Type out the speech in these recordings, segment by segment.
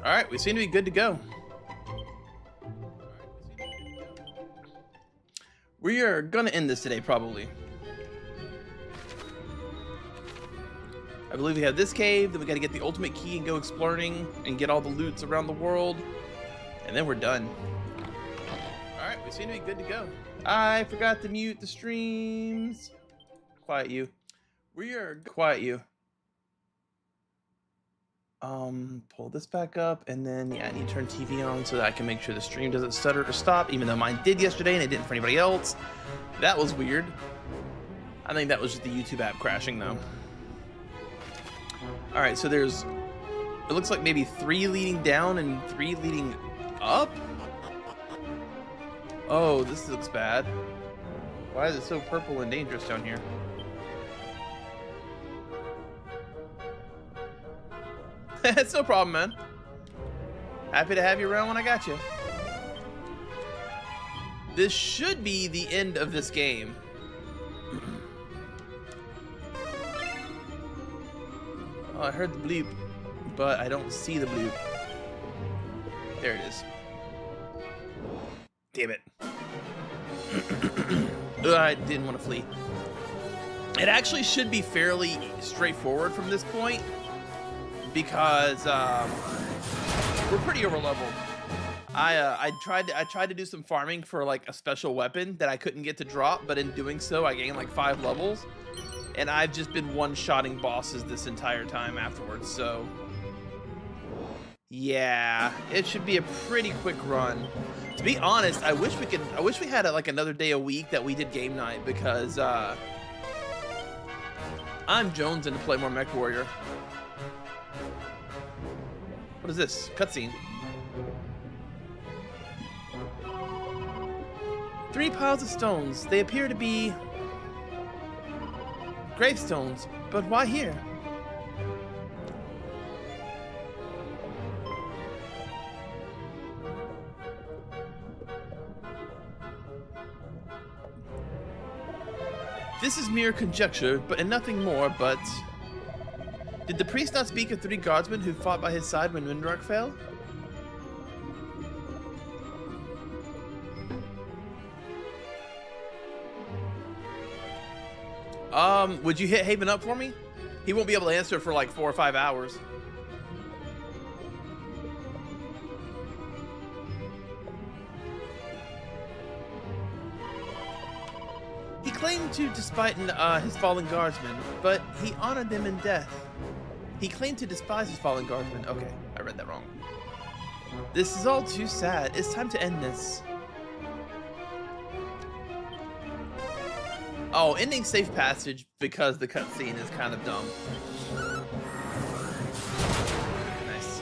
All right, we seem to be good to go. We are gonna end this today, probably. I believe we have this cave, then we gotta get the ultimate key and go exploring and get all the loots around the world, and then we're done. All right, we seem to be good to go. I forgot to mute the streams. Quiet you. Quiet you. Pull this back up, and then yeah, I need to turn TV on so that I can make sure the stream doesn't stutter or stop, even though mine did yesterday and it didn't for anybody else. That was weird. I think that was just the YouTube app crashing though. All right, so it looks like maybe 3 leading down and 3 leading up. Oh, this looks bad. Why is it so purple and dangerous down here? It's no problem, man. Happy to have you around when I got you. This should be the end of this game. Oh, I heard the bleep, but I don't see the bleep. There it is. Damn it. I didn't want to flee. It actually should be fairly straightforward from this point, because we're pretty overleveled. I tried to do some farming for like a special weapon that I couldn't get to drop, but in doing so I gained like 5 levels, and I've just been one-shotting bosses this entire time afterwards. So yeah, it should be a pretty quick run. To be honest, I wish we had like another day a week that we did game night, because I'm jonesing to play more MechWarrior. What is this? Cutscene. 3 piles of stones. They appear to be gravestones, but why here? This is mere conjecture, and nothing more, but... Did the priest not speak of 3 guardsmen who fought by his side when Windrock fell? Would you hit Haven up for me? He won't be able to answer for like 4 or 5 hours. He claimed to despite his fallen guardsmen, but he honored them in death. He claimed to despise his fallen guardsmen. Okay, I read that wrong. This is all too sad. It's time to end this. Oh, ending safe passage because the cutscene is kind of dumb. Nice.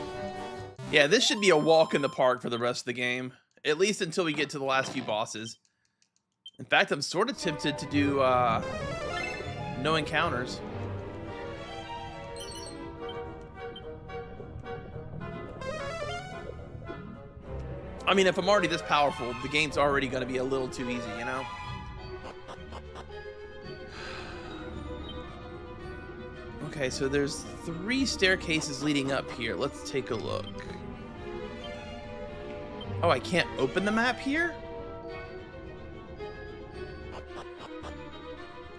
Yeah, this should be a walk in the park for the rest of the game, at least until we get to the last few bosses. In fact, I'm sort of tempted to do no encounters. I mean, if I'm already this powerful, the game's already going to be a little too easy, you know? Okay, so there's 3 staircases leading up here. Let's take a look. Oh, I can't open the map here?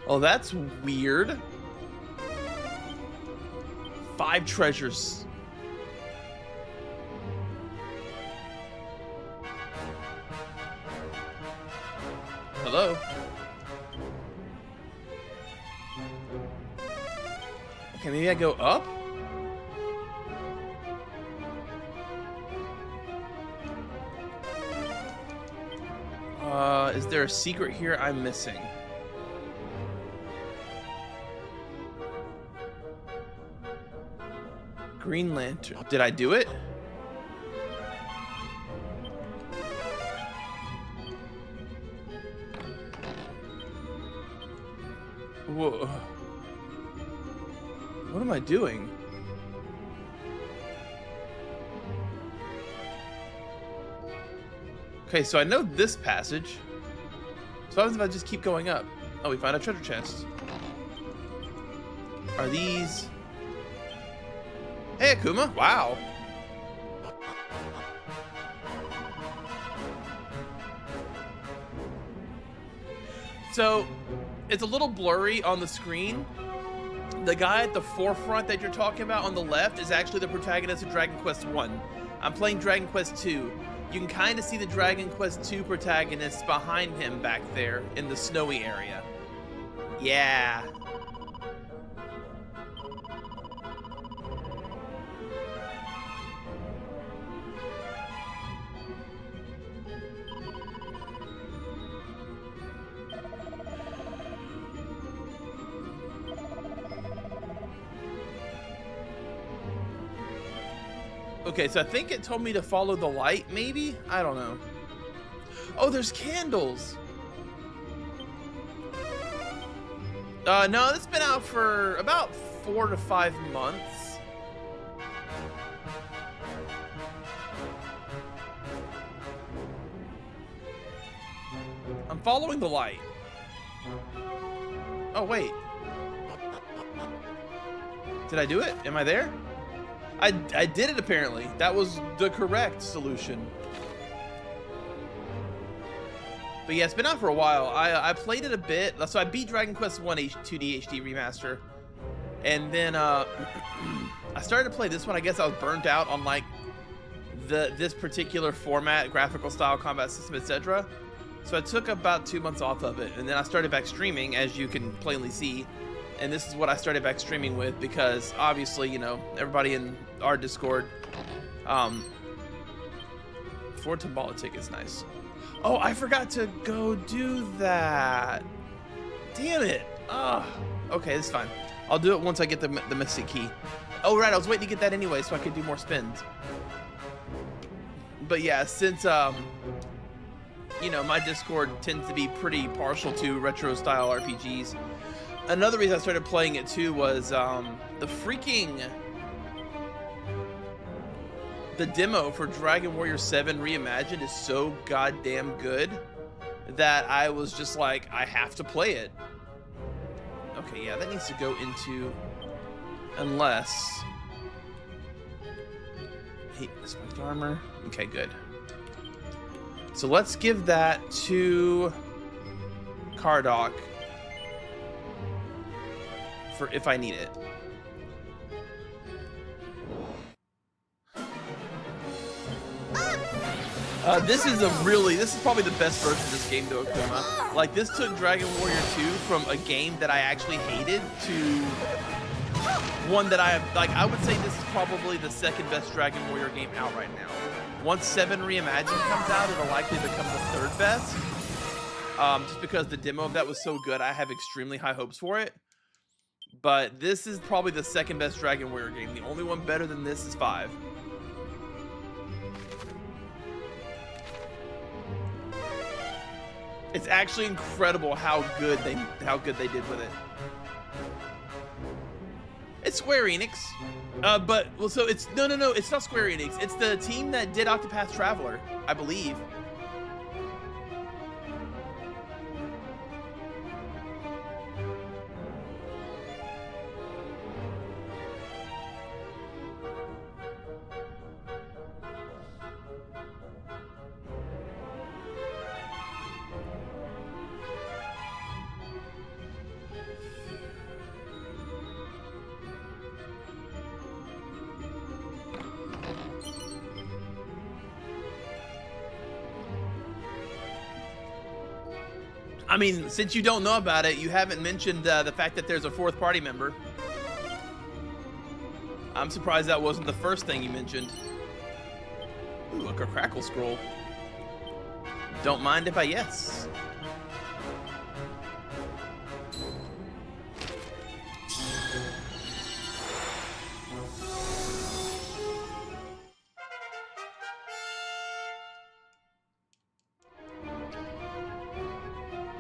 Oh, that's weird. 5 treasures. Hello? Okay, maybe I go up? Is there a secret here I'm missing? Green Lantern. Did I do it? Whoa. What am I doing? Okay, so I know this passage. So what happens if I just keep going up? Oh, we found a treasure chest. Are these... Hey, Akuma. Wow. So it's a little blurry on the screen. The guy at the forefront that you're talking about on the left is actually the protagonist of Dragon Quest 1. I'm playing Dragon Quest 2. You can kind of see the Dragon Quest 2 protagonist behind him back there in the snowy area. Yeah. Okay, so I think it told me to follow the light, maybe? I don't know. Oh, there's candles. No, it's been out for about 4 to 5 months. I'm following the light. Oh, wait. Did I do it? Am I there? I did it, apparently. That was the correct solution. But yeah, it's been out for a while. I played it a bit. So I beat Dragon Quest 1 2D HD remaster. And then I started to play this one. I guess I was burnt out on like this particular format, graphical style, combat system, etc. So I took about 2 months off of it. And then I started back streaming, as you can plainly see. And this is what I started back streaming with because obviously, you know, everybody in our Discord, for Tambala tickets, nice. Oh, I forgot to go do that. Damn it. Okay, it's fine. I'll do it once I get the Mystic Key. Oh, right, I was waiting to get that anyway so I could do more spins. But yeah, since, you know, my Discord tends to be pretty partial to retro style RPGs. Another reason I started playing it too was the demo for Dragon Warrior 7 Reimagined is so goddamn good that I was just like, I have to play it. Okay, yeah, that needs to go into, unless, hey, spiked armor. Okay, good. So let's give that to Cardok for if I need it. This is probably the best version of this game, though, Akuma. Like, this took Dragon Warrior 2 from a game that I actually hated to one that I would say this is probably the second best Dragon Warrior game out right now. Once 7 Reimagined comes out, it'll likely become the third best. Just because the demo of that was so good, I have extremely high hopes for it. But this is probably the second best Dragon Warrior game. The only one better than this is 5. It's actually incredible how good they did with it. It's Square Enix, so it's no, it's not Square Enix. It's the team that did Octopath Traveler, I believe. I mean, since you don't know about it, you haven't mentioned the fact that there's a 4th party member. I'm surprised that wasn't the first thing you mentioned. Ooh, look, a crackle scroll. Don't mind if I yes.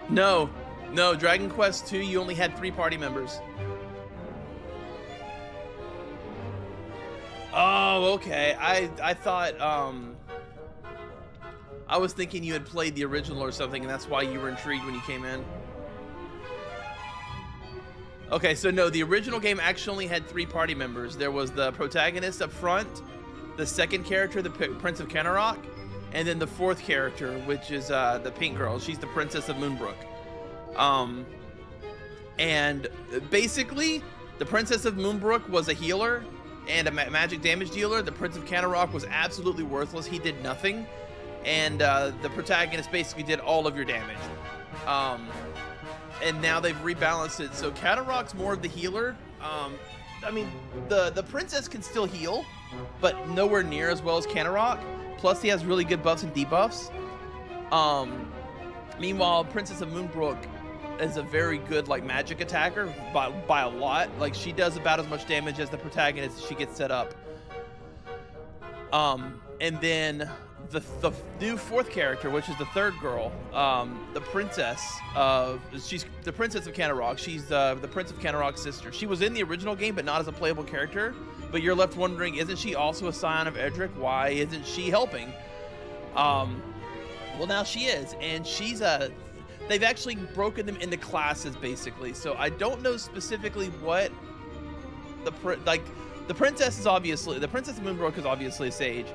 No, Dragon Quest 2, you only had 3 party members. Oh, okay. I thought, I was thinking you had played the original or something, and that's why you were intrigued when you came in. Okay, so no, the original game actually only had 3 party members. There was the protagonist up front, the second character, the Prince of Kenarok, and then the 4th character, which is the pink girl. She's the Princess of Moonbrook. And basically, the Princess of Moonbrook was a healer and a magic damage dealer. The Prince of Canterok was absolutely worthless. He did nothing. And the protagonist basically did all of your damage. And now they've rebalanced it. So Canterok's more of the healer. I mean, the princess can still heal, but nowhere near as well as Canterok. Plus, he has really good buffs and debuffs. Meanwhile, Princess of Moonbrook is a very good like magic attacker by a lot. Like, she does about as much damage as the protagonist as she gets set up. And then the new fourth character, which is the third girl, the princess she's the Princess of Canterok. She's the Prince of Canterok's sister. She was in the original game, but not as a playable character. But you're left wondering, isn't she also a scion of Edric? Why isn't she helping? Well, now she is, and she's they've actually broken them into classes, basically. So I don't know specifically what the princess is obviously, the Princess of Moonbrook is obviously a sage.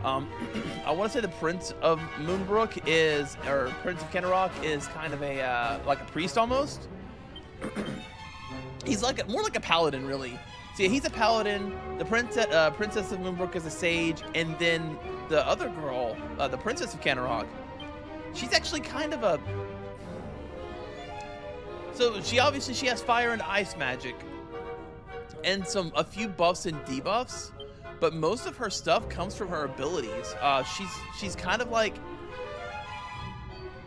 I want to say the Prince of Moonbrook is, or Prince of Canterok is kind of a like a priest almost. He's like more like a paladin, really. So yeah, he's a paladin. The Princess of Moonbrook is a sage, and then the other girl, the Princess of Canterok, she's actually kind of a. So she has fire and ice magic, and a few buffs and debuffs. But most of her stuff comes from her abilities. She's kind of like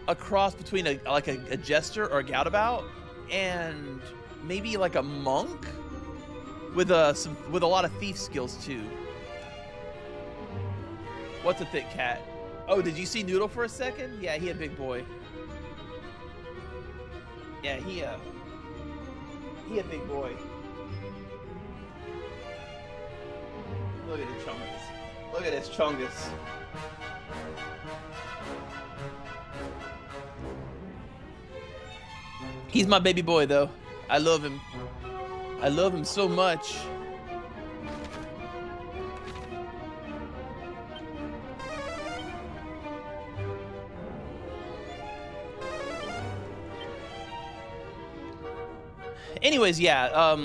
a cross between a jester or a gadabout and maybe like a monk with a lot of thief skills too. What's a thick cat? Oh, did you see Noodle for a second? Yeah, he a big boy. Yeah, he a big boy. Look at this Chungus. Look at this Chungus. He's my baby boy, though. I love him. I love him so much. Anyways, yeah,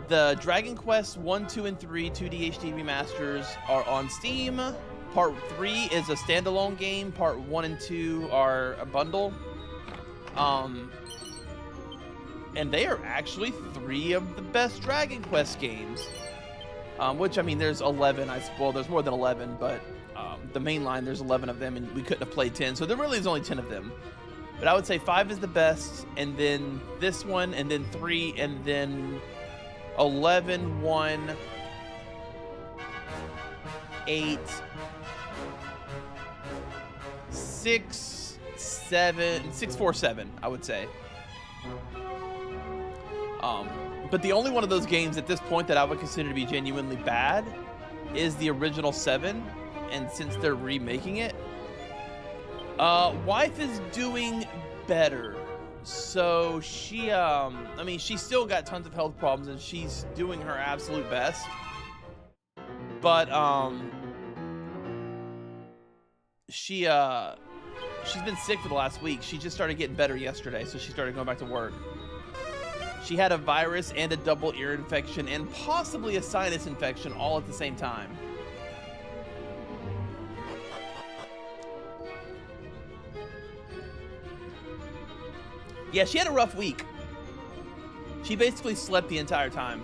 the Dragon Quest 1, 2, and 3 2D HD remasters are on Steam. Part 3 is a standalone game. Part 1 and 2 are a bundle. And they are actually 3 of the best Dragon Quest games. Which, I mean, there's 11. Well, there's more than 11, but the main line, there's 11 of them, and we couldn't have played 10. So there really is only 10 of them. But I would say 5 is the best, and then this one, and then 3, and then 11, 1, 8, 6, 7, 6, 4, 7, I would say. But the only one of those games at this point that I would consider to be genuinely bad is the original 7, and since they're remaking it, wife is doing better. So she, I mean, she's still got tons of health problems and she's doing her absolute best. But, she's been sick for the last week. She just started getting better yesterday, so she started going back to work. She had a virus and a double ear infection and possibly a sinus infection all at the same time. Yeah, she had a rough week. She basically slept the entire time.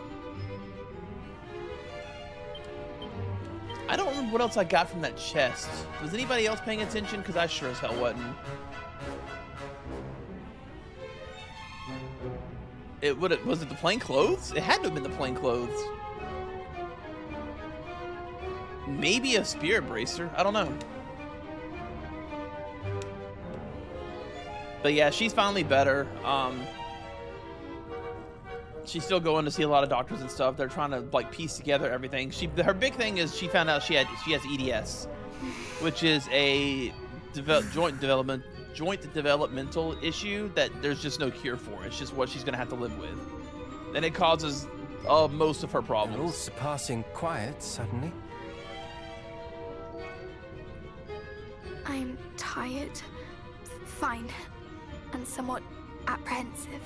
I don't remember what else I got from that chest. Was anybody else paying attention? Because I sure as hell wasn't. Was it the plain clothes? It had to have been the plain clothes. Maybe a spirit bracer. I don't know. But yeah, she's finally better. She's still going to see a lot of doctors and stuff. They're trying to like piece together everything. Her big thing is she found out she has EDS, which is a joint developmental issue that there's just no cure for. It's just what she's gonna have to live with, and it causes most of her problems. All surpassing quiet suddenly. I'm tired, fine, and somewhat apprehensive.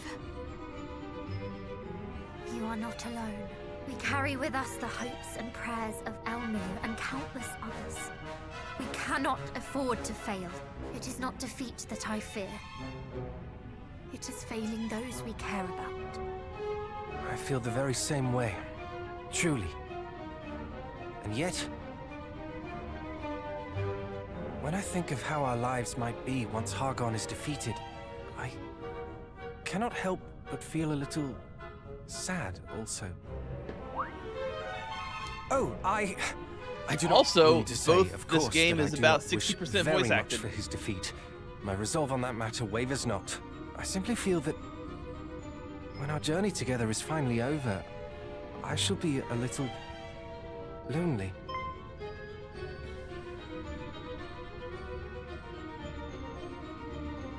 You are not alone. We carry with us the hopes and prayers of Elmu and countless others. We cannot afford to fail. It is not defeat that I fear. It is failing those we care about. I feel the very same way. Truly. And yet, when I think of how our lives might be once Hargon is defeated, I cannot help but feel a little sad also. Oh, I do not Also, mean to say, both of this course, game that I is do about not wish 60% very voice much acted. for his defeat. My resolve on that matter wavers not. I simply feel that when our journey together is finally over, I shall be a little lonely.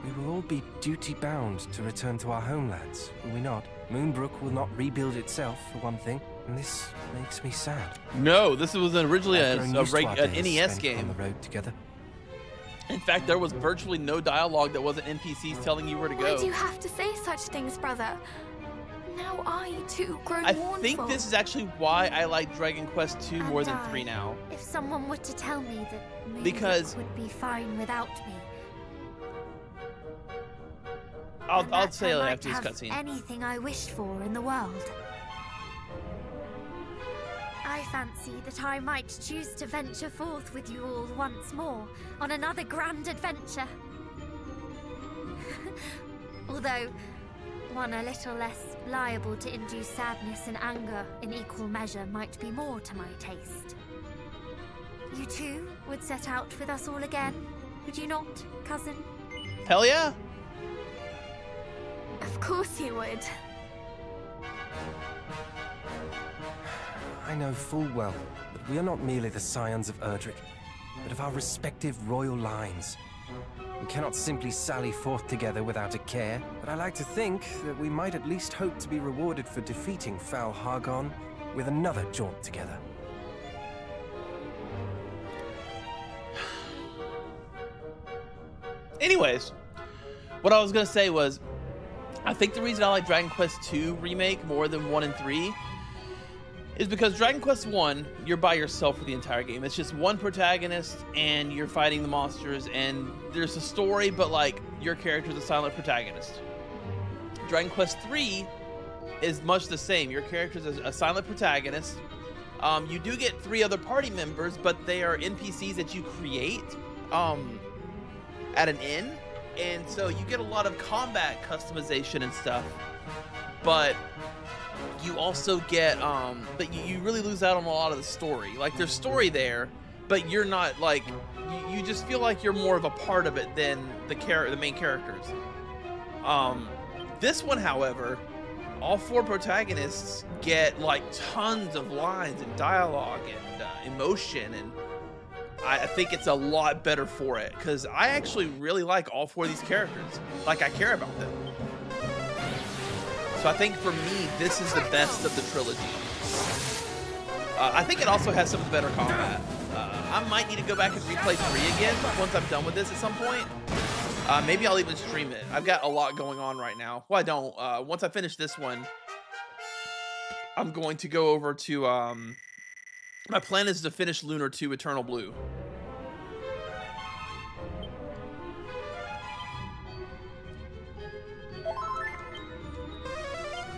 We will all be duty-bound to return to our homelands, will we not? Moonbrook will not rebuild itself, for one thing, and this makes me sad. No, this was originally I've grown used to our an days NES spent game. on the road together. In fact, there was virtually no dialogue that wasn't NPCs telling you where to go. Why do you have to say such things, brother? Now I, too, grow I mournful. think this is actually why I like Dragon Quest II more than 3 now. If someone were to tell me that Moonbrook Because- would be fine without me, I'll that say I it might after this have cutscene. anything I wished for in the world. I fancy that I might choose to venture forth with you all once more on another grand adventure. Although, one a little less liable to induce sadness and anger in equal measure might be more to my taste. You too would set out with us all again, would you not, cousin? Hell yeah! Of course you would. I know full well that we are not merely the scions of Erdrick, but of our respective royal lines. We cannot simply sally forth together without a care, but I like to think that we might at least hope to be rewarded for defeating foul Hargon with another jaunt together. Anyways, what I was gonna say was, I think the reason I like Dragon Quest II Remake more than 1 and 3 is because Dragon Quest 1, you're by yourself for the entire game. It's just one protagonist and you're fighting the monsters and there's a story, but like your character's a silent protagonist. Dragon Quest 3 is much the same. Your character's a silent protagonist. You do get 3 other party members, but they are NPCs that you create at an inn. And so you get a lot of combat customization and stuff, but you also get but you really lose out on a lot of the story. Like there's story there, but you're not like you just feel like you're more of a part of it than the main characters. This one, however, all 4 protagonists get like tons of lines and dialogue and emotion, and I think it's a lot better for it because I actually really like all 4 of these characters. Like I care about them. So I think for me, this is the best of the trilogy. I think it also has some of the better combat. I might need to go back and replay 3 again once I'm done with this at some point. Maybe I'll even stream it. I've got a lot going on right now. Well, I don't. Once I finish this one, I'm going to go over to... my plan is to finish Lunar 2 Eternal Blue.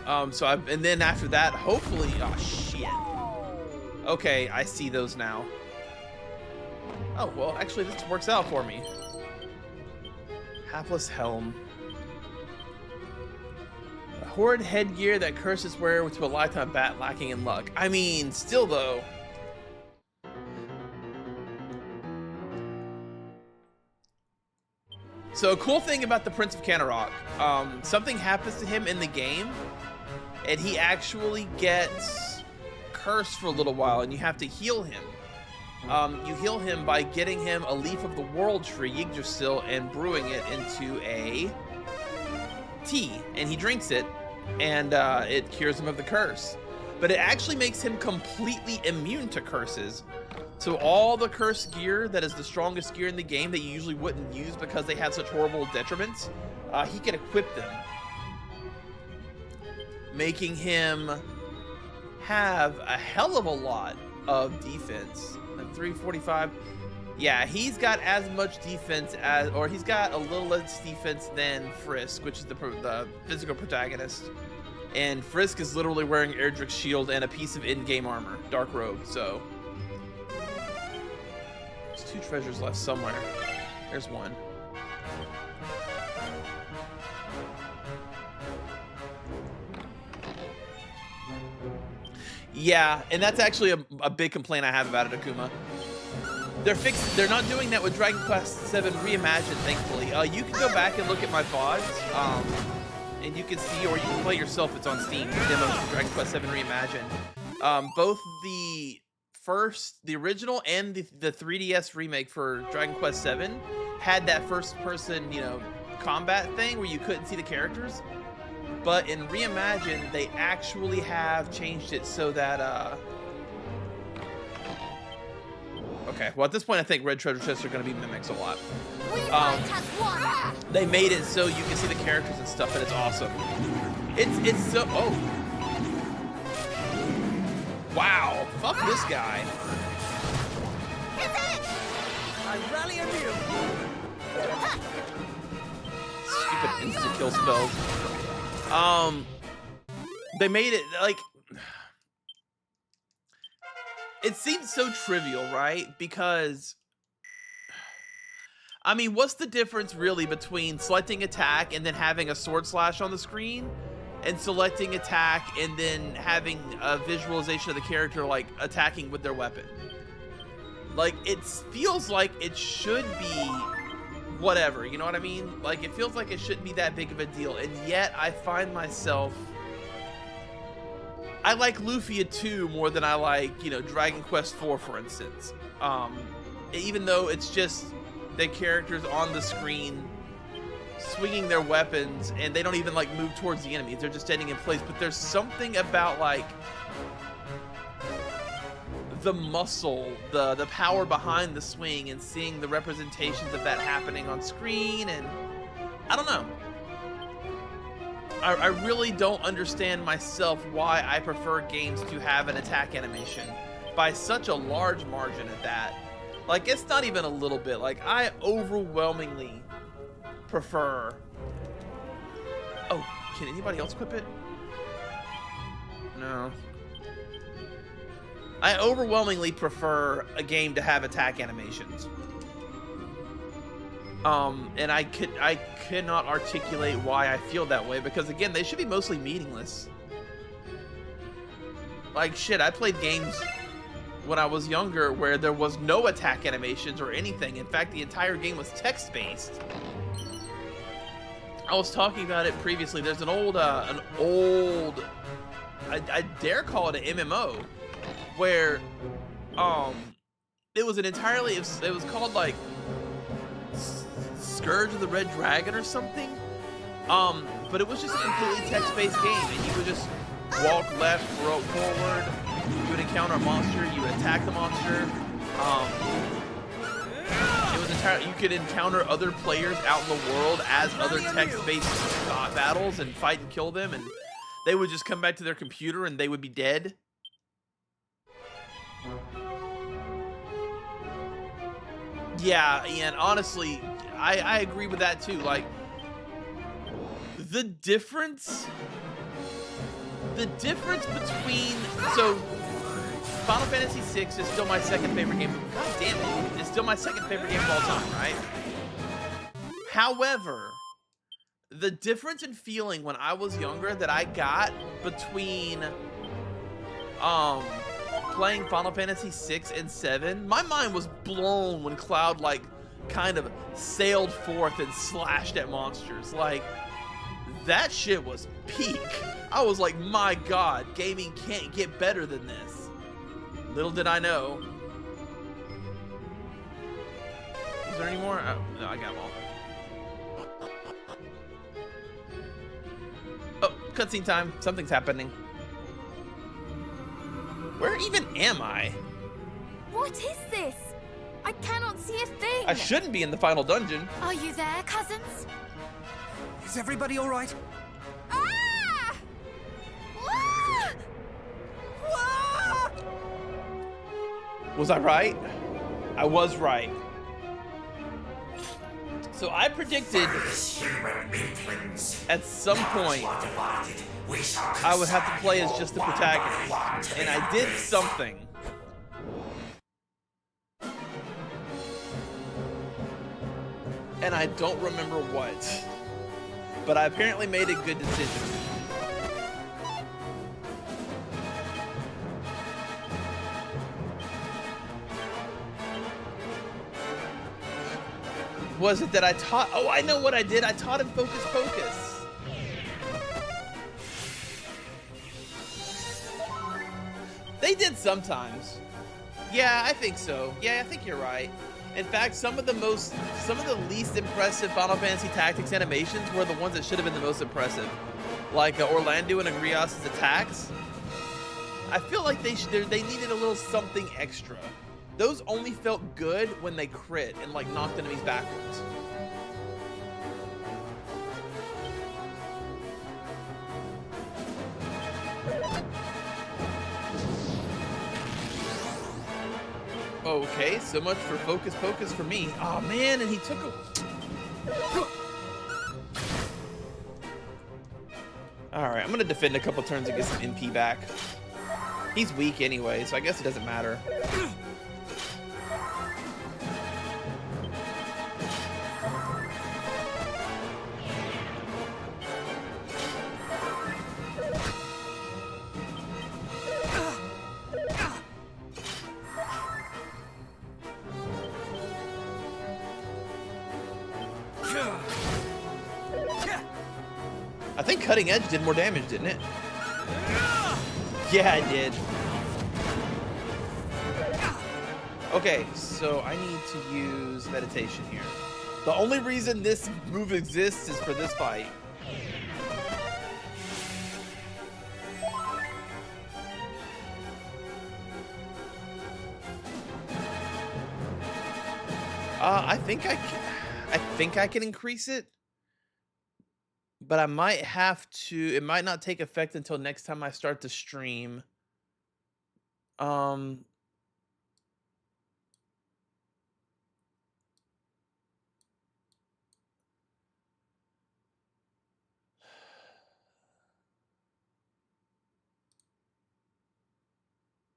And then after that, hopefully, oh shit. Okay, I see those now. Oh, well, actually this works out for me. Hapless Helm. A horrid headgear that curses wear to a lifetime bat lacking in luck. I mean, still though. So a cool thing about the Prince of Canarok, something happens to him in the game, and he actually gets cursed for a little while, and you have to heal him. You heal him by getting him a leaf of the world tree, Yggdrasil, and brewing it into a tea, and he drinks it, and it cures him of the curse. But it actually makes him completely immune to curses. So all the cursed gear that is the strongest gear in the game that you usually wouldn't use because they have such horrible detriments, he can equip them, making him have a hell of a lot of defense. At 345, yeah, he's got as much defense as, or he's got a little less defense than Frisk, which is the physical protagonist. And Frisk is literally wearing Erdrick's shield and a piece of in-game armor, Dark Robe. So there's 2 treasures left somewhere. There's one. Yeah, and that's actually a big complaint I have about it, Akuma. They're not doing that with Dragon Quest VII Reimagined, thankfully. You can go back and look at my VODs, and you can see, or you can play yourself. It's on Steam. Demos for Dragon Quest VII Reimagined. Both the original and the 3DS remake for Dragon Quest VII had that first-person, combat thing where you couldn't see the characters. But in Reimagined, they actually have changed it so that, okay, well, at this point, I think red treasure chests are going to be mimics a lot. They made it so you can see the characters and stuff, and it's awesome. It's so... Oh. Wow. Fuck this guy. I rally on you. Stupid insta-kill spells. They made it, like... It seems so trivial, right? Because... I mean, what's the difference really between selecting attack and then having a sword slash on the screen, and selecting attack and then having a visualization of the character, like, attacking with their weapon? Like, it feels like it should be whatever, you know what I mean? Like, it feels like it shouldn't be that big of a deal, and yet I find myself... I like Lufia 2 more than I like, Dragon Quest 4, for instance. Even though it's just the characters on the screen swinging their weapons, and they don't even, like, move towards the enemies. They're just standing in place. But there's something about, like, the muscle, the power behind the swing, and seeing the representations of that happening on screen, and I don't know. I really don't understand myself why I prefer games to have an attack animation by such a large margin at that. Like, it's not even a little bit. Like, I overwhelmingly prefer... Oh, can anybody else equip it? No. I overwhelmingly prefer a game to have attack animations. And I cannot articulate why I feel that way, because again, they should be mostly meaningless. Like, shit, I played games when I was younger where there was no attack animations or anything. In fact, the entire game was text-based. I was talking about it previously. There's an old, I dare call it an MMO, where, it was an entirely, it was called, like, Scourge of the Red Dragon or something. But it was just a completely text-based game, and you would just walk left, forward. You would encounter a monster, you would attack the monster. It was entirely, you could encounter other players out in the world as other text-based battles and fight and kill them, and they would just come back to their computer and they would be dead. Yeah, and honestly, I agree with that too. Like, the difference between, so Final Fantasy VI is still my second favorite game. God damn it, it's still my second favorite game of all time, right? However, the difference in feeling when I was younger that I got between playing Final Fantasy VI and 7, my mind was blown when Cloud, like, kind of sailed forth and slashed at monsters. Like, that shit was peak. I was like, my god, gaming can't get better than this. Little did I know. Is there any more? Oh, no, I got them all. Oh, cutscene time. Something's happening. Where even am I? What is this? I cannot see a thing. I shouldn't be in the final dungeon. Are you there, cousins? Is everybody all right? Ah! Ah! Ah! Was I right? I was right. So I predicted at some point I would have to play as just the protagonist, and I did something. And I don't remember what, but I apparently made a good decision. Was it that I taught? Oh, I know what I did. I taught him Focus Pocus. They did sometimes. Yeah, I think so. Yeah, I think you're right. In fact, some of the least impressive Final Fantasy Tactics animations were the ones that should have been the most impressive, like Orlando and Agrias' attacks. I feel like they needed a little something extra. Those only felt good when they crit and like knocked enemies backwards. Okay, so much for Focus Pocus for me. Oh man, and he took a... Alright, I'm gonna defend a couple turns and get some MP back. He's weak anyway, so I guess it doesn't matter. I think Cutting Edge did more damage, didn't it? Yeah, it did. Okay, so I need to use meditation here. The only reason this move exists is for this fight. I think I can increase it. But I might have to, it might not take effect until next time I start the stream.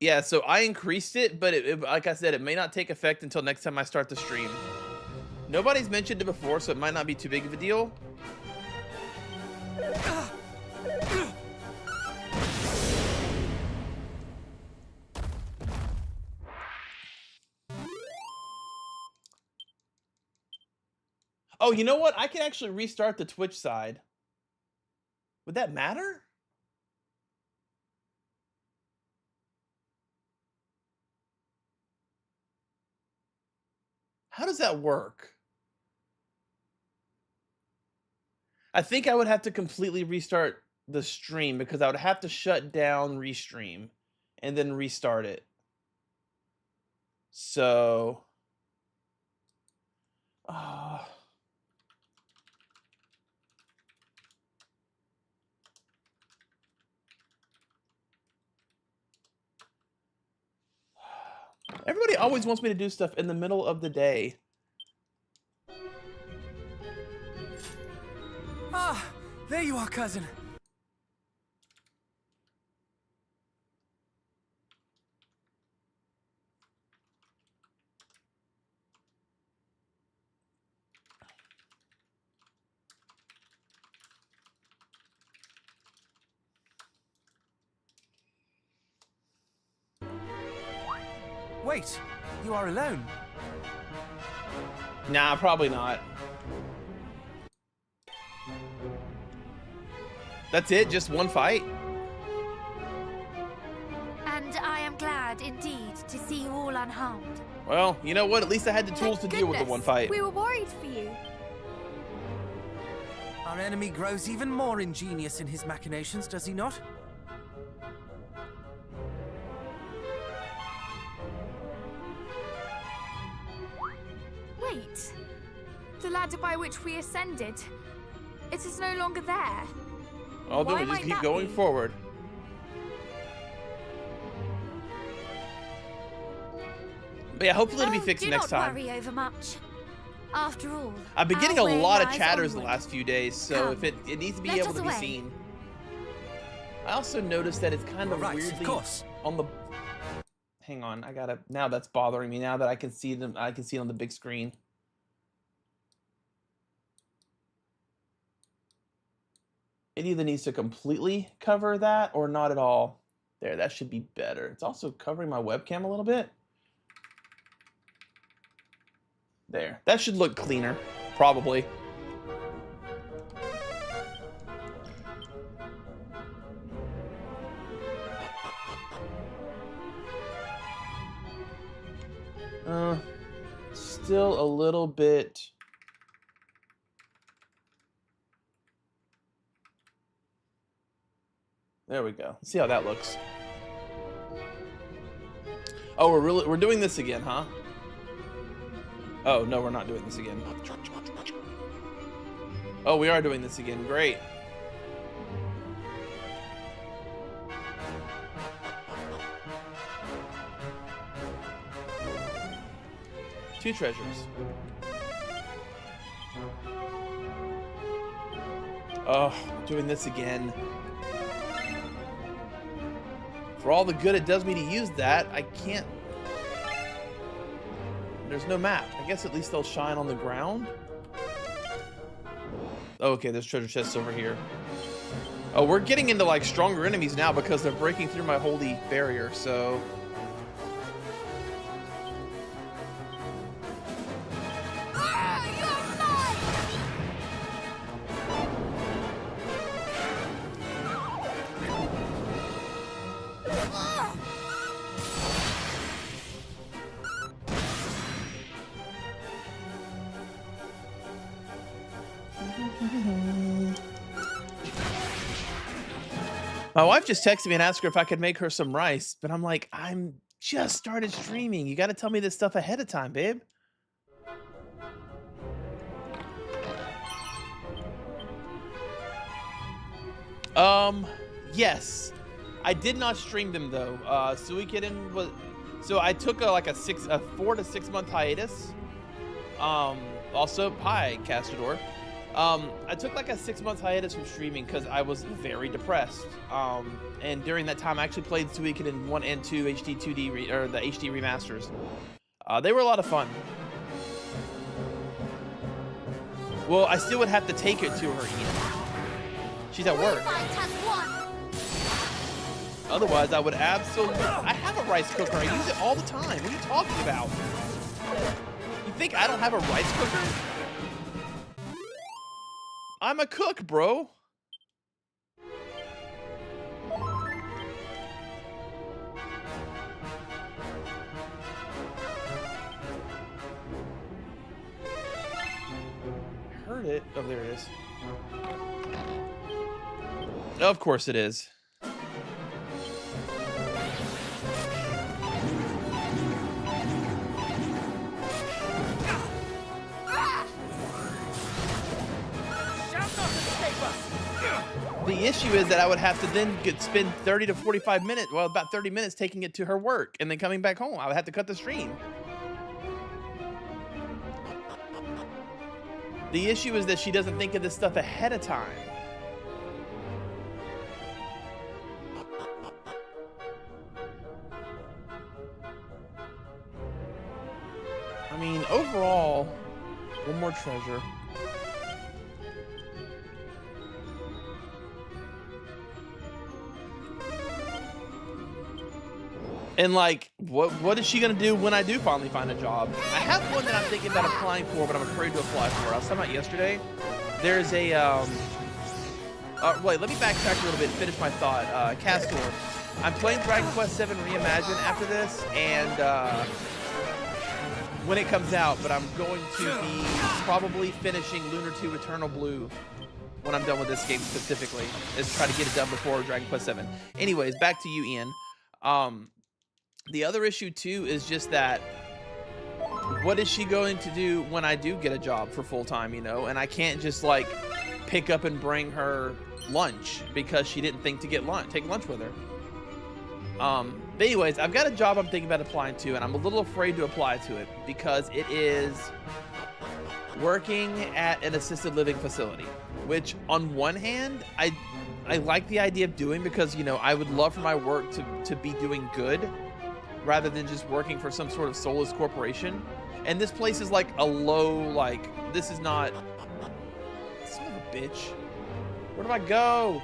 Yeah, so I increased it, but like I said, it may not take effect until next time I start the stream. Nobody's mentioned it before, so it might not be too big of a deal. Oh, you know what? I can actually restart the Twitch side. Would that matter? How does that work? I think I would have to completely restart the stream because I would have to shut down Restream and then restart it. So... Everybody always wants me to do stuff in the middle of the day. Ah, there you are, cousin. Wait, you are alone. Nah, probably not. That's it? Just one fight? And I am glad indeed to see you all unharmed. Well, you know what? At least I had the tools to deal with the one fight. We were worried for you. Our enemy grows even more ingenious in his machinations, does he not? Wait. The ladder by which we ascended. It is no longer there. All do Why is just might keep that going be? forward. But yeah, hopefully it'll be fixed do next not time. worry over much. After all, I've been getting our a way lot of lies chatters the onward. last few days, so Come, if it needs to be let able us to be away. seen. I also noticed that it's kind of Right, weirdly of course. on the. Hang on, I gotta. Now that's bothering me. Now that I can see them, I can see it on the big screen. It either needs to completely cover that or not at all. There, that should be better. It's also covering my webcam a little bit. There, that should look cleaner, probably. Still a little bit. There we go. See how that looks. Oh, we're doing this again, huh? Oh, no, we're not doing this again. Oh, we are doing this again. Great. Two treasures. Oh, doing this again. For all the good it does me to use that, I can't. There's no map. I guess at least they'll shine on the ground. Oh, okay, there's treasure chests over here. Oh, we're getting into like stronger enemies now because they're breaking through my holy barrier, so. My wife just texted me and asked her if I could make her some rice, but I'm like, I'm just started streaming. You got to tell me this stuff ahead of time, babe. Yes. I did not stream them though. Suikoden was so I took a 4 to 6 month hiatus. Also, hi, Castador. I took like a 6 month hiatus from streaming because I was very depressed. And during that time, I actually played Suikoden 1 and 2 HD2D or the HD remasters. They were a lot of fun. Well, I still would have to take it to her, Ian. She's at work. Otherwise, I would absolutely. I have a rice cooker. I use it all the time. What are you talking about? You think I don't have a rice cooker? I'm a cook, bro. I heard it. Oh, there it is. Of course it is. The issue is that I would have to then spend 30 to 45 minutes, well, about 30 minutes taking it to her work and then coming back home. I would have to cut the stream. The issue is that she doesn't think of this stuff ahead of time. I mean, overall, one more treasure. And like, what is she gonna do when I do finally find a job? I have one that I'm thinking about applying for, but I'm afraid to apply for. I was talking about yesterday. There's a wait, let me backtrack a little bit and finish my thought. Castor, I'm playing Dragon Quest VII Reimagined after this, and when it comes out, but I'm going to be probably finishing Lunar 2 Eternal Blue when I'm done with this game specifically. Is try to get it done before Dragon Quest VII. Anyways, back to you, Ian. The other issue too is just that what is she going to do when I do get a job for full time, you know? And I can't just like pick up and bring her lunch because she didn't think to take lunch with her. But anyways, I've got a job I'm thinking about applying to, and I'm a little afraid to apply to it because it is working at an assisted living facility, which on one hand, I like the idea of doing because, you know, I would love for my work to be doing good rather than just working for some sort of soulless corporation. And this place is like a low, like, this is not, son of a bitch. Where do I go?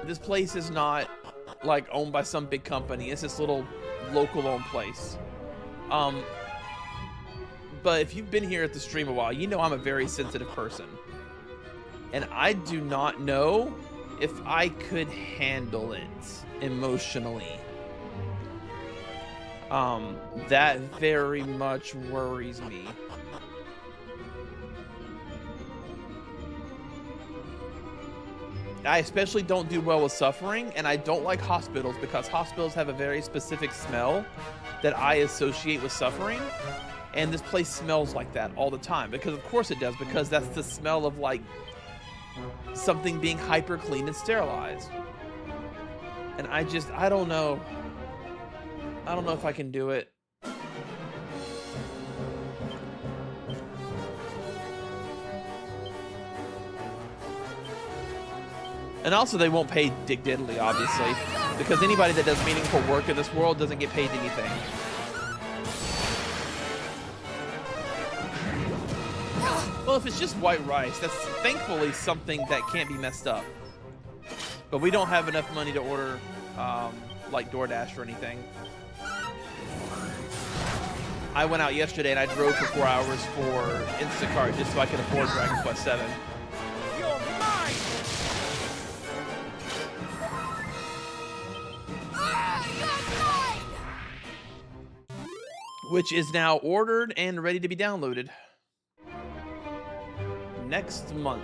This place is not like owned by some big company. It's this little local owned place. But if you've been here at the stream a while, you know I'm a very sensitive person. And I do not know if I could handle it emotionally. That very much worries me. I especially don't do well with suffering, and I don't like hospitals because hospitals have a very specific smell that I associate with suffering. And this place smells like that all the time because of course it does, because that's the smell of like something being hyper clean and sterilized. And I don't know. I don't know if I can do it. And also they won't pay dick diddly, obviously, because anybody that does meaningful work in this world doesn't get paid anything. Well, if it's just white rice, that's thankfully something that can't be messed up. But we don't have enough money to order like DoorDash or anything. I went out yesterday and I drove for 4 hours for Instacart just so I could afford Dragon Quest 7. You're mine! Which is now ordered and ready to be downloaded. Next month.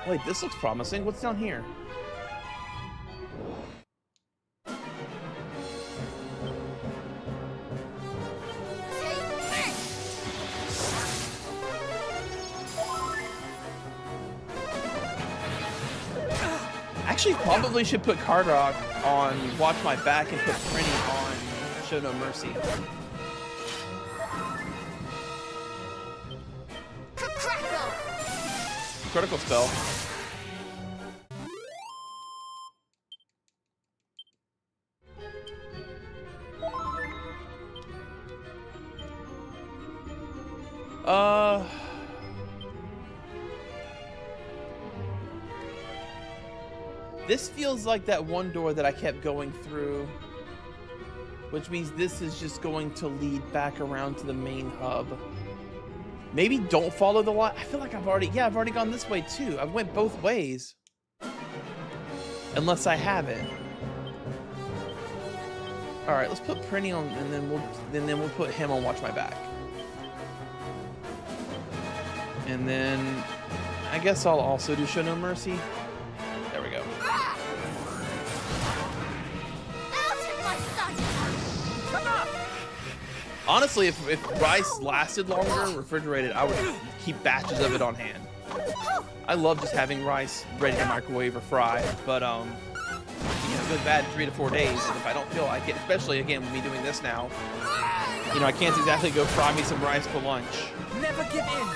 Wait, this looks promising. What's down here? Actually, probably should put Cardrock on Watch My Back and put Prinny on Show No Mercy. Critical spell. This feels like that one door that I kept going through, which means this is just going to lead back around to the main hub. Maybe don't follow the light. I feel like I've already gone this way too. I went both ways. Unless I haven't. All right, let's put Prinny on, and then we'll put him on Watch My Back. And then I guess I'll also do Show No Mercy. There we go. Honestly, if rice lasted longer, refrigerated, I would keep batches of it on hand. I love just having rice ready to microwave or fry, but you know, it goes bad in 3 to 4 days, and if I don't feel like it, especially again with me doing this now, you know, I can't exactly go fry me some rice for lunch. Never give in.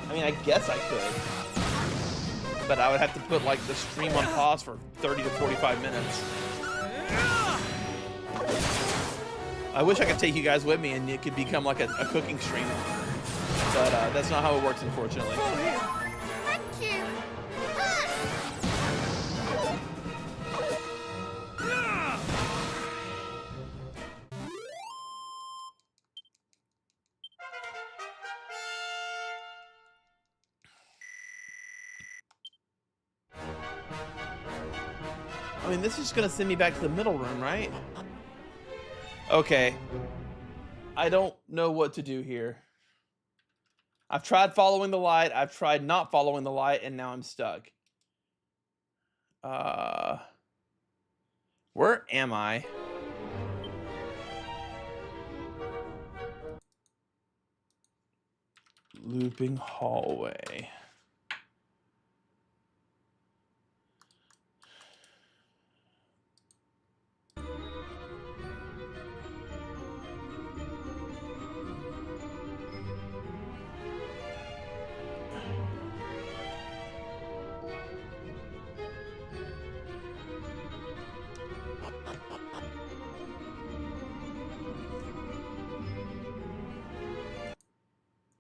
I mean, I guess I could, but I would have to put like the stream on pause for 30 to 45 minutes. I wish I could take you guys with me and it could become like a cooking stream, but that's not how it works, unfortunately. Thank you. I mean, this is just gonna send me back to the middle room, right? Okay. I don't know what to do here. I've tried following the light, I've tried not following the light, and now I'm stuck. Where am I? Looping hallway.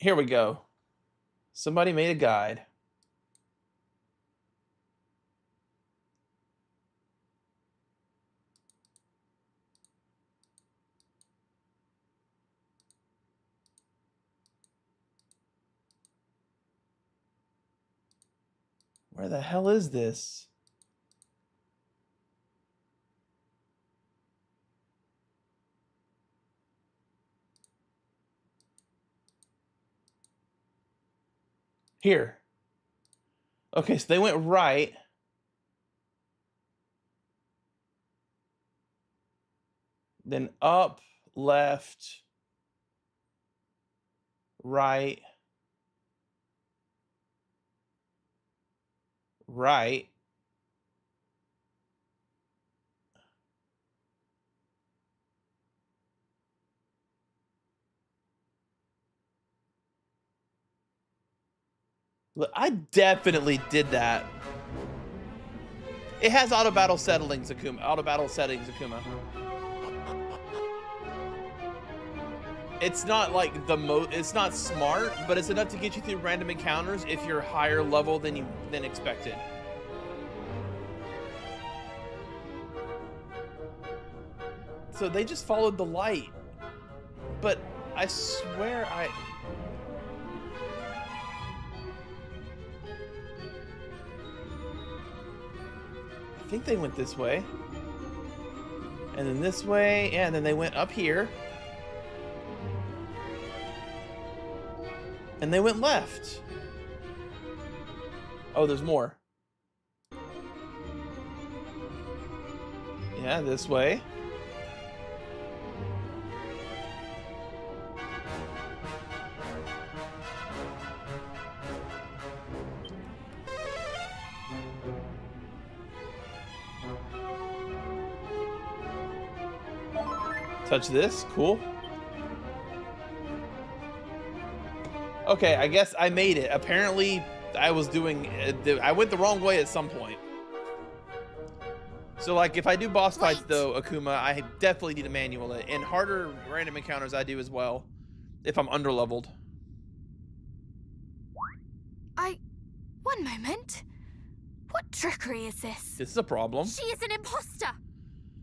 Here we go. Somebody made a guide. Where the hell is this? Here. Okay, so they went right. Then up, left, right, right. Look, I definitely did that. It has auto battle settings, Akuma. Auto battle settings, Akuma. It's not like it's not smart, but it's enough to get you through random encounters if you're higher level than expected. So they just followed the light. But I swear I think they went this way. And then this way, and then they went up here. And they went left. Oh, there's more. Yeah, this way. Touch this, cool. Okay, I guess I made it. Apparently, I went the wrong way at some point. So, like, if I do boss fights, though, Akuma, I definitely need to manual it. And harder random encounters I do as well, if I'm underleveled. One moment. What trickery is this? This is a problem. She is an imposter.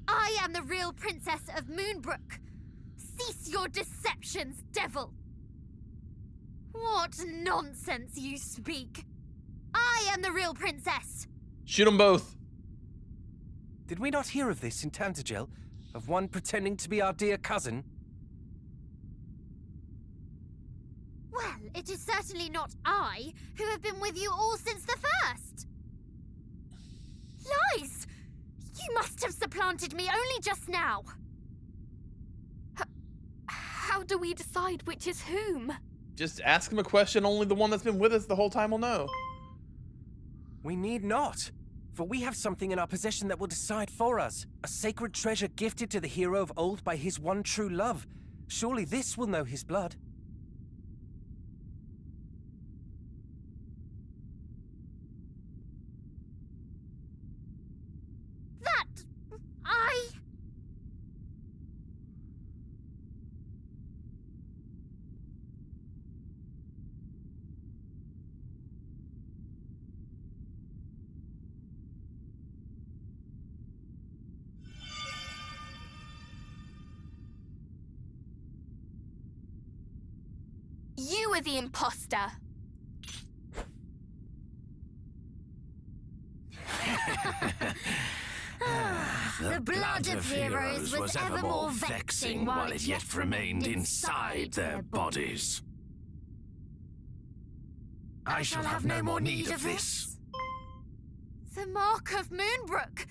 I am the real princess of Moonbrook. Cease your deceptions, devil. What nonsense you speak. I am the real princess. Shoot them both. Did we not hear of this in Tantagel? Of one pretending to be our dear cousin? Well, it is certainly not I who have been with you all since the first. Lies! You must have supplanted me only just now. How do we decide which is whom? Just ask him a question only the one that's been with us the whole time will know. We need not, for we have something in our possession that will decide for us. A sacred treasure gifted to the hero of old by his one true love. Surely this will know his blood. You are the imposter. The blood of heroes was ever more vexing while it yet remained inside their bodies. I shall have no more need of this. The mark of Moonbrook.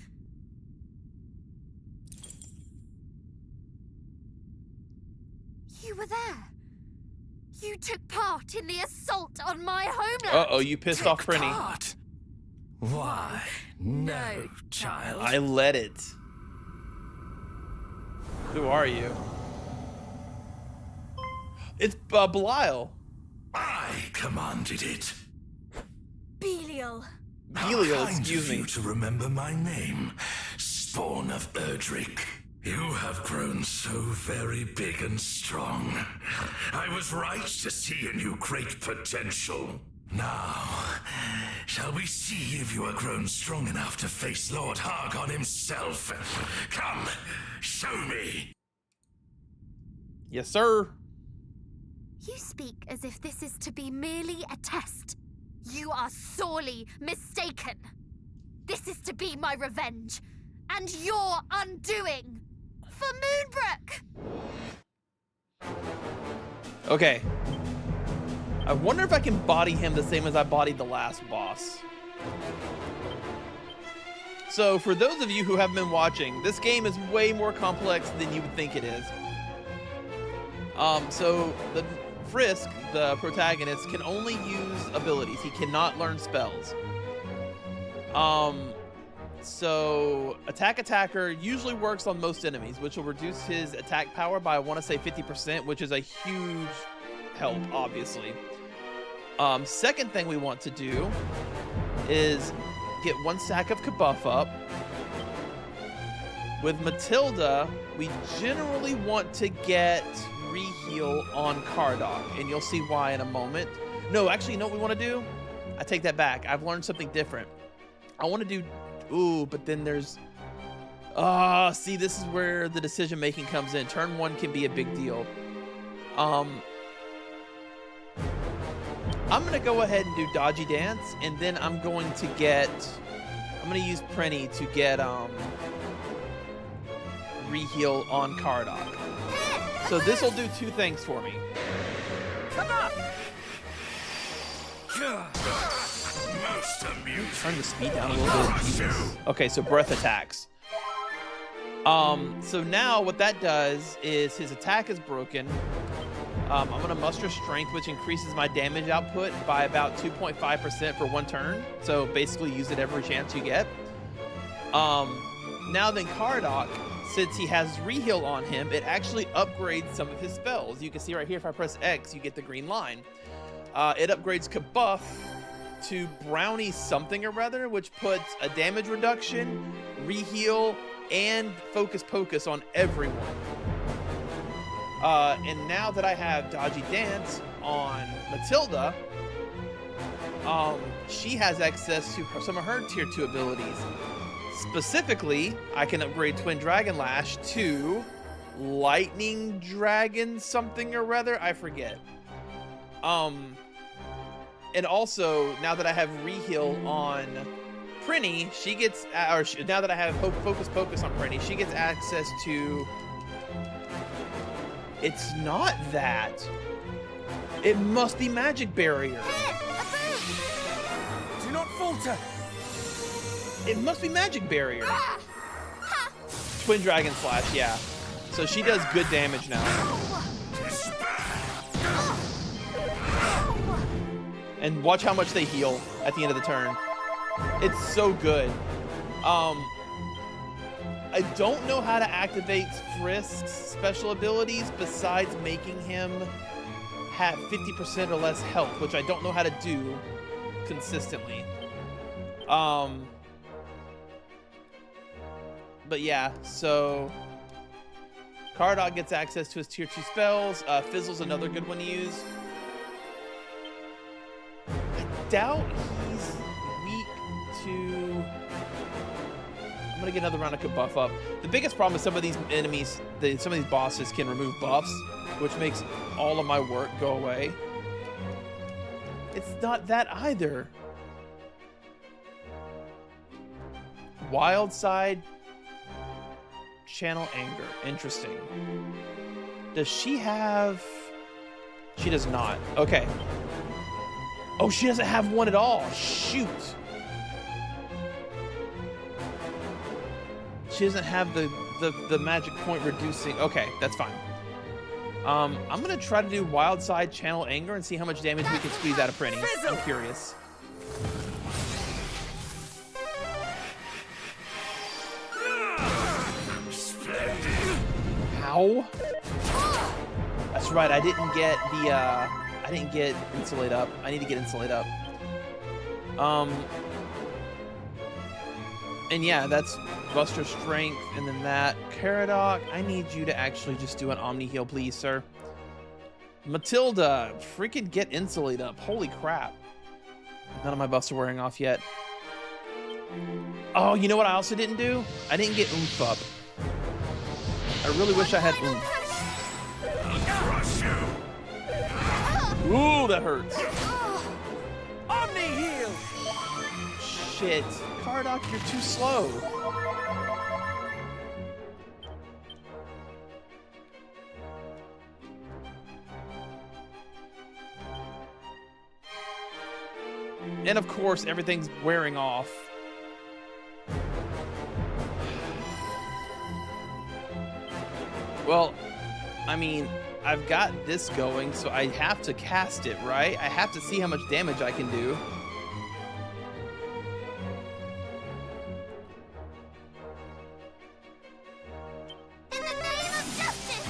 You were there. You took part in the assault on my homeland. Uh-oh, you pissed off Prinny. Part? Why, no, child. I let it. Who are you? It's Belial. I commanded it. Belial. Belial, How kind excuse of me. you to remember my name, spawn of Erdrick. You have grown so very big and strong. I was right to see in you great potential. Now, shall we see if you are grown strong enough to face Lord Hargon himself? Come, show me. Yes, sir. You speak as if this is to be merely a test. You are sorely mistaken. This is to be my revenge, and your undoing. For Moonbrook! Okay. I wonder if I can body him the same as I bodied the last boss. So, for those of you who have been watching, this game is way more complex than you would think it is. So, the Frisk, the protagonist, can only use abilities. He cannot learn spells. So attack attacker usually works on most enemies, which will reduce his attack power by, I want to say, 50%, which is a huge help, obviously. Second thing we want to do is get 1 stack of Kabuff up. With Matilda, we generally want to get Reheal on Cardok, and you'll see why in a moment. No, actually, you know what we want to do? I take that back. I've learned something different. I want to do... Ooh, but then there's... see, this is where the decision-making comes in. Turn 1 can be a big deal. I'm going to go ahead and do Dodgy Dance, and then I'm going to get... I'm going to use Prinny to get Reheal on Cardok. So this will do 2 things for me. Come on! Most amusing. Turn the speed down a little bit. Jesus. Okay, so breath attacks. So now what that does is his attack is broken. I'm going to muster strength, which increases my damage output by about 2.5% for 1 turn. So basically use it every chance you get. Now then Cardok, since he has Reheal on him, it actually upgrades some of his spells. You can see right here, if I press X, you get the green line. It upgrades Kabuff to Brownie something or other, which puts a damage reduction, Reheal, and Focus Pocus on everyone. And now that I have Dodgy Dance on Matilda, she has access to some of her tier 2 abilities. Specifically, I can upgrade Twin Dragon Lash to Lightning Dragon something or other, I forget. And also, now that I have Reheal on Prinny, she gets, now that I have Focus Pocus on Prinny, she gets access to... It's not that. It must be Magic Barrier. Do not falter! It must be Magic Barrier. Twin Dragon Slash, yeah. So she does good damage now. And watch how much they heal at the end of the turn. It's so good. I don't know how to activate Frisk's special abilities besides making him have 50% or less health, which I don't know how to do consistently. But yeah, so Cardok gets access to his tier 2 spells. Fizzle's another good one to use. I doubt he's weak to... I'm gonna get another round of Kabuff up. The biggest problem is some of these enemies, some of these bosses can remove buffs, which makes all of my work go away. It's not that either. Wild Side, Channel Anger. Interesting. Does she have... She does not. Okay. Oh, she doesn't have one at all. Shoot. She doesn't have the magic point reducing. Okay, that's fine. I'm gonna try to do Wild Side Channel Anger and see how much damage we can squeeze out of Prinny. I'm curious. Ow. That's right, I didn't get the, I didn't get Insulate up. I need to get Insulate up. And yeah, that's Buster Strength, and then that. Caradoc, I need you to actually just do an Omni Heal, please, sir. Matilda, freaking get Insulate up. Holy crap. None of my buffs are wearing off yet. Oh, you know what I also didn't do? I didn't get Oomph up. I really wish I had Oomph. Ooh, that hurts. Omni heal! Shit. Caradoc, you're too slow. And of course, everything's wearing off. Well, I mean, I've got this going, so I have to cast it, right? I have to see how much damage I can do. In the name of justice!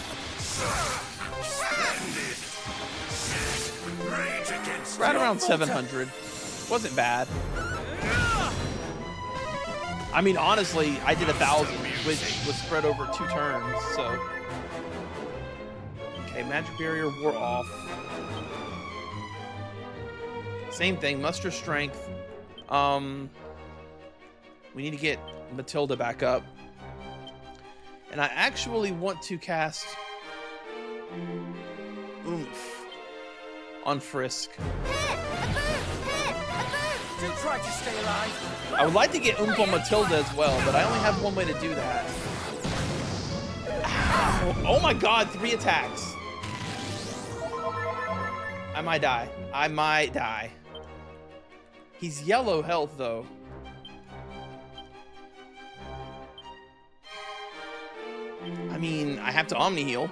Right around 700. Wasn't bad. I mean, honestly, I did 1,000, which was spread over 2 turns, so. Okay, Magic Barrier wore off. Same thing, Muster Strength. We need to get Matilda back up. And I actually want to cast Oomph on Frisk. Do try to stay alive. I would like to get Oomph on Matilda as well, but I only have one way to do that. Ow. Oh my god, 3 attacks. I might die. I might die. He's yellow health, though. I mean, I have to Omni Heal.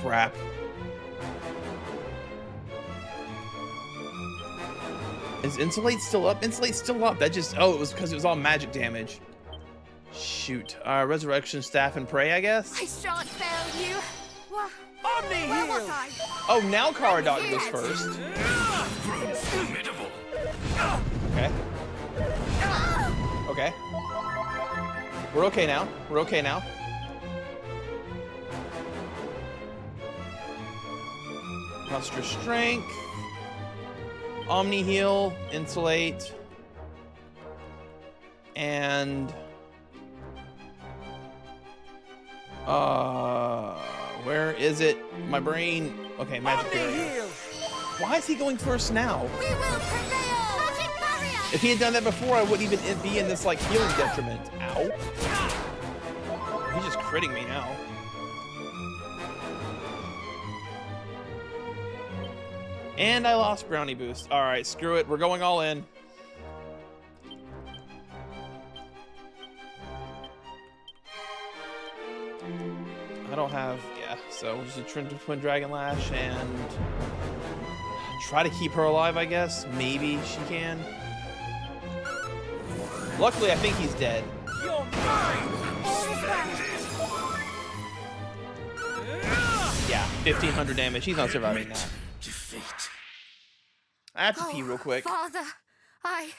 Crap. Is Insulate still up? Insulate's still up. That just... Oh, it was because it was all magic damage. Shoot. Resurrection Staff and Pray, I guess? I shan't fail you. What? Omni Where was heal! I? Oh, now Caradoc goes first. Formidable. Okay. Okay. We're okay now. We're okay now. Muster Strength. Omni Heal. Insulate. And... where is it? My brain. Okay, Magic Omni Barrier. heal! Why is he going first now? We will prevail! Magic barrier! If he had done that before, I wouldn't even be in this, like, healing detriment. Ow. He's just critting me now. And I lost Brownie Boost. Alright, screw it. We're going all in. I don't have... Yeah, so just a Twin Dragon Lash and... try to keep her alive, I guess. Maybe she can. Luckily, I think he's dead. You're mine! Yeah, 1,500 damage. He's not surviving that. Defeat. I have to pee real quick. Father, I...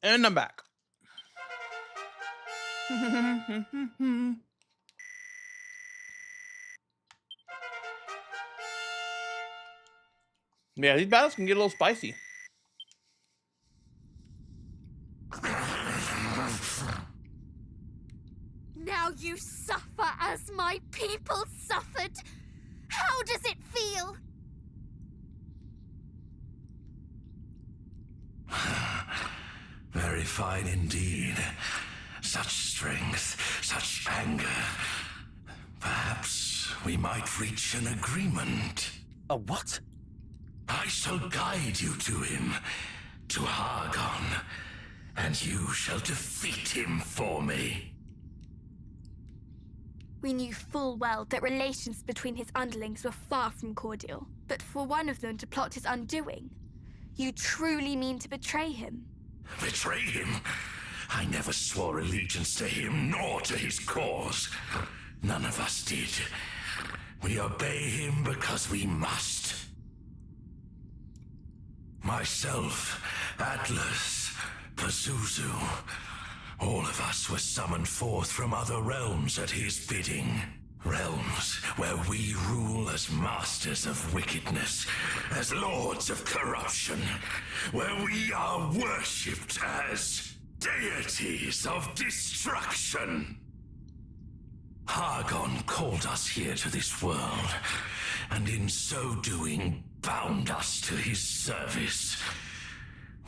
And I'm back. Yeah, these battles can get a little spicy. Now you suffer as my people suffered. How does it feel? Very fine indeed. Such strength, such anger. Perhaps we might reach an agreement. A what? I shall guide you to him, to Hargon, and you shall defeat him for me. We knew full well that relations between his underlings were far from cordial, but for one of them to plot his undoing, you truly mean to betray him? Betray him? I never swore allegiance to him, nor to his cause. None of us did. We obey him because we must. Myself, Atlas, Pazuzu, all of us were summoned forth from other realms at his bidding. Realms where we rule as masters of wickedness, as lords of corruption, where we are worshipped as deities of destruction. Hargon called us here to this world, and in so doing bound us to his service.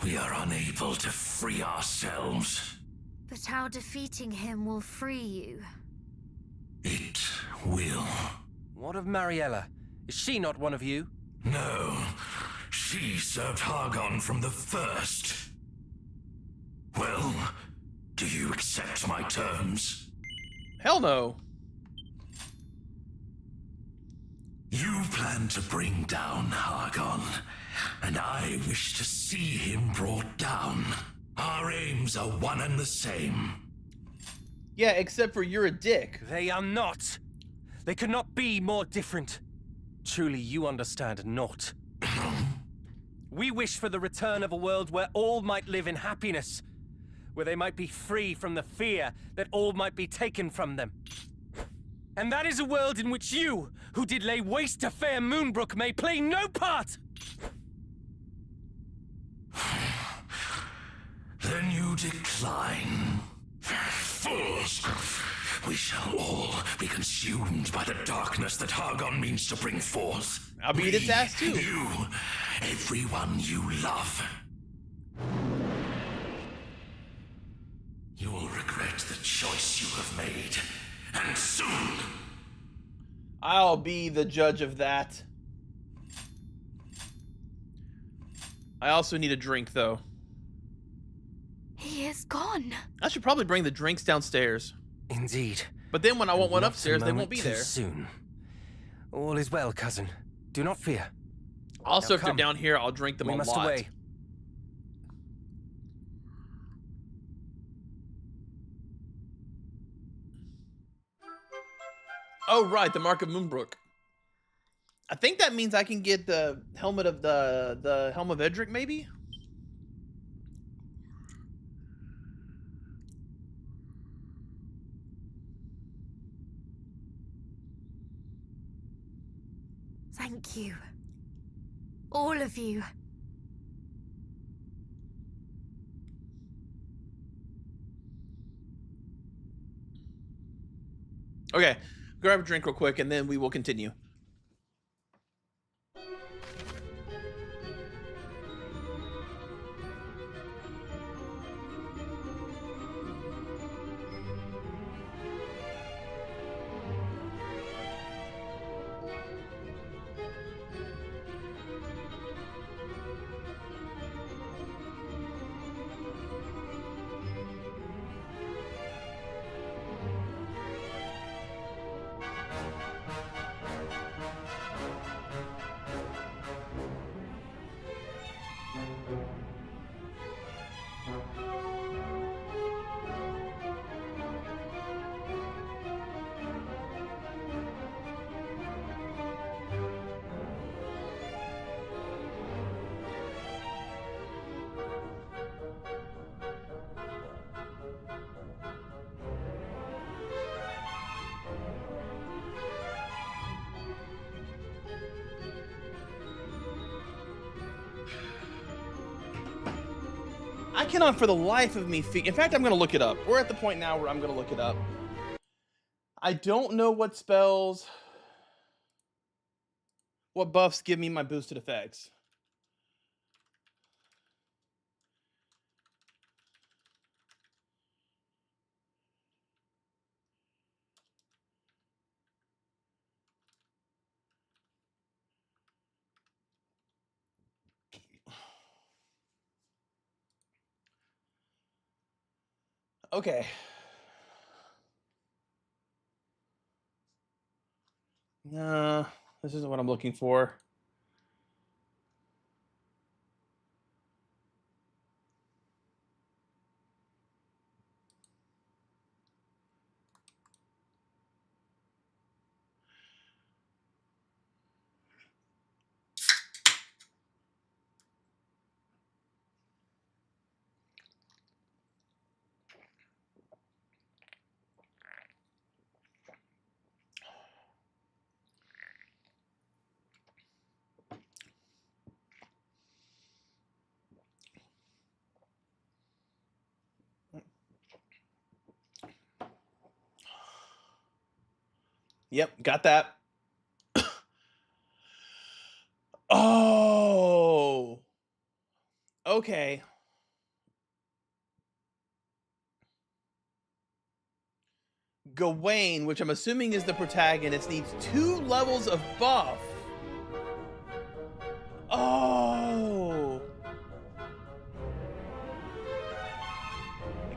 We are unable to free ourselves. But how defeating him will free you? It will. What of Mariella? Is she not one of you? No, she served Hargon from the first. Well, do you accept my terms? Hell no. You plan to bring down Hargon, and I wish to see him brought down. Our aims are one and the same. Yeah, except for you're a dick. They are not. They could not be more different. Truly, you understand not. We wish for the return of a world where all might live in happiness, where they might be free from the fear that all might be taken from them. And that is a world in which you, who did lay waste to fair Moonbrook, may play no part! Then you decline. Fools! We shall all be consumed by the darkness that Hargon means to bring forth. I'll beat its ass too. You, everyone you love. You will regret the choice you have made, and soon. I'll be the judge of that. I also need a drink, though. He is gone. I should probably bring the drinks downstairs. Indeed. But then when I want one Not a upstairs, they won't moment be too there. soon. All is well, cousin. Do not fear. Also, Now if they're come. down here, I'll drink them We a must lot. away. Oh, right, the Mark of Moonbrook. I think that means I can get the helmet of the Helm of Edric, maybe? Thank you. All of you. Okay, grab a drink real quick, and then we will continue. I cannot for the life of me in fact, I'm gonna look it up. We're at the point now where I'm gonna look it up. I don't know what spells, what buffs give me my boosted effects. Okay. No, this isn't what I'm looking for. Yep, got that. Oh. Okay. Gawain, which I'm assuming is the protagonist, needs 2 levels of buff. Oh.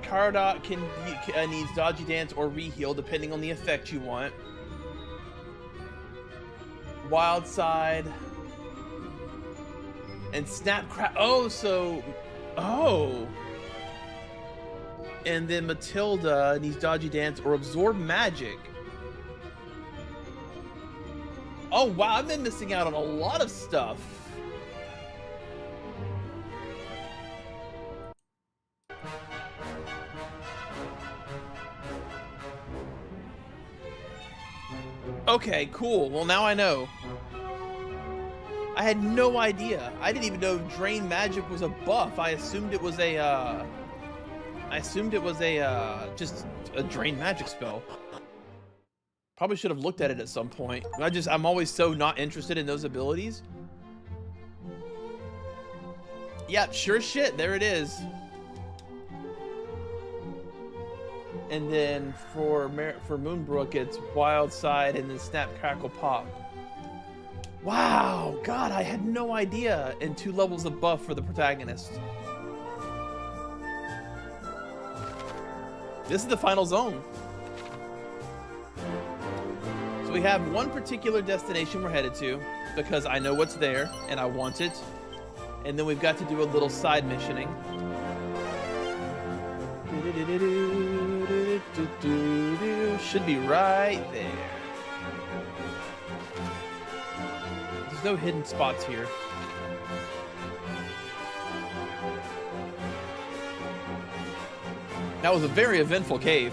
Cardot needs Dodgy Dance or Reheal, depending on the effect you want. Wild Side. And Snap Crack. Oh, so. Oh. And then Matilda needs Dodgy Dance or Absorb Magic. Oh, wow. I've been missing out on a lot of stuff. Okay, cool. Well, now I know. I had no idea. I didn't even know Drain Magic was a buff. I assumed it was a, just a Drain Magic spell. Probably should have looked at it at some point. I'm always so not interested in those abilities. Yep, sure shit, there it is. And then for Moonbrook, it's Wild Side and then Snap, Crackle, Pop. Wow, God, I had no idea. And 2 levels of buff for the protagonist. This is the final zone. So we have one particular destination we're headed to because I know what's there and I want it. And then we've got to do a little side missioning. Should be right there. There's no hidden spots here. That was a very eventful cave.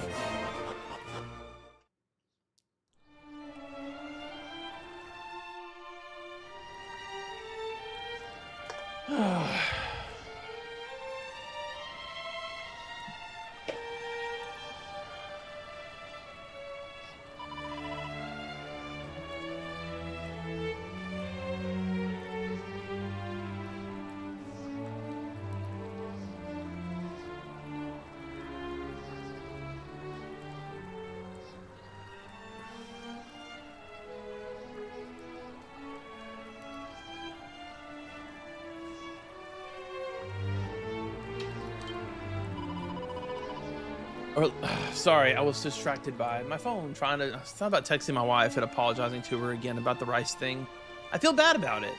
Sorry, I was distracted by my phone I was thought about texting my wife and apologizing to her again about the rice thing. I feel bad about it.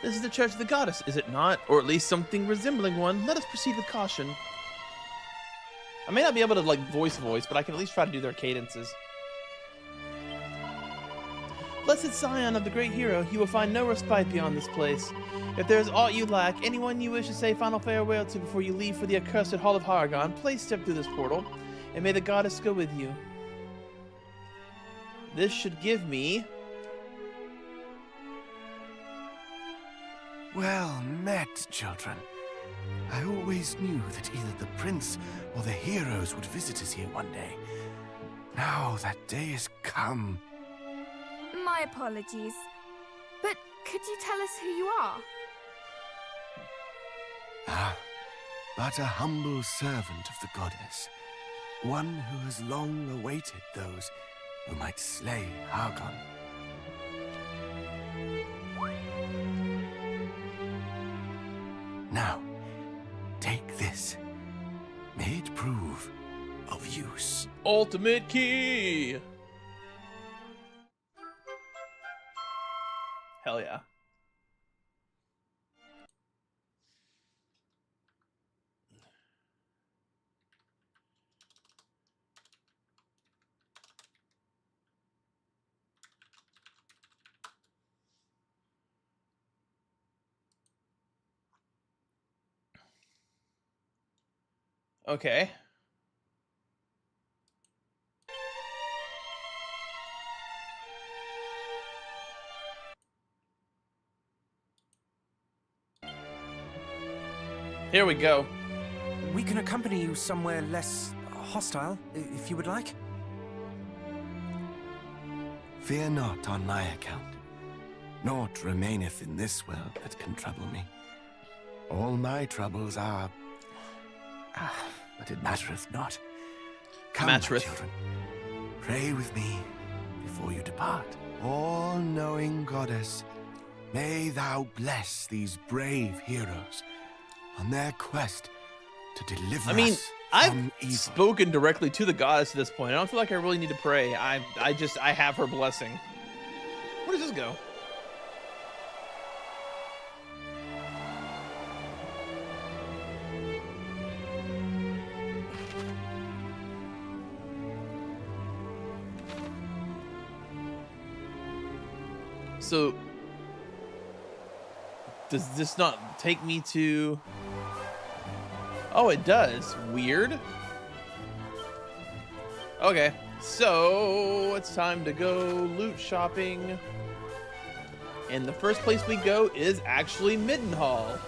This is the Church of the Goddess, is it not? Or at least something resembling one. Let us proceed with caution. I may not be able to, like, voice, but I can at least try to do their cadences. Blessed Scion of the great hero, you will find no respite beyond this place. If there is aught you lack, anyone you wish to say final farewell to before you leave for the accursed Hall of Haragon, please step through this portal, and may the goddess go with you. This should give me... Well met, children. I always knew that either the prince or the heroes would visit us here one day. Now that day has come. My apologies. But could you tell us who you are? But a humble servant of the goddess. One who has long awaited those who might slay Hargon. Now, take this. May it prove of use. Ultimate key! Hell yeah. Okay. Here we go. We can accompany you somewhere less hostile, if you would like. Fear not on my account. Naught remaineth in this world that can trouble me. All my troubles are... but it mattereth not. Come, my Mattereth. children. Pray with me before you depart. All-knowing goddess, may thou bless these brave heroes on their quest to deliver I mean, us I've from evil. spoken directly to the goddess at this point. I don't feel like I really need to pray. I have her blessing. Where does this go? So, does this not take me to... Oh, it does. Weird. Okay, so it's time to go loot shopping. And the first place we go is actually Middenhall.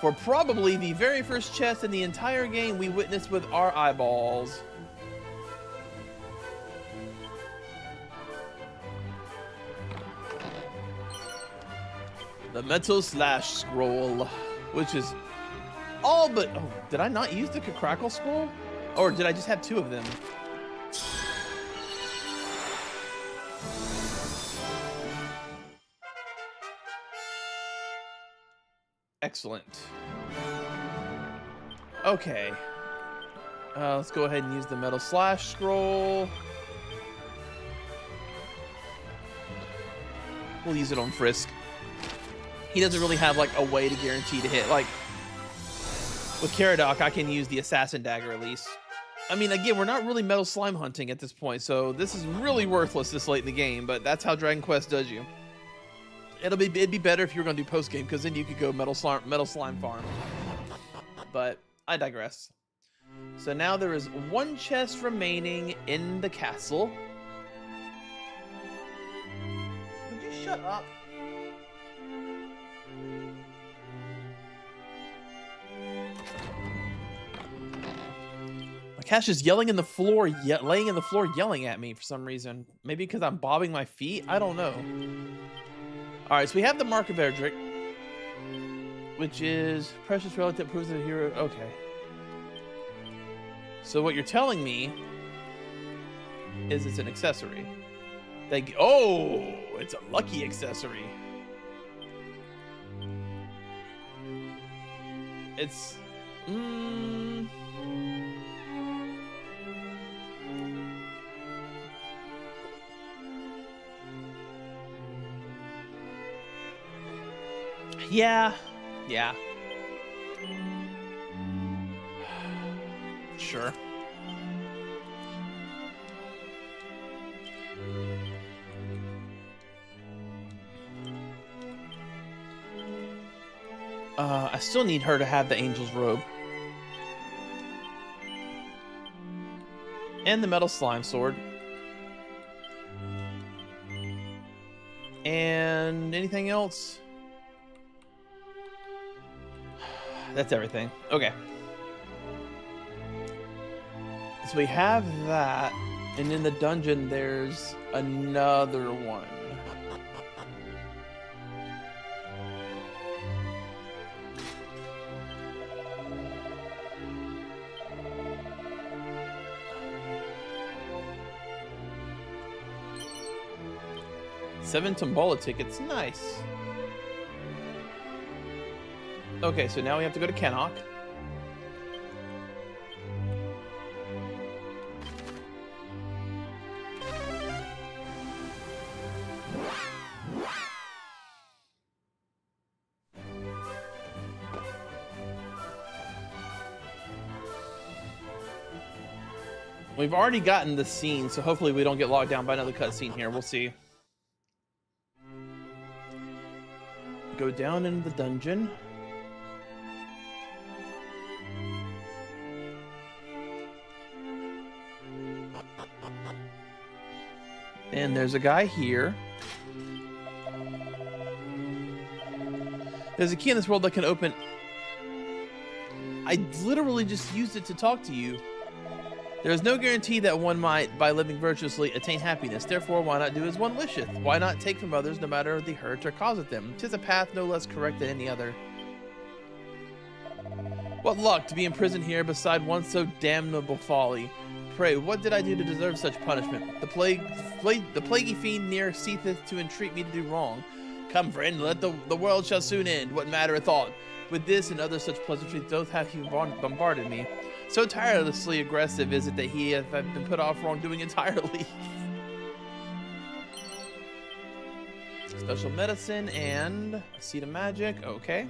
For probably the very first chest in the entire game we witnessed with our eyeballs. The Metal Slash Scroll, which is all but... Oh, did I not use the Crackle Scroll? Or did I just have two of them? Excellent. Okay. Let's go ahead and use the Metal Slash Scroll. We'll use it on Frisk. He doesn't really have, like, a way to guarantee to hit. Like, with Caradoc, I can use the Assassin Dagger at least. I mean, again, we're not really Metal Slime hunting at this point, so this is really worthless this late in the game, but that's how Dragon Quest does you. It'd be better if you were going to do post-game, because then you could go Metal Slime Farm. But I digress. So now there is one chest remaining in the castle. Would you shut up? My cat's just yelling in the floor, laying in the floor, yelling at me for some reason. Maybe because I'm bobbing my feet? I don't know. Alright, so we have the Mark of Erdrick, which is precious relic that proves that a hero... Okay. So what you're telling me is it's an accessory. Oh, it's a lucky accessory. It's... Yeah. Sure. I still need her to have the Angel's Robe. And the Metal Slime Sword. And anything else? That's everything. Okay. So we have that, and in the dungeon there's another one. Seven Tombola tickets, nice. Okay, so now we have to go to Kenok. We've already gotten the scene, so hopefully we don't get logged down by another cutscene here. We'll see. Go down into the dungeon. And there's a guy here. There's a key in this world that can open... I literally just used it to talk to you. There is no guarantee that one might, by living virtuously, attain happiness. Therefore, why not do as one wisheth? Why not take from others, no matter the hurt or cause of them? 'Tis a path no less correct than any other. What luck to be imprisoned here beside one so damnable folly. Pray, what did I do to deserve such punishment? The plaguey fiend near seetheth to entreat me to do wrong. Come, friend, let the world shall soon end. What matter a thought? With this and other such pleasantries doth have he bombarded me. So tirelessly aggressive is it that he hath been put off wrongdoing entirely. Special medicine and a seed of magic. Okay.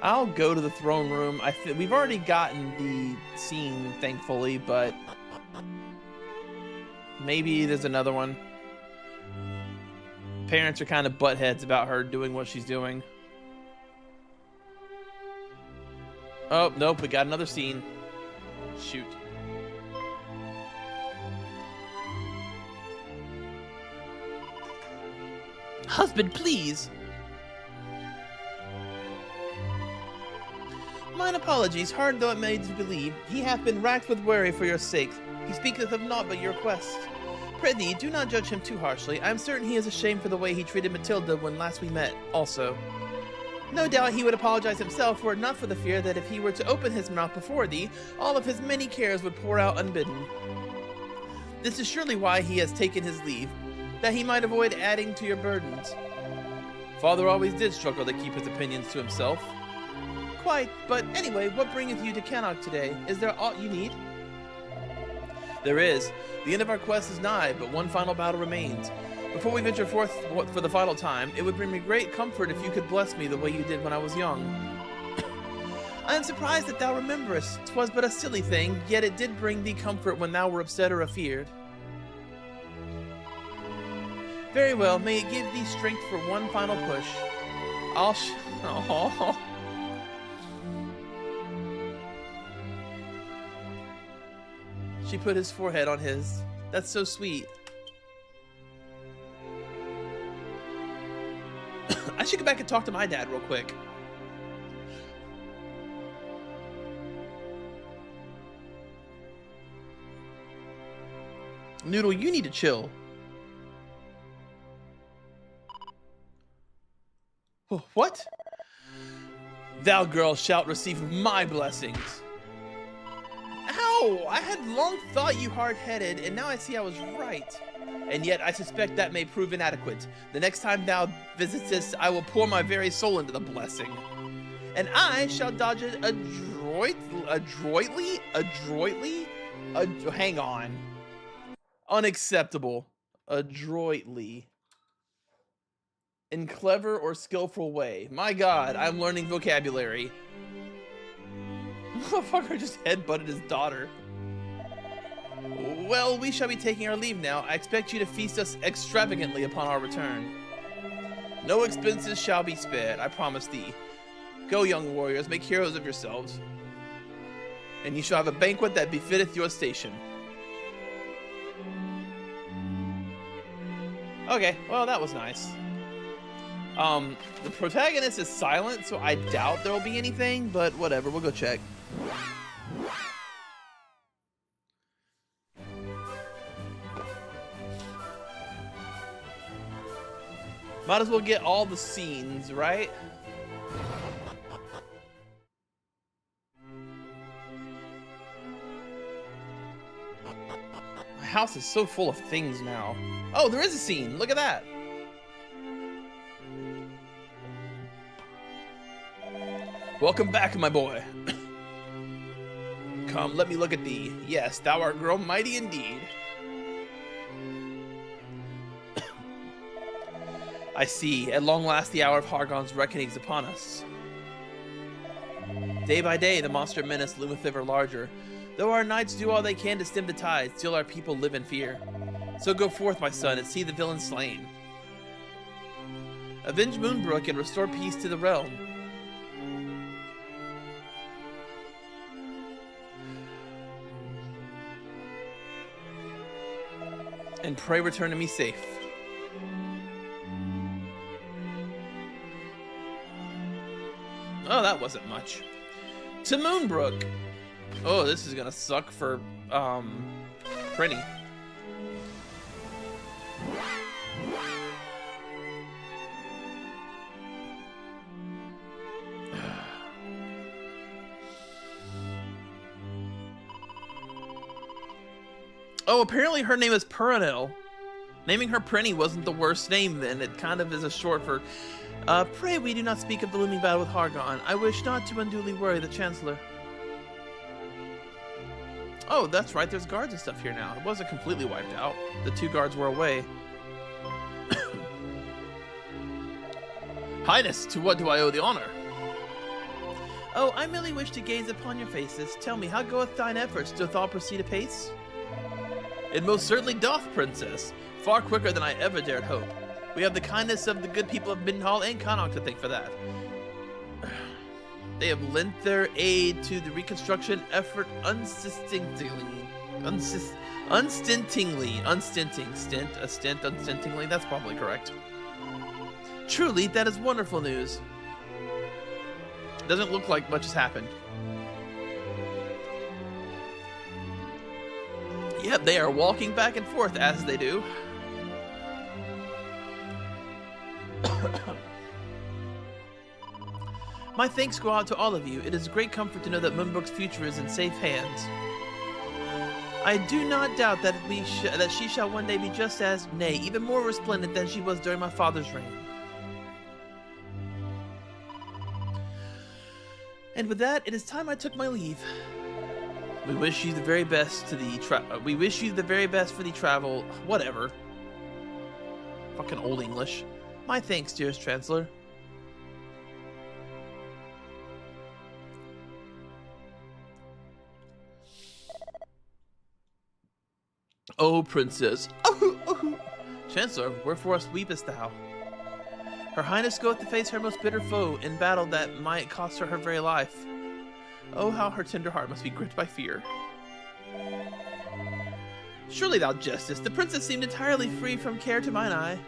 I'll go to the throne room. We've already gotten the scene, thankfully, but maybe there's another one. Parents are kind of buttheads about her doing what she's doing. Oh, nope, we got another scene. Shoot. Husband, please. Mine apologies, hard though it may to believe. He hath been racked with worry for your sake. He speaketh of naught but your quest. Prithee, do not judge him too harshly. I am certain he is ashamed for the way he treated Matilda when last we met, also. No doubt he would apologize himself were it not for the fear that if he were to open his mouth before thee, all of his many cares would pour out unbidden. This is surely why he has taken his leave, that he might avoid adding to your burdens. Father always did struggle to keep his opinions to himself. Quite, but anyway, what bringeth you to Kenok today? Is there aught you need? There is. The end of our quest is nigh, but one final battle remains. Before we venture forth for the final time, it would bring me great comfort if you could bless me the way you did when I was young. I am surprised that thou rememberest. 'Twas but a silly thing, yet it did bring thee comfort when thou were upset or afeard. Very well, may it give thee strength for one final push. Oh. She put his forehead on his. That's so sweet. I should go back and talk to my dad real quick. Noodle, you need to chill. What? Thou, girl, shalt receive my blessings. Ow! I had long thought you hard-headed, and now I see I was right. And yet I suspect that may prove inadequate. The next time thou visitest, I will pour my very soul into the blessing. And I shall dodge it adroitly? Hang on. Unacceptable. Adroitly. In clever or skillful way. My god, I'm learning vocabulary. Motherfucker just headbutted his daughter. Well, we shall be taking our leave now. I expect you to feast us extravagantly upon our return. No expenses shall be spared, I promise thee. Go, young warriors, make heroes of yourselves. And you shall have a banquet that befitteth your station. Okay, well, that was nice. The protagonist is silent, so I doubt there will be anything, but whatever, we'll go check. Might as well get all the scenes, right? My house is so full of things now. Oh, there is a scene. Look at that. Welcome back, my boy. Come, let me look at thee. Yes, thou art grown mighty indeed. I see. At long last, the hour of Hargon's reckoning is upon us. Day by day, the monster menace loometh ever larger. Though our knights do all they can to stem the tide, still our people live in fear. So go forth, my son, and see the villain slain. Avenge Moonbrook and restore peace to the realm. And pray return to me safe. Oh, that wasn't much. To Moonbrook. Oh, this is gonna suck for, Prinny. Oh, apparently her name is Perenelle. Naming her Prinny wasn't the worst name then. It kind of is a short for, pray we do not speak of the looming battle with Hargon. I wish not to unduly worry the Chancellor. Oh, that's right, there's guards and stuff here now. It wasn't completely wiped out. The 2 guards were away. Highness, to what do I owe the honor? Oh, I merely wish to gaze upon your faces. Tell me, how goeth thine efforts? Doth all proceed apace? It most certainly doth, Princess. Far quicker than I ever dared hope. We have the kindness of the good people of Middenhall and Connaught to thank for that. They have lent their aid to the reconstruction effort unstintingly. Unstintingly. That's probably correct. Truly, that is wonderful news. Doesn't look like much has happened. Yep, they are walking back and forth as they do. My thanks go out to all of you. It is a great comfort to know that Moonbrook's future is in safe hands. I do not doubt that she shall one day be just as, nay, even more resplendent than she was during my father's reign. And with that, it is time I took my leave. We wish you the very best for the travel. Whatever. Fucking old English. My thanks, dearest Chancellor. Oh, Princess. Chancellor, wherefore weepest thou? Her Highness goeth to face her most bitter foe in battle that might cost her her very life. Oh, how her tender heart must be gripped by fear. Surely thou jestest. The princess seemed entirely free from care to mine eye.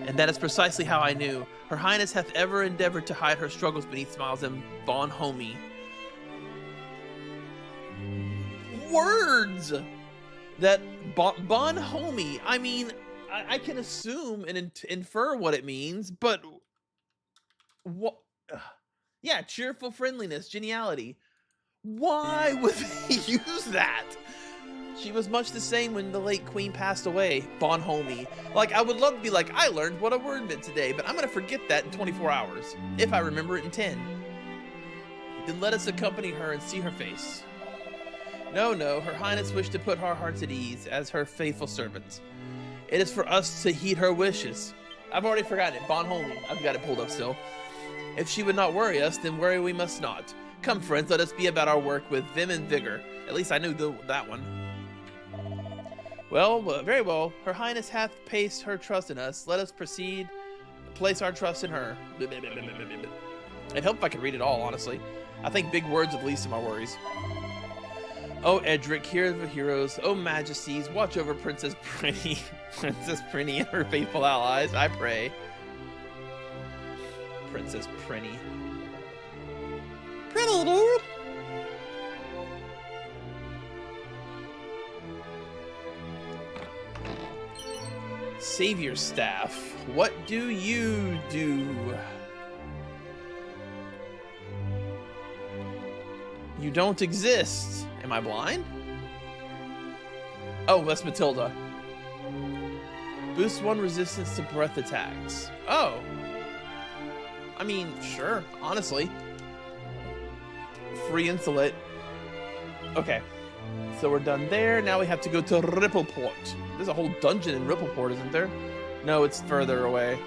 And that is precisely how I knew. Her Highness hath ever endeavored to hide her struggles beneath smiles and bonhomie. Words! That bonhomie. I mean, I can assume and infer what it means, but what? Yeah, cheerful friendliness, geniality. Why would they use that? She was much the same when the late queen passed away, bonhomie. Like, I would love to be like, I learned what a word meant today, but I'm gonna forget that in 24 hours, if I remember it in 10. Then let us accompany her and see her face. No, her Highness wished to put our hearts at ease as her faithful servants. It is for us to heed her wishes. I've already forgotten it, bonhomie. I've got it pulled up still. If she would not worry us, then worry we must not. Come, friends, let us be about our work with vim and vigor. At least I knew that one. Well, very well. Her Highness hath placed her trust in us. Let us proceed, place our trust in her. It'd help if I could read it all, honestly. I think big words would lead to my worries. Oh, Edric, hero of the heroes. Oh, majesties, watch over Princess Prinny. Princess Prinny and her faithful allies, I pray. Princess Prinny. Pretty, dude. Savior staff. What do you do? You don't exist. Am I blind? Oh, that's Matilda. Boost 1 resistance to breath attacks. Oh. I mean, sure, honestly. Free insulate. Okay. So we're done there. Now we have to go to Rippleport. There's a whole dungeon in Rippleport, isn't there? No, it's further away.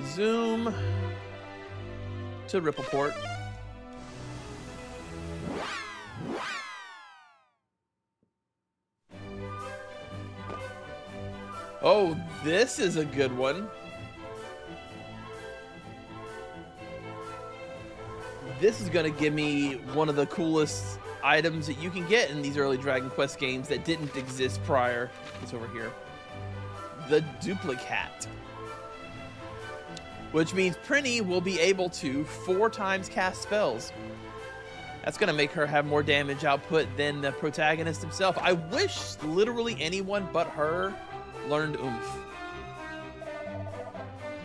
Zoom to Rippleport. Oh, this is a good one. This is gonna give me one of the coolest items that you can get in these early Dragon Quest games that didn't exist prior. It's over here. The Duplicate. Which means Prinny will be able to 4 times cast spells. That's gonna make her have more damage output than the protagonist himself. I wish literally anyone but her learned oomph.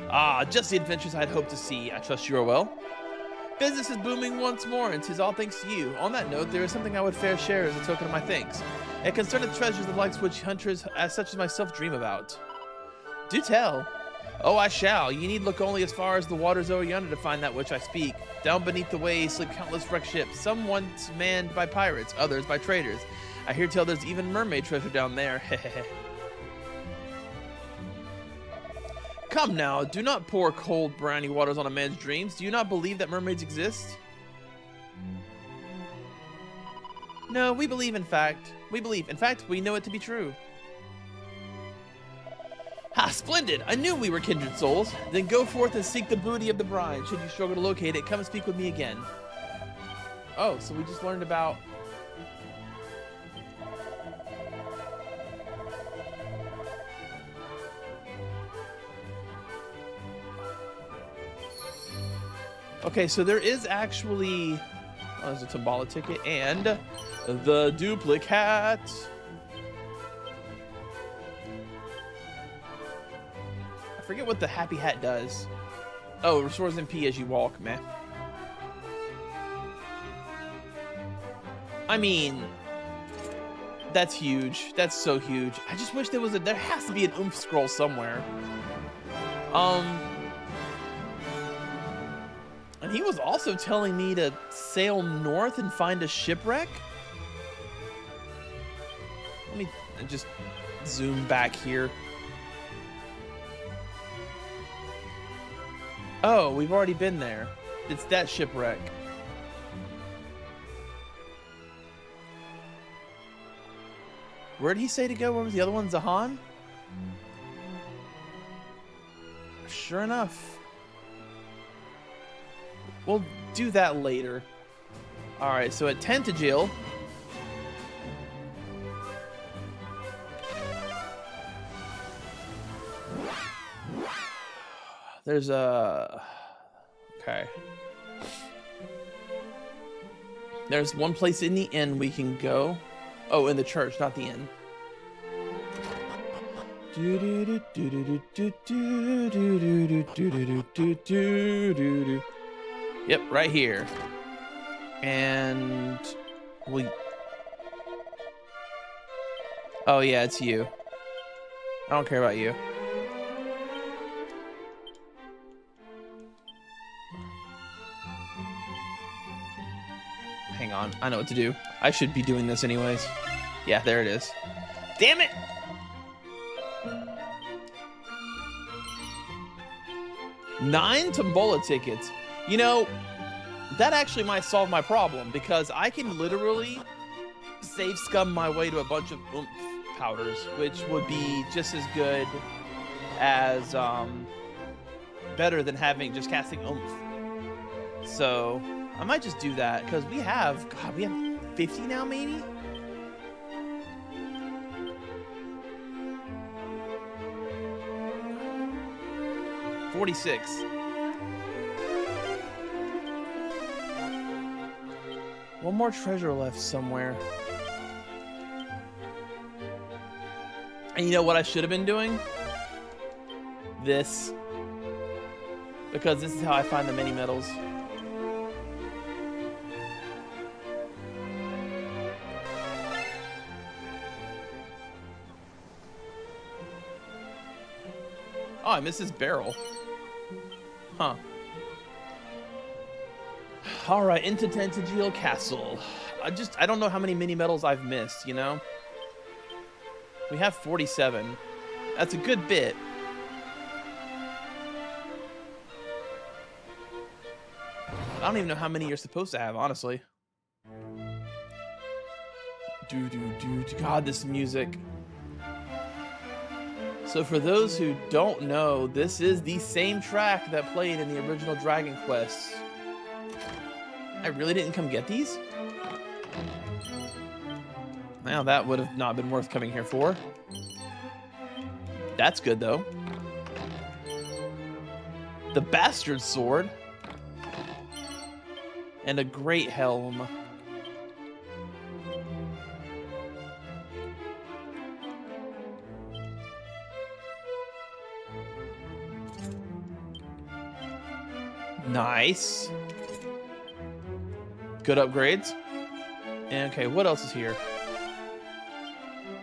Ah, just the adventures I'd hoped to see. I trust you are well. Business is booming once more, and 'tis all thanks to you. On that note, there is something I would fair share as a token of my thanks. It concerneth treasures the likes which hunters as such as myself dream about. Do tell. Oh, I shall. You need look only as far as the waters over yonder to find that which I speak. Down beneath the waves sleep countless wrecked ships, some once manned by pirates, others by traders. I hear tell there's even mermaid treasure down there. Hehehe. Come now, do not pour cold, briny waters on a man's dreams. Do you not believe that mermaids exist? No, we believe in fact. In fact, we know it to be true. Ha, splendid! I knew we were kindred souls. Then go forth and seek the booty of the bride. Should you struggle to locate it, come and speak with me again. Oh, so we just learned about... Okay, so there is actually... Oh, there's a Tombola ticket and the Duplicate. I forget what the Happy Hat does. Oh, it restores MP as you walk, man. I mean, that's huge. That's so huge. I just wish there was there has to be an oomph scroll somewhere. And he was also telling me to sail north and find a shipwreck. Let me just zoom back here. Oh, we've already been there. It's that shipwreck. Where did he say to go? Where was the other one? Zahan? Sure enough. We'll do that later. Alright, so at Tentagil... There's a... Okay. There's one place in the inn we can go. Oh, in the church, not the inn. Yep, right here. And we... Oh yeah, it's you. I don't care about you. Hang on, I know what to do. I should be doing this anyways. Yeah, there it is. Damn it! Nine Tombola tickets. You know, that actually might solve my problem because I can literally save scum my way to a bunch of oomph powders, which would be just as good as, better than having just casting oomph. So... I might just do that because we have 50 now, maybe. $46. One more treasure left somewhere. And you know what I should have been doing? This. Because this is how I find the mini medals. Oh, I missed this barrel. Huh. Alright, into Tentagil Castle. I don't know how many mini medals I've missed, you know? We have 47. That's a good bit. I don't even know how many you're supposed to have, honestly. God, this music. So for those who don't know, this is the same track that played in the original Dragon Quest. I really didn't come get these? Now that would have not been worth coming here for. That's good though. The Bastard Sword. And a great helm. Nice. Good upgrades. And okay, what else is here?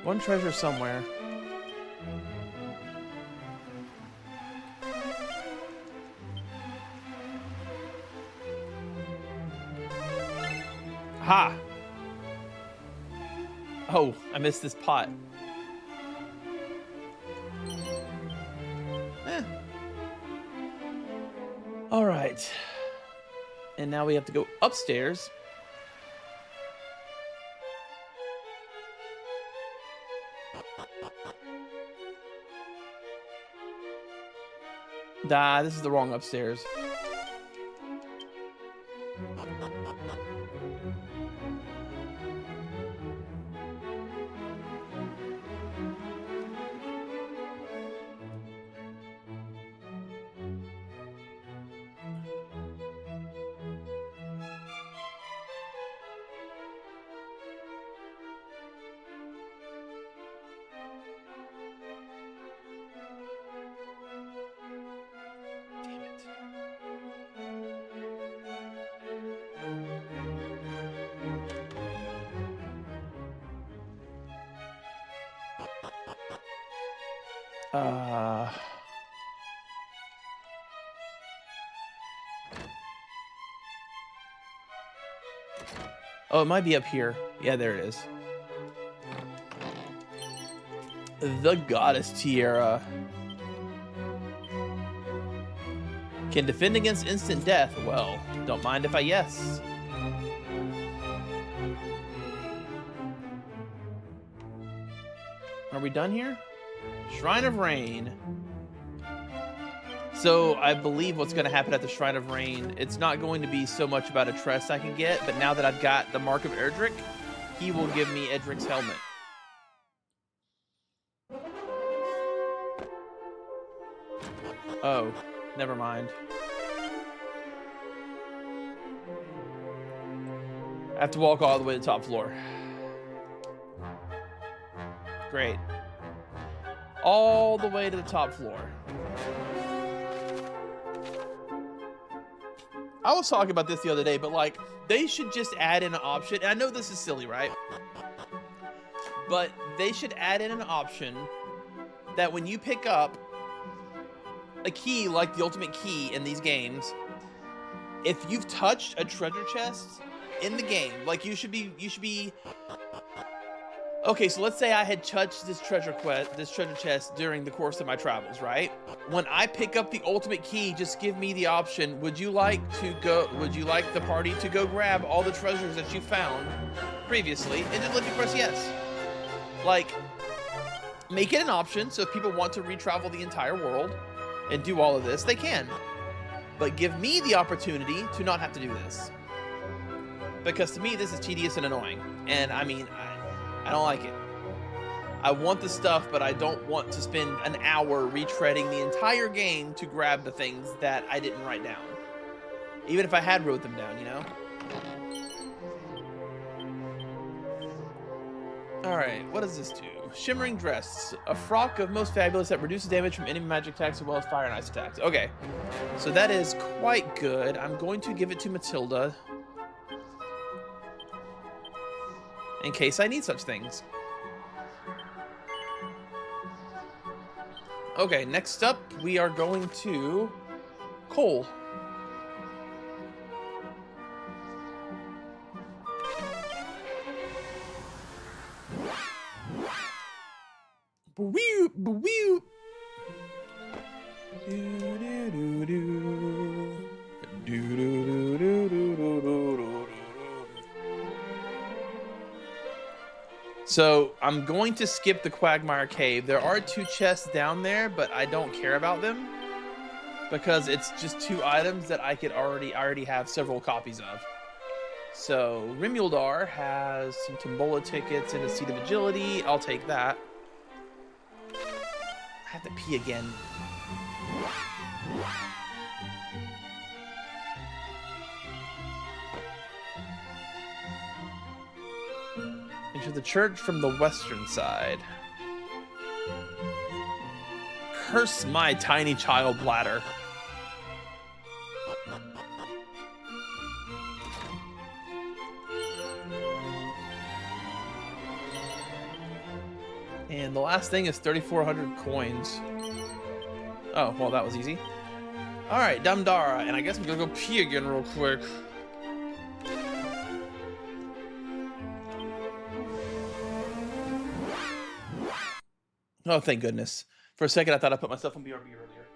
One treasure somewhere. Ha! Oh, I missed this pot. All right. And now we have to go upstairs. Nah, this is the wrong upstairs. Oh, it might be up here. Yeah, there it is. The Goddess Tiara. Can defend against instant death. Well, don't mind if I yes. Are we done here? Shrine of Rain. So I believe what's going to happen at the Shrine of Rain, it's not going to be so much about a tress I can get, but now that I've got the Mark of Erdrick, he will give me Edric's helmet. Oh, never mind. I have to walk all the way to the top floor. Great. All the way to the top floor. I was talking about this the other day, but like, they should just add in an option. And I know this is silly, right? But they should add in an option that when you pick up a key like the ultimate key in these games, if you've touched a treasure chest in the game, like you should be okay, so let's say I had touched this treasure chest during the course of my travels, right? When I pick up the ultimate key, just give me the option, would you like the party to go grab all the treasures that you found previously? And just let me press yes. Like, make it an option, so if people want to retravel the entire world and do all of this, they can. But give me the opportunity to not have to do this. Because to me, this is tedious and annoying. And I mean, I don't like it. I want the stuff, but I don't want to spend an hour retreading the entire game to grab the things that I didn't write down. Even if I had wrote them down, you know? Alright, what does this do? Shimmering Dress. A frock of most fabulous that reduces damage from enemy magic attacks as well as fire and ice attacks. Okay, so that is quite good. I'm going to give it to Matilda. In case I need such things. Okay, next up, we are going to Cole. Boo-wee, boo-wee. So I'm going to skip the Quagmire Cave. There are 2 chests down there, but I don't care about them because it's just 2 items that I already have several copies of. So Rimuldar has some Tombola tickets and a Seat of Agility. I'll take that. I have to pee again. Enter the church from the western side. Curse my tiny child bladder. And the last thing is 3,400 coins. Oh, well, that was easy. Alright, Damdara, and I guess I'm gonna go pee again real quick. Oh, thank goodness. For a second, I thought I put myself on BRB earlier.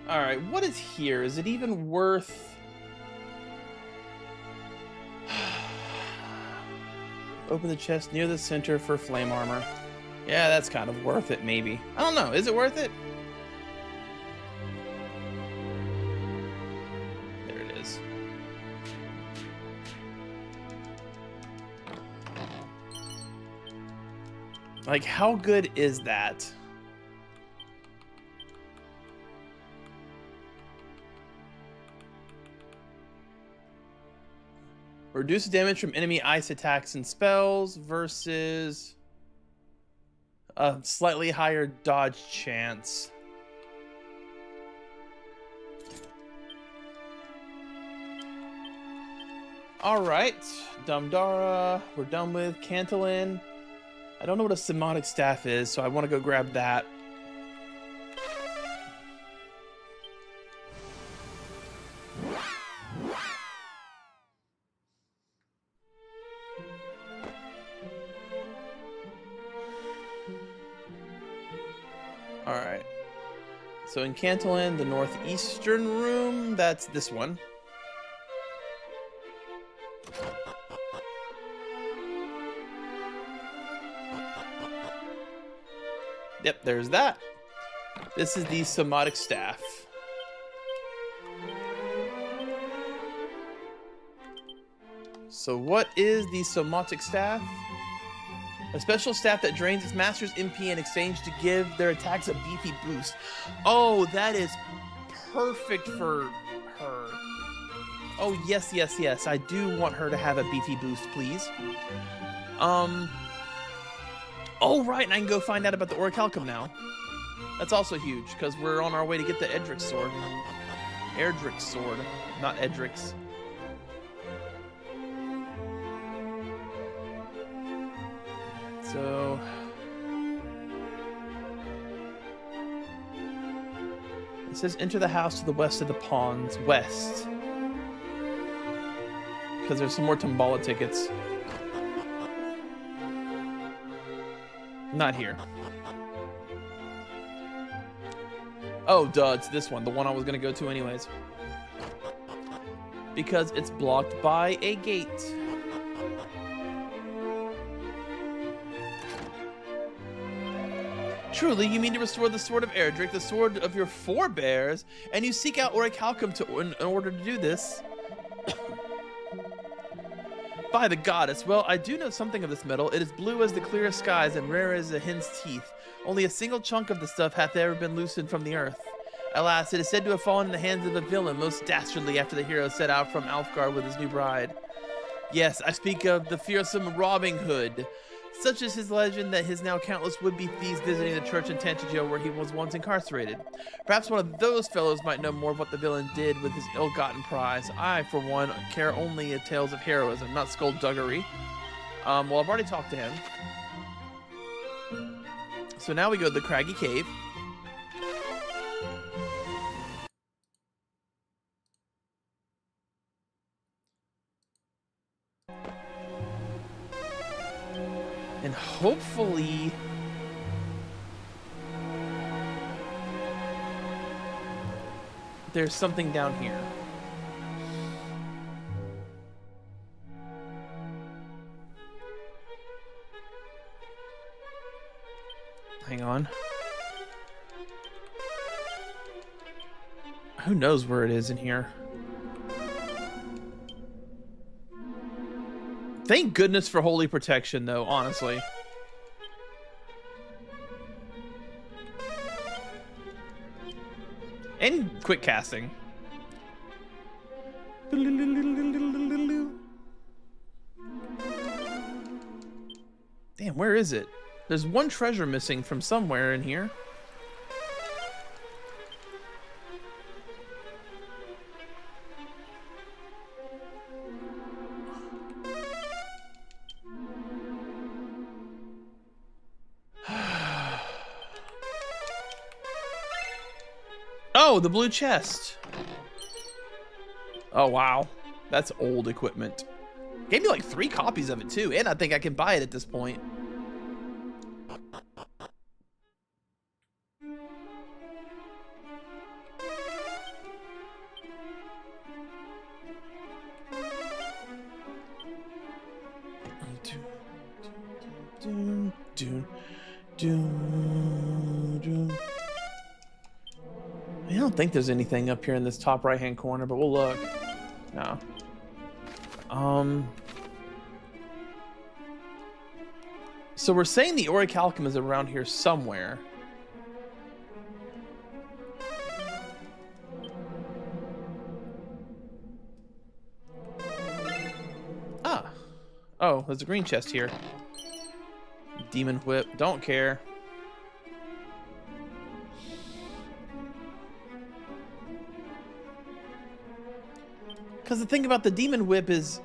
Alright, what is here? Is it even worth... Open the chest near the center for flame armor. Yeah, that's kind of worth it, maybe. I don't know. Is it worth it? There it is. Like, how good is that? Reduce damage from enemy ice attacks and spells versus a slightly higher dodge chance. Alright, Damdara, we're done with Cantillon. I don't know what a Simotic Staff is, so I want to go grab that. Alright. So in Cantillon, the northeastern room, that's this one. Yep, there's that. This is the somatic staff. So what is the somatic staff? A special staff that drains its master's MP in exchange to give their attacks a beefy boost. Oh, that is perfect for her. Oh, yes, yes, yes. I do want her to have a beefy boost, please. Oh, right, and I can go find out about the orichalcum now. That's also huge, because we're on our way to get the Edric's sword. Erdrick's sword, not Edric's. So... it says enter the house to the west of the ponds. West. Because there's some more Tombola tickets. Not here. Oh, duh, it's this one. The one I was going to go to anyways. Because it's blocked by a gate. Truly, you mean to restore the sword of Erdrick, the sword of your forebears, and you seek out orichalcum in order to do this? By the goddess, well, I do know something of this metal. It is blue as the clearest skies and rare as a hen's teeth. Only a single chunk of the stuff hath ever been loosened from the earth. Alas, it is said to have fallen in the hands of a villain most dastardly after the hero set out from Alfgard with his new bride. Yes, I speak of the fearsome Robin Hood. Such is his legend that his now countless would-be thieves visiting the church in Tantagel where he was once incarcerated. Perhaps one of those fellows might know more of what the villain did with his ill-gotten prize. I, for one, care only of tales of heroism, not skullduggery. Well, I've already talked to him. So now we go to the Craggy Cave. And hopefully... there's something down here. Hang on. Who knows where it is in here? Thank goodness for holy protection, though, honestly. And quick casting. Damn, where is it? There's one treasure missing from somewhere in here. Oh, the blue chest. Oh, wow. That's old equipment. Gave me like 3 copies of it, too. And I think I can buy it at this point. I don't think there's anything up here in this top right-hand corner, but we'll look. No. So we're saying the orichalcum is around here somewhere. Ah. Oh, there's a green chest here. Demon whip. Don't care. Because the thing about the demon whip is,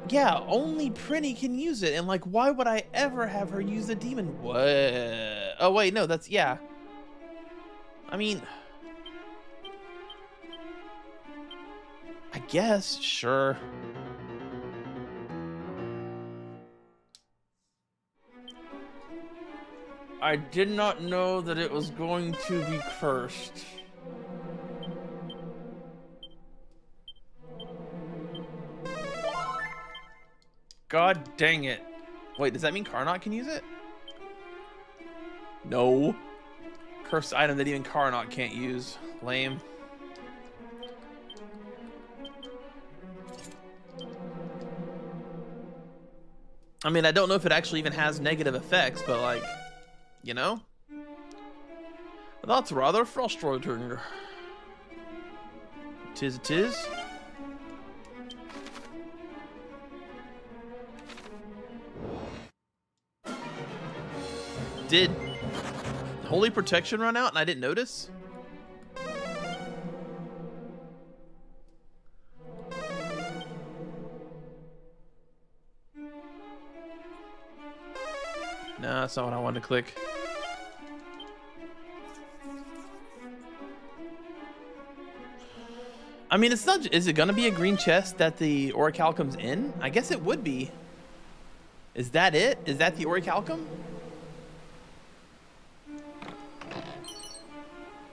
yeah, only Prinny can use it. And like, why would I ever have her use the demon? What? Oh, wait, no, that's, yeah. I mean, I guess, sure. I did not know that it was going to be cursed. God dang it. Wait, does that mean Karnot can use it? No. Cursed item that even Karnok can't use. Lame. I mean, I don't know if it actually even has negative effects, but like, you know? That's rather frustrating. Tis it is. Did Holy Protection run out and I didn't notice? No, that's not what I wanted to click. I mean, it's not. Is it gonna be a green chest that the orichalcum's in? I guess it would be. Is that it? Is that the orichalcum?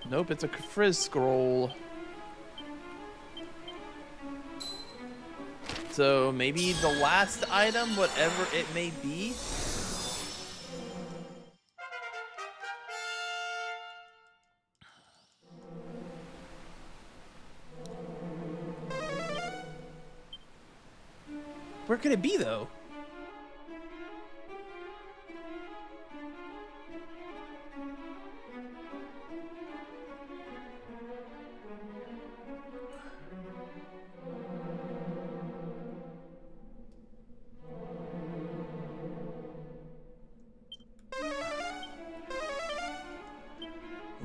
Nope, it's a frizz scroll. So maybe the last item, whatever it may be. Where could it be, though?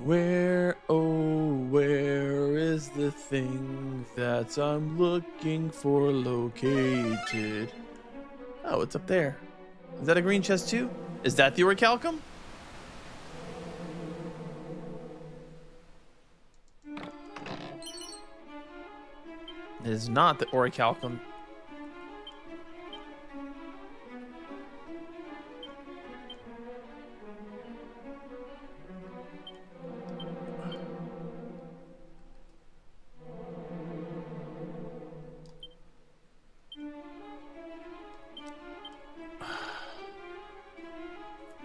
Where, oh, where is the thing that I'm looking for located? Oh, it's up there. Is that a green chest too? Is that the orichalcum? It is not the orichalcum.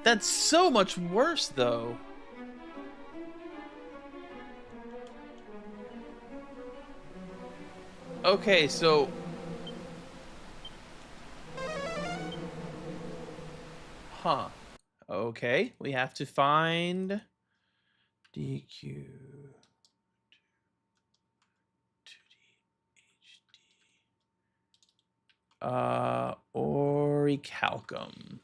That's so much worse, though. Okay, so... Huh. Okay, we have to find... DQ... 2D HD... orichalcum.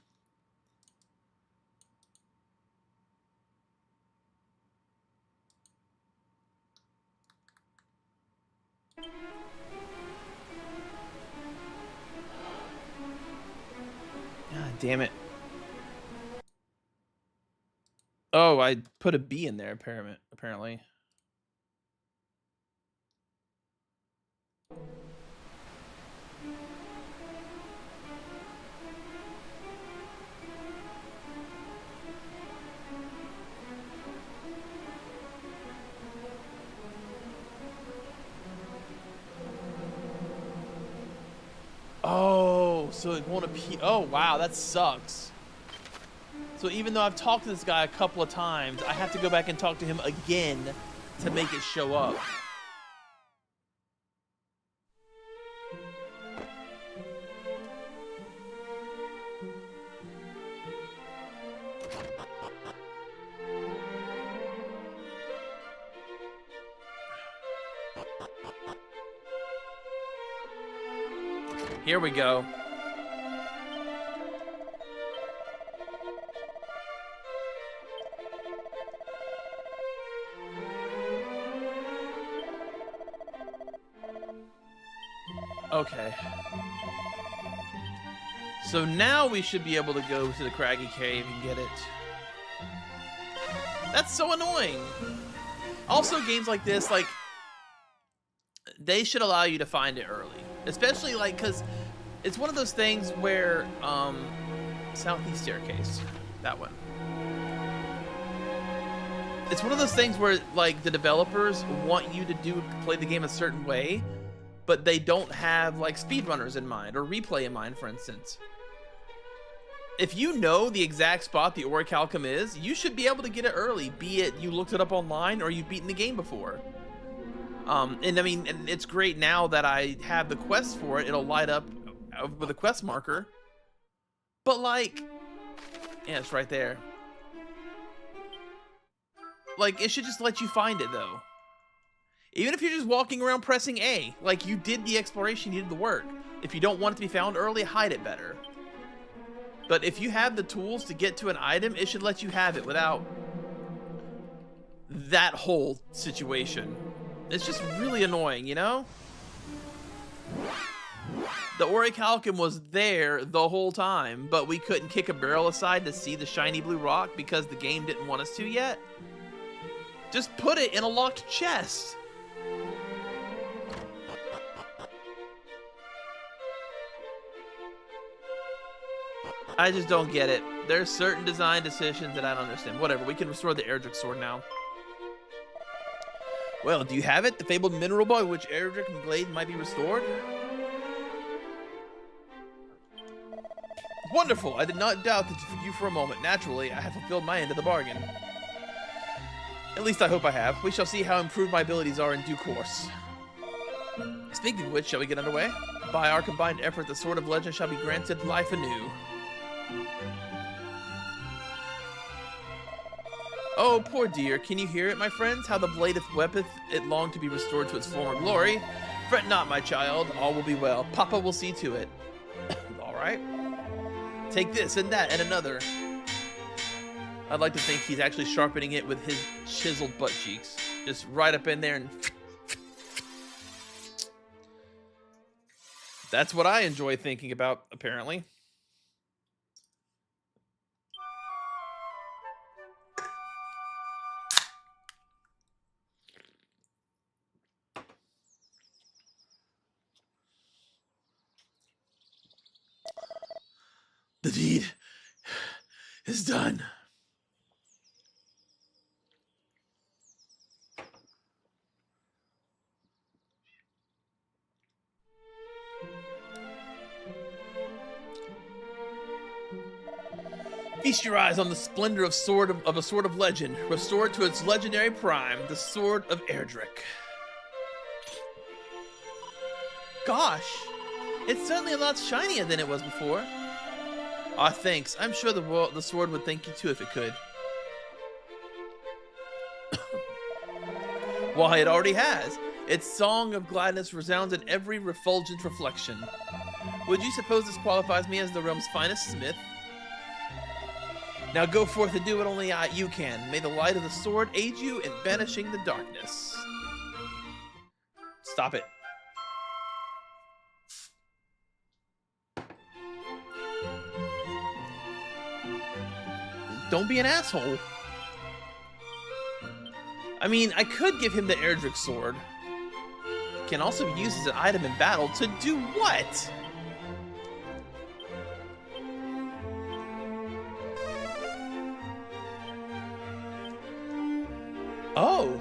God damn it. Oh, I put a B in there, apparently. Oh, so it won't appear. Oh, wow, that sucks. So even though I've talked to this guy a couple of times, I have to go back and talk to him again to make it show up. Here we go. Okay. So now we should be able to go to the Craggy Cave and get it. That's so annoying. Also, games like this, like, they should allow you to find it early. Especially, like, because it's one of those things where, Southeast Staircase, that one. It's one of those things where, like, the developers want you to play the game a certain way, but they don't have, like, speedrunners in mind, or replay in mind, for instance. if you know the exact spot the orichalcum is, you should be able to get it early, be it you looked it up online or you've beaten the game before. And I mean, and it's great now that I have the quest for it. It'll light up with a quest marker. But like, yeah, it's right there. Like, it should just let you find it though. Even if you're just walking around pressing A, like you did the exploration, you did the work. If you don't want it to be found early, hide it better. But if you have the tools to get to an item, it should let you have it without that whole situation. It's just really annoying, you know? The orichalcum was there the whole time, but we couldn't kick a barrel aside to see the shiny blue rock because the game didn't want us to yet. Just put it in a locked chest. I just don't get it. There's certain design decisions that I don't understand. Whatever, we can restore the Erdrick sword now. Well, do you have it? The fabled mineral by which Erdrick blade might be restored? Wonderful! I did not doubt that you for a moment. Naturally, I have fulfilled my end of the bargain. At least I hope I have. We shall see how improved my abilities are in due course. Speaking of which, shall we get underway? By our combined effort, the Sword of Legend shall be granted life anew. Oh, poor dear, can you hear it, my friends? How the blade weepeth it long to be restored to its former glory? Fret not, my child, all will be well. Papa will see to it. Alright. Take this and that and another. I'd like to think he's actually sharpening it with his chiseled butt cheeks. Just right up in there and... That's what I enjoy thinking about, apparently. The deed is done. Feast your eyes on the splendor of a sword of legend, restored to its legendary prime, the Sword of Erdrick. Gosh, it's certainly a lot shinier than it was before. Ah, thanks. I'm sure the sword would thank you too if it could. Why, it already has. Its song of gladness resounds in every refulgent reflection. Would you suppose this qualifies me as the realm's finest smith? Now go forth and do what only you can. May the light of the sword aid you in banishing the darkness. Stop it. Don't be an asshole. I mean, I could give him the Erdrick sword. It can also be used as an item in battle to do what? Oh.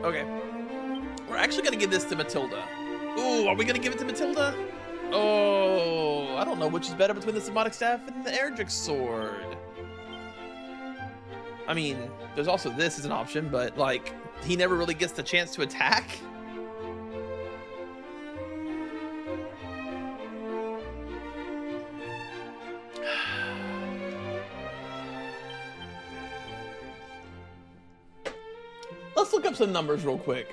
Okay. We're actually gonna give this to Matilda. Ooh, are we gonna give it to Matilda? Oh, I don't know which is better between the Simotic Staff and the Erdrick Sword. I mean, there's also this as an option, but, like, he never really gets the chance to attack. Let's look up some numbers real quick.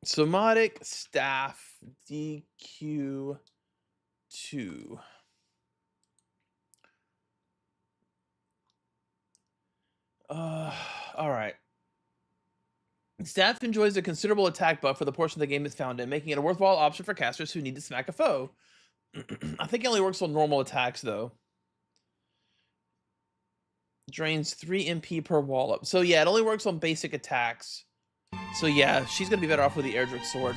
Somatic Staff DQ2. All right. Staff enjoys a considerable attack buff for the portion of the game it's found in, making it a worthwhile option for casters who need to smack a foe. I think it only works on normal attacks, though. Drains 3 MP per wallop. So yeah, it only works on basic attacks. So yeah, she's gonna be better off with the Erdrick sword.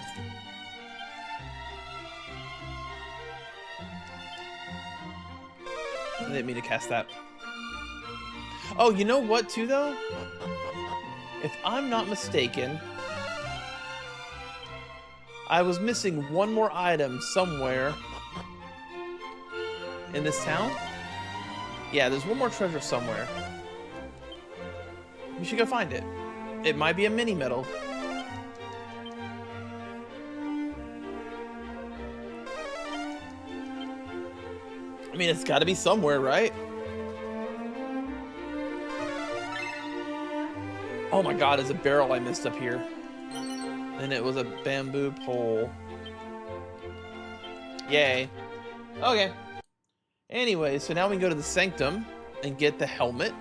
I didn't mean to cast that. Oh, you know what, too, though? If I'm not mistaken, I was missing one more item somewhere in this town. Yeah, there's one more treasure somewhere. We should go find it. It might be a mini medal. I mean, it's got to be somewhere, right? Oh my god, there's a barrel I missed up here. And it was a bamboo pole. Yay. Okay. Anyway, so now we can go to the Sanctum and get the helmet.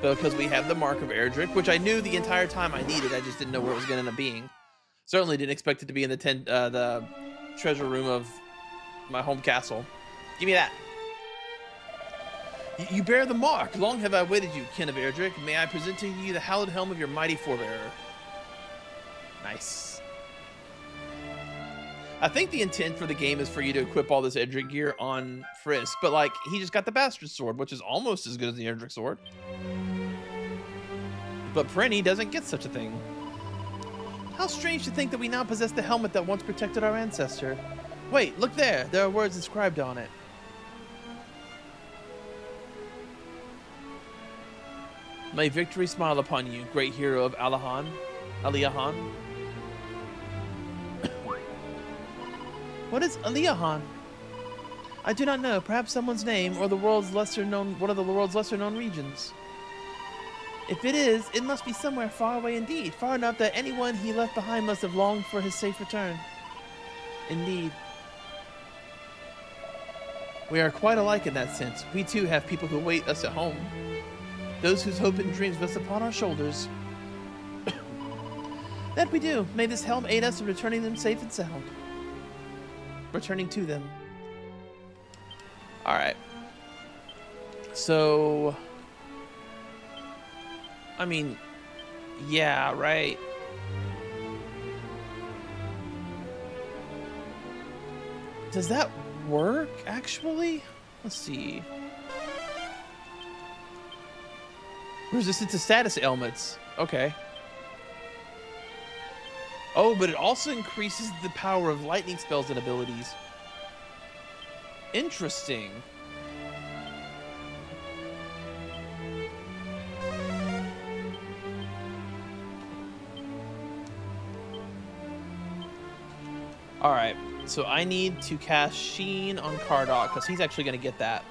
Because we have the Mark of Erdrick, which I knew the entire time I needed. I just didn't know where it was going to end up being. Certainly didn't expect it to be in the treasure room of my home castle. Give me that. You bear the mark. Long have I awaited you, kin of Erdrick. May I present to you the hallowed helm of your mighty forebearer. Nice. I think the intent for the game is for you to equip all this Erdrick gear on Frisk, but like, he just got the Bastard Sword, which is almost as good as the Erdrick Sword. But Prenny doesn't get such a thing. How strange to think that we now possess the helmet that once protected our ancestor. Wait, look there. There are words inscribed on it. May victory smile upon you, great hero of Aliahan. What is Aliahan? I do not know. Perhaps someone's name, or the world's lesser known, one of the world's lesser known regions. If it is, it must be somewhere far away indeed, far enough that anyone he left behind must have longed for his safe return. Indeed. We are quite alike in that sense. We too have people who await us at home. Those whose hope and dreams rest upon our shoulders. That we do. May this helm aid us in returning them safe and sound. Returning to them. Alright. So... I mean... Yeah, right. Does that work, actually? Let's see. Resistant to status ailments. Okay. Oh, but it also increases the power of lightning spells and abilities. Interesting. Alright, so I need to cast Sheen on Cardok, because he's actually going to get that.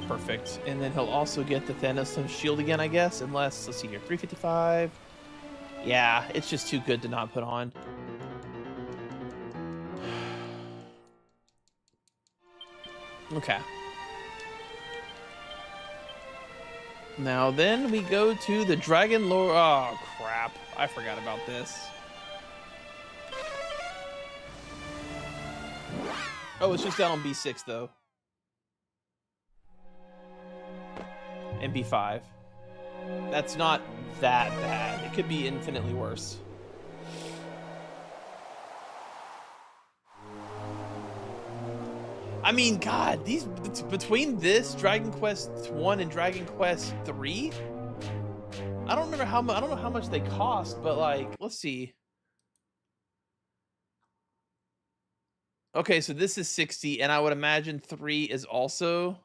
Perfect. And then he'll also get the Thanos shield again, I guess, unless, let's see here, 355. Yeah, it's just too good to not put on. Okay. Now then we go to the Dragon Lord. Oh, crap. I forgot about this. Oh, it's just down on B6, though. And B5. That's not that bad. It could be infinitely worse. I mean, God, these between this Dragon Quest 1 and Dragon Quest 3, I don't remember how much. I don't know how much they cost, but like, let's see. Okay, so this is 60, and I would imagine 3 is also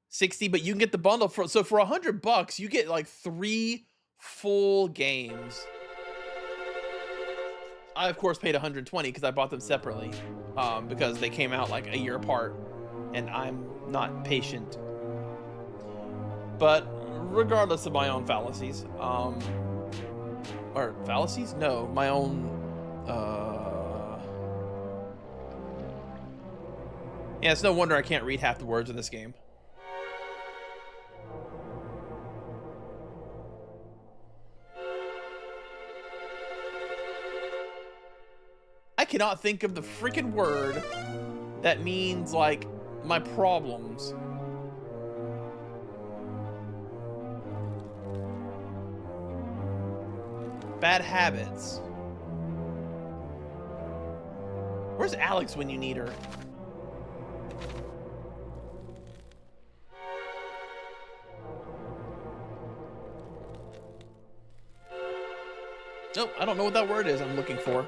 60, but you can get the bundle for, so for $100 you get like 3 full games. I of course paid 120 because I bought them separately, because they came out like a year apart, and I'm not patient. But regardless of my own fallacies, or fallacies? No, my own. Yeah, it's no wonder I can't read half the words in this game. I cannot think of the freaking word that means, like, my problems. Bad habits. Where's Alex when you need her? Nope, I don't know what that word is I'm looking for.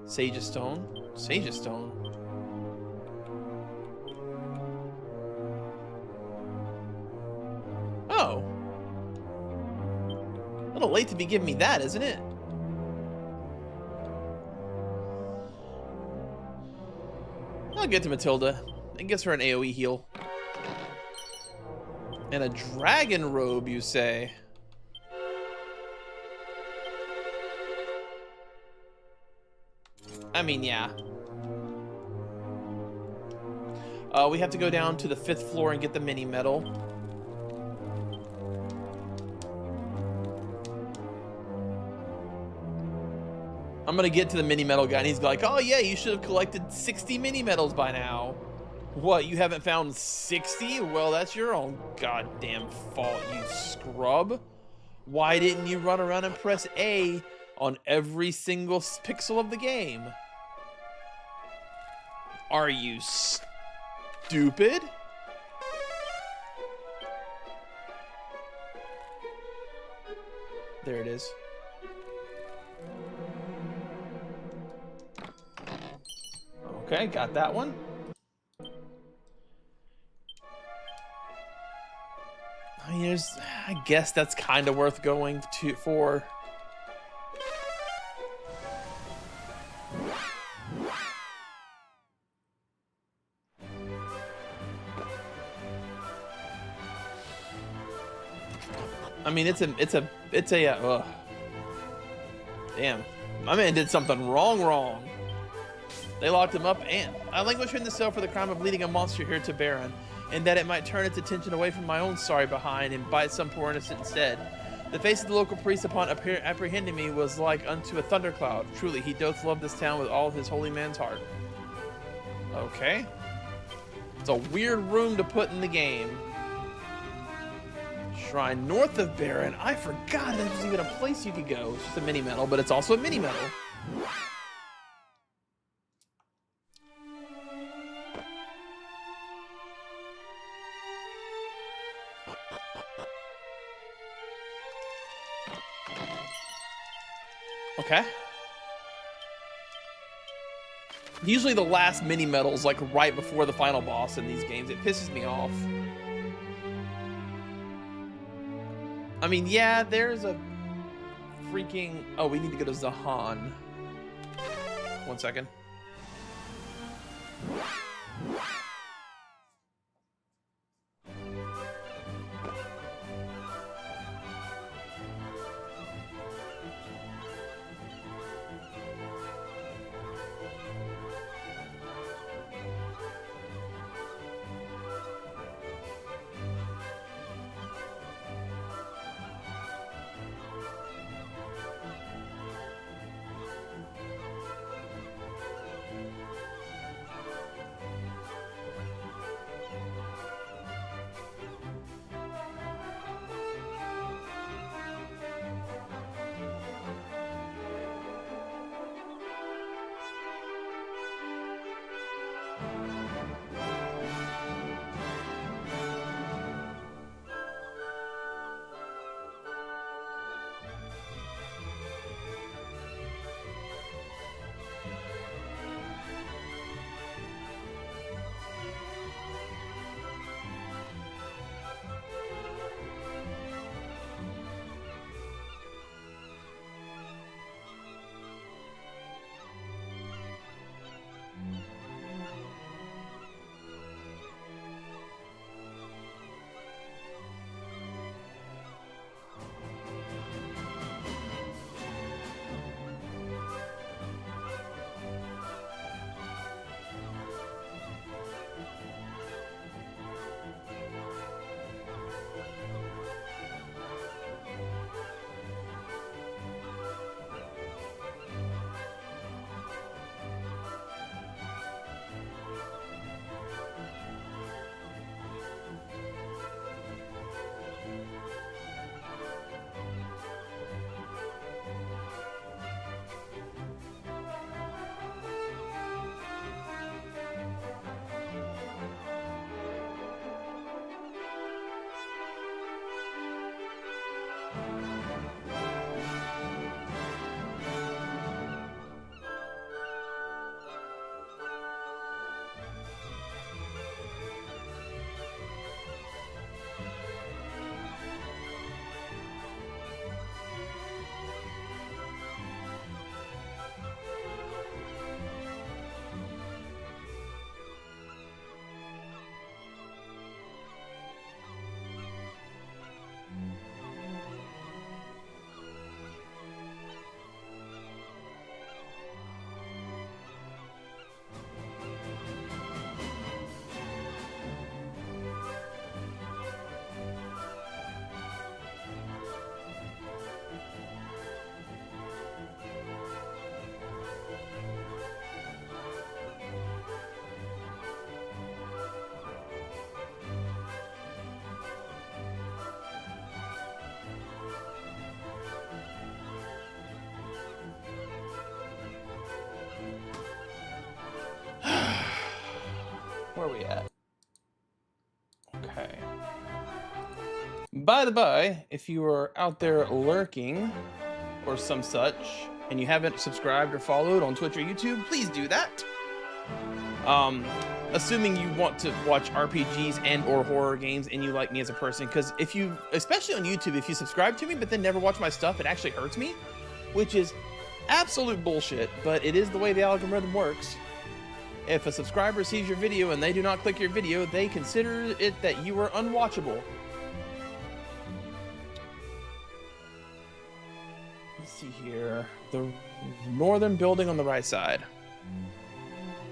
Sage Stone? Sage Stone. Oh. A little late to be giving me that, isn't it? I'll get to Matilda. It gets her an AoE heal. And a dragon robe, you say? I mean, yeah. We have to go down to the 5th floor and get the mini medal. I'm gonna get to the mini medal guy and he's like, oh yeah, you should have collected 60 mini medals by now. What, you haven't found 60? Well, that's your own goddamn fault, you scrub. Why didn't you run around and press A on every single pixel of the game? Are you stupid? There it is. Okay, got that one. I mean, I guess that's kind of worth going for. I mean, it's a damn, my man did something wrong. They locked him up, and I languish in the cell for the crime of leading a monster here to Baron, and that it might turn its attention away from my own sorry behind and bite some poor innocent instead. The face of the local priest upon apprehending me was like unto a thundercloud. Truly, he doth love this town with all his holy man's heart. Okay. It's a weird room to put in the game. Shrine north of Baron. I forgot there was even a place you could go. It's just a mini medal, but it's also a mini medal. Okay. Usually the last mini medal's like right before the final boss in these games. It pisses me off. I mean, yeah, there's a freaking... Oh, we need to go to Zahan. 1 second. Where are we at? Okay. By the by, if you are out there lurking or some such, and you haven't subscribed or followed on Twitch or YouTube, please do that. Assuming you want to watch RPGs and or horror games and you like me as a person, because if you, especially on YouTube, if you subscribe to me but then never watch my stuff, it actually hurts me, which is absolute bullshit, but it is the way the algorithm works. If a subscriber sees your video and they do not click your video, they consider it that you are unwatchable. Let's see here. The northern building on the right side.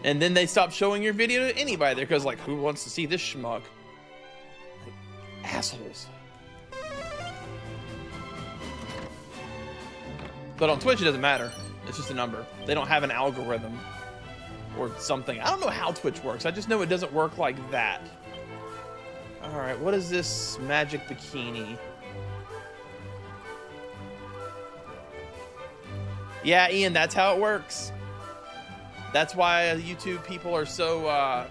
And then they stop showing your video to anybody there because, like, who wants to see this schmuck? Like, assholes. But on Twitch, it doesn't matter. It's just a number. They don't have an algorithm or something. I don't know how Twitch works. I just know it doesn't work like that. All right, what is this magic bikini? Yeah, Ian, that's how it works. That's why YouTube people are so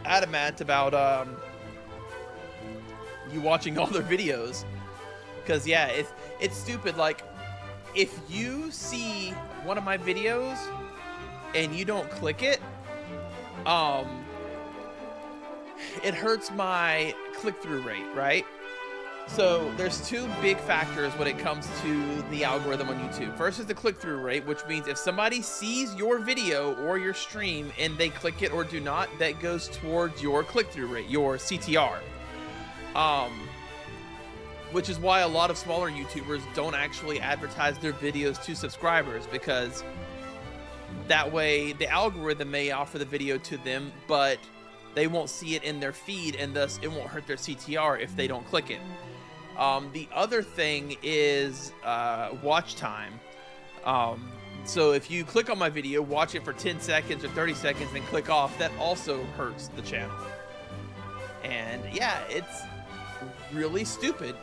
adamant about you watching all their videos. Because, yeah, it's stupid. Like, if you see one of my videos and you don't click it, it hurts my click-through rate, right? So there's two big factors when it comes to the algorithm on YouTube. First is the click-through rate, which means if somebody sees your video or your stream and they click it or do not, that goes towards your click-through rate, your CTR. Which is why a lot of smaller YouTubers don't actually advertise their videos to subscribers, because that way the algorithm may offer the video to them, but they won't see it in their feed, and thus it won't hurt their CTR if they don't click it. The other thing is watch time. So if you click on my video, watch it for 10 seconds or 30 seconds, then click off, that also hurts the channel. And yeah, it's really stupid,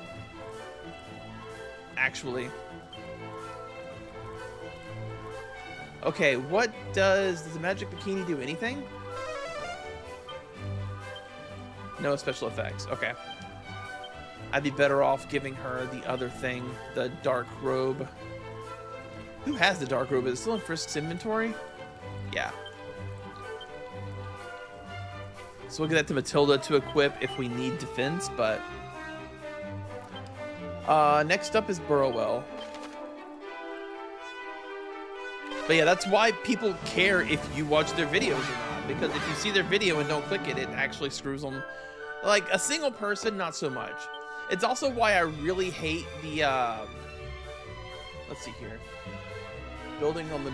actually. Okay, what does the magic bikini do? Anything? No special effects. Okay. I'd be better off giving her the other thing, the dark robe. Who has the dark robe? Is it still in Frisk's inventory? Yeah. So we'll get that to Matilda to equip if we need defense, but... next up is Burrowell. But yeah, that's why people care if you watch their videos or not. Because if you see their video and don't click it, it actually screws them. Like, a single person, not so much. It's also why I really hate the, let's see here. Building on the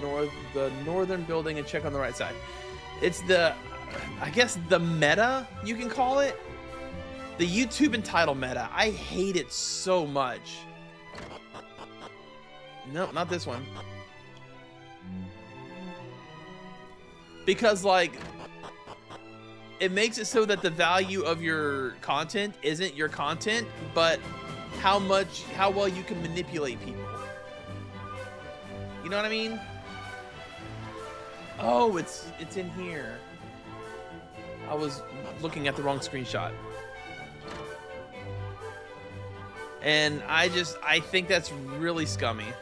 northern building, and check on the right side. It's the, I guess, the meta, you can call it. The YouTube and title meta. I hate it so much. No, not this one. Because, like, it makes it so that the value of your content isn't your content, but how well you can manipulate people. You know what I mean? Oh, it's in here. I was looking at the wrong screenshot. And I think that's really scummy.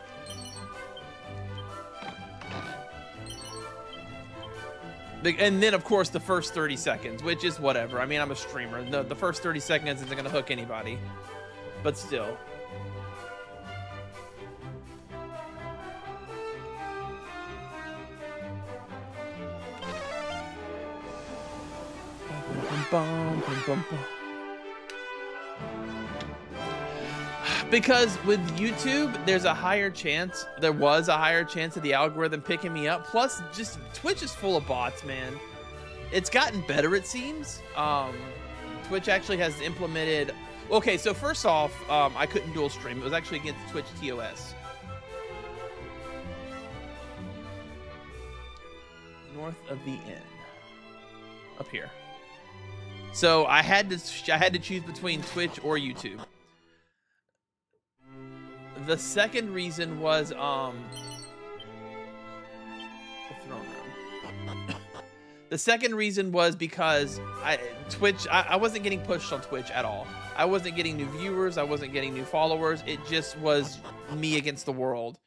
And then, of course, the first 30 seconds, which is whatever. I mean, I'm a streamer. The first 30 seconds isn't going to hook anybody. But still. Because with YouTube, there was a higher chance of the algorithm picking me up. Plus, just Twitch is full of bots, man. It's gotten better, it seems. Twitch actually has implemented... Okay, so first off, I couldn't dual stream. It was actually against Twitch TOS. North of the inn. Up here. So I had to choose between Twitch or YouTube. The second reason was the throne room. The second reason was because Twitch, I wasn't getting pushed on Twitch at all. I wasn't getting new viewers. I wasn't getting new followers. It just was me against the world.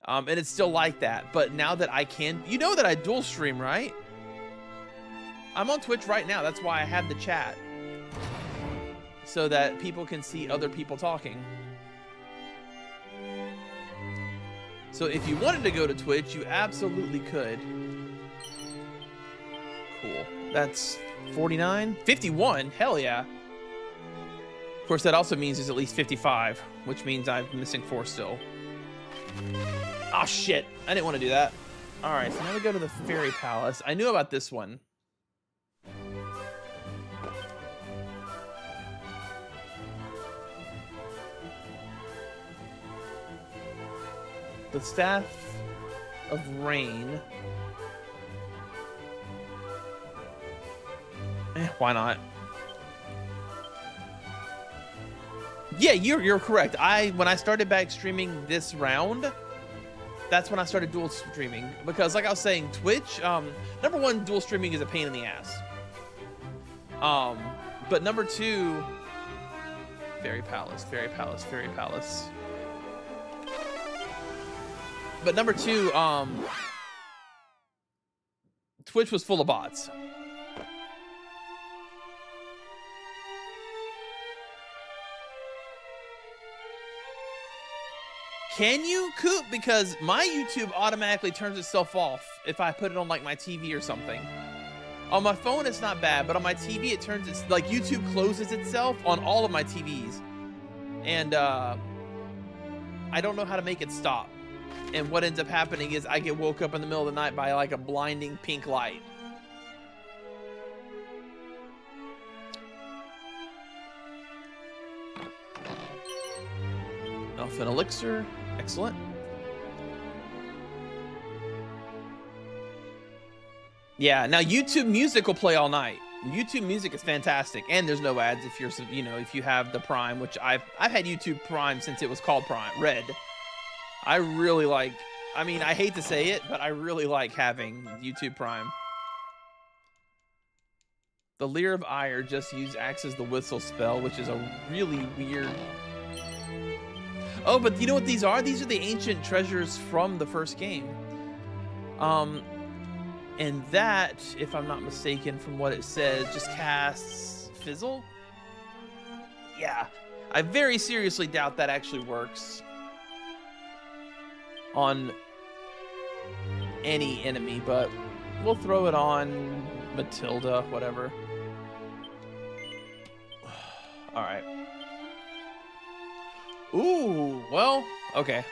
And it's still like that. But now that I can, you know that I dual stream, right? I'm on Twitch right now. That's why I have the chat. So that people can see other people talking. So if you wanted to go to Twitch, you absolutely could. Cool. That's 49? 51? Hell yeah. Of course, that also means there's at least 55, which means I'm missing 4 still. Oh, shit. I didn't want to do that. All right, so now we go to the Fairy Palace. I knew about this one. The Staff of Rain. Why not? Yeah, you're correct. When I started back streaming this round, that's when I started dual streaming. Because like I was saying, Twitch, number one, dual streaming is a pain in the ass. But number two, Fairy Palace, Fairy Palace, Fairy Palace. But number two, Twitch was full of bots. Can you, Coop? Because my YouTube automatically turns itself off if I put it on like my TV or something. On my phone, it's not bad, but on my TV, it turns its like YouTube closes itself on all of my TVs, and I don't know how to make it stop. And what ends up happening is I get woke up in the middle of the night by like a blinding pink light. Elfin Elixir, excellent. Yeah, now YouTube Music will play all night. YouTube Music is fantastic, and there's no ads if you're, you know, if you have the Prime, which I've had YouTube Prime since it was called Prime Red. I really like, I mean, I hate to say it, but I really like having YouTube Prime. The Leer of Ire just used Axe as the Whistle spell, which is a really weird... Oh, but you know what these are? These are the ancient treasures from the first game. And that, if I'm not mistaken from what it says, just casts Fizzle? Yeah, I very seriously doubt that actually works on any enemy, but we'll throw it on Matilda, whatever. All right. Ooh, well, okay.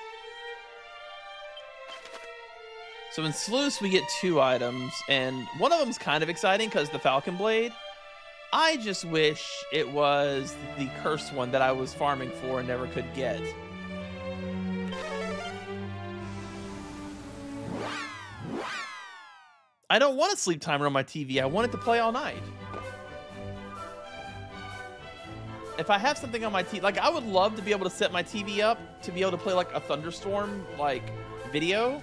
So in Sluice, we get 2 items, and one of them's kind of exciting because the Falcon Blade. I just wish it was the cursed one that I was farming for and never could get. I don't want a sleep timer on my TV. I want it to play all night. If I have something on my TV, like I would love to be able to set my TV up to be able to play like a thunderstorm like video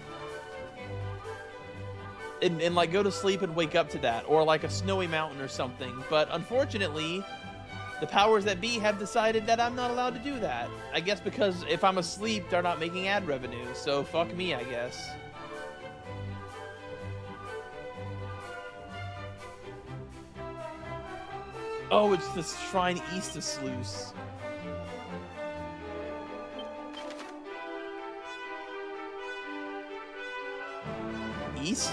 and like go to sleep and wake up to that, or like a snowy mountain or something. But unfortunately, the powers that be have decided that I'm not allowed to do that. I guess because if I'm asleep, they're not making ad revenue. So fuck me, I guess. Oh, it's the shrine east of Sluice. East?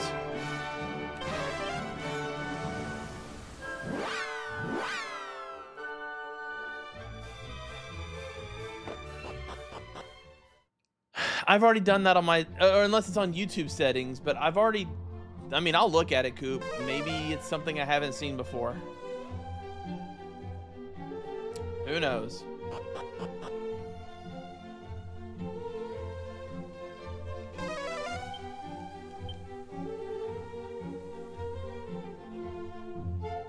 I've already done that on my, or unless it's on YouTube settings, but I've already, I mean, I'll look at it, Coop. Maybe it's something I haven't seen before. Who knows?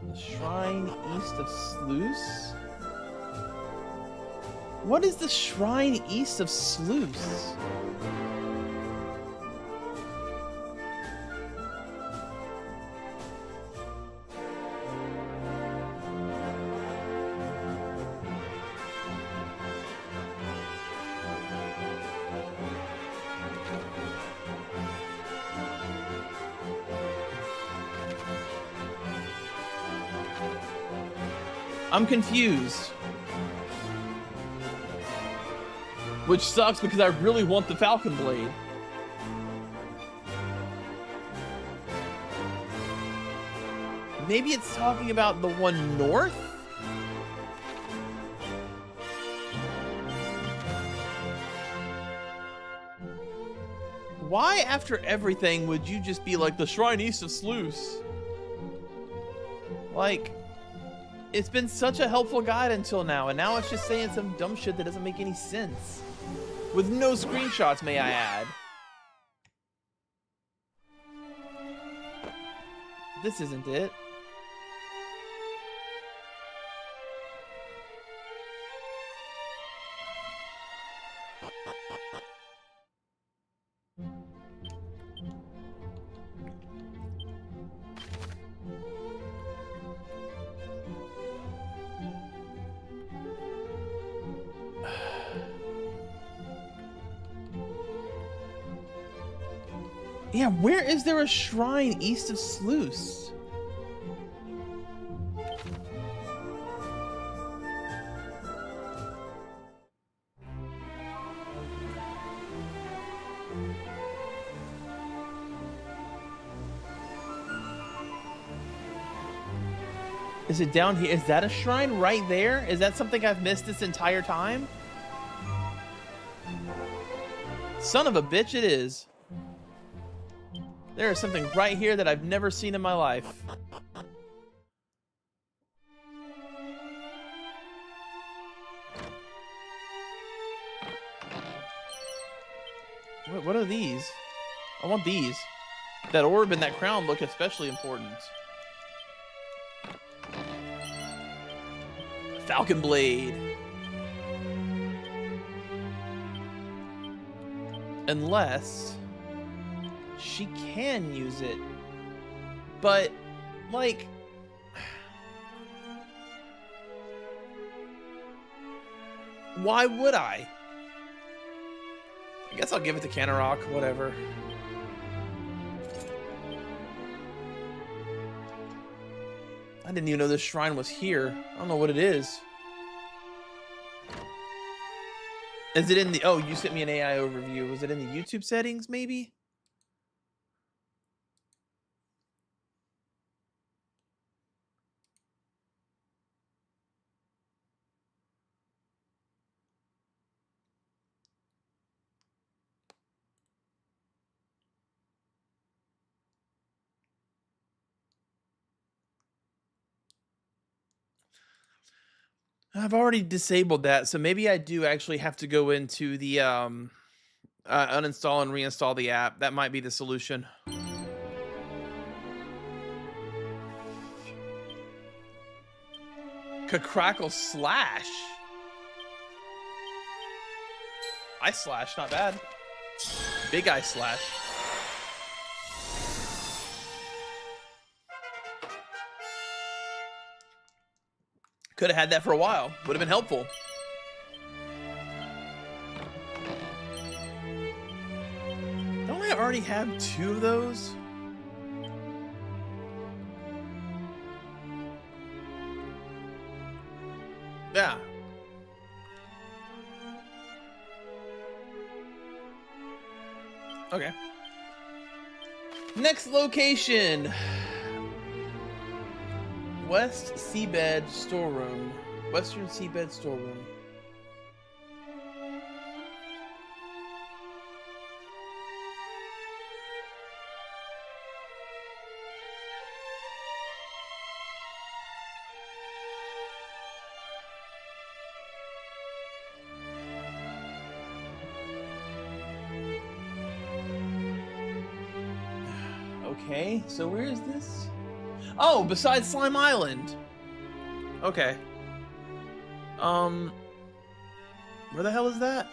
The shrine east of Sluice? What is the shrine east of Sluice? I'm confused. Which sucks because I really want the Falcon Blade. Maybe it's talking about the one north? Why, after everything, would you just be like the shrine east of Sluice? Like, it's been such a helpful guide until now, and now it's just saying some dumb shit that doesn't make any sense. With no screenshots, may I add. This isn't it. Yeah, where is there a shrine east of Sluice? Is it down here? Is that a shrine right there? Is that something I've missed this entire time? Son of a bitch, it is. There is something right here that I've never seen in my life. What are these? I want these. That orb and that crown look especially important. Falcon Blade. Unless she can use it. But, like, why would I? I guess I'll give it to Canarok, whatever. I didn't even know this shrine was here. I don't know what it is. Is it in the... Oh, you sent me an AI overview. Was it in the YouTube settings, maybe? I've already disabled that, so maybe I do actually have to go into the uninstall and reinstall the app. That might be the solution. Crackle slash. Ice slash, not bad. Big ice slash. Could have had that for a while. Would have been helpful. Don't I already have 2 of those? Yeah. Okay. Next location. West Seabed Storeroom. Western Seabed Storeroom. Okay, so where is this? Oh, besides Slime Island. Okay. Where the hell is that?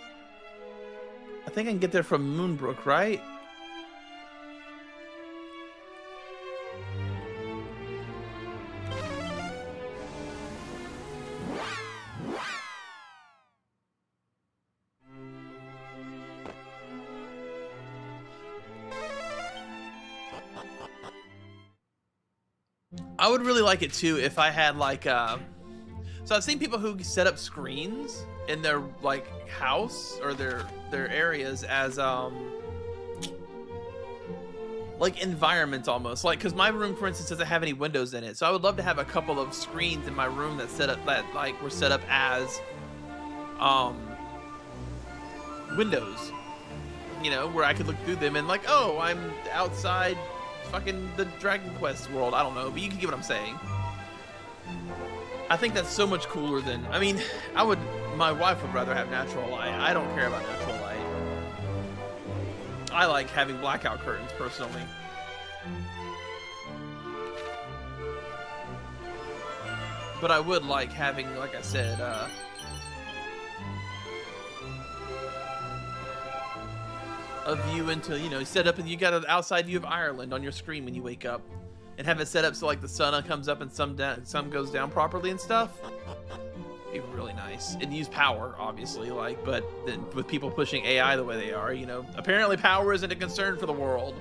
I think I can get there from Moonbrook, right? I would really like it too if I had like So I've seen people who set up screens in their like house or their areas as like environments almost, like, because my room, for instance, doesn't have any windows in it, so I would love to have a couple of screens in my room that were set up as windows, you know, where I could look through them and like, oh, I'm outside fucking the Dragon Quest world. I don't know, but you can get what I'm saying. I think that's so much cooler than, I mean, my wife would rather have natural light. I don't care about natural light. I like having blackout curtains personally. But I would like having, like I said, a view into, you know, set up and you got an outside view of Ireland on your screen when you wake up. And have it set up so like the sun comes up and sun goes down properly and stuff. Be really nice. And use power, obviously, like, but then with people pushing AI the way they are, you know, apparently power isn't a concern for the world.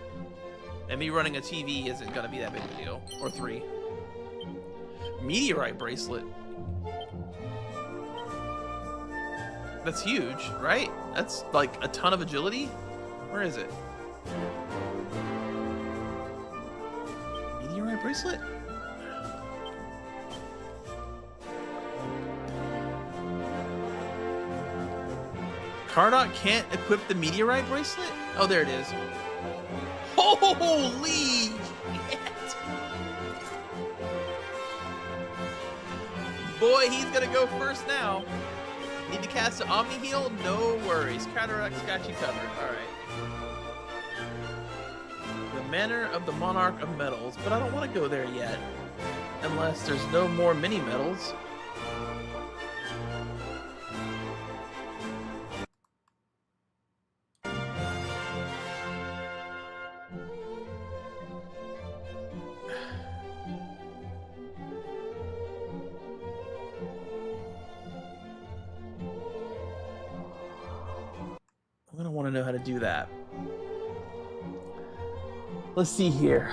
And me running a TV isn't gonna be that big a deal. Or 3. Meteorite bracelet. That's huge, right? That's like a ton of agility. Where is it? Meteorite bracelet? Cardot can't equip the meteorite bracelet? Oh, there it is. Holy shit! Boy, he's gonna go first now. Need to cast an Omni Heal? No worries. Cataract's got you covered. Alright. The Manor of the Monarch of Metals, but I don't want to go there yet. Unless there's no more mini metals. I'm gonna want to know how to do that. Let's see here.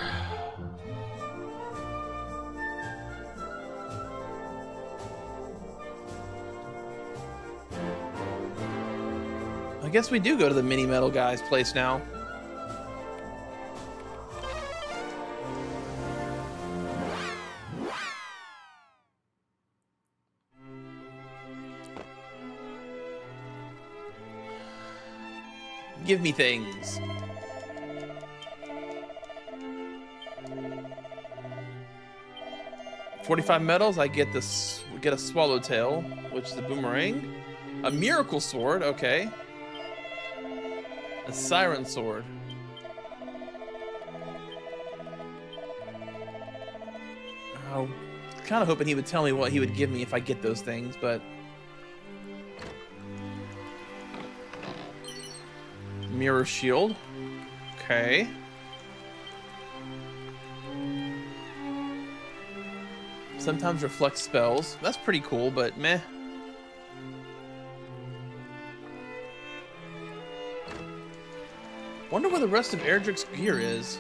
I guess we do go to the mini metal guy's place now. Give me things. $45 medals, I get this. We get a swallowtail, which is a boomerang. A miracle sword, okay. A siren sword. Oh, kind of hoping he would tell me what he would give me if I get those things, but mirror shield. Okay. Sometimes reflect spells. That's pretty cool, but meh. Wonder where the rest of Erdrick's gear is.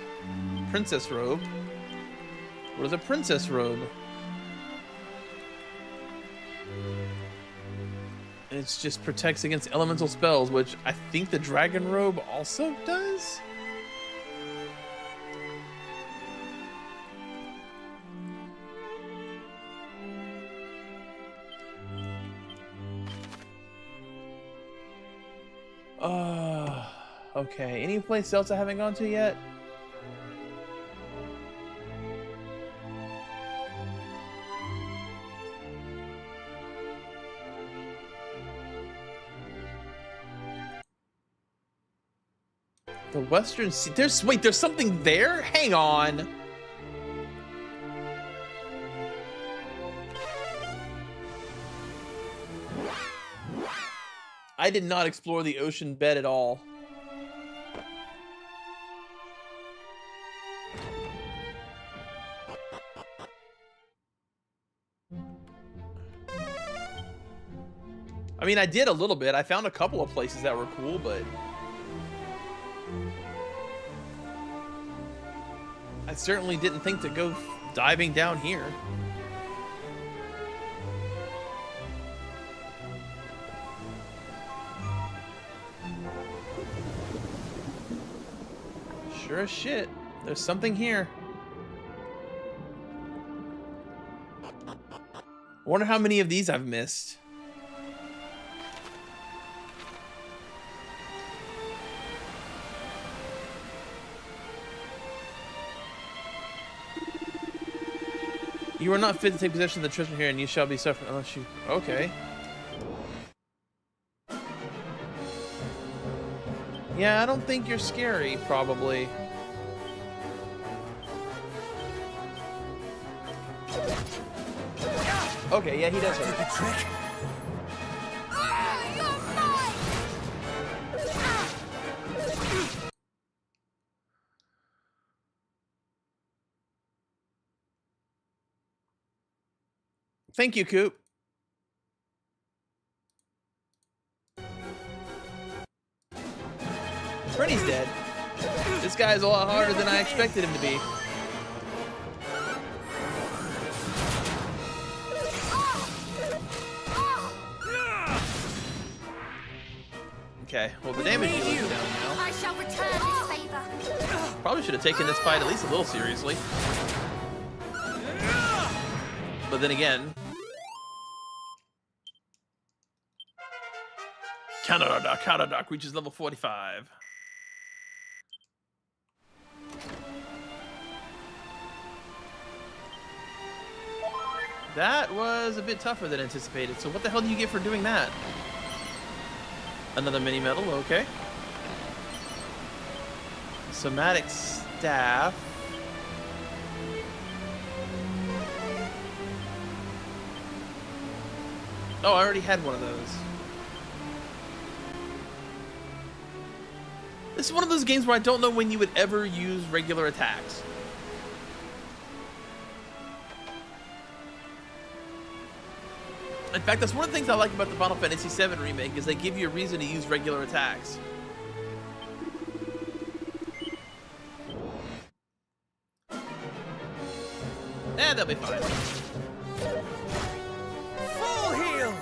Princess robe. What is a princess robe? It just protects against elemental spells, which I think the dragon robe also does? Okay. Any place else I haven't gone to yet? The Western Sea. There's something there? Hang on. I did not explore the ocean bed at all. I mean, I did a little bit. I found a couple of places that were cool, but I certainly didn't think to go diving down here. Sure as shit. There's something here. I wonder how many of these I've missed. You are not fit to take possession of the treasure here, and you shall be suffering unless you... Okay. Yeah, I don't think you're scary, probably. Okay, yeah, he does hurt. The trick. Thank you, Coop. Freddy's dead. This guy is a lot harder than I expected him to be. Okay, well the damage dealer is down now. I shall return this favor. Probably should have taken this fight at least a little seriously. But then again... Counter Doc reaches level 45. That was a bit tougher than anticipated. So what the hell do you get for doing that? Another mini medal, okay. Somatic staff. Oh, I already had one of those. This is one of those games where I don't know when you would ever use regular attacks. In fact, that's one of the things I like about the Final Fantasy VII Remake, is they give you a reason to use regular attacks. Eh, they'll be fine. Full heal.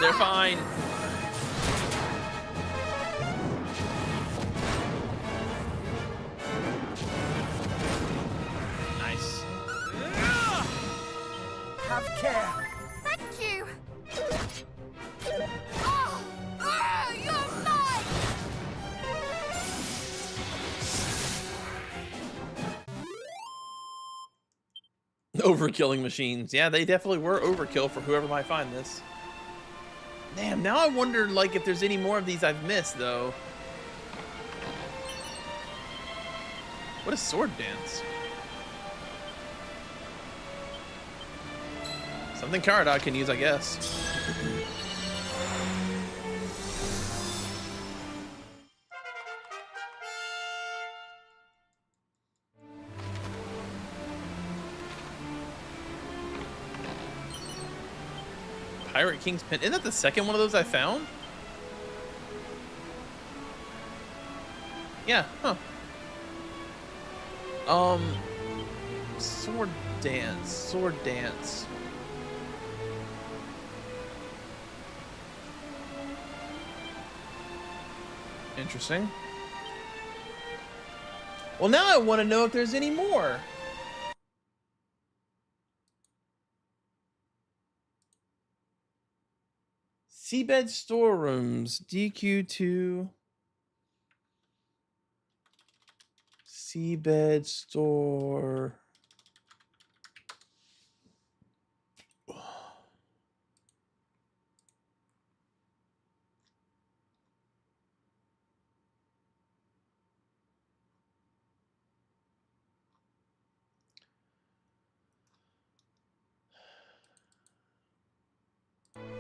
They're fine. Nice. Have care. Thank you. You're mine. Overkilling machines. Yeah, they definitely were overkill for whoever might find this. Damn, now I wonder, like, if there's any more of these I've missed, though. What is sword dance? Something Caradoc can use, I guess. Pirate King's Pin. Isn't that the second one of those I found? Yeah, huh. Sword dance. Sword dance. Interesting. Well, now I want to know if there's any more. Seabed storerooms, DQ2. Seabed store.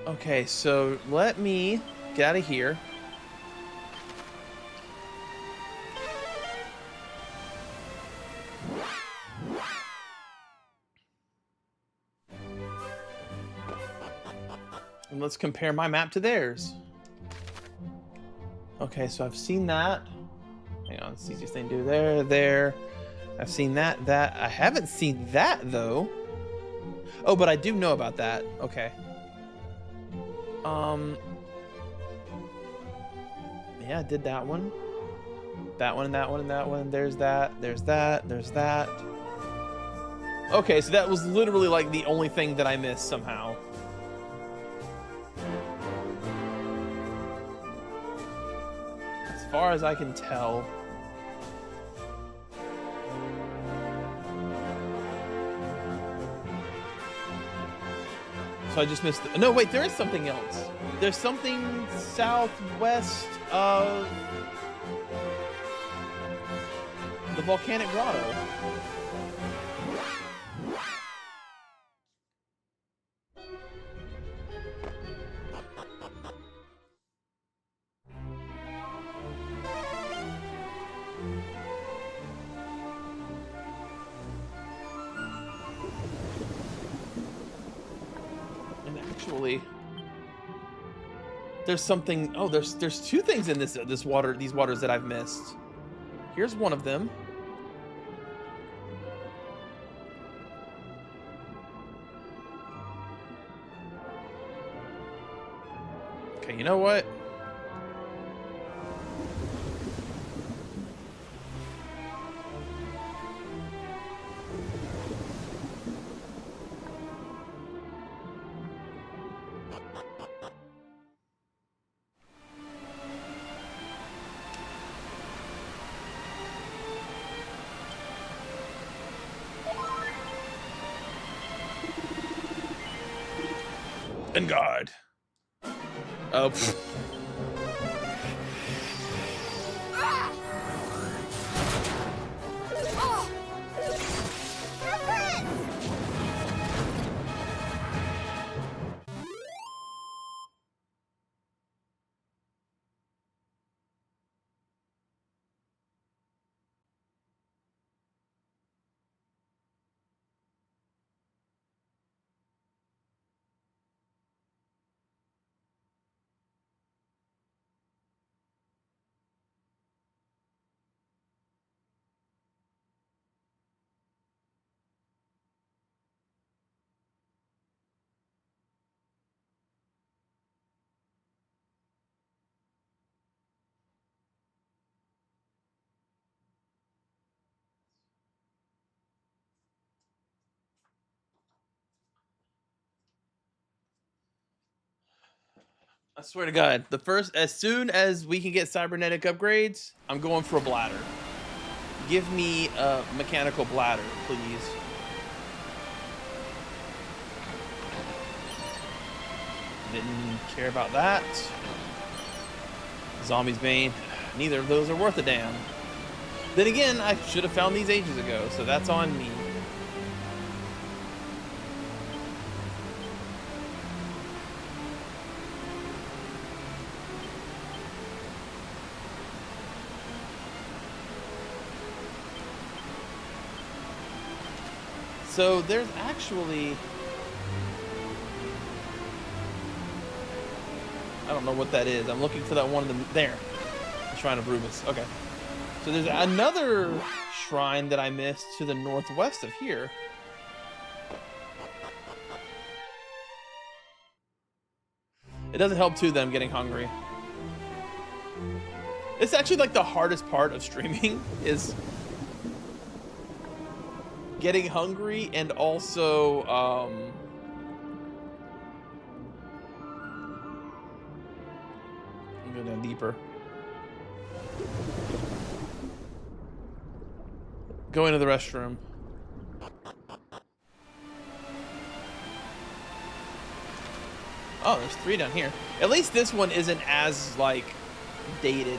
Okay, so let me get out of here. And let's compare my map to theirs. Okay, so I've seen that. Hang on, it's the easiest thing to do. There. I've seen that. I haven't seen that, though. Oh, but I do know about that. Okay. Yeah, I did that one. That one and that one and that one. There's that. There's that. There's that. Okay, so that was literally like the only thing that I missed somehow. As far as I can tell. So I just missed the, no, wait, there is something else. There's something southwest of the volcanic grotto. And actually, there's something. Oh, there's two things in these waters that I've missed. Here's one of them. Okay, you know what? And God. Oh. I swear to God, as soon as we can get cybernetic upgrades, I'm going for a bladder. Give me a mechanical bladder, please. Didn't care about that. Zombie's Bane. Neither of those are worth a damn. Then again, I should have found these ages ago, so that's on me. So there's actually, I don't know what that is. I'm looking for that one in the, there. The Shrine of Rubus. Okay. So there's another shrine that I missed to the northwest of here. It doesn't help too that I'm getting hungry. It's actually like the hardest part of streaming is getting hungry and also go down deeper. Go into the restroom. Oh, there's 3 down here. At least this one isn't as like dated.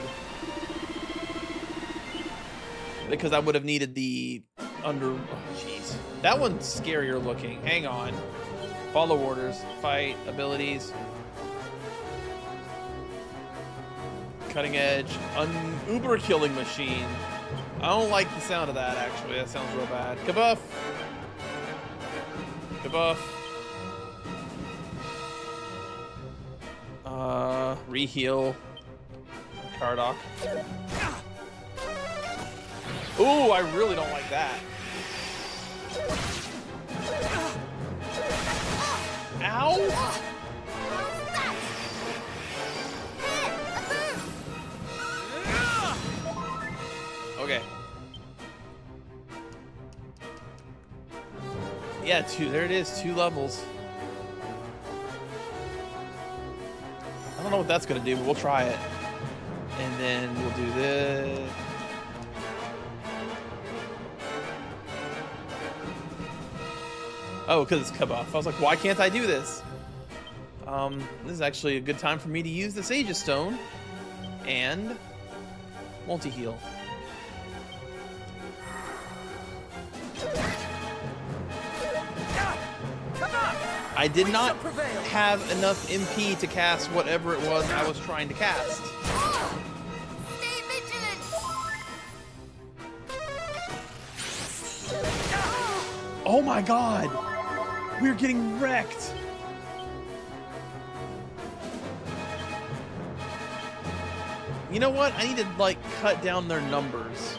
Because I would have needed the under, oh jeez. That one's scarier looking. Hang on. Follow orders, fight, abilities. Cutting edge, uber killing machine. I don't like the sound of that actually. That sounds real bad. Kabuff. Kabuff. Reheal. Cardock. Ooh, I really don't like that. Ow! Yeah, there it is, 2 levels. I don't know what that's gonna do, but we'll try it. And then we'll do this. Oh, because it's cut off. I was like, why can't I do this? This is actually a good time for me to use the Sage's Stone and multi-heal. I did not have enough MP to cast whatever it was I was trying to cast. Stay vigilant! Oh my god! We're getting wrecked! You know what? I need to, like, cut down their numbers.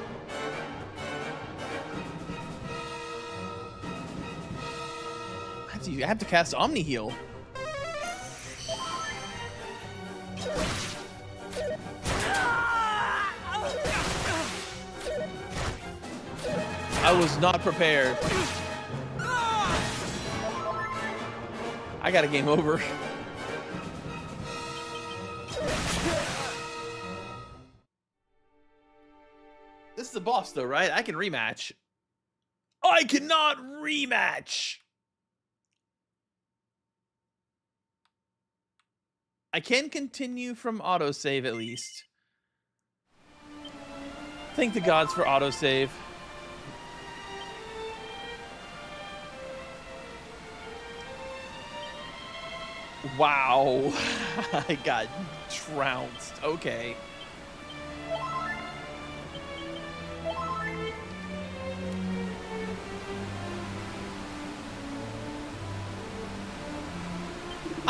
I have to cast Omni Heal. I was not prepared. I got a game over. This is the boss though, right? I can rematch. I cannot rematch! I can continue from autosave at least. Thank the gods for autosave. Wow. I got trounced. Okay.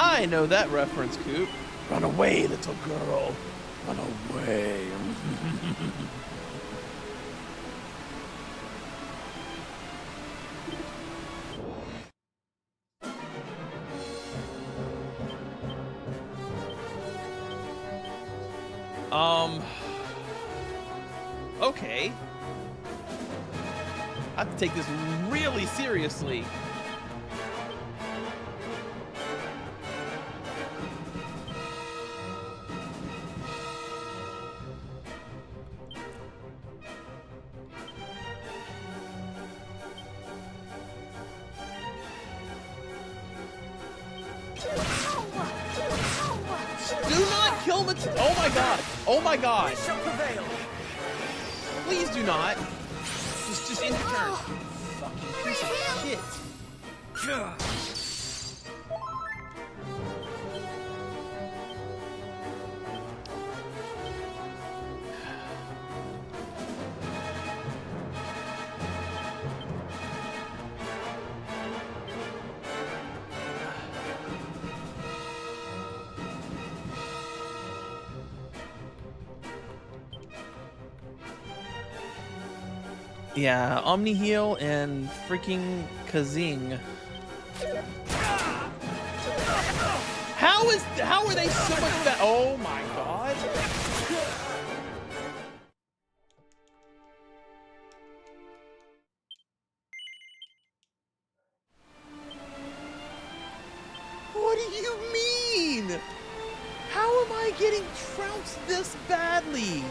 I know that reference, Coop. Run away, little girl. Run away. Okay. I have to take this really seriously. Oh my god! Oh my god! Please do not! Just end your turn. Fucking piece of shit. Yeah, Omni Heal and freaking Kazing. How are they so much better? Oh my god. What do you mean? How am I getting trounced this badly?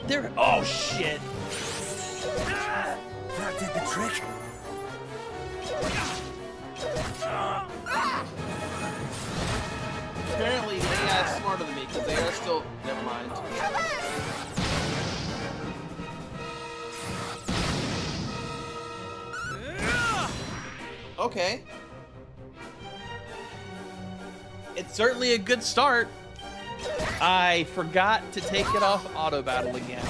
There. Oh shit! That did the trick. Apparently, they are smarter than me because they are still. Never mind. Okay. It's certainly a good start. I forgot to take it off auto battle again.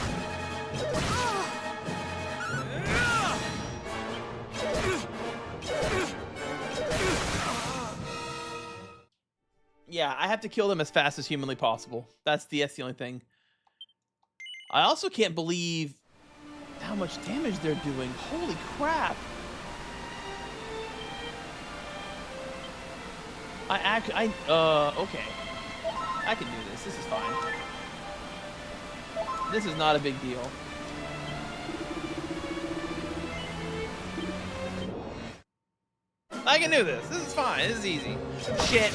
Yeah, I have to kill them as fast as humanly possible. That's the only thing. I also can't believe how much damage they're doing. Holy crap. Okay. I can do this. This is fine. This is not a big deal. I can do this. This is fine. This is easy. Shit.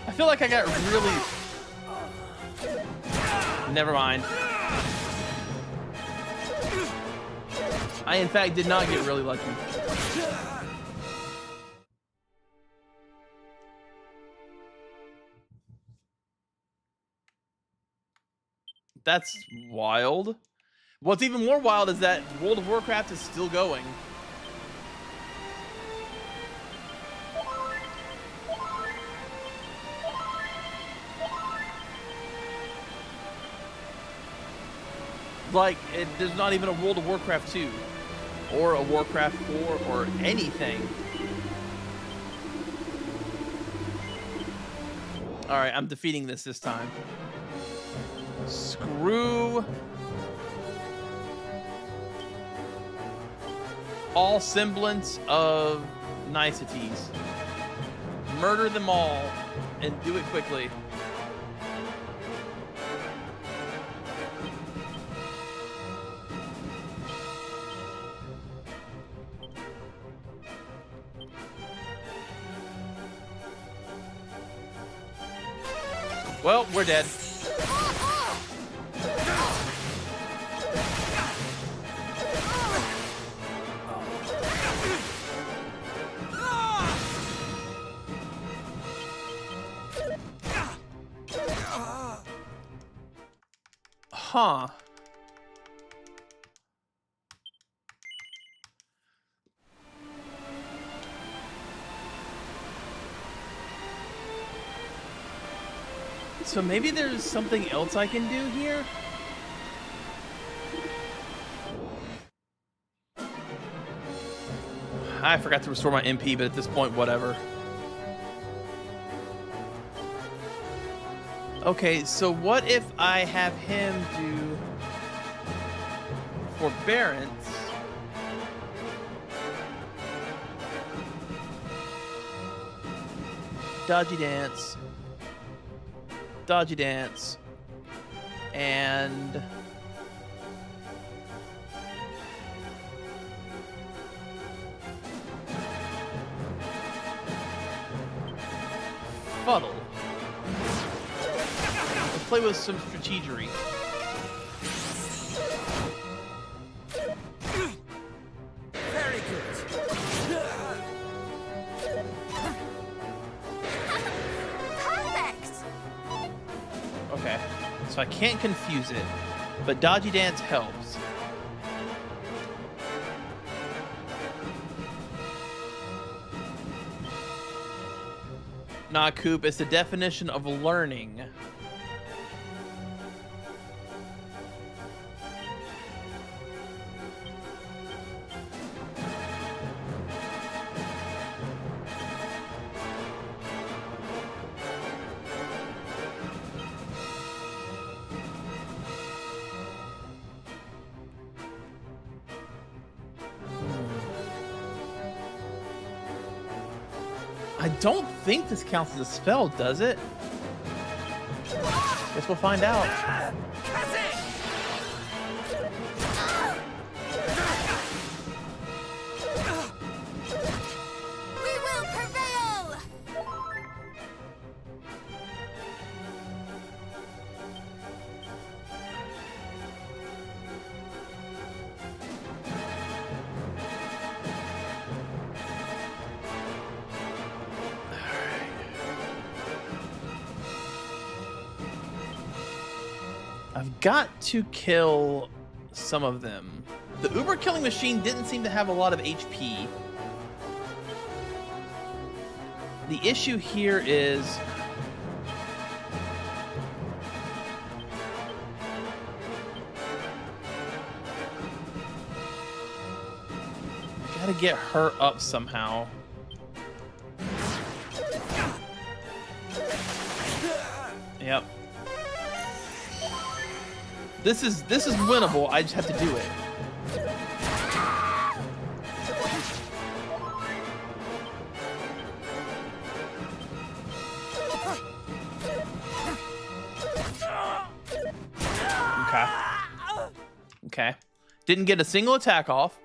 I feel like I got really... Never mind. I, in fact, did not get really lucky. That's wild. What's even more wild is that World of Warcraft is still going. Like, there's not even a World of Warcraft 2 or a Warcraft 4 or anything. All right, I'm defeating this time. Screw all semblance of niceties. Murder them all and do it quickly. Well, we're dead. Huh. So maybe there's something else I can do here? I forgot to restore my MP, but at this point, whatever. Okay, so what if I have him do forbearance? Dodgy dance. Dodgy dance. And fuddle. Let's play with some strategery. Very good. Perfect! Okay, so I can't confuse it, but dodgy dance helps. Nah, Coop, it's the definition of learning. I don't think this counts as a spell, does it? Guess we'll find out. We will prevail! I've got to kill some of them. The Uber killing machine didn't seem to have a lot of HP. The issue here is Gotta get her up somehow. Yep. This is winnable. I just have to do it. Okay. Okay. Didn't get a single attack off.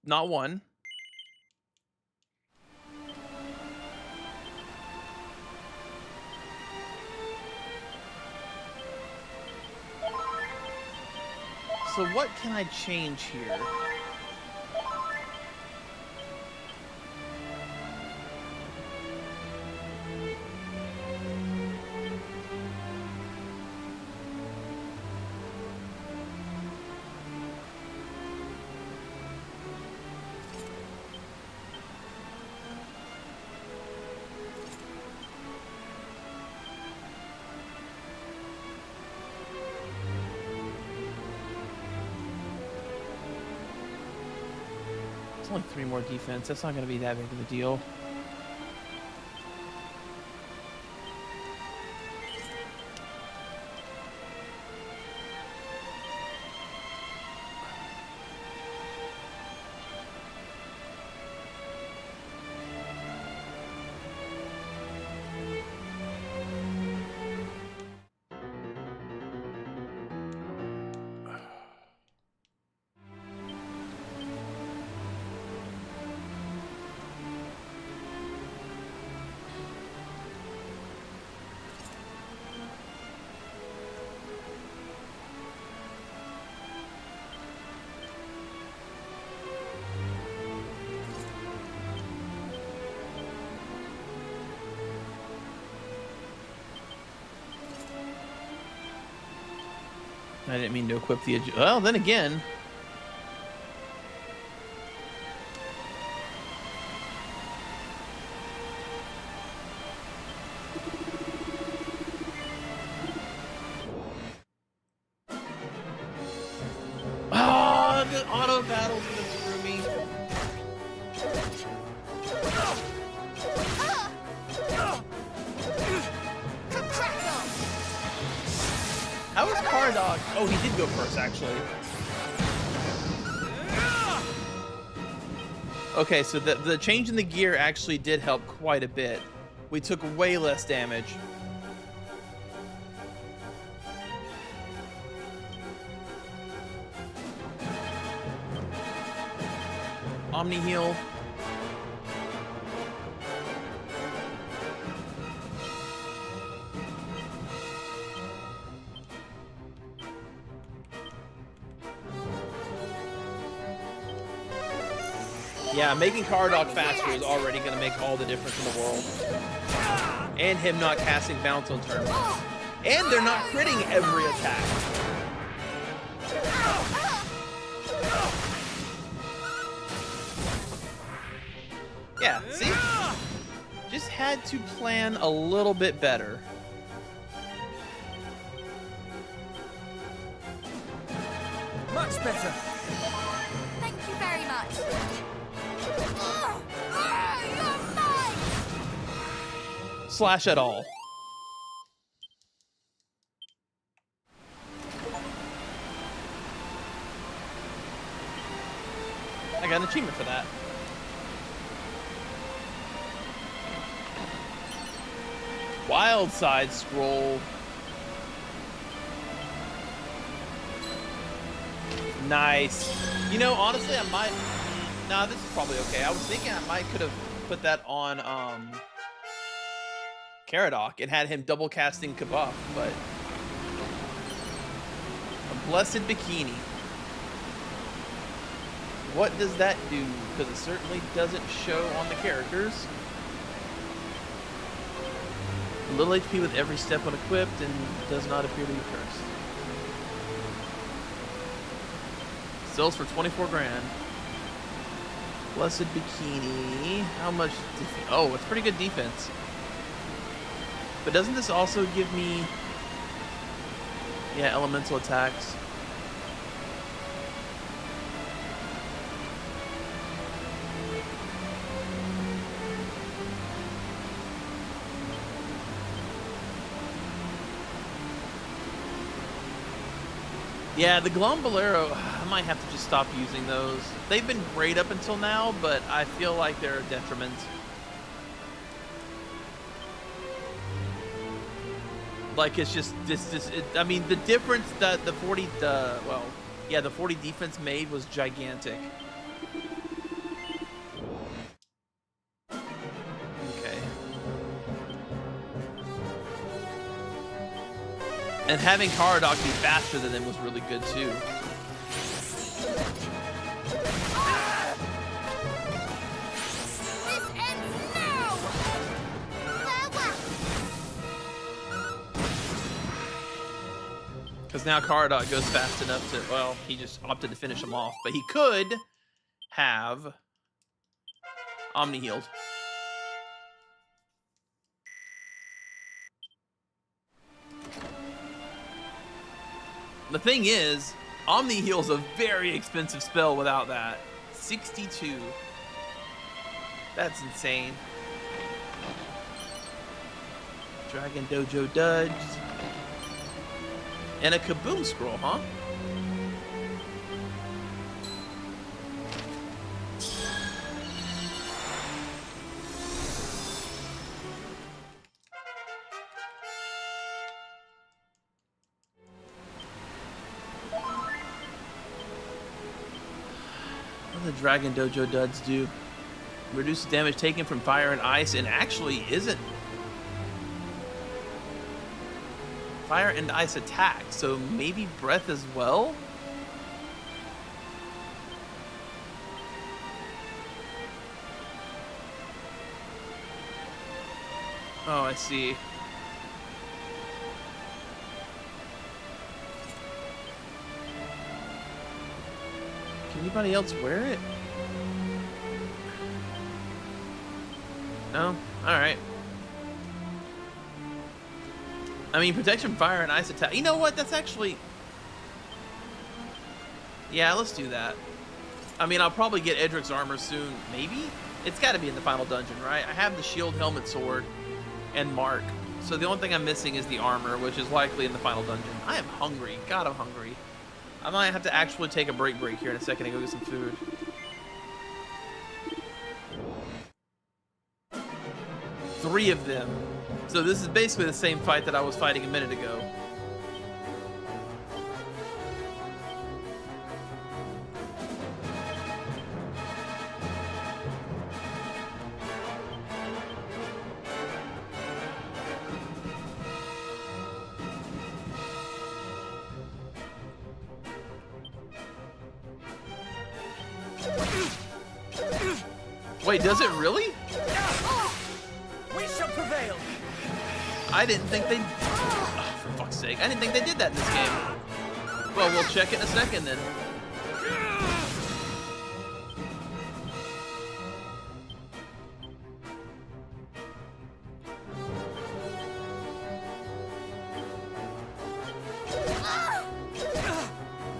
Not one. So what can I change here? It's only 3 more defense. That's not going to be that big of a deal. I didn't mean to equip the... Well, then again... Oh, the auto battle's gonna screw me. How was Cardog? Oh, he did go first, actually. Okay, so the change in the gear actually did help quite a bit. We took way less damage. Omni heal. Yeah, making Cardog faster is already going to make all the difference in the world. And him not casting bounce on turn 1. And they're not critting every attack. Yeah, see? Just had to plan a little bit better. Much better. Thank you very much. You're mine! Slash at all. I got an achievement for that. Wild side scroll. Nice. You know, honestly, I might... Nah, this is probably okay. I was thinking I might could have put that on Caradoc and had him double casting Kabuff, but... A blessed bikini. What does that do? Because it certainly doesn't show on the characters. Little HP with every step unequipped and does not appear to be cursed. Sells for 24 grand. Blessed Bikini. How much? Oh, it's pretty good defense. But doesn't this also give me... Yeah, elemental attacks. Yeah, the Glum Bolero, I might have to just stop using those. They've been great up until now, but I feel like they're a detriment. Like, it's just this I mean, the difference that the 40 the 40 defense made was gigantic. Okay. And having Karadok be faster than him was really good too. This ends now! Farewell! Because now Karadok goes fast enough to, well, he just opted to finish him off. But he could have Omni healed. The thing is, Omni heal's a very expensive spell without that. 62. That's insane. Dragon Dojo duds. And a Kaboom scroll, huh? What do the Dragon Dojo duds do? Reduces damage taken from fire and ice, and actually isn't fire and ice attack, so maybe breath as well? Oh, I see. Can anybody else wear it? No? Alright. I mean, protection, fire, and ice attack. You know what? That's actually... Yeah, let's do that. I mean, I'll probably get Edric's armor soon. Maybe? It's got to be in the final dungeon, right? I have the shield, helmet, sword, and mark. So the only thing I'm missing is the armor, which is likely in the final dungeon. I am hungry. God, I'm hungry. I might have to actually take a break here in a second and go get some food. Three of them. So this is basically the same fight that I was fighting a minute ago. Wait, does it really? We shall prevail. I didn't think they... Oh, for fuck's sake. I didn't think they did that in this game. Well, we'll check it in a second then.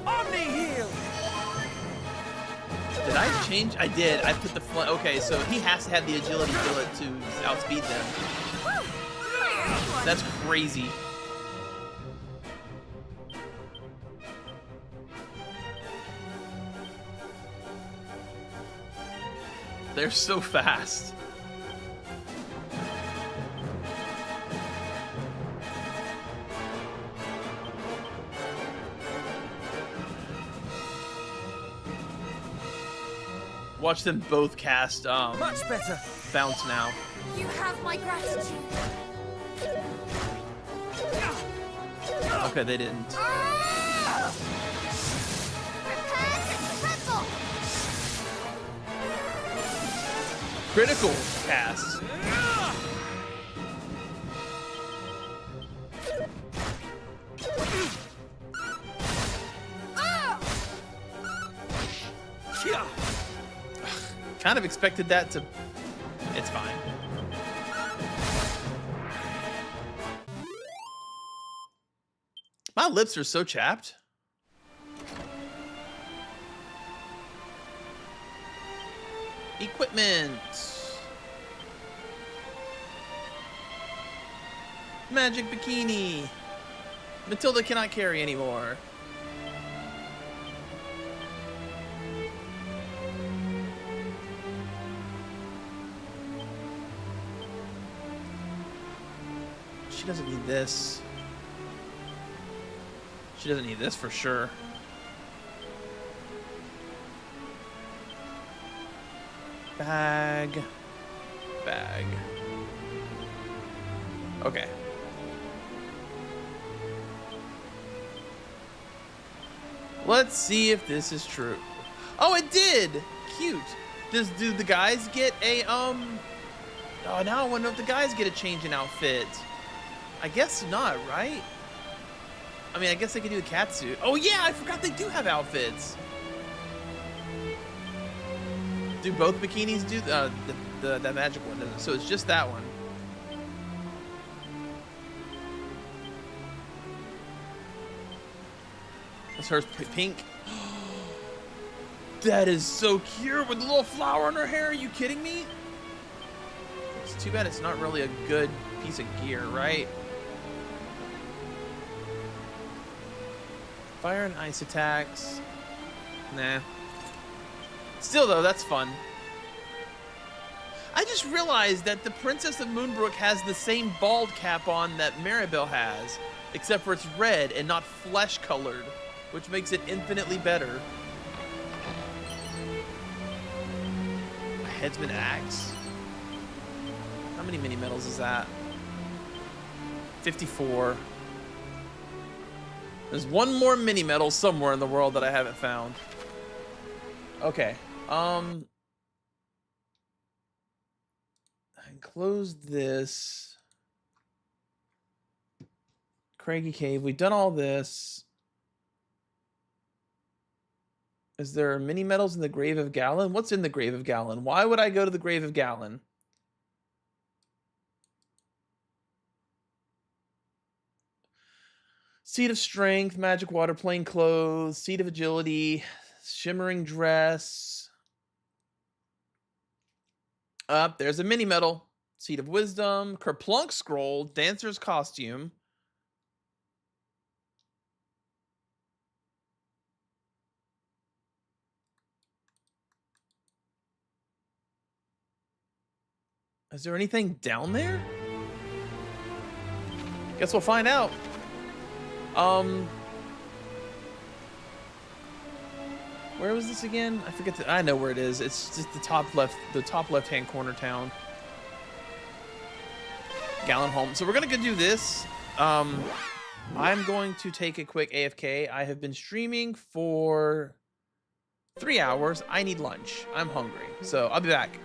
Omni heal. Did I change? I did. I put the... Okay, so he has to have the agility billet to outspeed them. That's crazy. They're so fast. Watch them both cast Much better. bounce now. You have my gratitude. Okay, they didn't. Prepare to tremble. Critical cast. Kind of expected that to... It's fine. My lips are so chapped. Equipment. Magic bikini. Matilda cannot carry anymore. She doesn't need this. She doesn't need this for sure. Bag. Bag. Okay. Let's see if this is true. Oh, it did! Cute. Do the guys get a, Oh, now I want to know if the guys get a change in outfit. I guess not, right? I mean, I guess they could do a catsuit. Oh yeah, I forgot they do have outfits. Do both bikinis do that magic one, doesn't it? So it's just that one. That's hers pink. That is so cute with the little flower in her hair. Are you kidding me? It's too bad it's not really a good piece of gear, right? Fire and ice attacks. Nah. Still though, that's fun. I just realized that the Princess of Moonbrook has the same bald cap on that Maribel has, except for it's red and not flesh colored, which makes it infinitely better. My head's been axed. How many mini medals is that? 54. There's one more mini medal somewhere in the world that I haven't found. Okay. I can close this. Craggy Cave. We've done all this. Is there mini medals in the Grave of Galen? What's in the Grave of Galen? Why would I go to the Grave of Galen? Seed of Strength, Magic Water, Plain Clothes, Seed of Agility, Shimmering Dress. There's a mini medal. Seed of Wisdom, Kerplunk Scroll, Dancer's Costume. Is there anything down there? Guess we'll find out. Where was this again? I forget. I know where it is. It's just the top left-hand corner town. Gallenholm. So we're gonna go do this. I'm going to take a quick AFK. I have been streaming for 3 hours. I need lunch. I'm hungry. So I'll be back.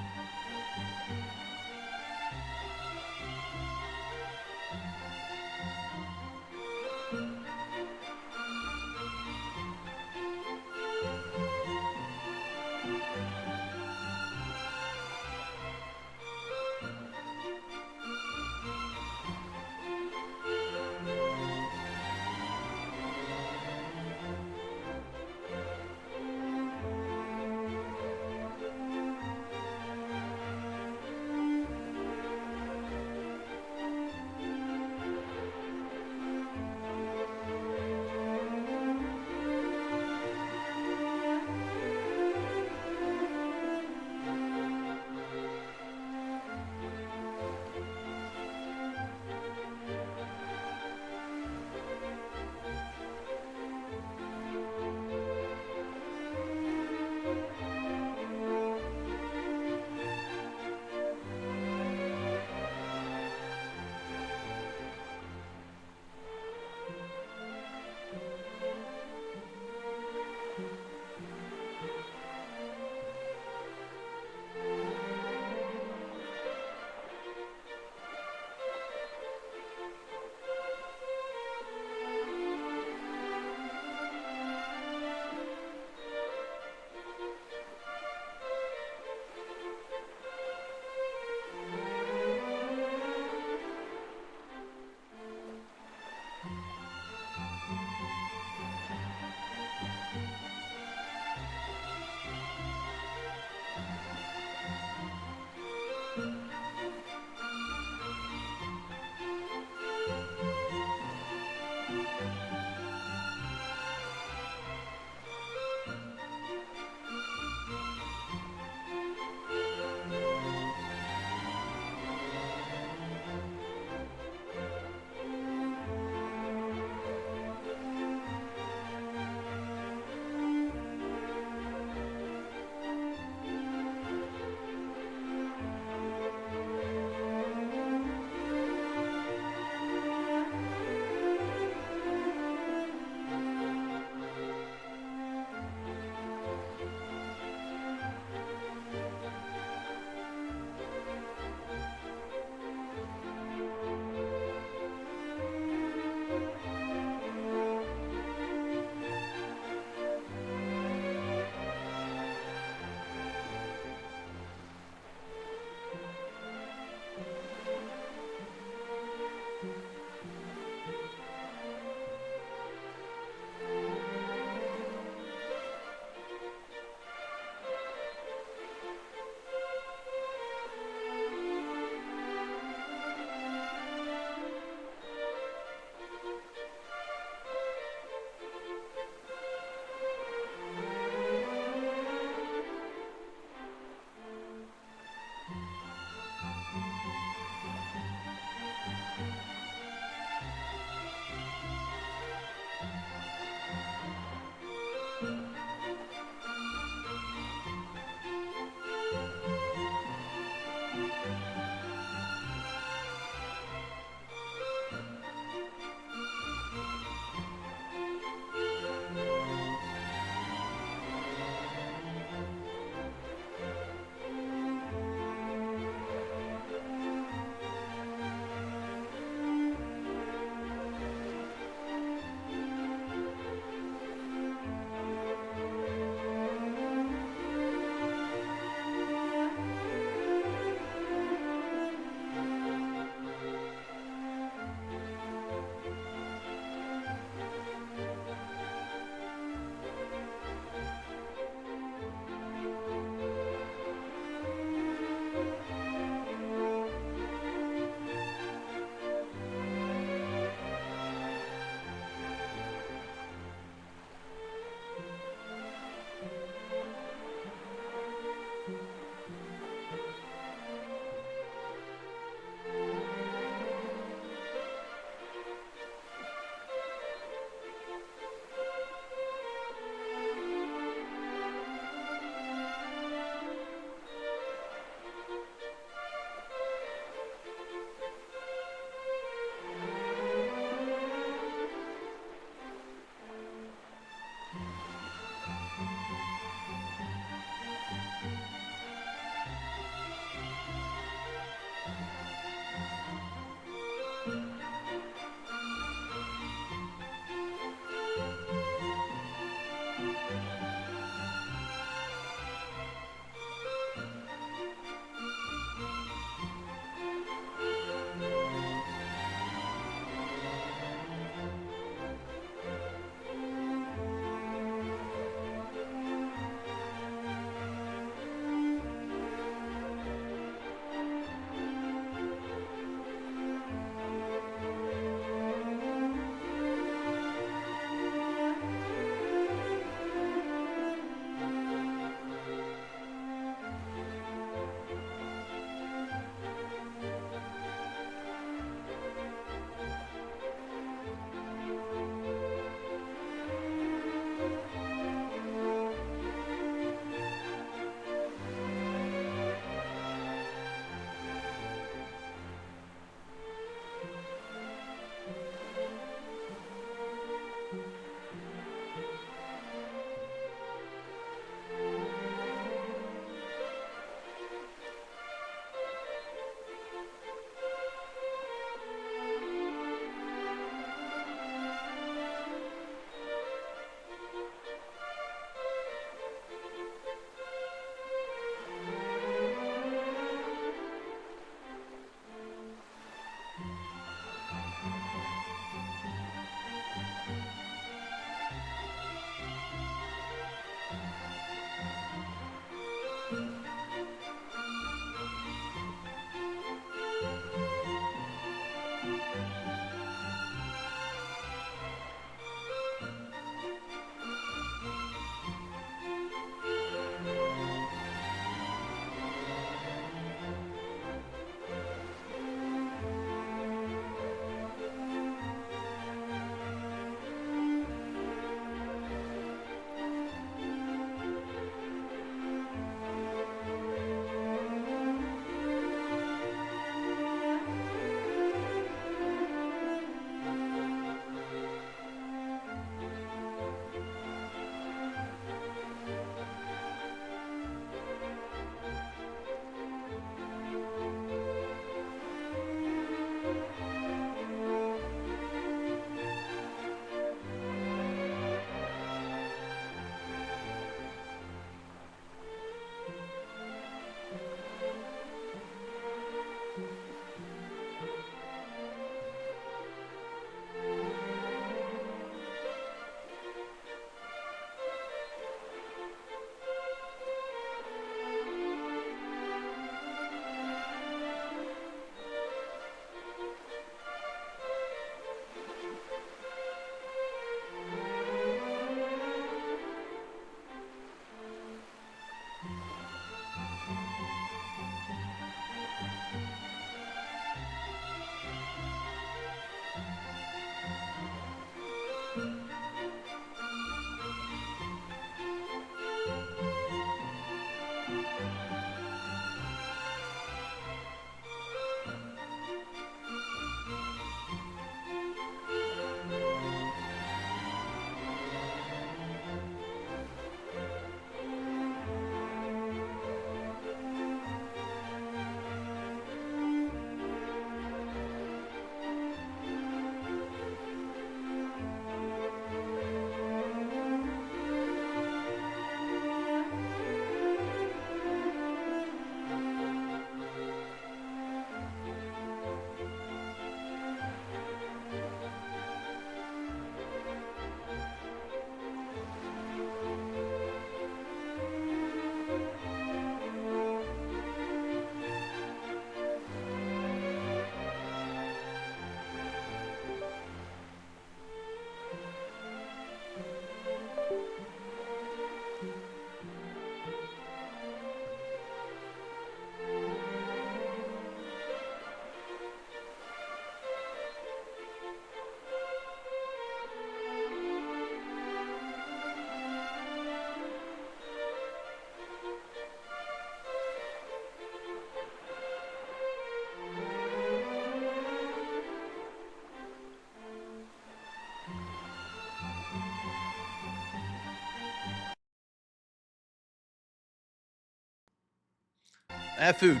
I have food.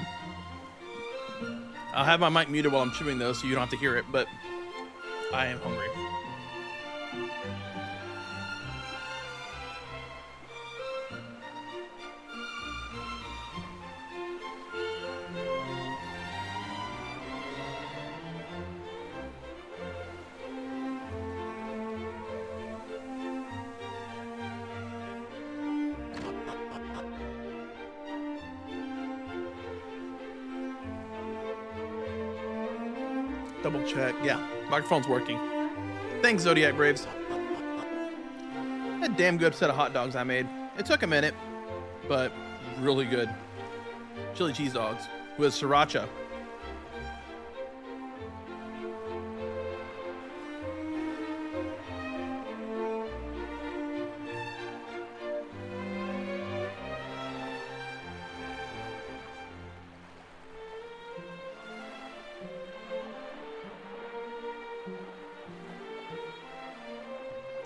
I'll have my mic muted while I'm chewing though, so you don't have to hear it, but I am hungry. Double check. Yeah, microphone's working. Thanks, Zodiac Braves. A damn good set of hot dogs I made. It took a minute, but really good. Chili cheese dogs with sriracha.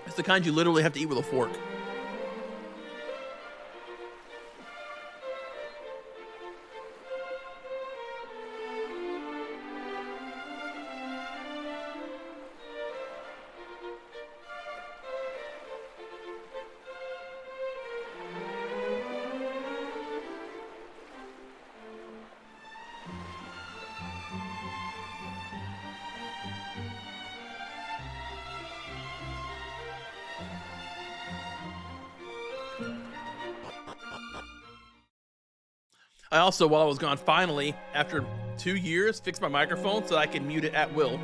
It's the kind you literally have to eat with a fork. I also, while I was gone, finally, after 2 years, fixed my microphone so I can mute it at will.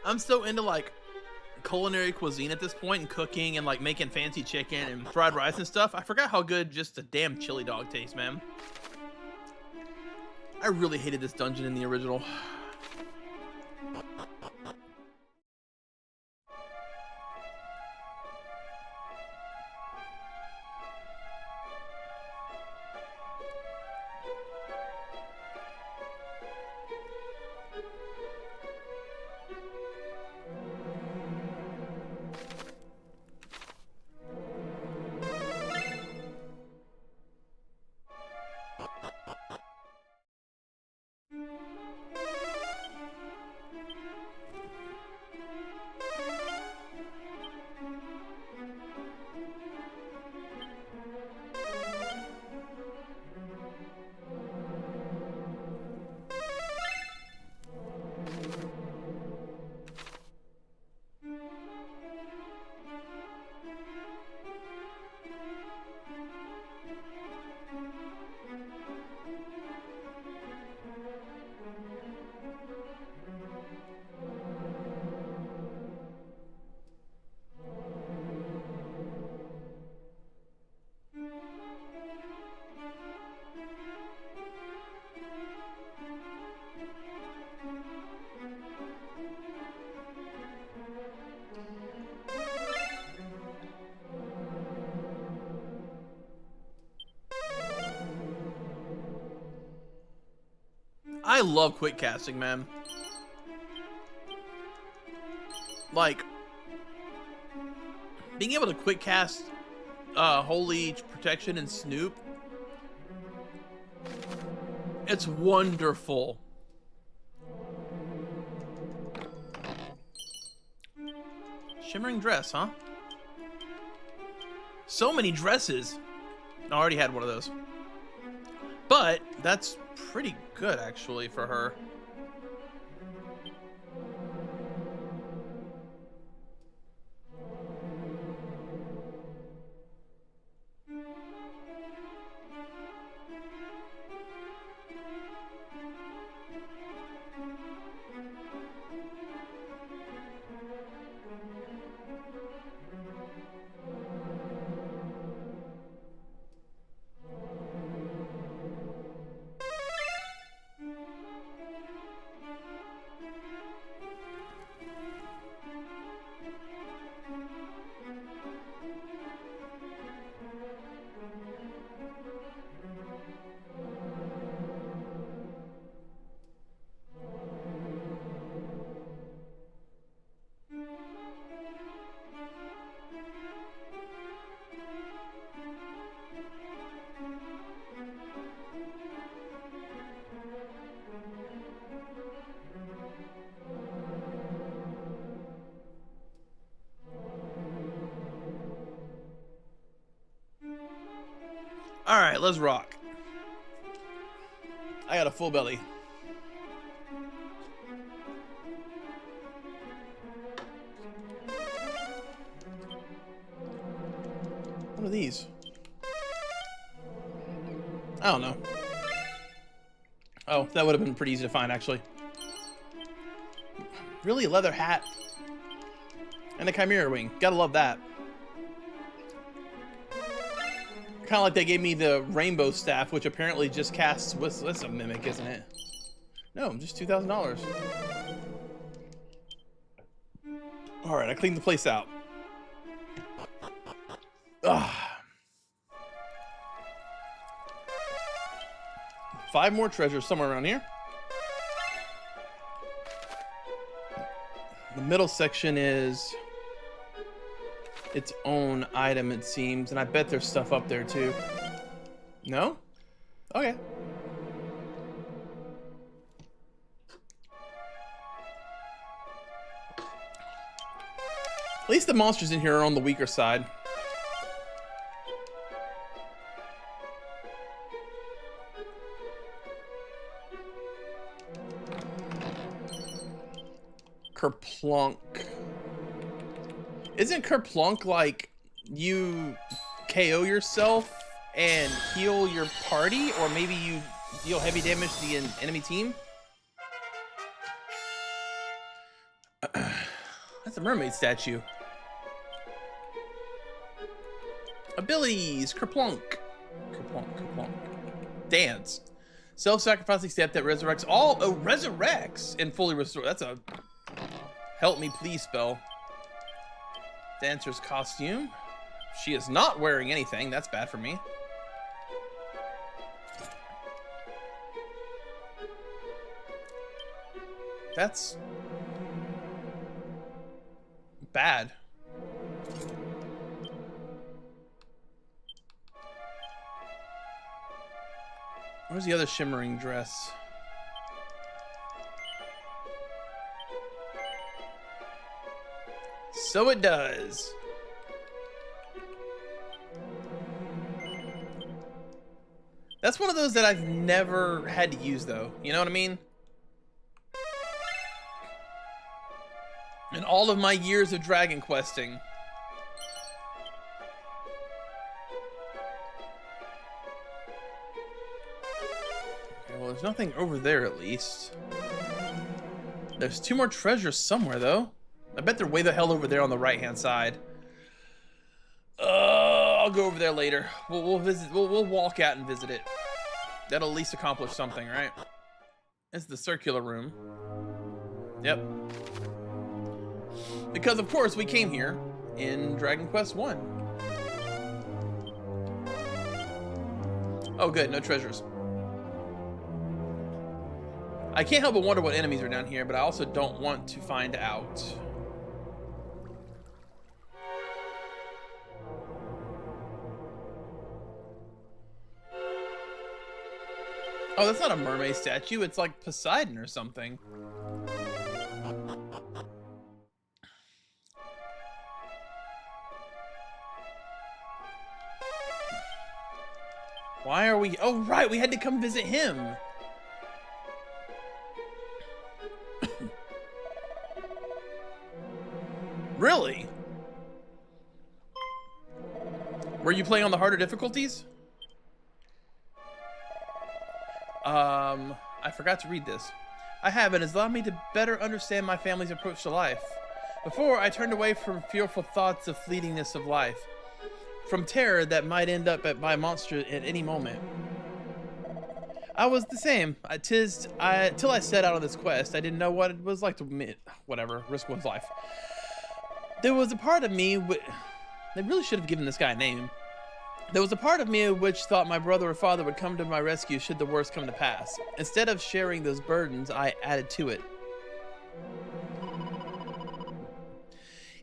I'm so into like culinary cuisine at this point and cooking and like making fancy chicken and fried rice and stuff. I forgot how good just a damn chili dog tastes, man. I really hated this dungeon in the original. love quick casting, man. Like, being able to quick cast Holy Protection and Snoop, it's wonderful. Shimmering dress, huh? So many dresses. I already had one of those. But that's pretty good, actually, for her. All right, let's rock. I got a full belly. What are these? I don't know. Oh, that would have been pretty easy to find, actually. Really, a leather hat and a chimera wing. Gotta love that. Kind of like they gave me the rainbow staff, which apparently just casts. That's a mimic, isn't it? No, just $2,000. All right, I cleaned the place out. Ugh. 5 more treasures somewhere around here. The middle section is its own item, it seems, and I bet there's stuff up there too. No? Okay. At least the monsters in here are on the weaker side. Kerplunk. Isn't Kerplunk like you KO yourself and heal your party, or maybe you deal heavy damage to the enemy team? That's a mermaid statue. Abilities. Kerplunk. Kerplunk. Dance. Self-sacrificing step that resurrects all. Oh, resurrects and fully restore. That's a help me please spell. Dancer's costume. She is not wearing anything. That's bad for me. That's bad. Where's the other shimmering dress? So it does. That's one of those that I've never had to use, though. You know what I mean? In all of my years of Dragon Questing. Okay, well, there's nothing over there, at least. There's 2 more treasures somewhere, though. I bet they're way the hell over there on the right-hand side. I'll go over there later. We'll visit. We'll walk out and visit it. That'll at least accomplish something, right? It's the circular room. Yep. Because of course we came here in Dragon Quest 1. Oh, good. No treasures. I can't help but wonder what enemies are down here, but I also don't want to find out. Oh, that's not a mermaid statue. It's like Poseidon or something. Why are we... Oh, right. We had to come visit him. Really? Were you playing on the harder difficulties? I forgot to read this. I have, and it's allowed me to better understand my family's approach to life. Before, I turned away from fearful thoughts of fleetingness of life, from terror that might end up at my monster at any moment. I was the same. Till I set out on this quest, I didn't know what it was like to, risk one's life. There was a part of me, they really should have given this guy a name. There was a part of me which thought my brother or father would come to my rescue should the worst come to pass. Instead of sharing those burdens, I added to it.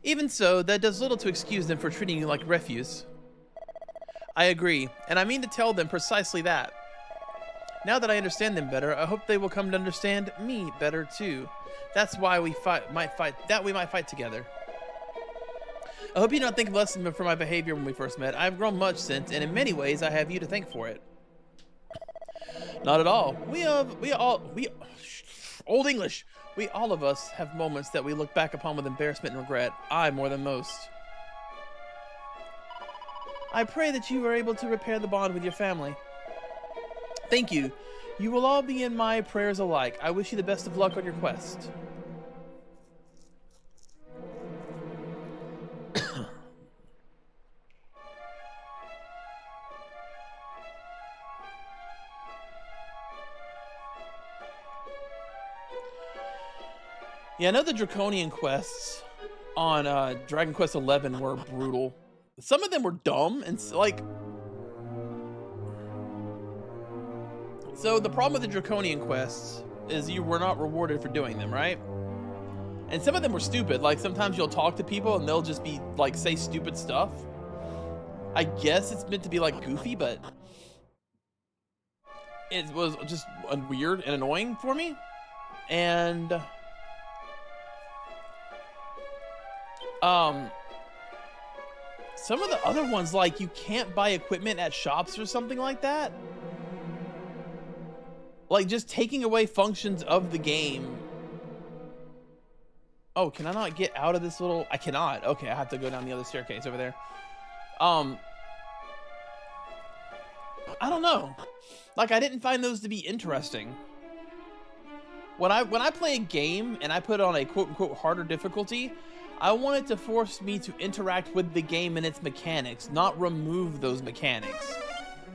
Even so, that does little to excuse them for treating you like refuse. I agree, and I mean to tell them precisely that. Now that I understand them better, I hope they will come to understand me better too. That's why we might fight together. I hope you don't think less of me for my behavior when we first met. I've grown much since, and in many ways, I have you to thank for it. Not at all. Old English. We all of us have moments that we look back upon with embarrassment and regret. I more than most. I pray that you are able to repair the bond with your family. Thank you. You will all be in my prayers alike. I wish you the best of luck on your quest. Yeah, I know the Draconian quests on Dragon Quest XI were brutal. Some of them were dumb and like... So the problem with the Draconian quests is you were not rewarded for doing them, right? And some of them were stupid. Like sometimes you'll talk to people and they'll just be like, say stupid stuff. I guess it's meant to be like goofy, but it was just weird and annoying for me. And some of the other ones, like you can't buy equipment at shops or something like that. Like just taking away functions of the game. Oh, can I not get out of this little... I cannot. Okay, I have to go down the other staircase over there. I don't know. Like, I didn't find those to be interesting. When I play a game and I put it on a quote-unquote harder difficulty, I want it to force me to interact with the game and its mechanics, not remove those mechanics,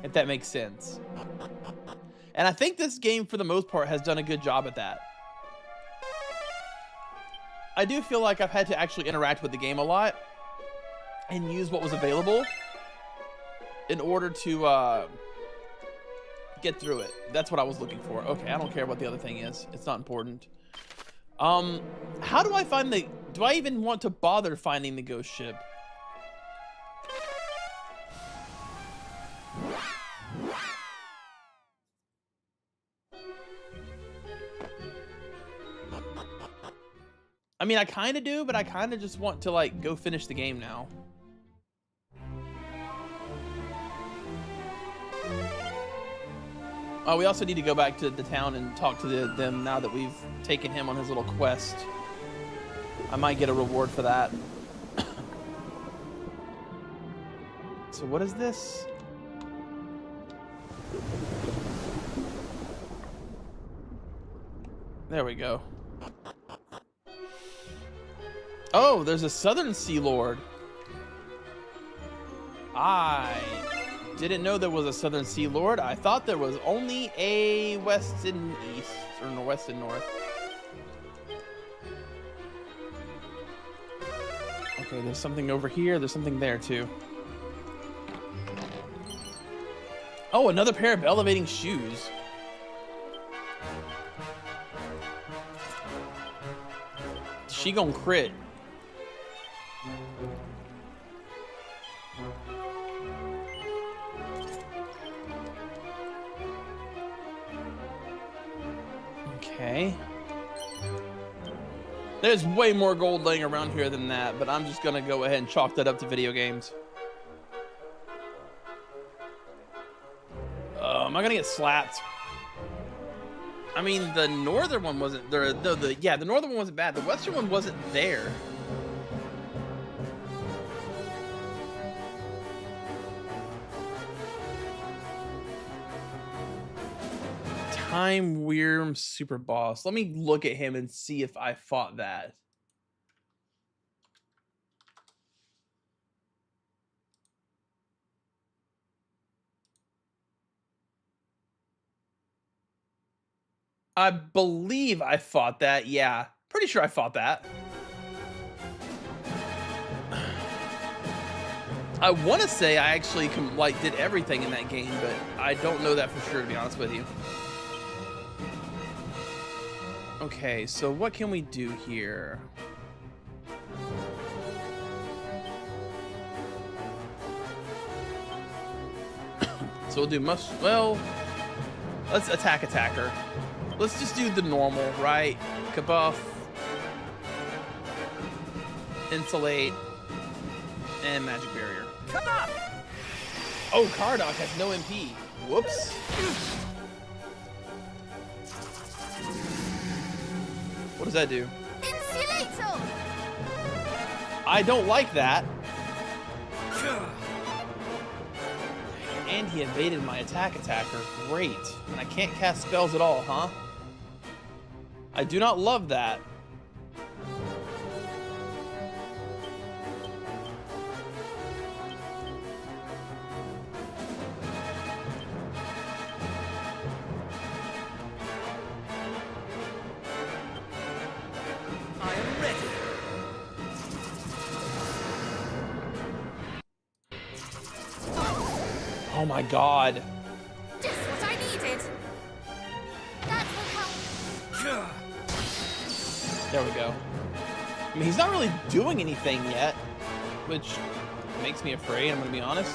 if that makes sense. And I think this game, for the most part, has done a good job at that. I do feel like I've had to actually interact with the game a lot and use what was available in order to get through it. That's what I was looking for. Okay, I don't care what the other thing is. It's not important. How do I find the... Do I even want to bother finding the ghost ship? I mean, I kind of do, but I kind of just want to, like, go finish the game now. Oh, we also need to go back to the town and talk to them now that we've taken him on his little quest. I might get a reward for that. So what is this? There we go. Oh, there's a Southern Sea Lord. I didn't know there was a Southern Sea Lord. I thought there was only a West and East, or West and North. Okay, there's something over here. There's something there too. Oh, another pair of elevating shoes. She gon' crit. Okay. There's way more gold laying around here than that, but I'm just gonna go ahead and chalk that up to video games. Am I gonna get slapped? I mean, the northern one wasn't there. Yeah, the northern one wasn't bad. The western one wasn't there. Time Worm Super Boss. Let me look at him and see if I fought that. I believe I fought that. Yeah, pretty sure I fought that. I want to say I actually did everything in that game, but I don't know that for sure, to be honest with you. Okay, so what can we do here? So we'll do well, let's attacker. Let's just do the normal, right? Kabuff, Insulate, and Magic Barrier. Oh, Cardok has no MP. Whoops. What does that do? Insulator! I don't like that. And he evaded my attacker. Great. And I can't cast spells at all, huh? I do not love that. I am ready. Oh my god. Just what I needed. That will help. There we go. I mean, he's not really doing anything yet, which makes me afraid, I'm gonna be honest.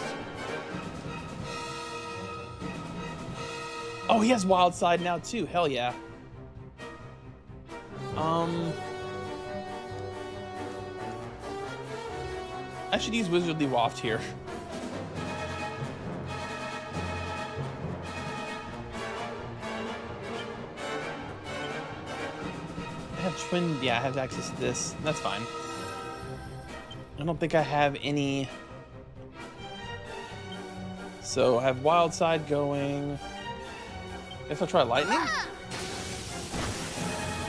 Oh, he has Wild Side now too. Hell yeah. I should use Wizardly Waft here. I have Twin, yeah, I have access to this. That's fine. I don't think I have any. So I have Wild Side going. Guess I'll try Lightning.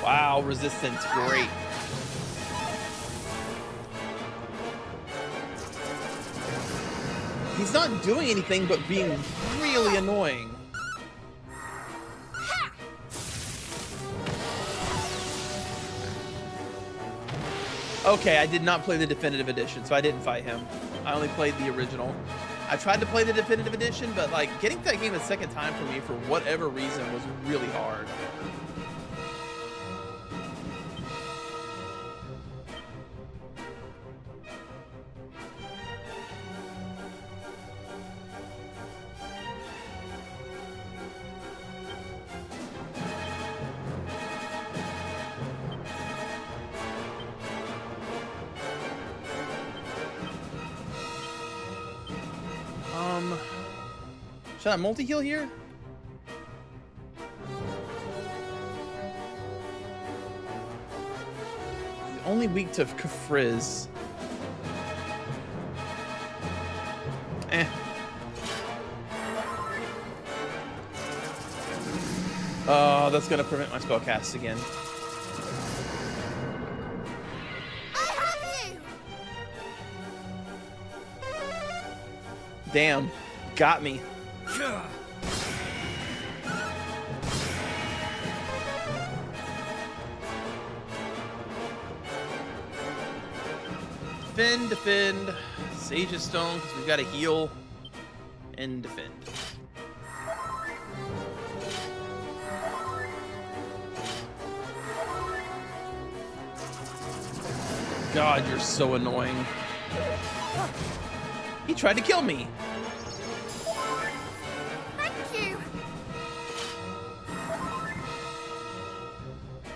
Wow, resistance, great. He's not doing anything but being really annoying. Okay, I did not play the definitive edition, so I didn't fight him. I only played the original. I tried to play the definitive edition, but like getting to that game a second time for me for whatever reason was really hard. Should I multi-heal here? He's only weak to Frizz. Eh. Oh, that's gonna prevent my spell casts again. I have you! Damn, got me. Defend, Sage's Stone, because we've got to heal and defend. God, you're so annoying. He tried to kill me. Thank you.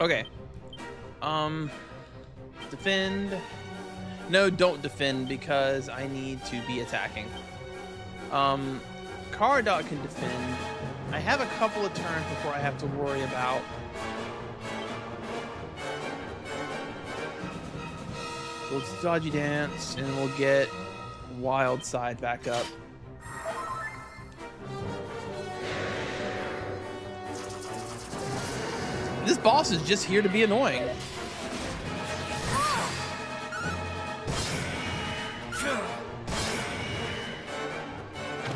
Okay. Defend. No, don't defend because I need to be attacking. Caradoc can defend. I have a couple of turns before I have to worry about. So let's dodgy dance and we'll get wild side back up. This boss is just here to be annoying.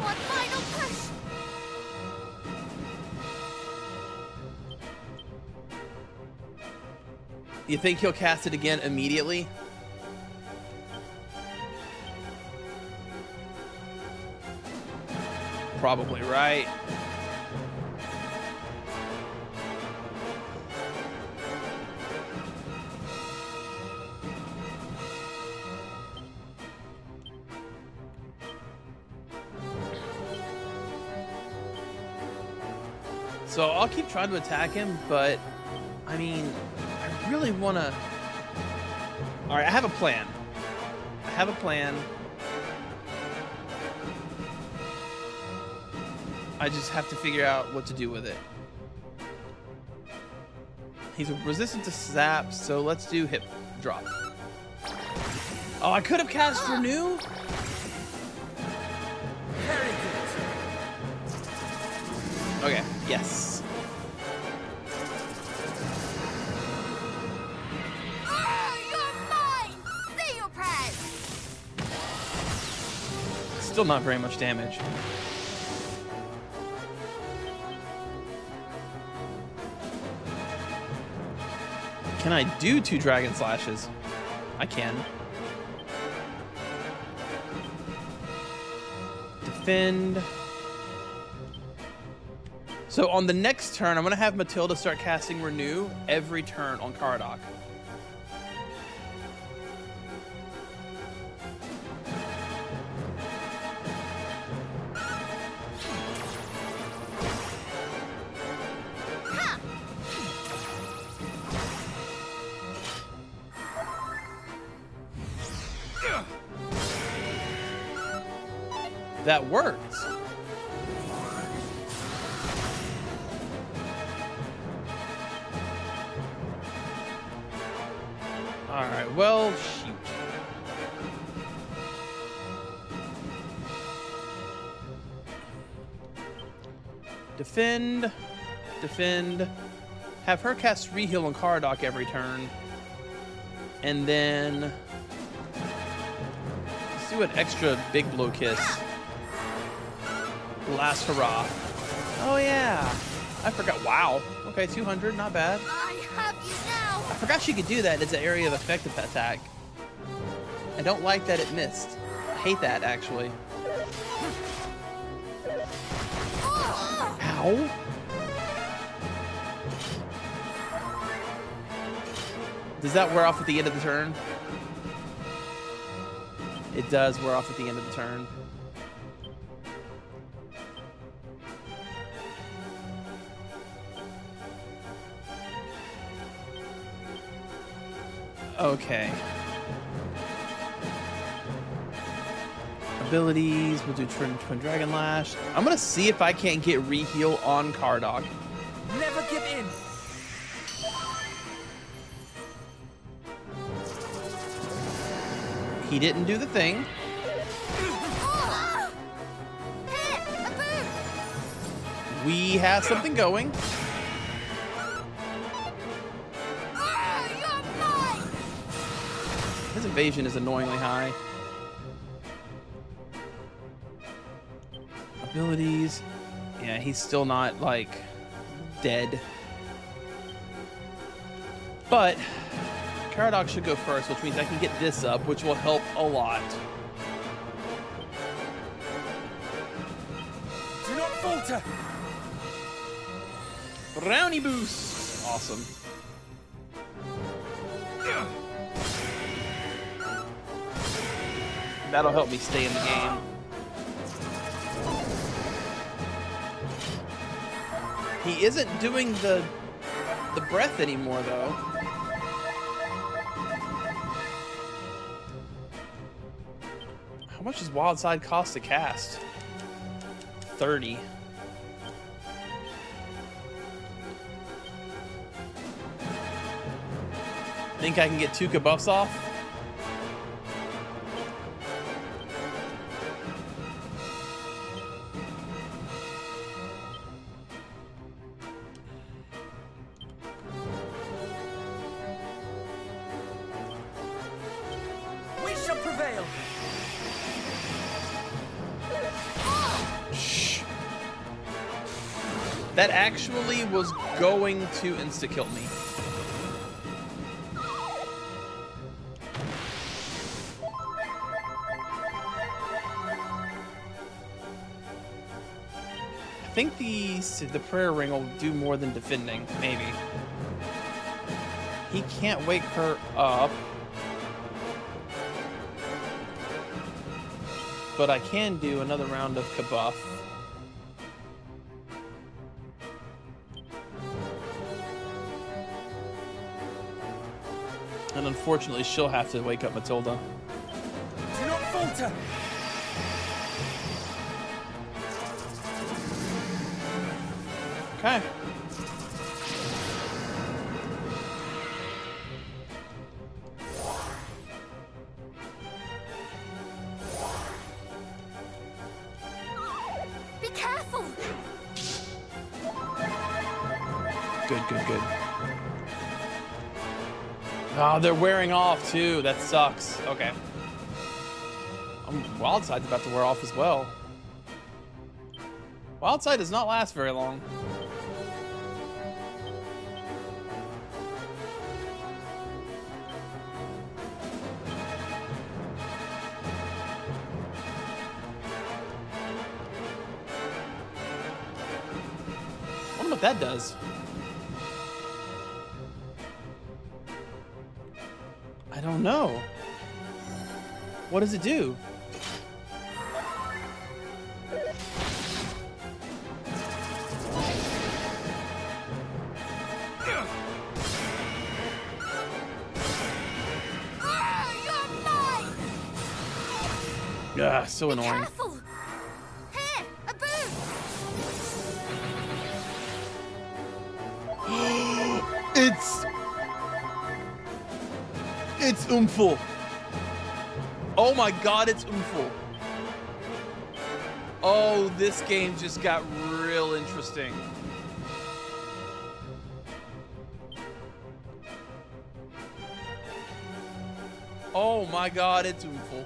One final push. You think he'll cast it again immediately? Probably, right? So I'll keep trying to attack him, but I mean, I really want to. All right, I have a plan. I have a plan. I just have to figure out what to do with it. He's resistant to zap, so let's do hip drop. Oh, I could have cast renew. Okay, yes. Oh, you're mine. Say your prayers. Still not very much damage. Can I do 2 dragon slashes? I can. Defend. So on the next turn, I'm going to have Matilda start casting Renew every turn on Caradoc. That worked. All right, well, shoot. Defend, defend. Have her cast Reheal on Caradoc every turn. And then let's do an extra big blow kiss. Last hurrah. Oh yeah. I forgot. Wow. Okay, 200, not bad. I have you now. I forgot she could do that. It's an area of effect attack. I don't like that it missed. I hate that, actually. Ow. Does that wear off at the end of the turn? It does wear off at the end of the turn. Okay. Abilities, we'll do Twin Dragon Lash. I'm gonna see if I can't get Reheal on Caradoc. Never give in. He didn't do the thing. We have something going. His evasion is annoyingly high. Abilities. Yeah, he's still not, like, dead. But Caradoc should go first, which means I can get this up, which will help a lot. Do not falter. Brownie boost. Awesome. That'll help me stay in the game. He isn't doing the breath anymore, though. How much does Wild Side cost to cast? 30. Think I can get 2 buffs off? We shall prevail. Shh. That actually was going to insta-kill me. I think the prayer ring will do more than defending, maybe. He can't wake her up. But I can do another round of kabuff. And unfortunately, she'll have to wake up Matilda. Do not falter. Okay. Be careful! Good, good, good. Oh, they're wearing off too. That sucks. Okay. Wildside's about to wear off as well. Wildside does not last very long. I wonder what that does. I don't know. What does it do? Ah, so annoying. Careful! Here! A boom! It's Umful. Oh my god, it's Umful. Oh, this game just got real interesting. Oh my god, it's Umful.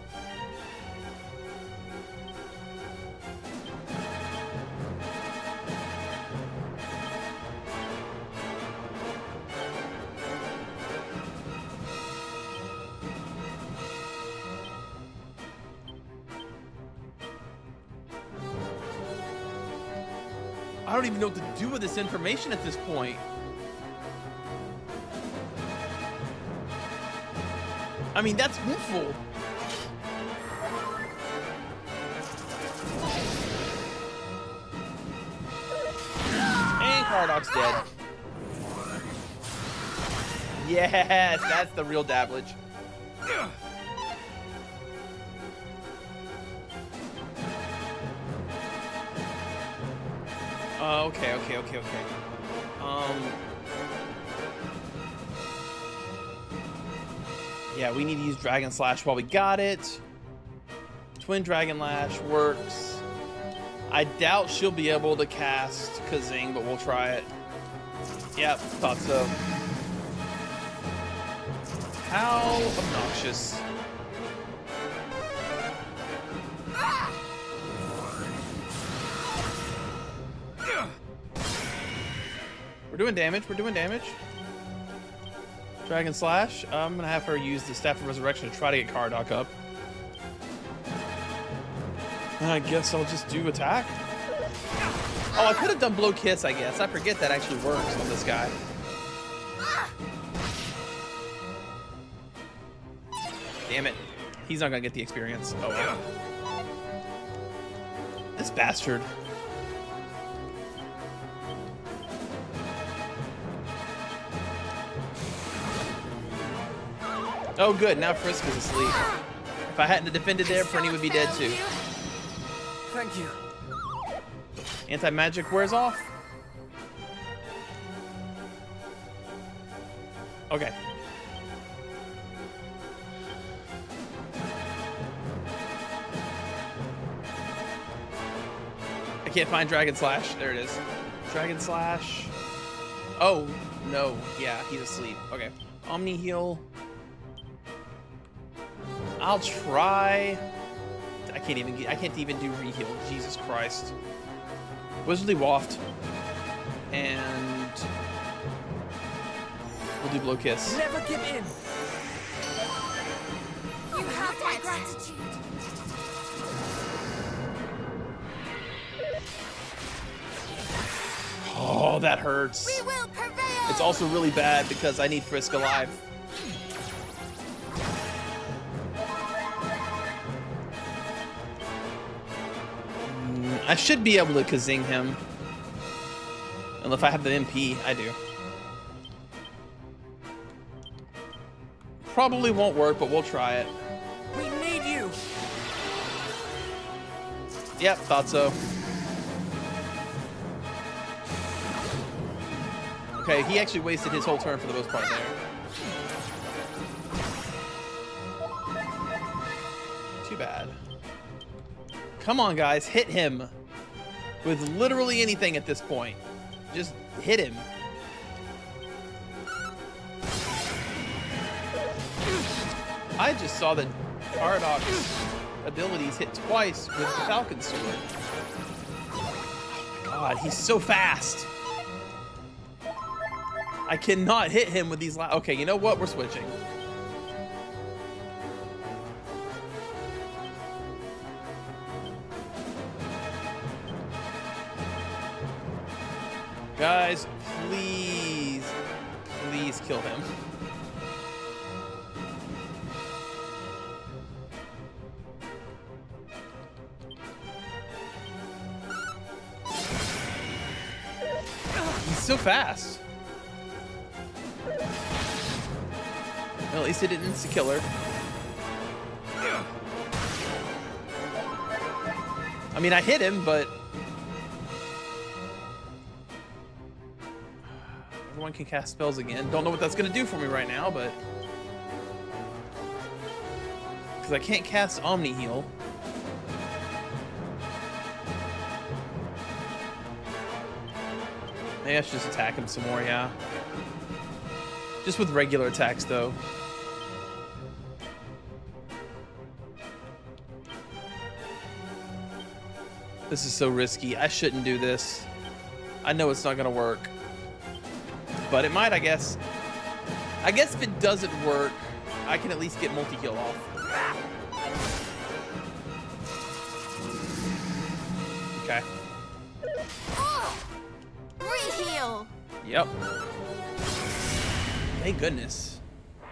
I don't even know what to do with this information at this point. I mean, that's Umful. And Cardoc's dead. Yes, that's the real dabblage. Okay. Yeah, we need to use Dragon Slash while we got it. Twin Dragon Lash works. I doubt she'll be able to cast Kazing, but we'll try it. Yep, thought so. How obnoxious. We're doing damage. Dragon Slash. I'm gonna have her use the Staff of Resurrection to try to get Cardoc up. And I guess I'll just do attack. Oh, I could have done Blow Kiss, I guess. I forget that actually works on this guy. Damn it. He's not gonna get the experience. Oh well. This bastard. Oh good, now Frisk is asleep. If I hadn't defended there, Prinny would be dead too. Thank you. Anti-magic wears off. Okay. I can't find Dragon Slash. There it is. Dragon Slash. Oh, no. Yeah, he's asleep. Okay. Omni Heal. I'll try. I can't even do reheal. Jesus Christ. Wizardly Waft. And we'll do Blow Kiss. Never give in. You have my gratitude. Oh, that hurts. We will prevail. It's also really bad because I need Frisk alive. I should be able to Kazing him. And if I have the MP, I do. Probably won't work, but we'll try it. We need you. Yep, thought so. Okay, he actually wasted his whole turn for the most part there. Too bad. Come on, guys, hit him with literally anything at this point. Just hit him. I just saw that Paradox abilities hit twice with the Falcon Sword. Oh my god, he's so fast. I cannot hit him with these okay, you know what? We're switching. Guys, please, please kill him. He's so fast. Well, at least it didn't insta-kill her. I mean, I hit him, but everyone can cast spells again. Don't know what that's going to do for me right now, but because I can't cast Omni Heal. Maybe I should just attack him some more, yeah. Just with regular attacks, though. This is so risky. I shouldn't do this. I know it's not going to work. But it might, I guess. I guess if it doesn't work, I can at least get multi-heal off. Okay. Reheal. Yep. Thank goodness.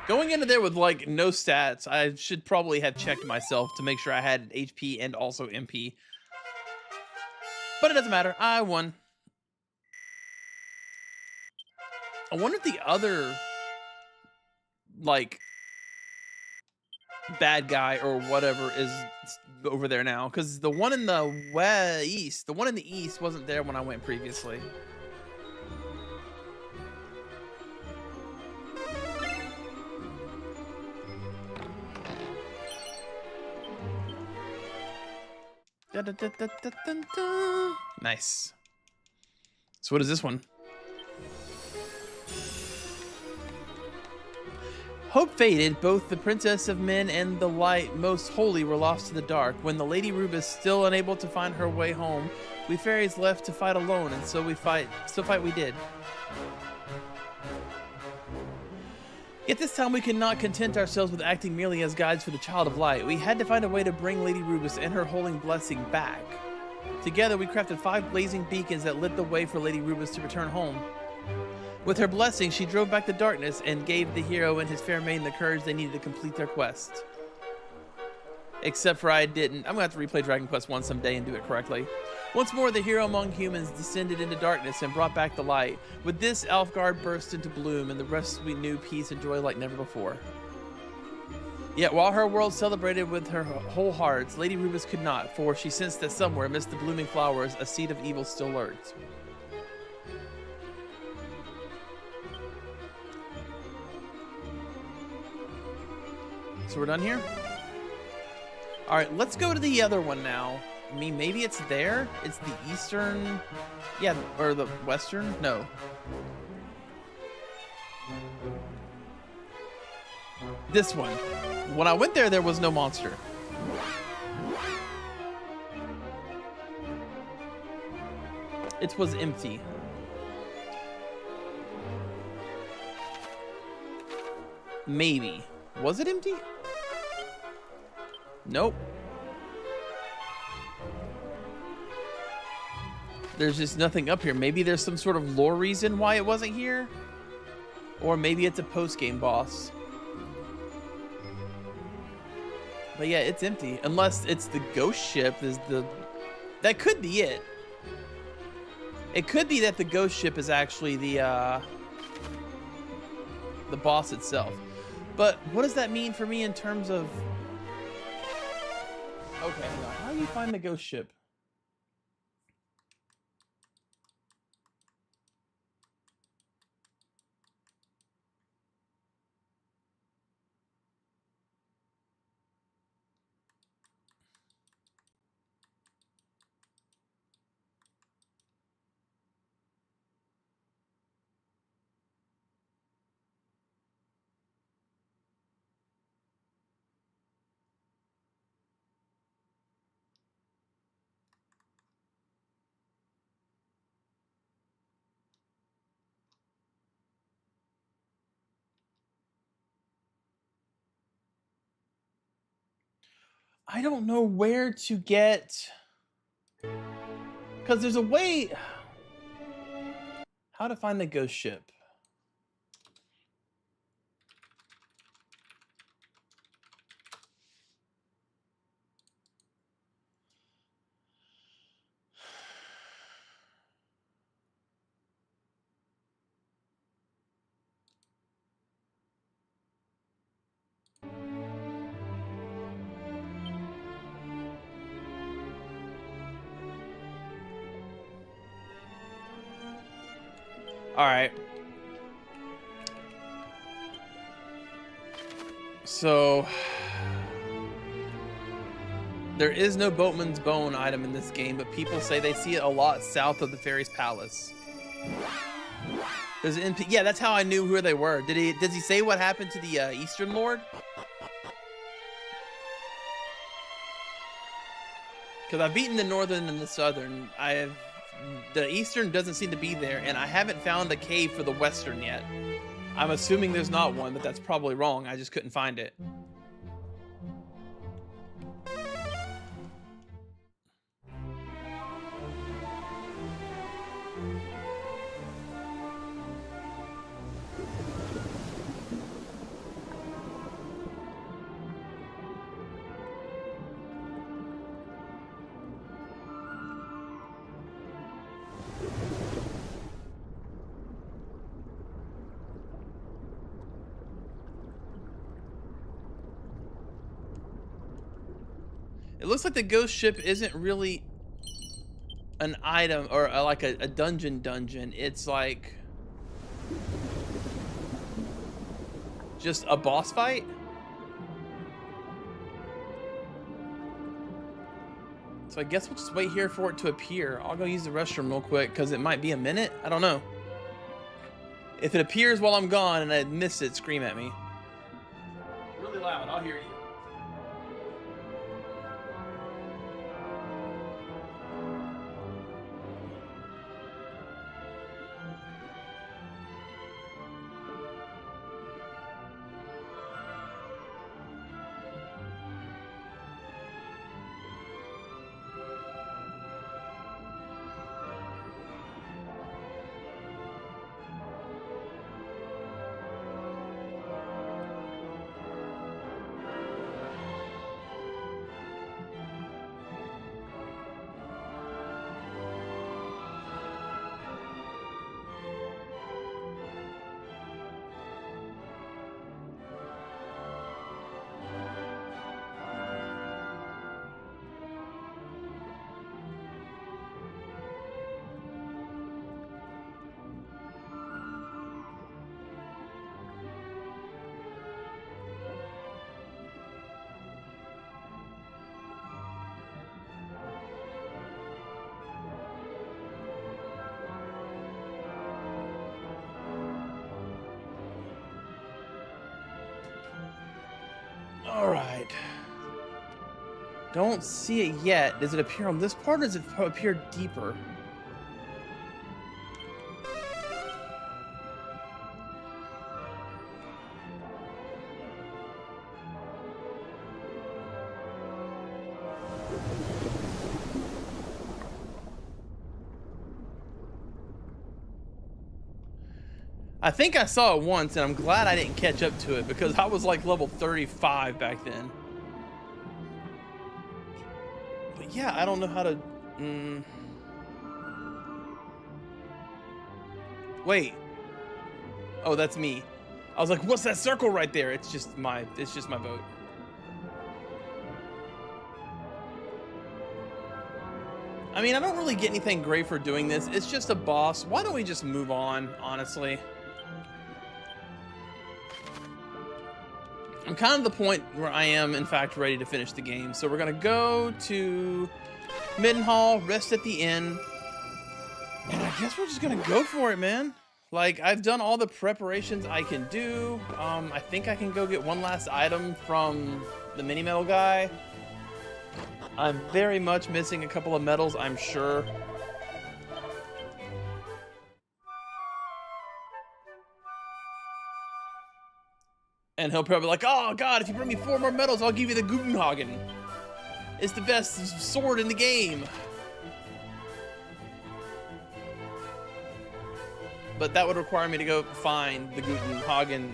Going into there with like no stats, I should probably have checked myself to make sure I had HP and also MP. But it doesn't matter. I won. I wonder if the other like bad guy or whatever is over there now, because the one in the east, the one in the east wasn't there when I went previously. Da, da, da, da, da, da, da. Nice. So what is this one? Hope faded, both the Princess of Men and the Light most holy were lost to the dark. When the Lady Rubus still unable to find her way home, we fairies left to fight alone, and so we fight we did. Yet this time we could not content ourselves with acting merely as guides for the Child of Light. We had to find a way to bring Lady Rubus and her holy blessing back. Together we crafted 5 blazing beacons that lit the way for Lady Rubus to return home. With her blessing, she drove back the darkness and gave the hero and his fair maiden the courage they needed to complete their quest. Except for I didn't. I'm gonna have to replay Dragon Quest 1 someday and do it correctly. Once more, the hero among humans descended into darkness and brought back the light. With this, Alfgard burst into bloom, and the rest we knew peace and joy like never before. Yet while her world celebrated with her whole heart, Lady Rubis could not, for she sensed that somewhere amidst the blooming flowers, a seed of evil still lurked. So we're done here? All right, let's go to the other one now. I mean, maybe it's there? It's the eastern... Yeah, or the western? No. This one. When I went there, there was no monster. It was empty. Maybe. Was it empty? Nope. There's just nothing up here. Maybe there's some sort of lore reason why it wasn't here. Or maybe it's a post-game boss. But yeah, it's empty. Unless it's the ghost ship is the... That could be it. It could be that the ghost ship is actually the boss itself. But what does that mean for me in terms of... Okay, now, how do you find the ghost ship? I don't know where to get... Because there's a way... How to find the ghost ship. Alright. So... There is no Boatman's Bone item in this game, but people say they see it a lot south of the Fairy's Palace. There's an NP yeah, that's how I knew who they were. Does he say what happened to the Eastern Lord? Because I've beaten the Northern and the Southern. The Eastern doesn't seem to be there, and I haven't found a cave for the Western yet. I'm assuming there's not one, but that's probably wrong. I just couldn't find it. It looks like the ghost ship isn't really an item or like a dungeon. It's like just a boss fight. So I guess we'll just wait here for it to appear. I'll go use the restroom real quick because it might be a minute. I don't know. If it appears while I'm gone and I miss it, scream at me. Really loud, I'll hear you. All right. Don't see it yet. Does it appear on this part, or does it appear deeper? I think I saw it once, and I'm glad I didn't catch up to it because I was like level 35 back then. But yeah, I don't know how to... Wait. Oh, that's me. I was like, what's that circle right there? It's just my boat. I mean, I don't really get anything great for doing this. It's just a boss. Why don't we just move on, honestly? I'm kind of the point where I am, in fact, ready to finish the game. So we're going to go to Middenhall, rest at the inn. And I guess we're just going to go for it, man. Like, I've done all the preparations I can do. I think I can go get one last item from the mini metal guy. I'm very much missing a couple of medals, I'm sure. And he'll probably be like, oh god, if you bring me 4 more medals, I'll give you the Gutenhagen. It's the best sword in the game. But that would require me to go find the Gutenhagen,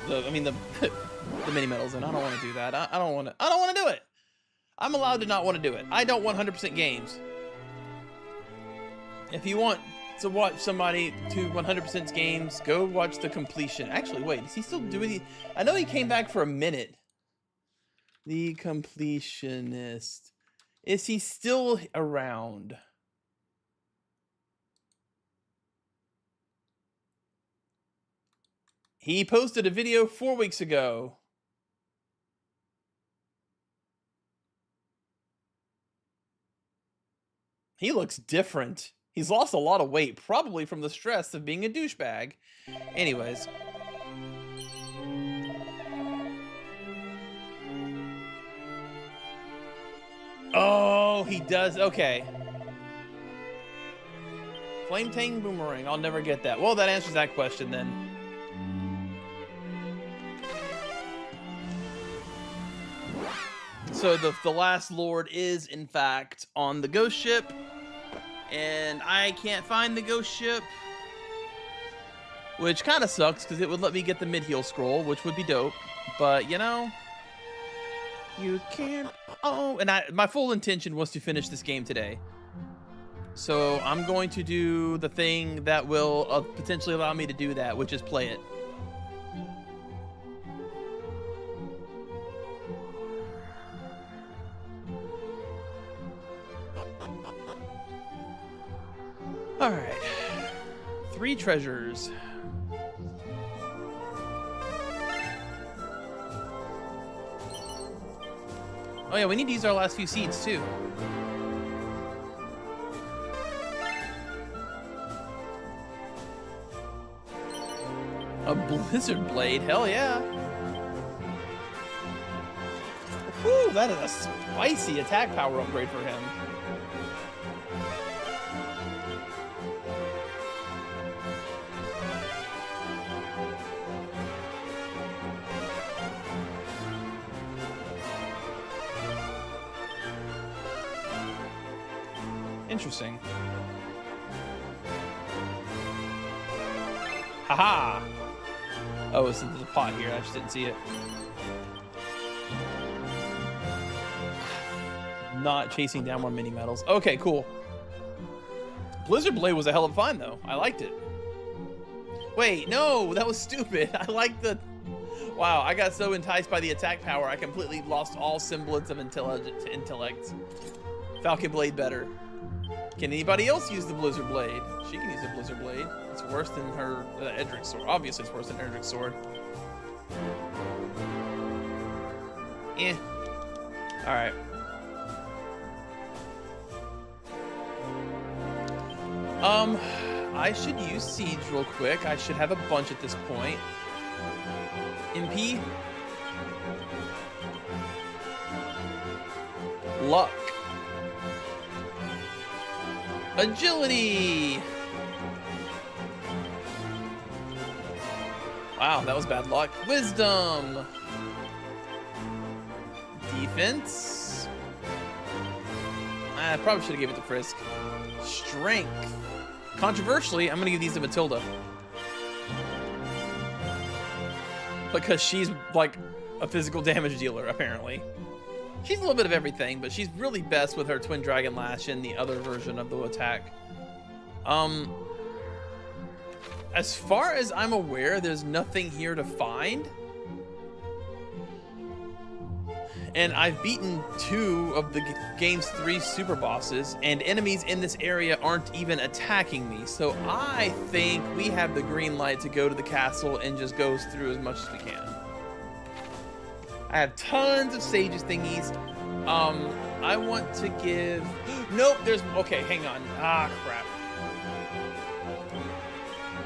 the mini medals, and I don't want to do that. I don't want to do it. I'm allowed to not want to do it. I don't want 100% games. If you want to watch somebody to 100% games, go watch the completion. Actually, wait, is he still doing the... I know he came back for a minute. The completionist. Is he still around? He posted a video 4 weeks ago. He looks different. He's lost a lot of weight, probably from the stress of being a douchebag. Anyways. Oh, he does. Okay. Flame Tang Boomerang. I'll never get that. Well, that answers that question then. So the last lord is, in fact, on the ghost ship. And I can't find the ghost ship. Which kind of sucks, because it would let me get the mid-heal scroll, which would be dope. But, you know, you can't... Oh, and my full intention was to finish this game today. So I'm going to do the thing that will potentially allow me to do that, which is play it. All right, 3 treasures. Oh yeah, we need to use our last few seeds too. A blizzard blade, hell yeah. Whew, that is a spicy attack power upgrade for him. Interesting. Haha! Oh, so there's a pot here. I just didn't see it. Not chasing down more mini medals. Okay, cool. Blizzard Blade was a hell of a find, though. I liked it. Wait, no, that was stupid. I liked the... Wow, I got so enticed by the attack power, I completely lost all semblance of intellect. Falcon Blade better. Can anybody else use the Blizzard Blade? She can use the Blizzard Blade. It's worse than her Edric's sword. Obviously, it's worse than Edric's sword. Eh. Alright. I should use Siege real quick. I should have a bunch at this point. MP? Luck. Agility. Wow, that was bad luck. Wisdom. Defense. I probably should have given it to Frisk. Strength. Controversially, I'm gonna give these to Matilda. Because she's like a physical damage dealer, apparently. She's a little bit of everything, but she's really best with her Twin Dragon Lash and the other version of the attack. As far as I'm aware, there's nothing here to find. And I've beaten 2 of the game's 3 super bosses, and enemies in this area aren't even attacking me. So I think we have the green light to go to the castle and just go through as much as we can. I have tons of sages thingies. I want to give... Nope, there's... Okay, hang on. Ah, crap.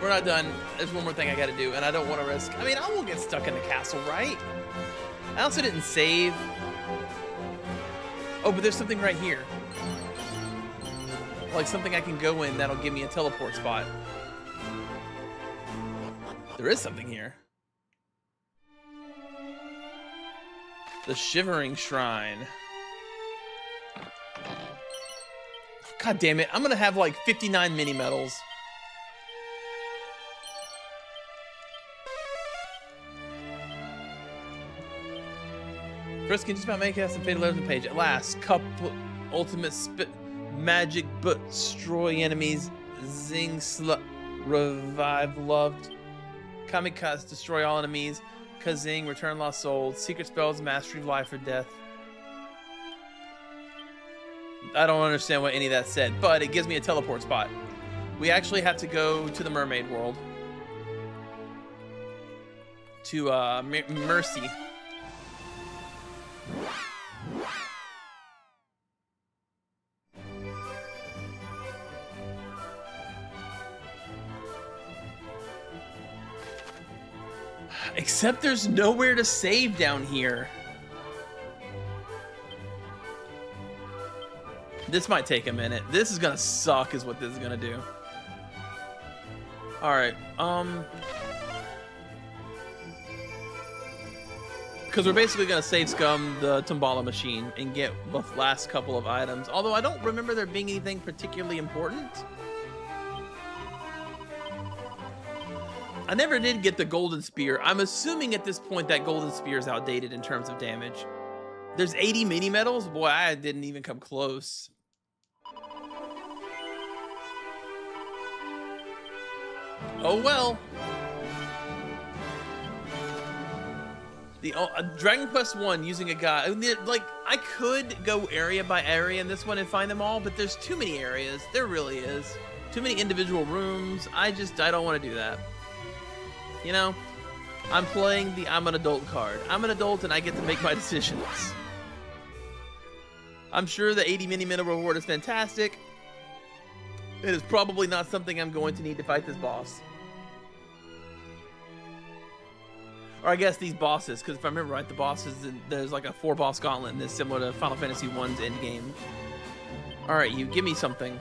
We're not done. There's one more thing I gotta do, and I don't want to risk... I mean, I won't get stuck in the castle, right? I also didn't save. Oh, but there's something right here. Like something I can go in that'll give me a teleport spot. There is something here. The Shivering Shrine. God damn it. I'm gonna have like 59 mini medals. Frisk can just about make us some fatal errors on the page. At last, couple ultimate magic but destroy enemies. Zing slut revive loved. Kamikaze destroy all enemies. Kazing return lost souls. Secret spells mastery of life or death. I don't understand what any of that said, but it gives me a teleport spot. We actually have to go to the mermaid world. To Mercy. Except there's nowhere to save down here. This might take a minute. This is gonna suck is what this is gonna do. Alright, because we're basically gonna save scum the Tumbala machine and get the last couple of items. Although I don't remember there being anything particularly important. I never did get the golden spear. I'm assuming at this point that golden spear is outdated in terms of damage. There's 80 mini medals? Boy, I didn't even come close. Oh well. The Dragon Quest 1 using a guy, like I could go area by area in this one and find them all, but there's too many areas. There really is. Too many individual rooms. I don't want to do that. You know, I'm playing the I'm an adult card. I'm an adult and I get to make my decisions. I'm sure the 80 mini minute reward is fantastic. It is probably not something I'm going to need to fight this boss. Or I guess these bosses, because if I remember right, the bosses, there's like a 4-boss gauntlet and it's similar to Final Fantasy 1's endgame. Alright, you give me something.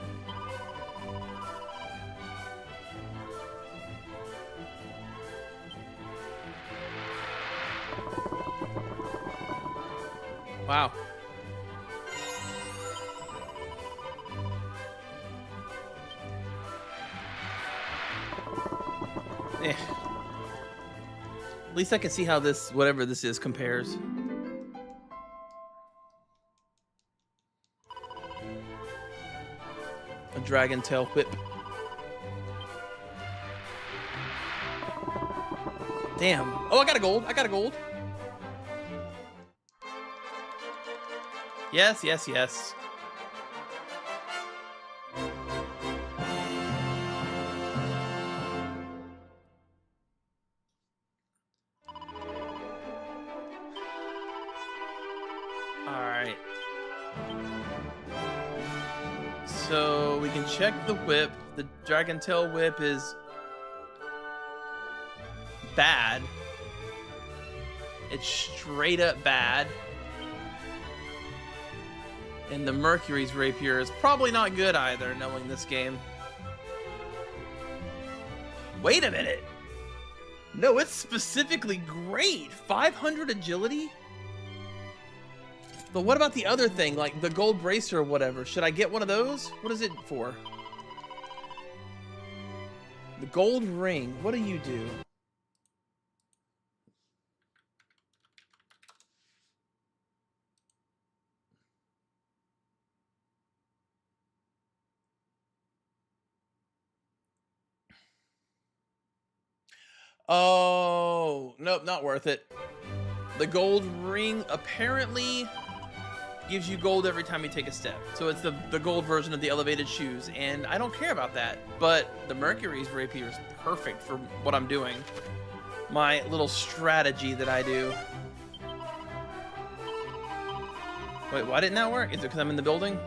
Wow. Eh. At least I can see how this, whatever this is, compares. A dragon tail whip. Damn. Oh, I got a gold. I got a gold. Yes, yes, yes. Alright. So we can check the whip. The Dragon Tail whip is bad. It's straight up bad. And the Mercury's rapier is probably not good either, knowing this game. Wait a minute! No, it's specifically great! 500 agility? But what about the other thing, like the gold bracer or whatever? Should I get one of those? What is it for? The gold ring, what do you do? Oh, nope, not worth it. The gold ring apparently gives you gold every time you take a step. So it's the gold version of the elevated shoes, and I don't care about that. But the Mercury's rapier is perfect for what I'm doing. My little strategy that I do. Wait, why didn't that work? Is it because I'm in the building?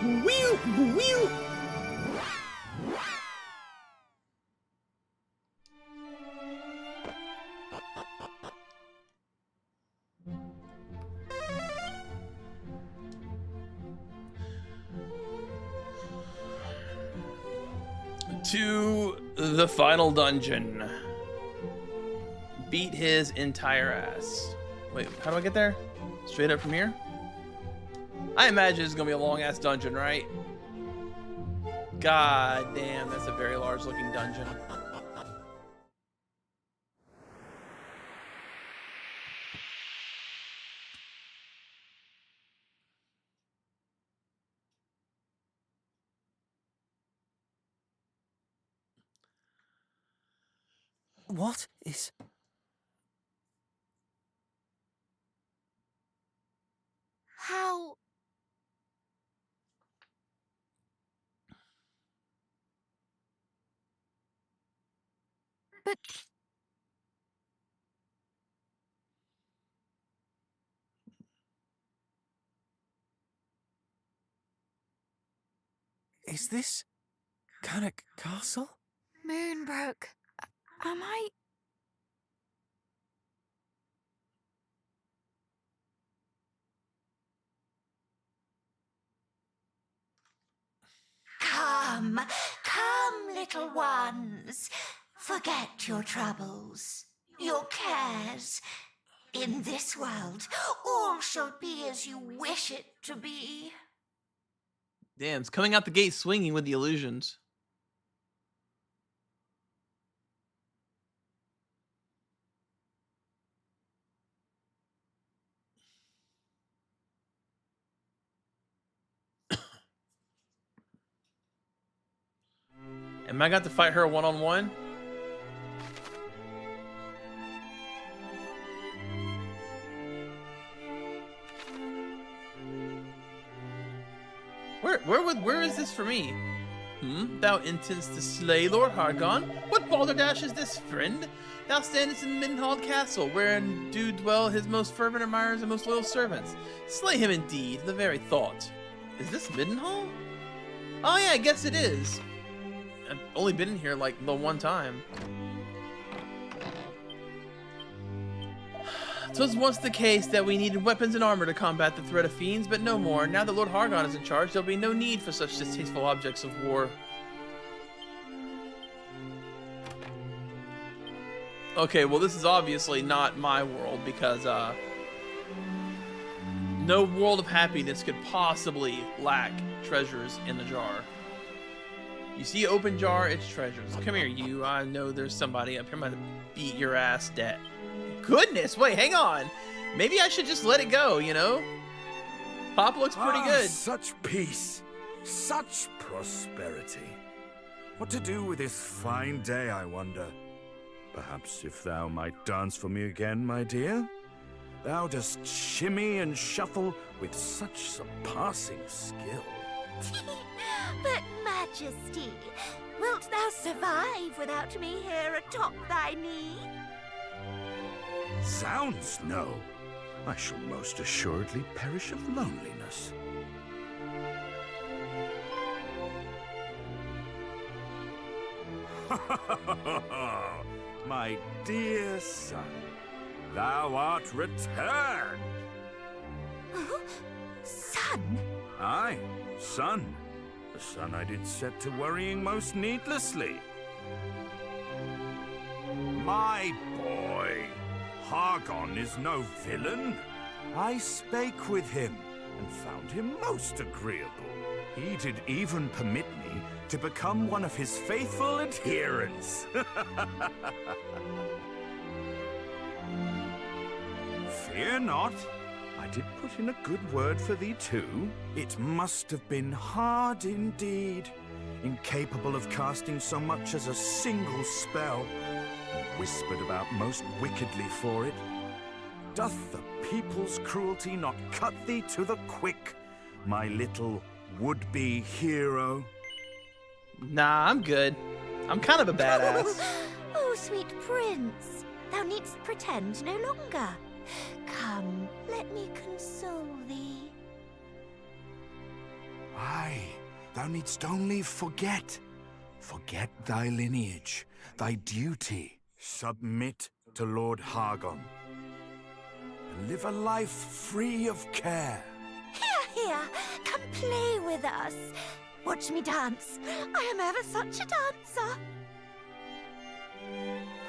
Whew, whew. To the final dungeon. Beat his entire ass. Wait, how do I get there? Straight up from here? I imagine it's gonna be a long ass dungeon, right? God damn, that's a very large looking dungeon. What is... How? But Is this... Cannock Castle? Moonbrook, am I... Come, come, little ones. Forget your troubles, your cares. In this world, all shall be as you wish it to be. Damn, it's coming out the gate swinging with the illusions. Am I got to fight her one-on-one? Where is this for me? Thou intendest to slay Lord Hargon? What balderdash is this, friend? Thou standest in Middenhall Castle, wherein do dwell his most fervent admirers and most loyal servants. Slay him indeed, the very thought. Is this Middenhall? Oh yeah, I guess it is. I've only been in here like the one time. 'Twas once the case that we needed weapons and armor to combat the threat of fiends, but no more. Now that Lord Hargon is in charge, there'll be no need for such distasteful objects of war. Okay, well this is obviously not my world because no world of happiness could possibly lack treasures in the jar. You see open jar, it's treasures. Come here, you. I know there's somebody up here. I'm gonna beat your ass, dead. Goodness, wait, hang on. Maybe I should just let it go, you know? Pop looks pretty good. Such peace, such prosperity. What to do with this fine day, I wonder? Perhaps if thou might dance for me again, my dear? Thou dost shimmy and shuffle with such surpassing skill. But, Majesty, wilt thou survive without me here atop thy knee? Zounds, no. I shall most assuredly perish of loneliness. my dear son, thou art returned. Son? Aye, son. The son I did set to worrying most needlessly. My boy, Hargon is no villain. I spake with him and found him most agreeable. He did even permit me to become one of his faithful adherents. Fear not. I did put in a good word for thee too. It must have been hard indeed, incapable of casting so much as a single spell, and whispered about most wickedly for it. Doth the people's cruelty not cut thee to the quick, my little would-be hero? Nah, I'm good. I'm kind of a badass. Oh, sweet prince, thou needst pretend no longer. Come, let me console thee. Aye, thou needst only forget. Forget thy lineage, thy duty. Submit to Lord Hargon. And live a life free of care. Here, come play with us. Watch me dance. I am ever such a dancer.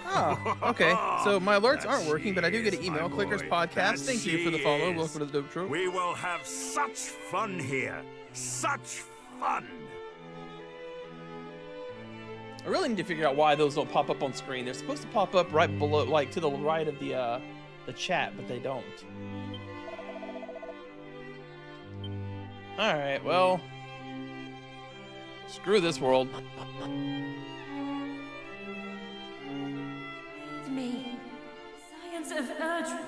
Oh, okay. So my alerts That aren't working, but I do get an she email. is, my Clickers boy. Podcast. That Thank you for the she follow. is. Welcome to the Dope Trope. We will have such fun here. Such fun. I really need to figure out why those don't pop up on screen. They're supposed to pop up right below, like to the right of the chat, but they don't. All right, well, screw this world. Me, science of Erdrick.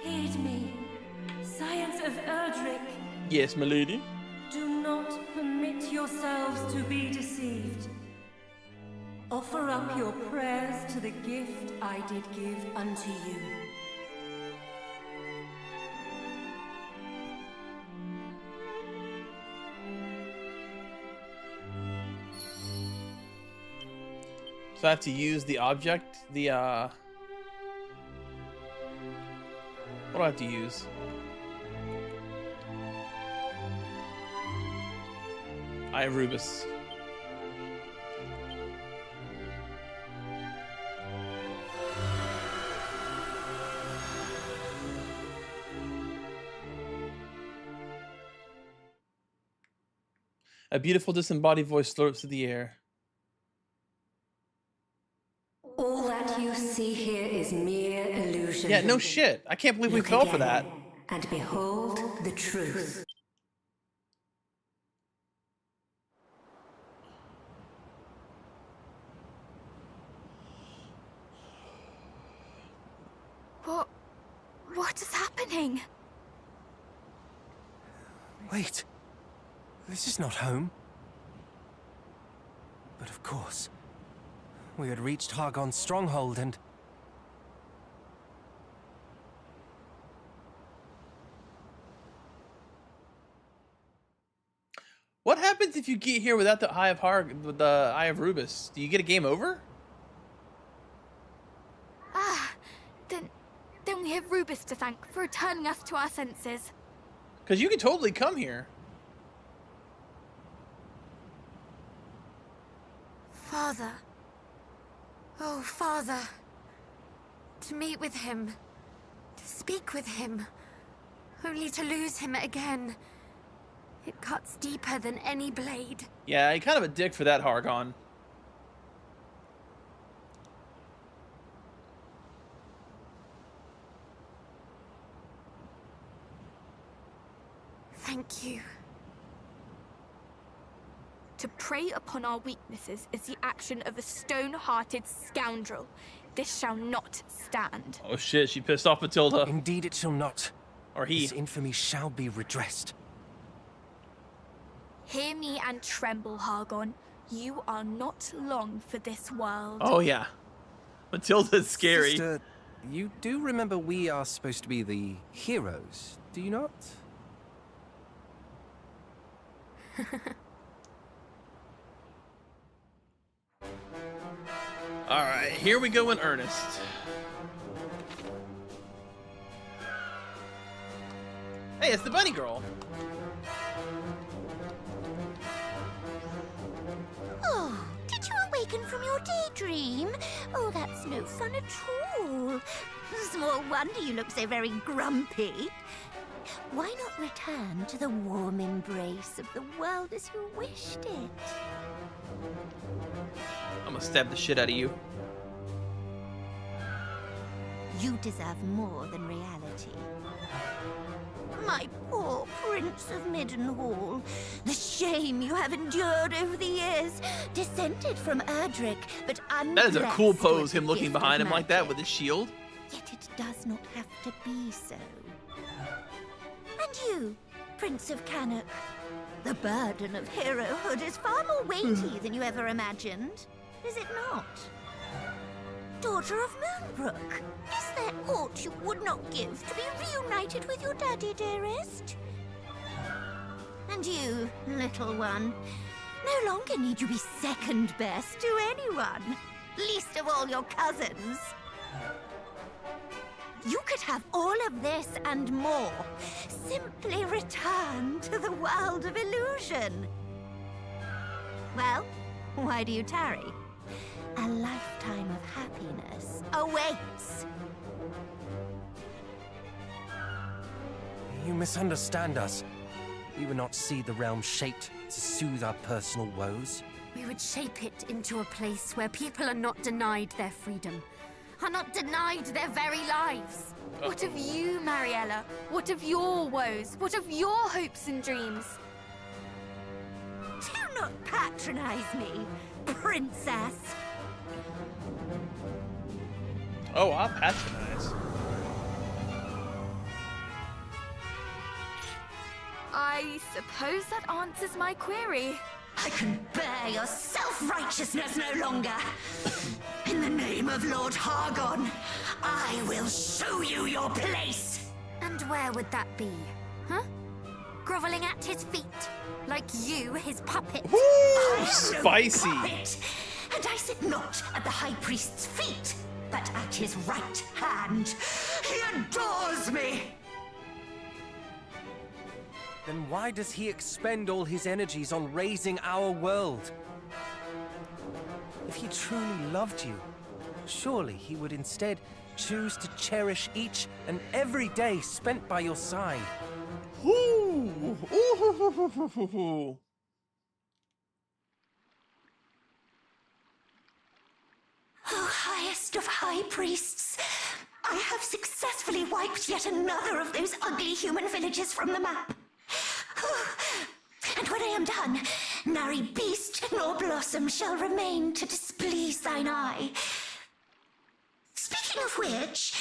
Heed me, science of Erdrick. Yes, my lady. Do not permit yourselves to be deceived. Offer up your prayers to the gift I did give unto you. So I have to use the object, what do I have to use? Eye of Rubus. A beautiful disembodied voice slurps through the air. All that you see here is mere illusion. Yeah, no shit. I can't believe we Look fell for again, that. And behold the truth. What is happening? Wait. This is not home. But of course. We had reached Hargon's stronghold and... What happens if you get here without the Eye of with the Eye of Rubus? Do you get a game over? Then we have Rubus to thank for returning us to our senses. Because you can totally come here. Father. Oh, Father. To meet with him. To speak with him. Only to lose him again. It cuts deeper than any blade. Yeah, you're kind of a dick for that, Hargon. Thank you. To prey upon our weaknesses is the action of a stone-hearted scoundrel. This shall not stand. Oh shit, she pissed off Matilda. Indeed it shall not. Or he. His infamy shall be redressed. Hear me and tremble, Hargon. You are not long for this world. Oh yeah. Matilda's scary. Sister, you do remember we are supposed to be the heroes, do you not? All right, here we go in earnest. Hey, it's the bunny girl. Oh, did you awaken from your daydream? Oh, that's no fun at all. Small wonder you look so very grumpy. Why not return to the warm embrace of the world as you wished it? I'm gonna stab the shit out of you. You deserve more than reality. My poor Prince of Middenhall. The shame you have endured over the years. Descended from Erdrick, but unblessed. That is a cool pose, with him the looking gift behind of him like that magic. with his shield. Yet it does not have to be so. And you, Prince of Cannock. The burden of herohood is far more weighty than you ever imagined, is it not? Daughter of Moonbrook, is there aught you would not give to be reunited with your daddy, dearest? And you, little one, no longer need you be second best to anyone, least of all your cousins. You could have all of this and more. Simply return to the world of illusion. Well, why do you tarry? A lifetime of happiness awaits. You misunderstand us. We would not see the realm shaped to soothe our personal woes. We would shape it into a place where people are not denied their freedom, are not denied their very lives. What of you, Mariella? What of your woes? What of your hopes and dreams? Do not patronize me, princess. Oh, I'll patronize. I suppose that answers my query. I can bear your self-righteousness no longer. In the name of Lord Hargon, I will show you your place. And where would that be? Huh? Groveling at his feet, like you, his puppet. Ooh, I am no spicy. puppet, and I sit not at the High Priest's feet, but at his right hand. He adores me. Then why does he expend all his energies on raising our world? If he truly loved you, surely he would instead choose to cherish each and every day spent by your side. Ooh. Ooh. O highest of high priests, I have successfully wiped yet another of those ugly human villages from the map. And when I am done, nary beast nor blossom shall remain to displease thine eye. Speaking of which,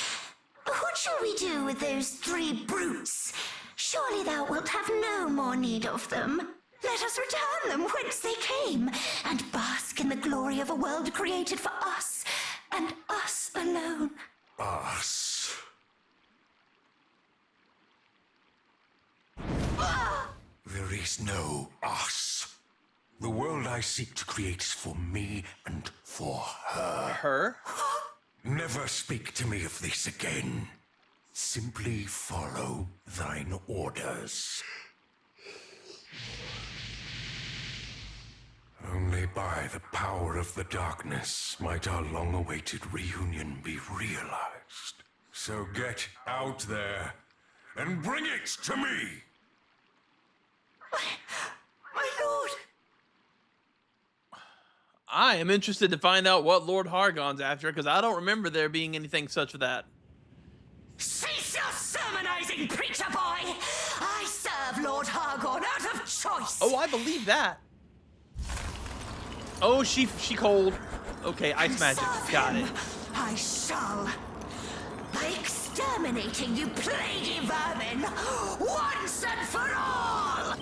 what shall we do with those 3 brutes? Surely thou wilt have no more need of them. Let us return them whence they came, and bask in the glory of a world created for us, and us alone. Us. There is no us. The world I seek to create is for me and for her. Her? Never speak to me of this again. Simply follow thine orders. Only by the power of the darkness might our long-awaited reunion be realized. So get out there and bring it to me! My lord! I am interested to find out what Lord Hargon's after, because I don't remember there being anything such for that. Cease your sermonizing, preacher boy! I serve Lord Hargon out of choice! Oh, I believe that. Oh, she cold. Okay, ice magic. Serve Got him. it. I shall. By exterminating you plaguey vermin, once and for all!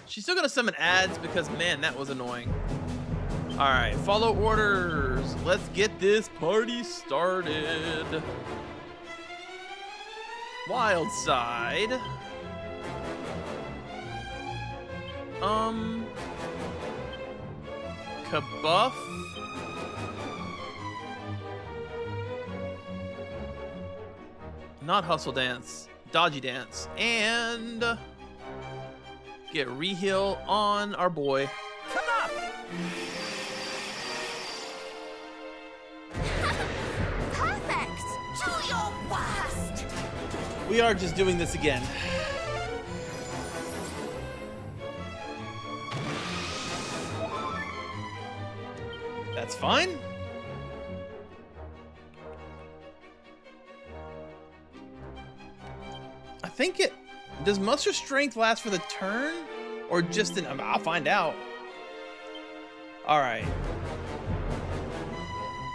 She's still gonna summon ads because, man, that was annoying. All right, follow orders. Let's get this party started. Wild side. Kabuff. Not hustle dance, dodgy dance, and get reheal on our boy. Perfect! Do your worst! We are just doing this again. That's fine. I think it... Does Muster Strength last for the turn? Or just an... I'll find out. Alright.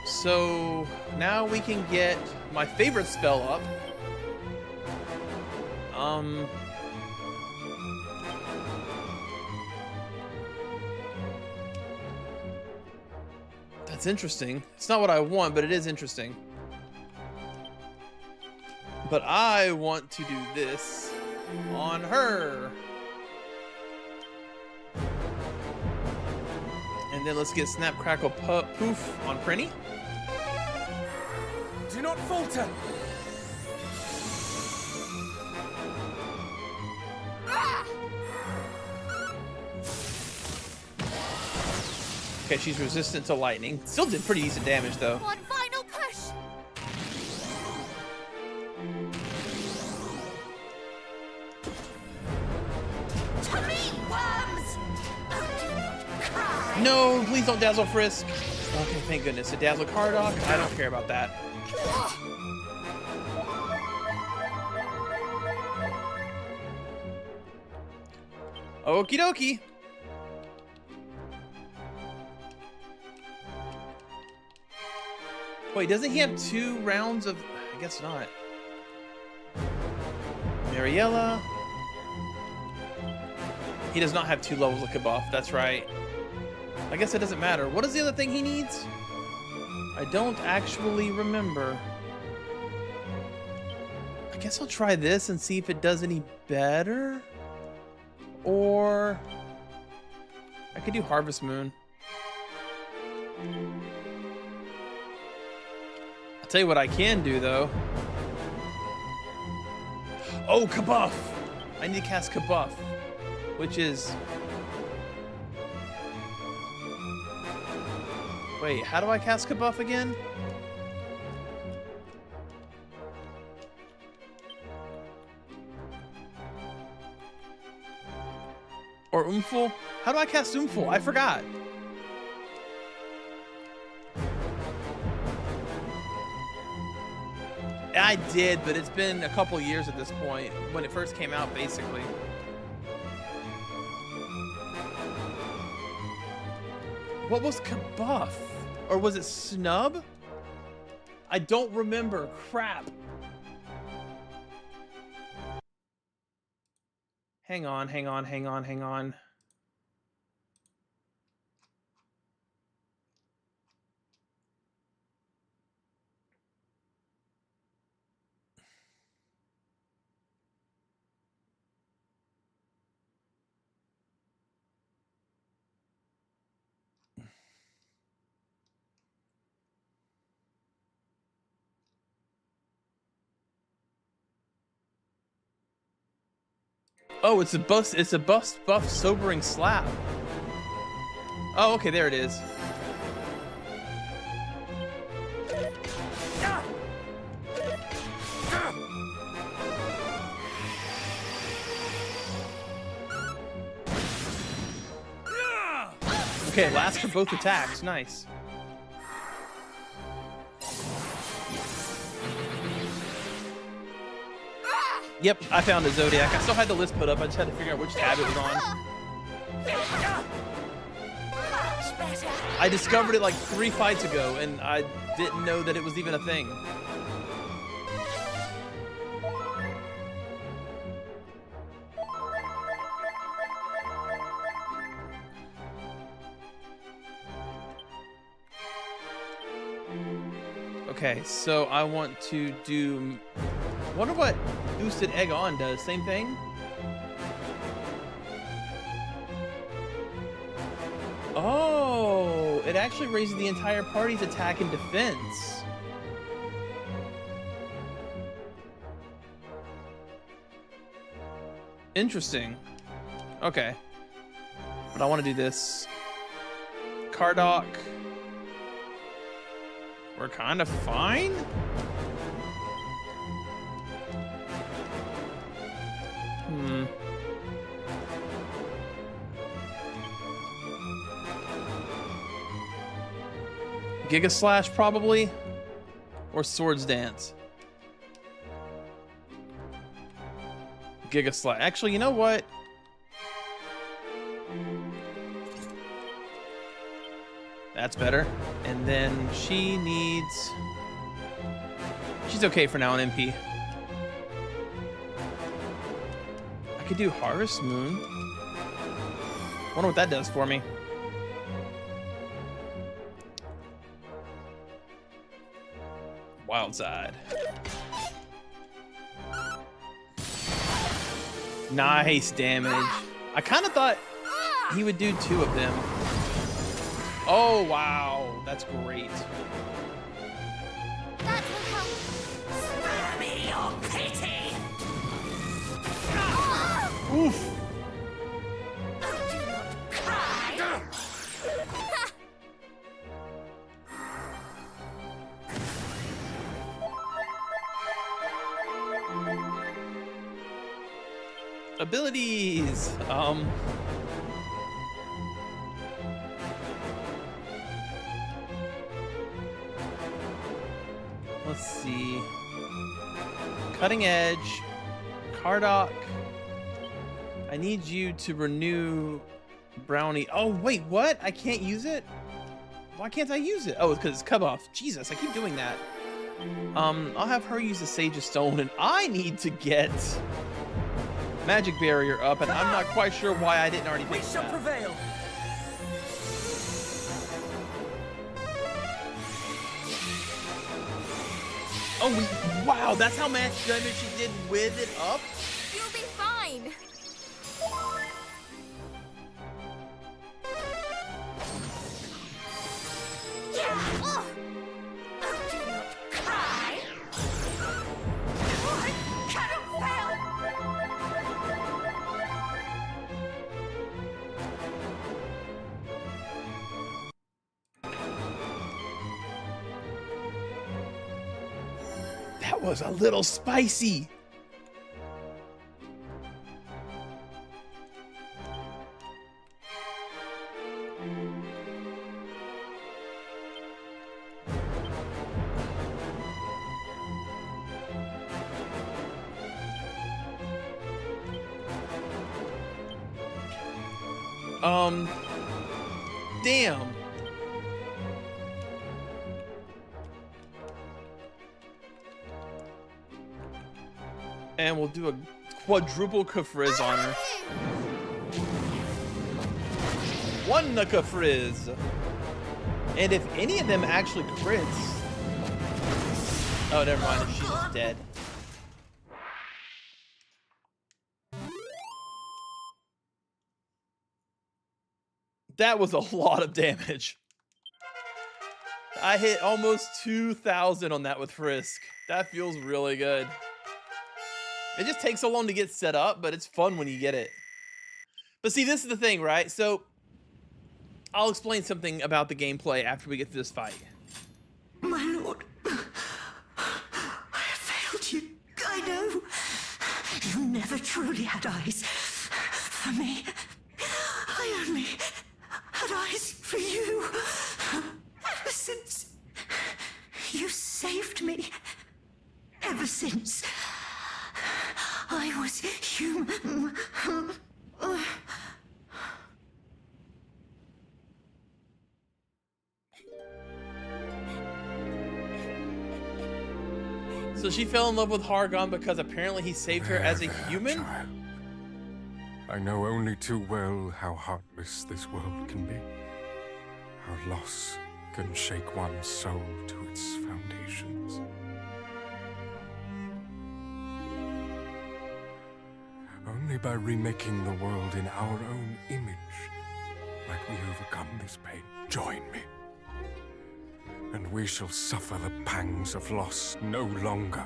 So, now we can get my favorite spell up. That's interesting. It's not what I want, but it is interesting. But I want to do this on her. And then let's get Snap, Crackle, Poof on Prinny. Do not falter! Okay, she's resistant to lightning. Still did pretty decent damage, though. One final push. To me, worms! Oh, do not cry! No, please don't Dazzle Frisk. Okay, thank goodness. A Dazzle Cardock? I don't care about that. Okie dokie. Wait, doesn't he have 2 rounds of... I guess not. Mariella. He does not have 2 levels of Kabuff, that's right. I guess it doesn't matter. What is the other thing he needs? I don't actually remember. I guess I'll try this and see if it does any better. Or... I could do Harvest Moon. I'll tell you what I can do, though. Oh, Kabuff! I need to cast Kabuff, which is... Wait, how do I cast Kabuff again? Or Umful? How do I cast Umful? I forgot. I did, but it's been a couple years at this point, when it first came out, basically. What was Kabuff? Or was it Snub? I don't remember. Crap. Hang on, hang on, hang on, hang on. Oh, it's a buff sobering slap. Oh, okay, there it is. Okay, it lasts for both attacks. Nice. Yep, I found a Zodiac. I still had the list put up. I just had to figure out which tab it was on. Much better. I discovered it like 3 fights ago, and I didn't know that it was even a thing. Okay, so I want to do... Wonder what Boosted Egg On does. Same thing? Oh, it actually raises the entire party's attack and defense. Interesting. Okay. But I want to do this. Cardok. We're kind of fine. Giga Slash probably, or Swords Dance. Giga Slash. Actually, you know what? That's better. And then she needs... She's okay for now on MP. I could do Harvest Moon. Wonder what that does for me. Wild Side. Nice damage. I kind of thought he would do 2 of them. Oh, wow. That's great. That will help. Spare me your pity! Oof. Oh, do not cry! Abilities. Let's see. Cutting Edge. Cardok. I need you to renew Brownie. Oh, wait, what? I can't use it? Why can't I use it? Oh, it's because it's cut off. Jesus, I keep doing that. I'll have her use the Sage of Stone, and I need to get Magic Barrier up, and I'm not quite sure why I didn't already think of that. Prevail. Oh, wow, that's how much damage she did with it up? You'll be fine. Oh, do not cry! I cannot fail! That was a little spicy. Damn. And we'll do a quadruple Kafrizz on her. One Kafrizz. And if any of them actually crits... Oh, never mind. She's just dead. That was a lot of damage. I hit almost 2,000 on that with Frisk. That feels really good. It just takes so long to get set up, but it's fun when you get it. But see, this is the thing, right? So, I'll explain something about the gameplay after we get to this fight. My lord, I have failed you. I know. You never truly had eyes for me. I only had eyes for you. Ever since you saved me. Ever since I was human. So she fell in love with Hargon because apparently he saved her as a human? Child. I know only too well how heartless this world can be. How loss can shake one's soul to its foundations. Only by remaking the world in our own image might we overcome this pain. Join me. And we shall suffer the pangs of loss no longer.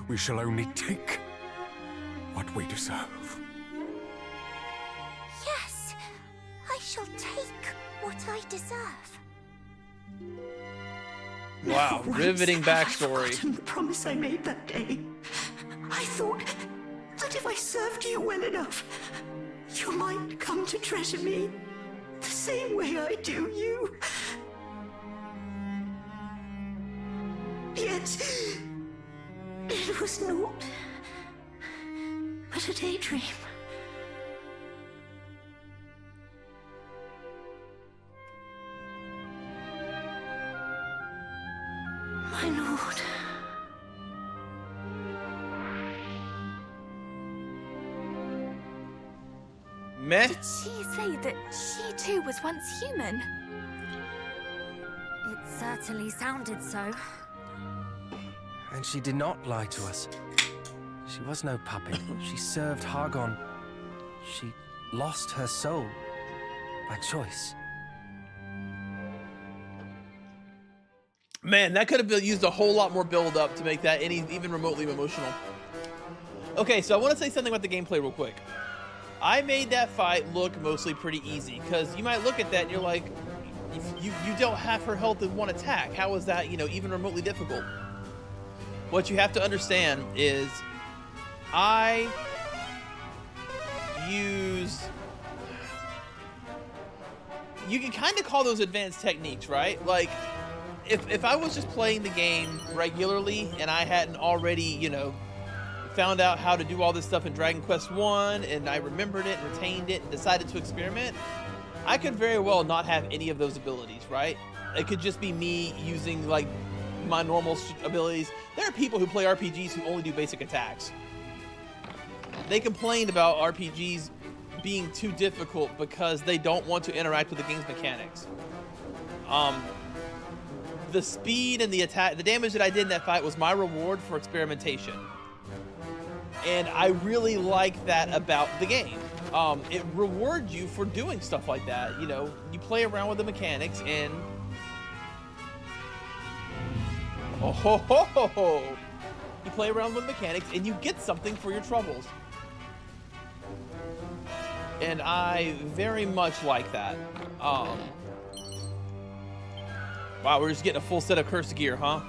We shall only take what we deserve. Yes, I shall take what I deserve. Wow, riveting backstory. I've forgotten the promise I made that day. I thought that if I served you well enough, you might come to treasure me the same way I do you. Yet, it was naught but a daydream. My lord. Meh. Did she say that she too was once human? It certainly sounded so. And she did not lie to us. She was no puppet. She served Hargon. She lost her soul by choice. Man, that could have been used a whole lot more build up to make that even remotely emotional. Okay, so I want to say something about the gameplay real quick. I made that fight look mostly pretty easy, because you might look at that and you're like, you dealt half her health in one attack. How is that, even remotely difficult? What you have to understand is I use... You can kind of call those advanced techniques, right? Like, if I was just playing the game regularly and I hadn't already, found out how to do all this stuff in Dragon Quest 1 and I remembered it and retained it and decided to experiment, I could very well not have any of those abilities, right? It could just be me using like my normal abilities. There are people who play RPGs who only do basic attacks. They complained about RPGs being too difficult because they don't want to interact with the game's mechanics. The speed and the attack, the damage that I did in that fight was my reward for experimentation. And I really like that about the game. It rewards you for doing stuff like that. You play around with the mechanics and... Oh ho ho ho ho! You play around with mechanics and you get something for your troubles. And I very much like that. Wow, we're just getting a full set of cursed gear, huh?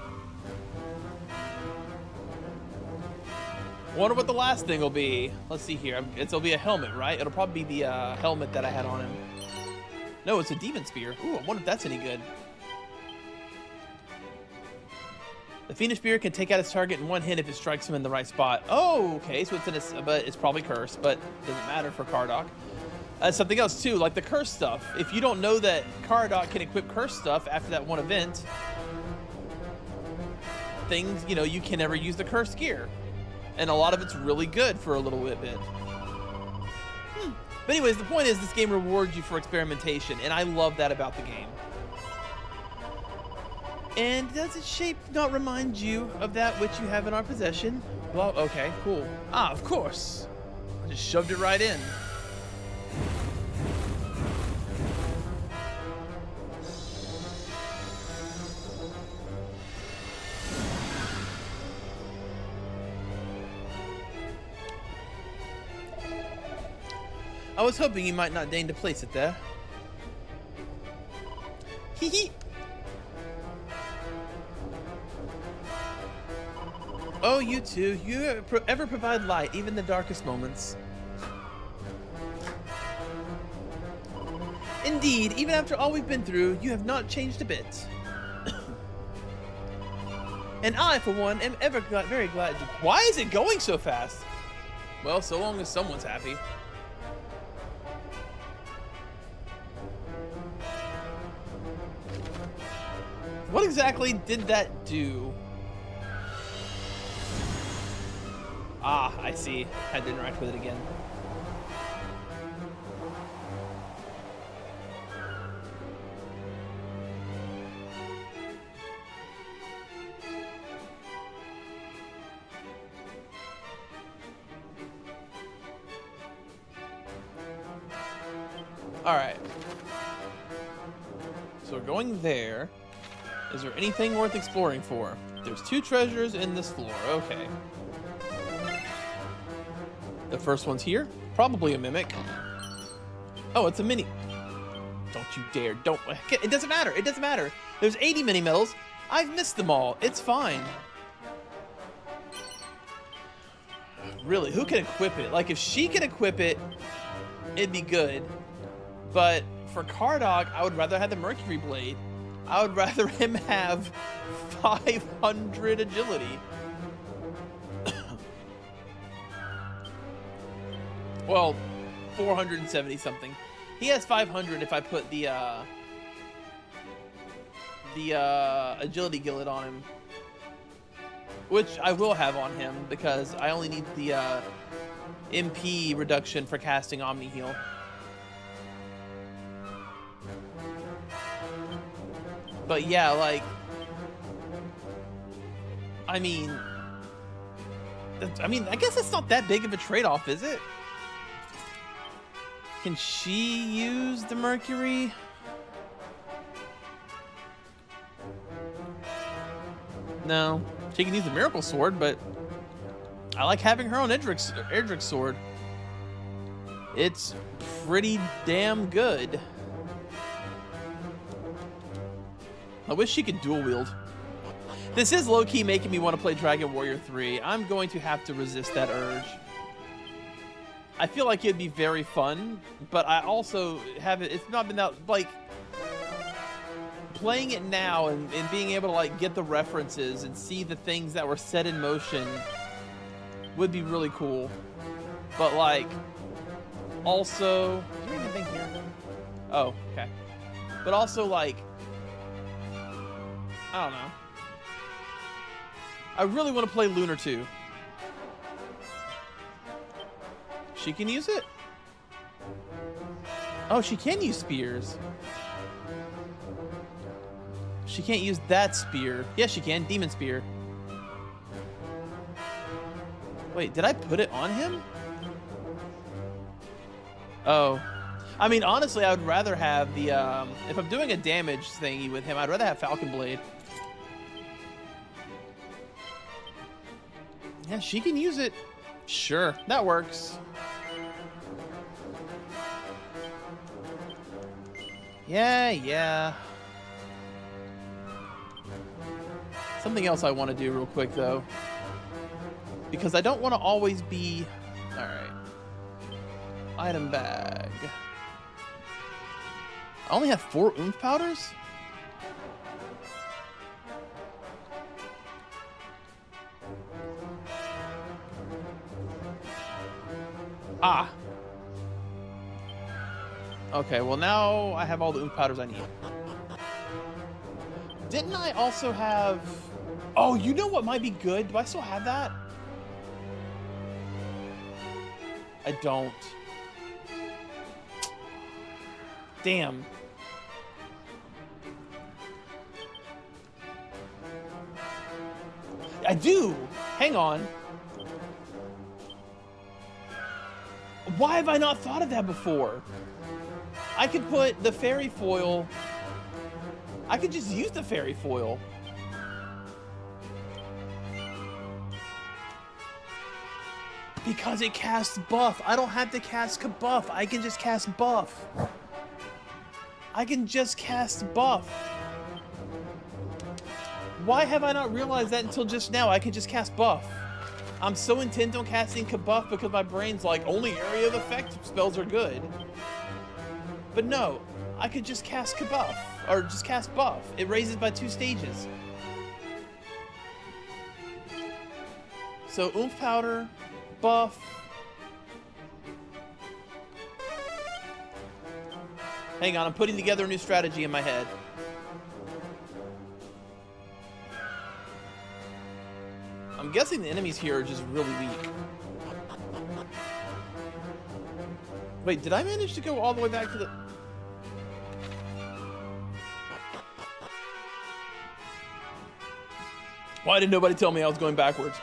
Wonder what the last thing will be. Let's see here. It'll be a helmet, right? It'll probably be the helmet that I had on him. No, it's a demon spear. Ooh, I wonder if that's any good. The fiendish spear can take out its target in one hit if it strikes him in the right spot. Oh, okay. So but it's probably cursed, but doesn't matter for Cardok. Something else too, like the curse stuff. If you don't know that Cardok can equip curse stuff after that one event, things, you can never use the cursed gear. And a lot of it's really good for a little bit. But anyways, the point is this game rewards you for experimentation, and I love that about the game. And does its shape not remind you of that which you have in our possession? Well, okay, cool. Ah, of course. I just shoved it right in. I was hoping you might not deign to place it there. Hee hee. Oh, you two. You ever provide light, even in the darkest moments. Indeed, even after all we've been through, you have not changed a bit. And I, for one, am very glad to... Why is it going so fast? Well, so long as someone's happy. What exactly did that do? Ah, I see. Had to interact with it again. All right. So we're going there. Is there anything worth exploring for? There's 2 treasures in this floor. Okay. The first one's here. Probably a mimic. Oh, it's a mini. Don't you dare. Don't. It doesn't matter. It doesn't matter. There's 80 mini medals. I've missed them all. It's fine. Really, who can equip it? Like, if she can equip it, it'd be good. But for Cardog, I would rather have the Mercury Blade. I would rather him have 500 agility. Well, 470 something. He has 500 if I put the agility gillet on him, which I will have on him because I only need the MP reduction for casting Omni Heal. But yeah, like, I mean, I guess it's not that big of a trade-off, is it? Can she use the Mercury? No. She can use the Miracle Sword, but I like having her on Edric's sword. It's pretty damn good. I wish she could dual wield. This is low-key making me want to play Dragon Warrior 3. I'm going to have to resist that urge. I feel like it'd be very fun, but I also have it. It's not been that, like, playing it now and being able to, like, get the references and see the things that were set in motion would be really cool. But, like, also, is there anything here? Oh, okay. But also, like, I don't know. I really want to play Lunar 2. She can use it? Oh, she can use spears. She can't use that spear. Yes, she can. Demon Spear. Wait, did I put it on him? Oh. I mean, honestly, I would rather have the, if I'm doing a damage thingy with him, I'd rather have Falcon Blade. Yeah, she can use it. Sure, that works. Yeah. Something else I want to do real quick, though. Because I don't want to always be... Alright. Item bag. I only have 4 oomph powders? Ah. Okay, well now I have all the oomph powders I need. Didn't I also have... Oh, you know what might be good? Do I still have that? I don't. Damn. I do! Hang on. Why have I not thought of that before? I could put the fairy foil... I could just use the fairy foil. Because it casts buff. I don't have to cast buff. I can just cast buff. I can just cast buff. Why have I not realized that until just now? I can just cast buff. I'm so intent on casting Kabuff because my brain's like, only area of effect spells are good. But no, I could just cast Kabuff, or just cast buff. It raises by 2 stages. So oomph powder, buff. Hang on, I'm putting together a new strategy in my head. I'm guessing the enemies here are just really weak. Wait, did I manage to go all the way back to the... Why did nobody tell me I was going backwards?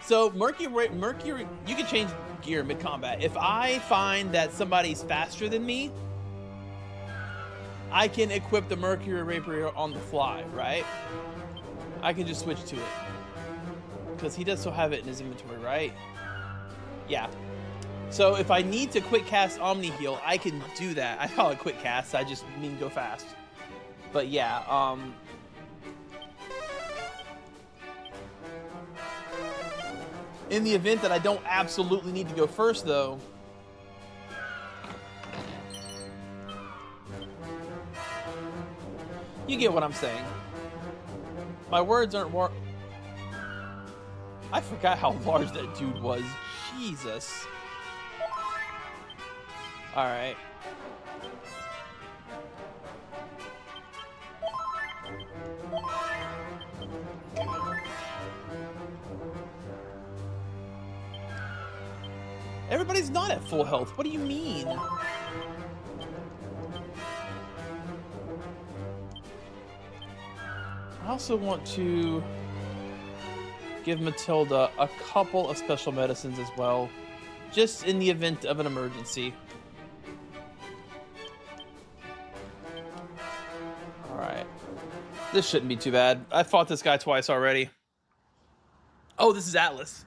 So, Mercury, you can change gear mid-combat. If I find that somebody's faster than me, I can equip the Mercury Rapier on the fly, right? I can just switch to it. Because he does still have it in his inventory, right? Yeah. So if I need to quick cast Omni Heal, I can do that. I call it quick cast, I just mean go fast. But yeah, in the event that I don't absolutely need to go first, though, you get what I'm saying. My words aren't war. I forgot how large that dude was. Jesus. Alright. Everybody's not at full health. What do you mean? I also want to give Matilda a couple of special medicines as well, just in the event of an emergency. Alright. This shouldn't be too bad. I fought this guy twice already. Oh, this is Atlas.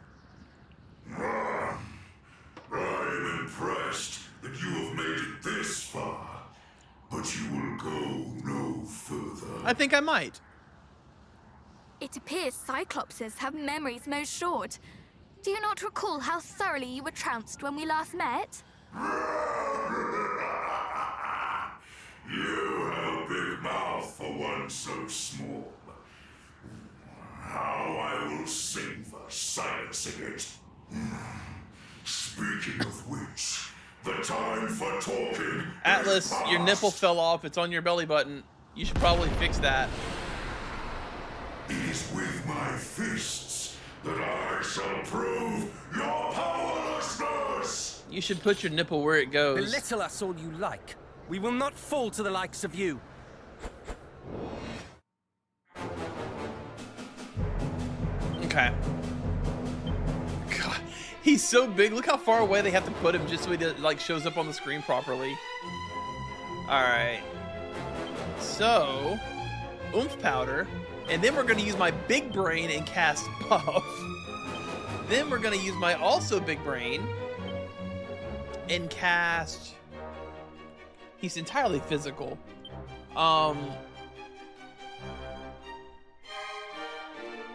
I'm impressed that you have made it this far, but you will go no further. I think I might. It appears Cyclopses have memories most short. Do you not recall how thoroughly you were trounced when we last met? You have a big mouth for one so small. How I will sing for silencing it. Speaking of which, the time for talking. Atlas, your nipple fell off. It's on your belly button. You should probably fix that. It is with my fists that I shall prove your powerlessness! You should put your nipple where it goes. Belittle us all you like. We will not fall to the likes of you. Okay. God, he's so big. Look how far away they have to put him just so he like shows up on the screen properly. All right. So, oomph powder, and then we're gonna use my big brain and cast buff. Then we're gonna use my also big brain and cast. He's entirely physical.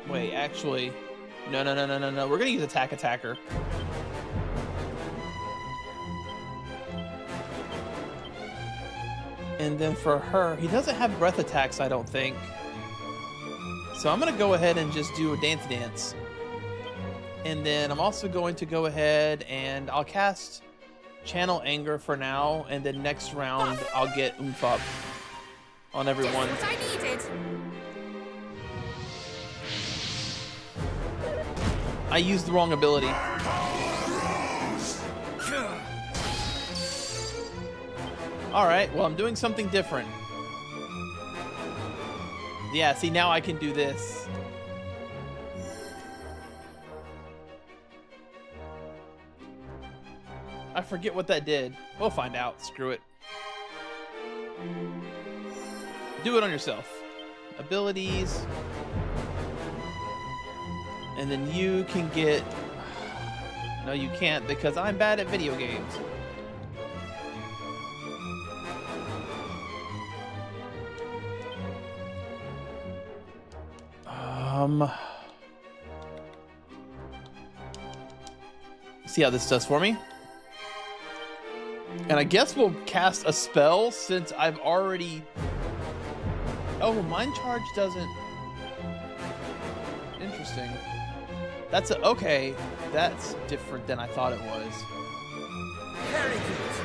Wait, actually, no. We're gonna use attacker. And then for her, he doesn't have breath attacks, I don't think. So I'm gonna go ahead and just do a dance. And then I'm also going to go ahead and I'll cast Channel Anger for now, and then next round I'll get Oomph Up on everyone. Just what I needed. I used the wrong ability. Alright, well, I'm doing something different. Yeah, see, now I can do this. I forget what that did. We'll find out. Screw it. Do it on yourself. Abilities. And then you can get... No, you can't, because I'm bad at video games. See how this does for me. And I guess we'll cast a spell since I've already... Oh, Mind Charge doesn't... Interesting. That's a... Okay, that's different than I thought it was. Very good.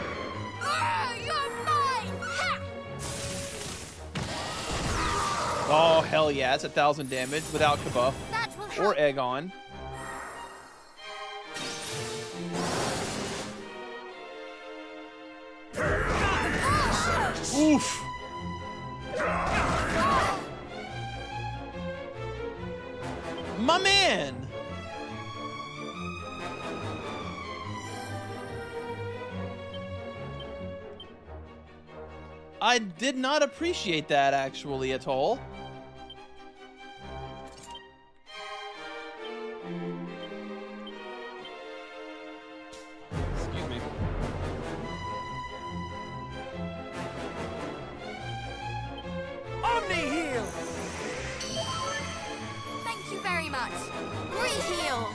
You're mine! Ha! Oh, hell yeah. That's 1,000 damage without Kabuff or Egg on. Oof. My man. I did not appreciate that actually at all. Excuse me. Omni heal! Thank you very much. Re-heal.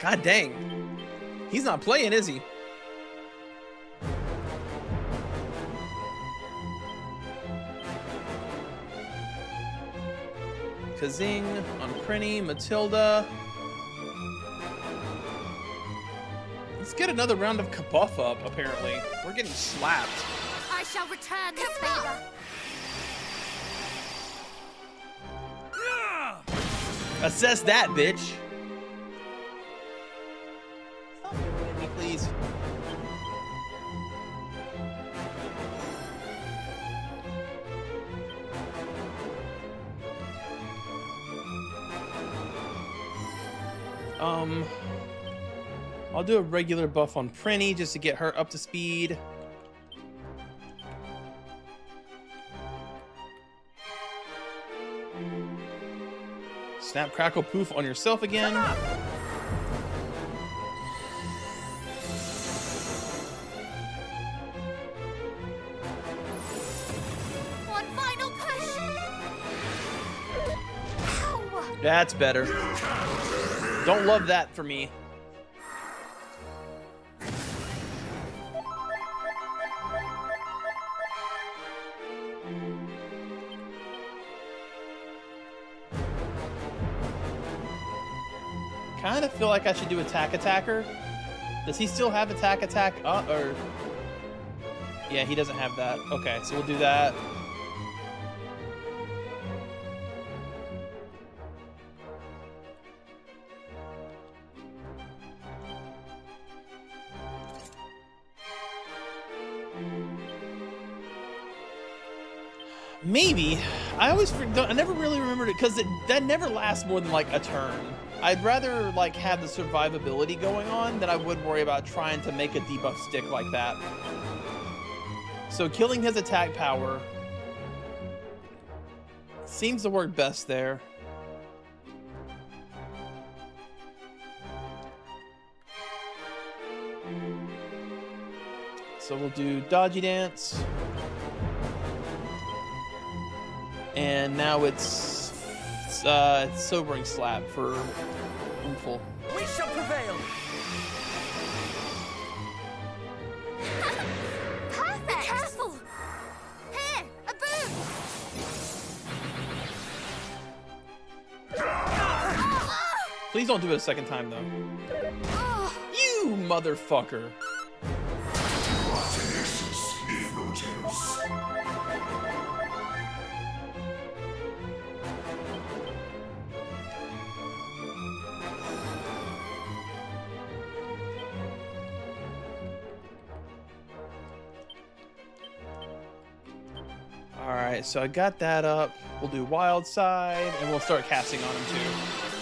God dang. He's not playing, is he? Kazing on Prinny, Matilda. Let's get another round of kabuff up, apparently. We're getting slapped. I shall return this favor. Assess that, bitch. Stop doing it, me, please. I'll do a regular buff on Prinny just to get her up to speed. Snap, crackle, poof on yourself again. One final push. Ow. That's better. Don't love that for me. Kind of feel like I should do attack attacker. Does he still have attack attack or yeah, he doesn't have that. Okay, so we'll do that. Maybe. I never really remembered it because that never lasts more than like a turn. I'd rather like have the survivability going on than I would worry about trying to make a debuff stick like that. So killing his attack power seems to work best there. So we'll do Dodgy Dance. And now it's Sobering Slap for Ooful. We shall prevail! Perfect. Be careful. Here, a boon. Please don't do it a second time, though. You motherfucker. Alright, so I got that up. We'll do Wild Side, and we'll start casting on him too.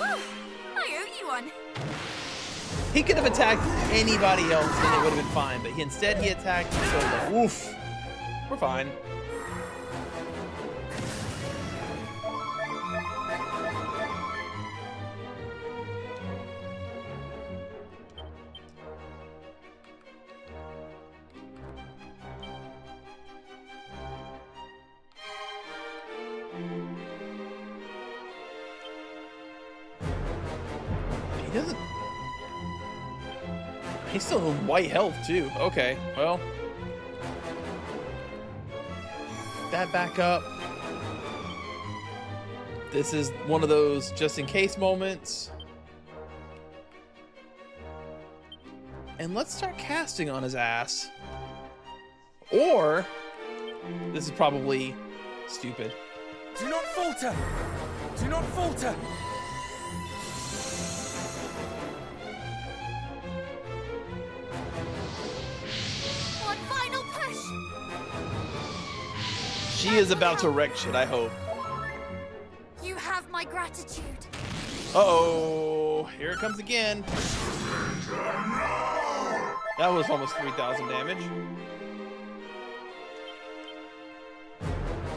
I owe you one. He could have attacked anybody else and it would have been fine, but instead he attacked Solo. Oof. We're fine. He doesn't... He's still in white health, too. Okay, well. That back up. This is one of those just-in-case moments. And let's start casting on his ass. Or... This is probably stupid. Do not falter! Do not falter! One final push. She is about to wreck shit, I hope. You have my my gratitude. Uh-oh, here it comes again. That was almost 3,000 damage.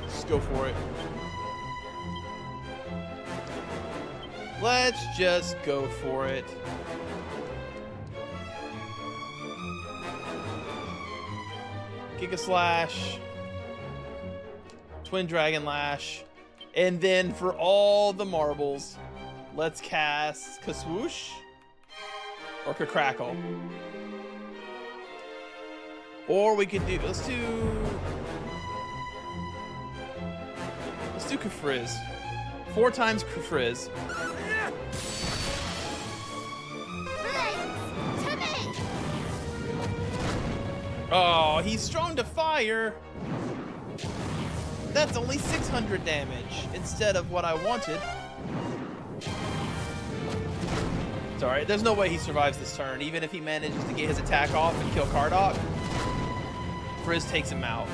Let's go for it. Let's just go for it. Giga Slash. Twin Dragon Lash. And then for all the marbles, let's cast Kaswoosh or Crackle. Or we could do, let's do Kafrizz. 4 times Kafrizz. Oh, he's strong to fire. That's only 600 damage instead of what I wanted. It's alright, there's no way he survives this turn, even if he manages to get his attack off and kill Kardock. Frizz takes him out.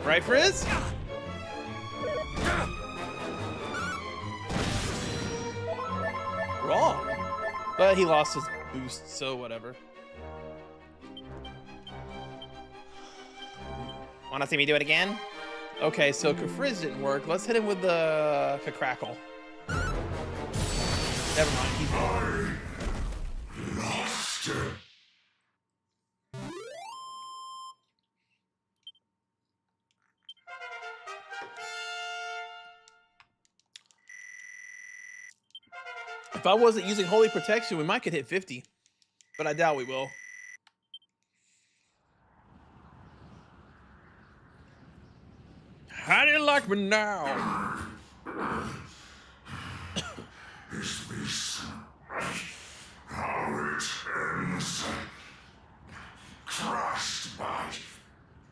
Right, Frizz? Wrong. But he lost his boost, so whatever. Wanna see me do it again? Okay, so Kafrizz didn't work. Let's hit him with the Crackle. Never mind, he's gone. Lost it. If I wasn't using Holy Protection, we might could hit 50. But I doubt we will. How do you like me now? Is this how it ends? Crushed by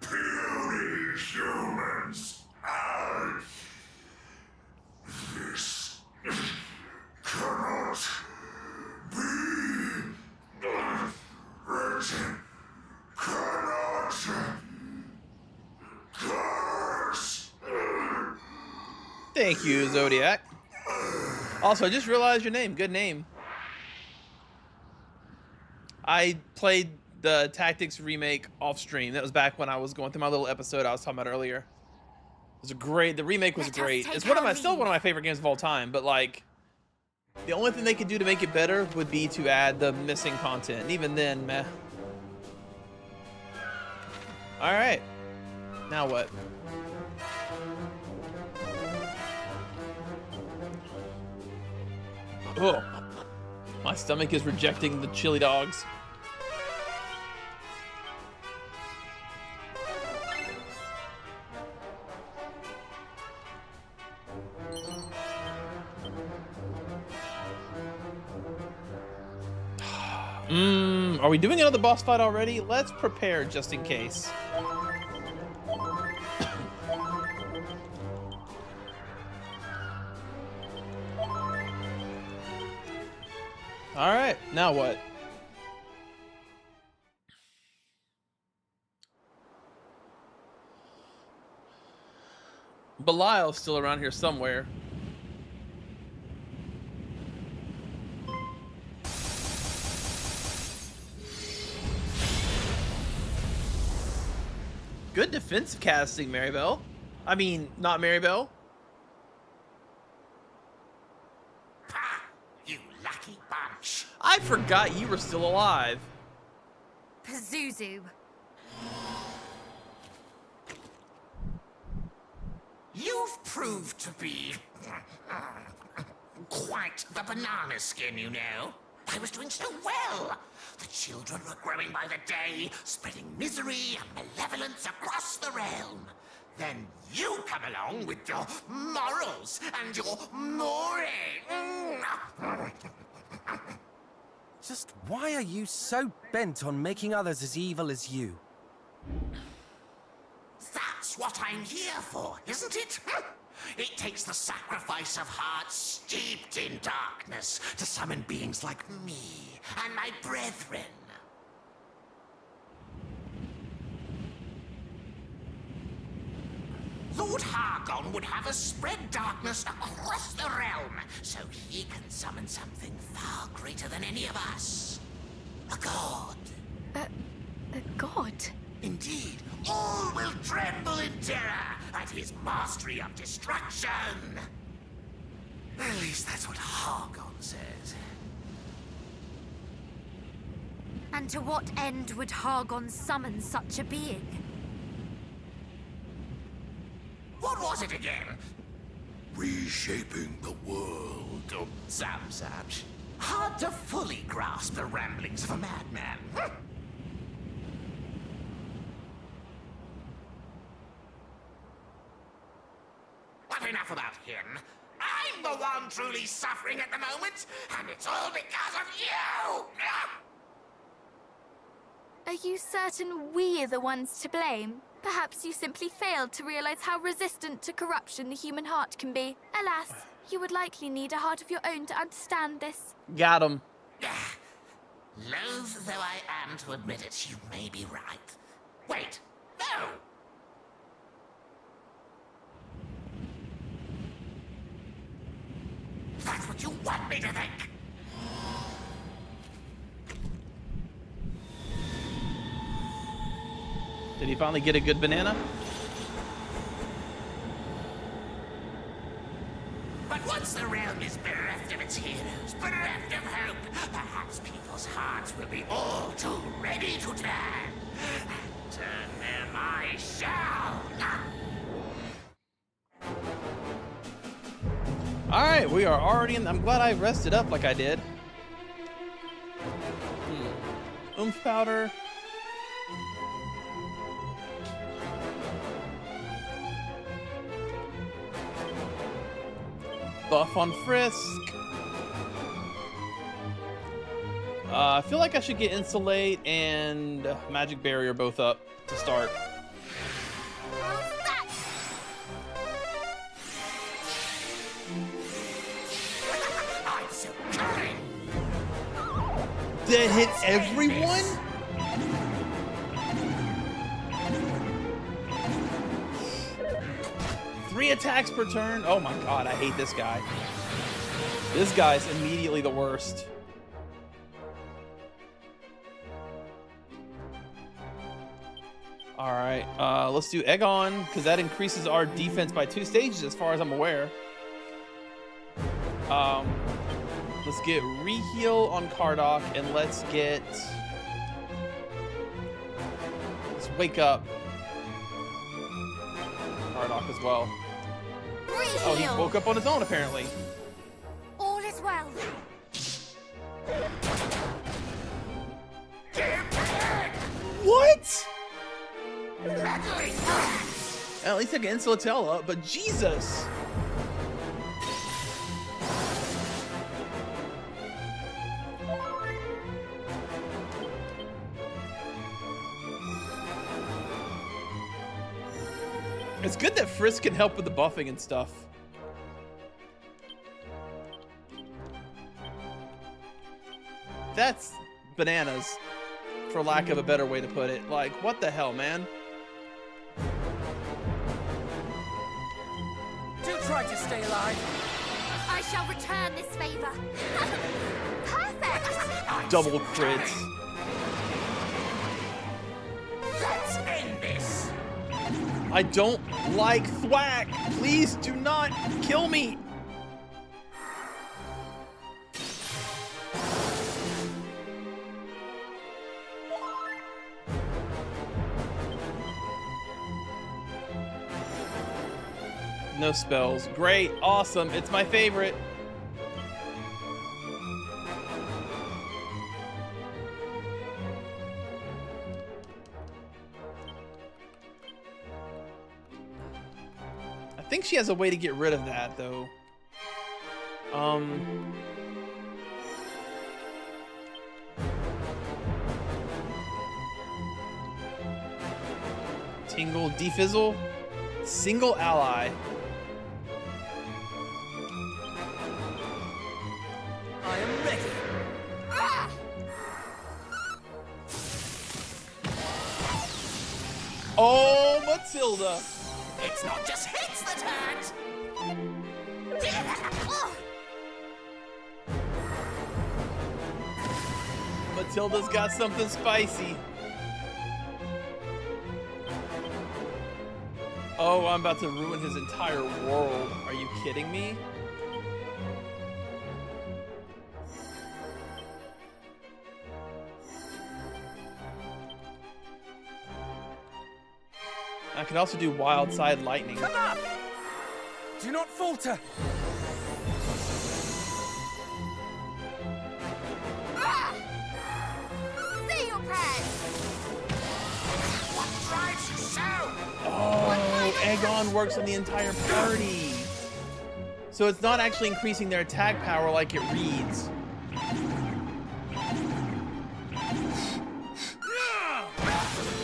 puny humans. This cannot be written. Cannot curse. Thank you, Zodiac. Also, I just realized your name. Good name. I played the Tactics remake off stream. That was back when I was going through my little episode I was talking about earlier. It was a great. The remake was great. It's still one of my favorite games of all time. But like, the only thing they could do to make it better would be to add the missing content. And even then, meh. All right. Now what? Oh, my stomach is rejecting the chili dogs. Are we doing another boss fight already? Let's prepare just in case. All right, now what? Belial's still around here somewhere. Good defensive casting, Maribel. I mean, not Maribel. You lucky bunch. I forgot you were still alive. Pazuzu. You've proved to be quite the banana skin, you know. I was doing so well. The children were growing by the day, spreading misery and malevolence across the realm. Then you come along with your morals and your mores. Just why are you so bent on making others as evil as you? That's what I'm here for, isn't it? It takes the sacrifice of hearts steeped in darkness to summon beings like me and my brethren. The thought Hargon would have us spread darkness across the realm, so he can summon something far greater than any of us. A god. A god? Indeed, all will tremble in terror at his mastery of destruction. At least that's what Hargon says. And to what end would Hargon summon such a being? What was it again? Reshaping the world, or some such. Hard to fully grasp the ramblings of a madman. But enough about him. I'm the one truly suffering at the moment, and it's all because of you! Are you certain we're the ones to blame? Perhaps you simply failed to realize how resistant to corruption the human heart can be. Alas, you would likely need a heart of your own to understand this. Got him. Loath though I am to admit it, you may be right. Wait, no! That's what you want me to think! Did he finally get a good banana? But once the realm is bereft of its heroes, bereft of hope, perhaps people's hearts will be all too ready to turn. And turn them I shall. Alright, we are already in. I'm glad I rested up like I did. Oomph powder. Buff on Frisk. I feel like I should get Insulate and Magic Barrier both up to start. I'm so cunning. That hit everyone? Three attacks per turn? Oh my god, I hate this guy. This guy's immediately the worst. Alright, let's do Egon, because that increases our defense by 2 stages as far as I'm aware. Let's get Reheal on Kardak, and let's Wake Up Kardak as well. Reheal. Oh, he woke up on his own, apparently. All is well. What? At least I can Insulatella, but Jesus! It's good that Frisk can help with the buffing and stuff. That's bananas, for lack of a better way to put it. Like, what the hell, man? Do try to stay alive. I shall return this favor. Perfect. Double crits. Let's end this. I don't like thwack. Please do not kill me. No spells. Great. Awesome. It's my favorite. I think she has a way to get rid of that, though. Tingle, Defizzle, single ally. I am ready. Oh, Matilda. It's not just hit. bits that hurt. Matilda's got something spicy. Oh, I'm about to ruin his entire world. Are you kidding me? I could also do wild side lightning. Come up! Do not falter! Say your prayers! What drives you so? Oh, Aegon works on the entire party. So it's not actually increasing their attack power like it reads.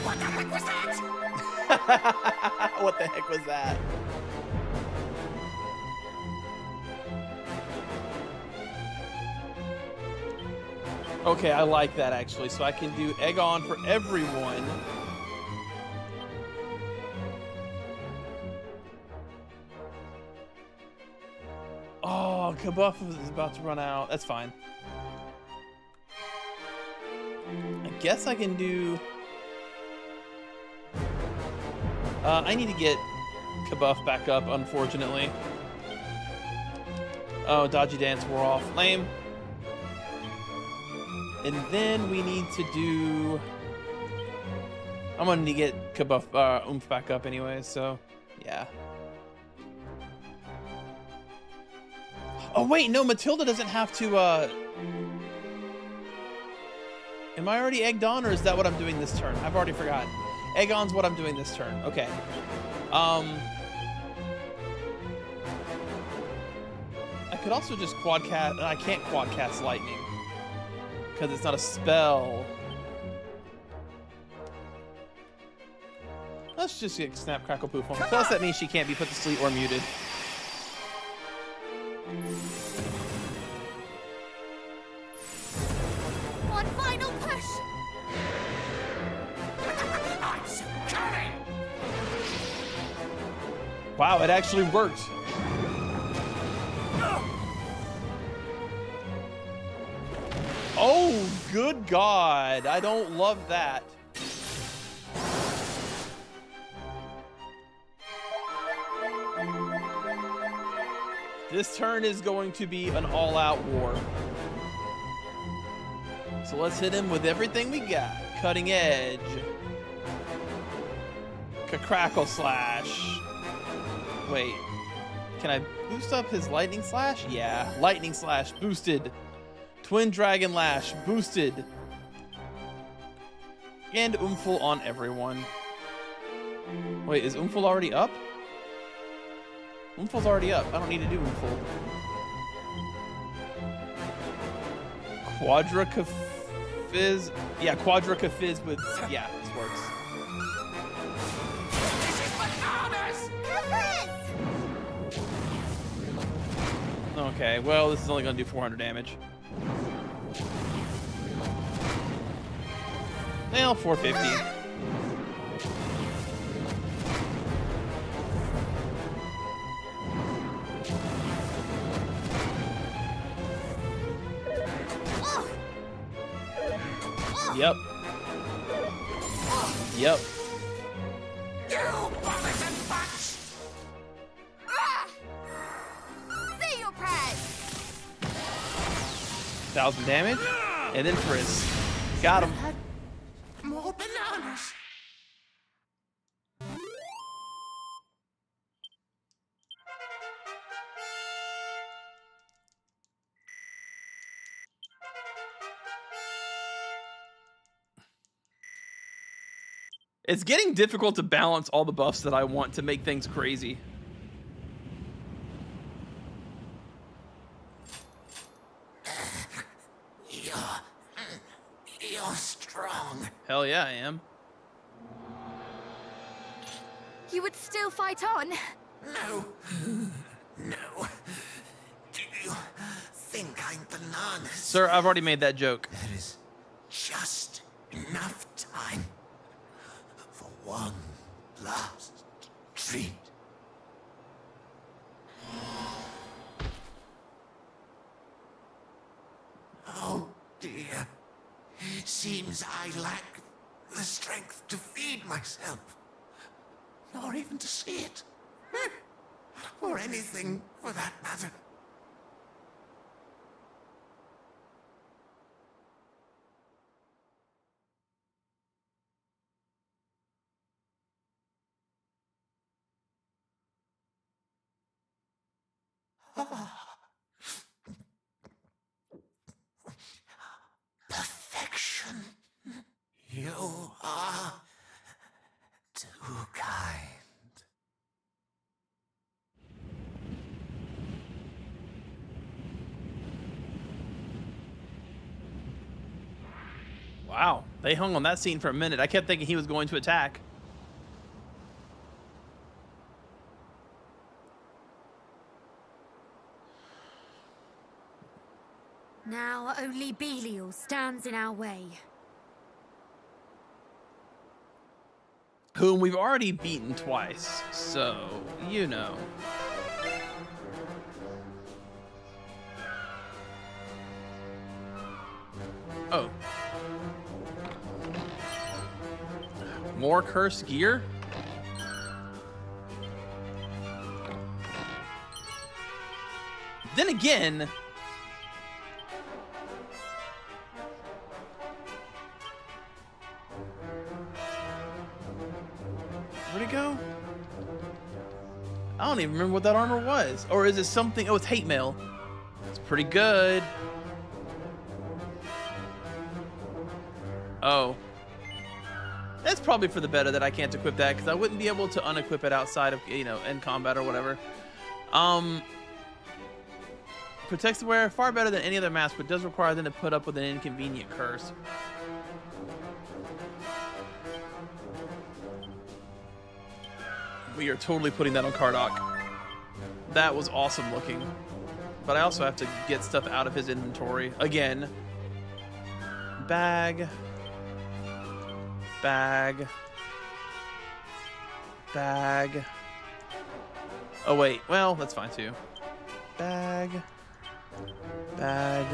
What the heck was that? What the heck was that? Okay, I like that actually. So I can do Aegon for everyone. Oh, Kabuff is about to run out. That's fine. I guess I can do... I need to get Kabuff back up, unfortunately. Oh, Dodgy Dance wore off. Lame. And then we need to do... I'm gonna need to get Kabuff, Oomph back up anyway, so... Yeah. Oh, wait, no, Matilda doesn't have to, Am I already egged on, or is that what I'm doing this turn? I've already forgotten. Aegon's what I'm doing this turn. Okay. I could also just quad cast... I can't quad cast lightning. Because it's not a spell. Let's just get Snap, Crackle, Poof on. Plus that means she can't be put to sleep or muted. One final push! I'm so coming. Wow, it actually worked. Oh, good God. I don't love that. This turn is going to be an all-out war. So let's hit him with everything we got. Cutting Edge. Crackle Slash. Wait. Can I boost up his Lightning Slash? Yeah. Lightning Slash boosted. Twin Dragon Lash boosted. And Oomphle on everyone. Wait, is Oomphle already up? Oomphel's already up. I don't need to do Oomphle. Quadra Fizz. Yeah, Quadra Fizz with... Yeah, this works. This is bananas. Okay, well, this is only going to do 400 damage. Well, 450. Yep. Yep. You bollocks and butts. Say your prayers! 1,000 damage. And then Frizz. Got him. More bananas. It's getting difficult to balance all the buffs that I want to make things crazy. You're strong. Hell yeah, I am. You would still fight on? No. No. Do you think I'm bananas? Sir, I've already made that joke. There is just enough time for one last treat. means I lack the strength to feed myself, nor even to see it, or anything for that matter. Perfection. You are too kind. Wow, they hung on that scene for a minute. I kept thinking he was going to attack. Now only Belial stands in our way. Whom we've already beaten twice, so, you know. Oh. More cursed gear? Then again... Where'd it go? I don't even remember what that armor was. Or is it something? Oh, it's hate mail. It's pretty good. Oh. That's probably for the better that I can't equip that, because I wouldn't be able to unequip it outside of, you know, in combat or whatever. Protects the wearer far better than any other mask, but does require them to put up with an inconvenient curse. We are totally putting that on Kardak. That was awesome looking. But I also have to get stuff out of his inventory. Again. Bag. Bag. Bag. Oh wait, well, that's fine too. Bag. Bag.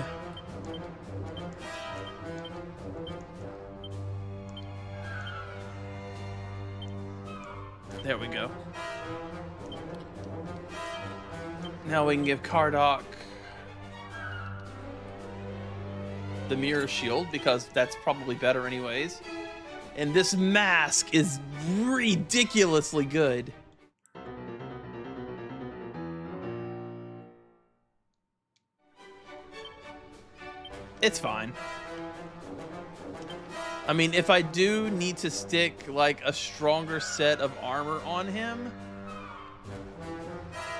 There we go. Now we can give Kardak the mirror shield, because that's probably better anyways. And this mask is ridiculously good. It's fine. I mean, if I do need to stick like a stronger set of armor on him,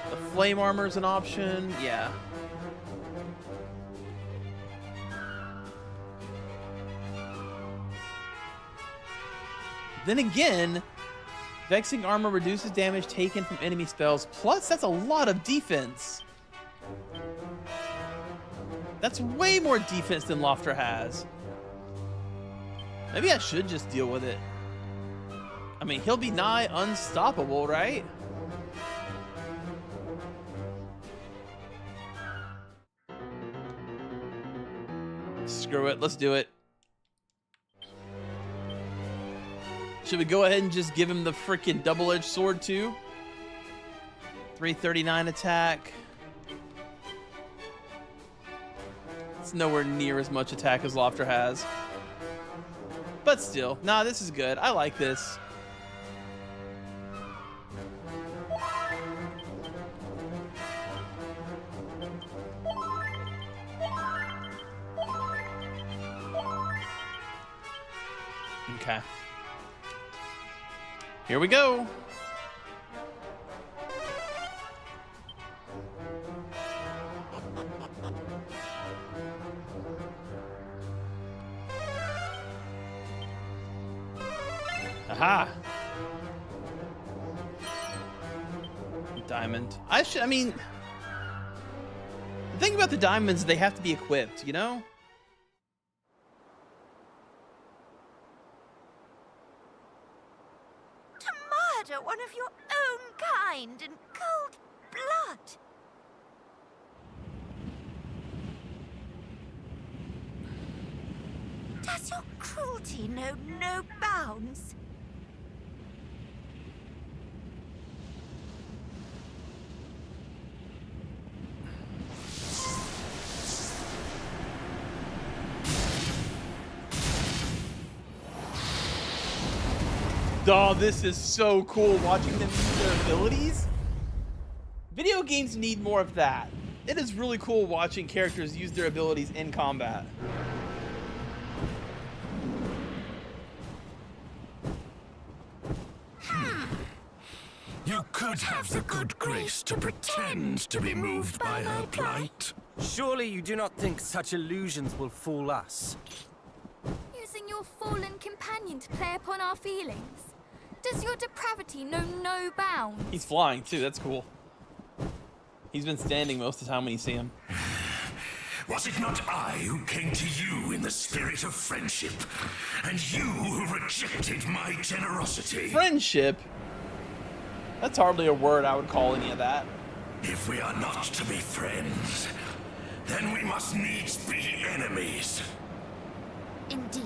the flame armor is an option. Yeah. Then again, vexing armor reduces damage taken from enemy spells. Plus, that's a lot of defense. That's way more defense than Lofter has. Maybe I should just deal with it. I mean, he'll be nigh unstoppable, right? Screw it, let's do it. Should we go ahead and just give him the freaking double-edged sword too? 339 attack. It's nowhere near as much attack as Lofter has. But still, nah, this is good. I like this. Okay. Here we go. Aha! Diamond. I mean, the thing about the diamonds, they have to be equipped, you know? To murder one of your own kind in cold blood. Does your cruelty know no bounds? Oh, this is so cool watching them use their abilities. Video games need more of that. It is really cool watching characters use their abilities in combat. You could have the good grace to pretend to be moved by her plight. Surely you do not think such illusions will fool us? Using your fallen companion to play upon our feelings? Does your depravity know no bounds? He's flying too, that's cool. He's been standing most of the time when you see him. Was it not I who came to you in the spirit of friendship, and you who rejected my generosity? Friendship? That's hardly a word I would call any of that. If we are not to be friends, then we must needs be enemies. Indeed.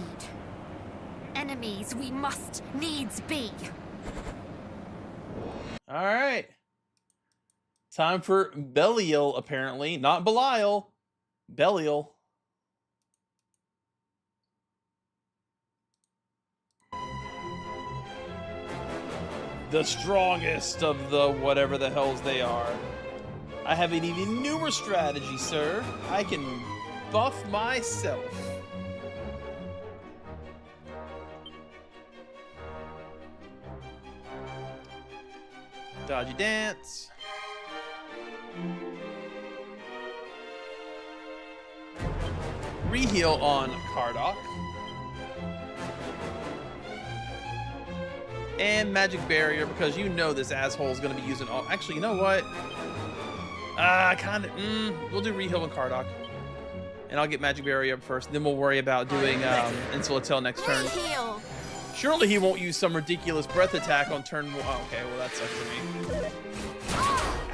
Enemies we must needs be. Alright. Time for Belial, apparently. Not Belial. Belial. The strongest of the whatever the hells they are. I have an even newer strategy, sir. I can buff myself. Dodgy dance. Reheal on Kardak. And Magic Barrier, because you know this asshole is going to be using all... Actually, you know what? We'll do Reheal on Kardak. And I'll get Magic Barrier up first. Then we'll worry about doing Insulatel next turn. Reheal. Surely he won't use some ridiculous breath attack on turn 1. Oh, okay, well that sucks for me.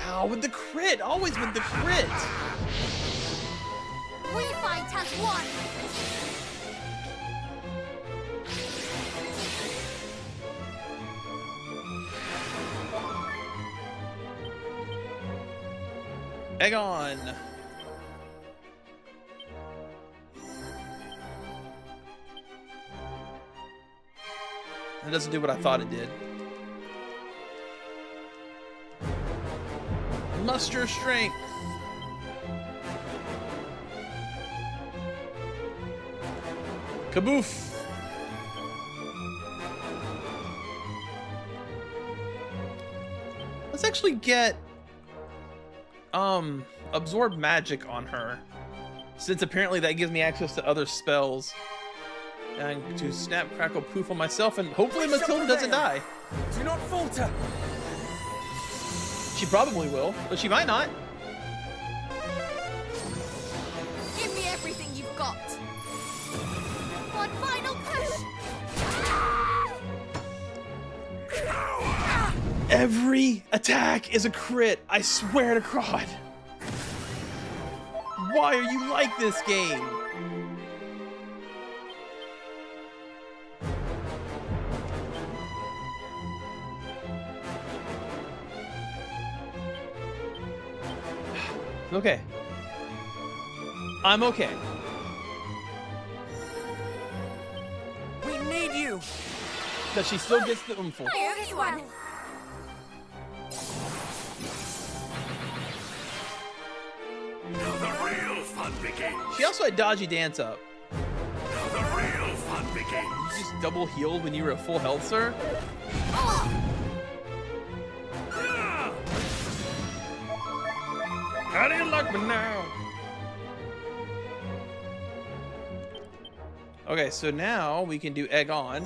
Ow, with the crit! Always with the crit! We fight as one. Egon! It doesn't do what I thought it did. Muster strength. Kaboof. Let's actually get absorb magic on her, since apparently that gives me access to other spells. And to snap, crackle, poof on myself, and hopefully Matilda doesn't die. Do not falter. She probably will, but she might not. Give me everything you've got. One final push. Every attack is a crit, I swear to God. Why are you like this game? Okay. I'm okay. We need you. Because she still gets the oomph. Very well. Now the real fun begins. She also had dodgy dance up. Now the real fun begins. You just double healed when you were at full health, sir? How do you like me now? Okay, so now we can do Egg On.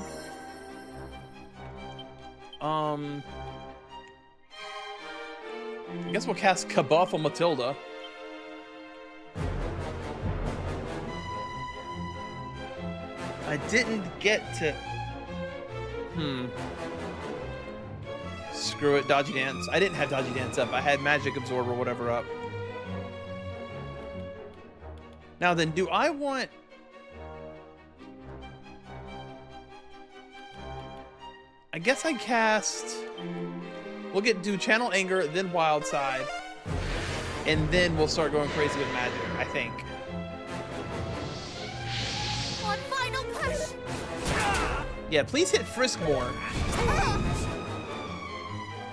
I guess we'll cast Kabuff on Matilda. I didn't get to... Screw it, Dodgy Dance. I didn't have Dodgy Dance up. I had Magic Absorb or whatever up. Now then, do I want... I guess I cast... We'll do Channel Anger, then Wild Side. And then we'll start going crazy with magic, I think. One final push! Yeah, please hit Frisk more.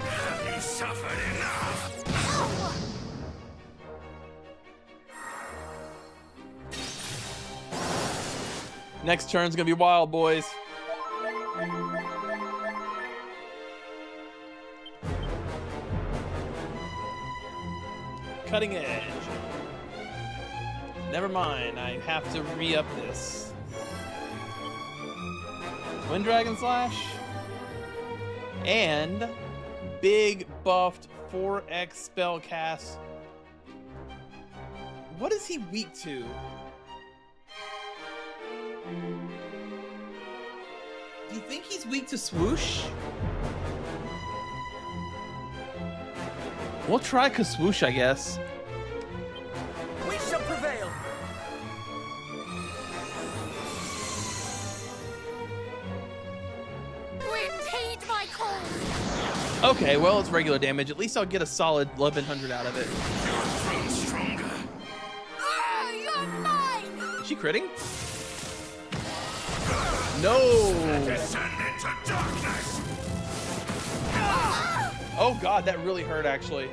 Have you suffered enough? Next turn's gonna be wild, boys. Cutting edge. Never mind, I have to re-up this. Twin Dragon Slash. And big buffed 4x spell cast. What is he weak to? Do you think he's weak to swoosh? We'll try Kaswoosh, I guess. We shall prevail. Wind, heed my call! Okay, well, it's regular damage. At least I'll get a solid 1100 out of it. You've grown stronger. Oh, you're mine! Is she critting? No! Descend into darkness. Oh god, that really hurt actually.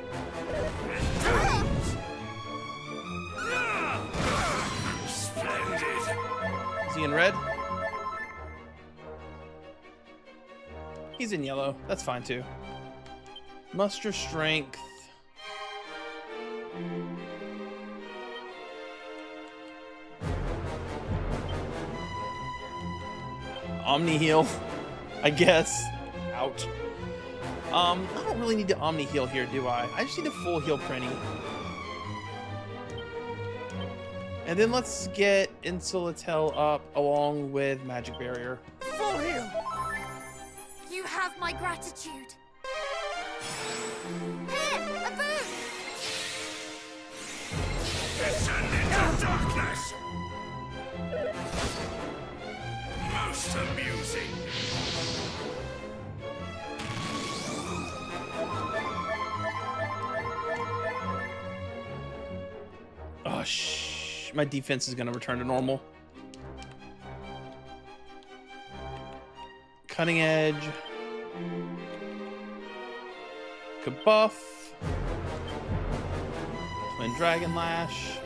Splendid. Is he in red? He's in yellow. That's fine too. Muster strength. Omni heal, I guess. Ouch. I don't really need to Omni heal here, do I? I just need a full heal Prinny. And then let's get Insulatel up along with Magic Barrier. Full heal. You have my gratitude. Here, a boon! Descend into darkness. Most amusing. Oh, my defense is going to return to normal. Cutting Edge. Kabuff. Twin Dragon Lash.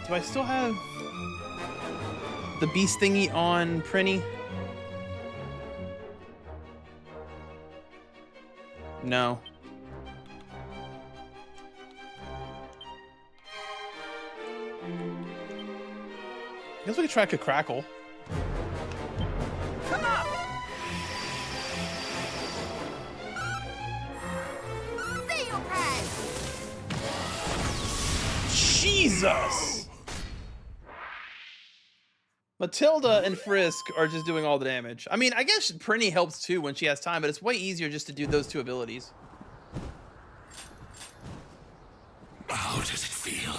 Do I still have the beast thingy on Prinny? No. I guess we could try a crackle. Come on! Say your prayers! Jesus! Matilda and Frisk are just doing all the damage. I mean, I guess Prinny helps too when she has time, but it's way easier just to do those two abilities. How does it feel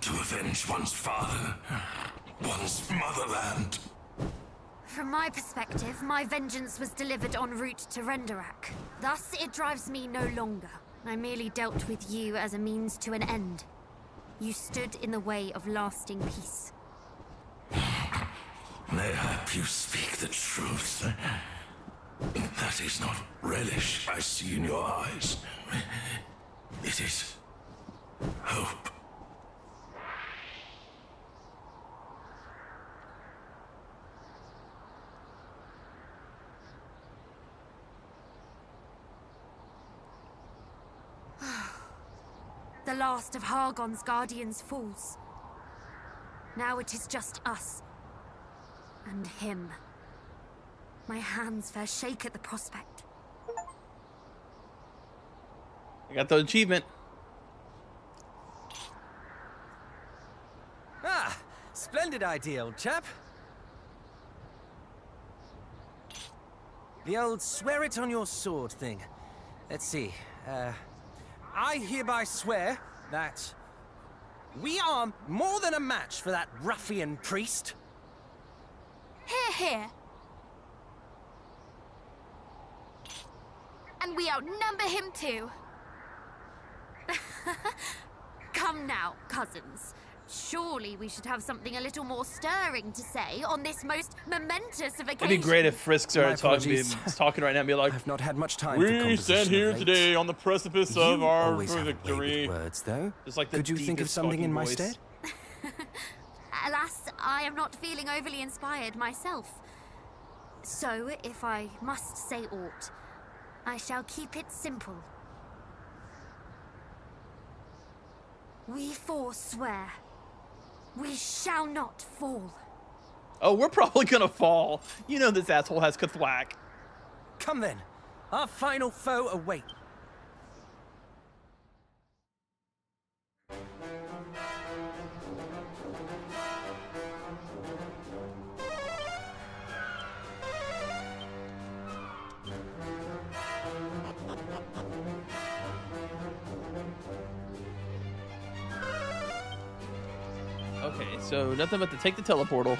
to avenge one's father, one's motherland? From my perspective, my vengeance was delivered en route to Renderak. Thus, it drives me no longer. I merely dealt with you as a means to an end. You stood in the way of lasting peace. Mayhap you speak the truth. That is not relish I see in your eyes. It is hope. The last of Hargon's guardians falls. Now it is just us. And him. My hands fair shake at the prospect. I got the achievement. Ah, splendid idea, old chap. The old swear it on your sword thing. Let's see. I hereby swear that We are more than a match for that ruffian priest. Hear, hear. And we outnumber him too. Come now, cousins. Surely we should have something a little more stirring to say on this most momentous of occasions. It'd be great if Frisk started talking right now and be like, I've not had much time for we composition stand here of late. today on the precipice of You our always have a way victory. with words, though. Just like the Could you think of deepest something in fucking my voice. stead? Alas, I am not feeling overly inspired myself. So, if I must say aught, I shall keep it simple. We forswear. We shall not fall. Oh, we're probably gonna fall. You know this asshole has Kathwack. Come then. Our final foe awaits. Okay, so nothing but to take the teleportal.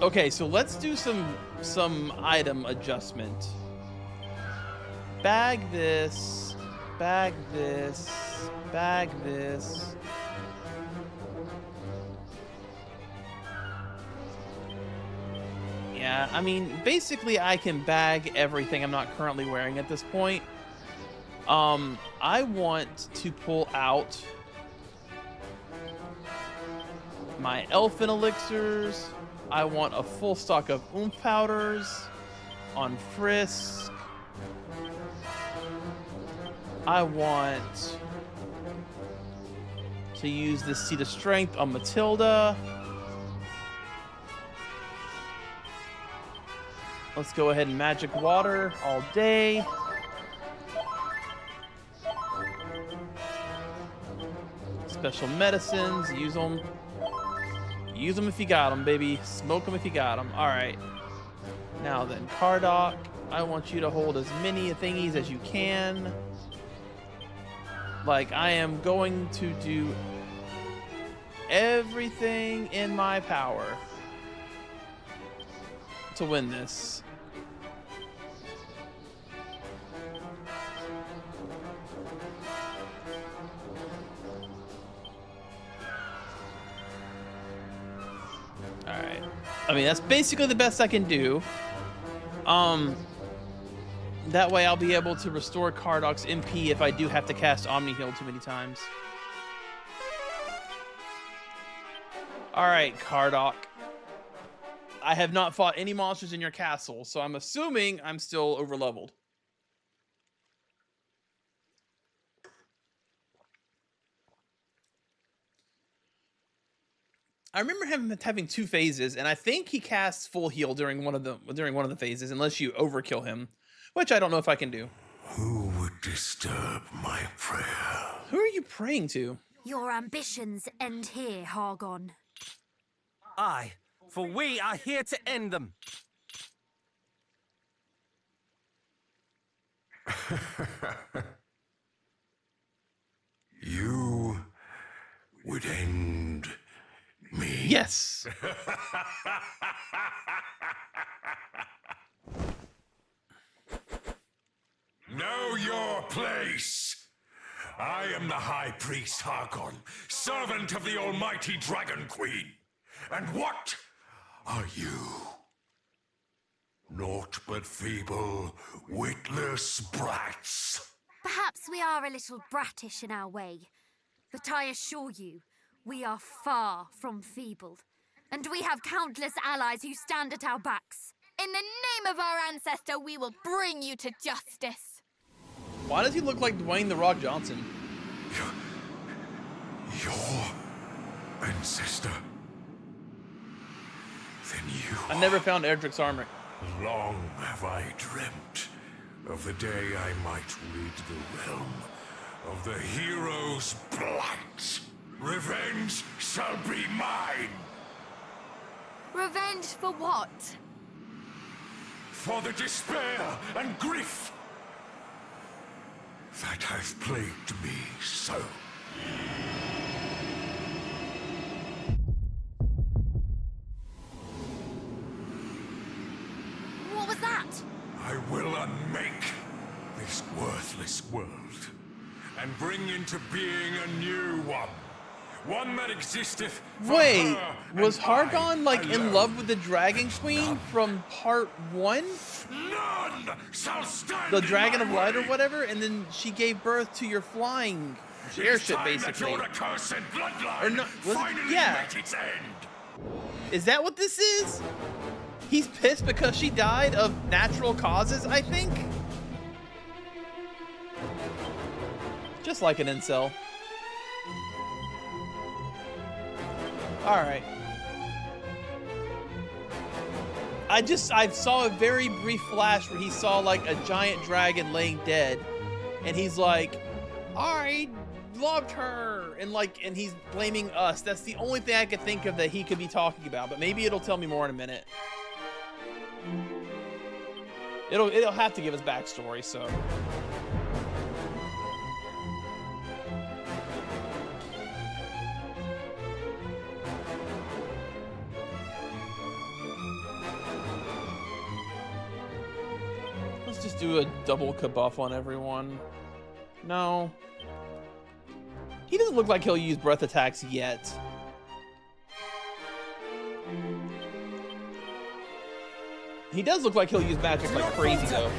Okay, so let's do some item adjustment. Bag this, bag this, bag this. Yeah, I mean, basically I can bag everything I'm not currently wearing at this point. I want to pull out my elfin elixirs. I want a full stock of oomph powders on Frisk. I want to use the Seed of Strength on Matilda. Let's go ahead and magic water all day. Special medicines, use them. Use them if you got them, baby. Smoke them if you got them. All right. Now then, Kardoc, I want you to hold as many thingies as you can. Like, I am going to do everything in my power to win this. Alright. I mean, that's basically the best I can do. That way I'll be able to restore Kardoc's MP if I do have to cast Omni Heal too many times. Alright, Kardoc. I have not fought any monsters in your castle, so I'm assuming I'm still overleveled. I remember him having 2 phases, and I think he casts full heal during one of the phases, unless you overkill him, which I don't know if I can do. Who would disturb my prayer? Who are you praying to? Your ambitions end here, Hargon. Aye, for we are here to end them. You would end me? Yes. Know your place. I am the High Priest Hargon, servant of the Almighty Dragon Queen. And what are you? Naught but feeble, witless brats. Perhaps we are a little bratish in our way, but I assure you, we are far from feeble, and we have countless allies who stand at our backs. In the name of our ancestor, we will bring you to justice. Why does he look like Dwayne The Rock Johnson? Your ancestor? Then you I never found Erdrick's armor. Long have I dreamt of the day I might rid the realm of the hero's blight. Revenge shall be mine. Revenge for what? for the despair and grief that has plagued me so. What was that? I will unmake this worthless world and bring into being a new one. One that existeth for Wait, her was and Hargon I like in alone. love with the Dragon Queen from part 1? None shall stand The in Dragon my of Light or way. whatever, and then she gave birth to your flying airship, basically. Your accursed bloodline Or no, was it- finally yeah. met its end. Is that what this is? He's pissed because she died of natural causes, I think? Just like an incel. Alright. I saw a very brief flash where he saw like a giant dragon laying dead, and he's like, I loved her, and he's blaming us. That's the only thing I could think of that he could be talking about, but maybe it'll tell me more in a minute. It'll have to give us backstory, so. Let's just do a double kabuff on everyone. No. He doesn't look like he'll use breath attacks yet. He does look like he'll use magic like crazy, though.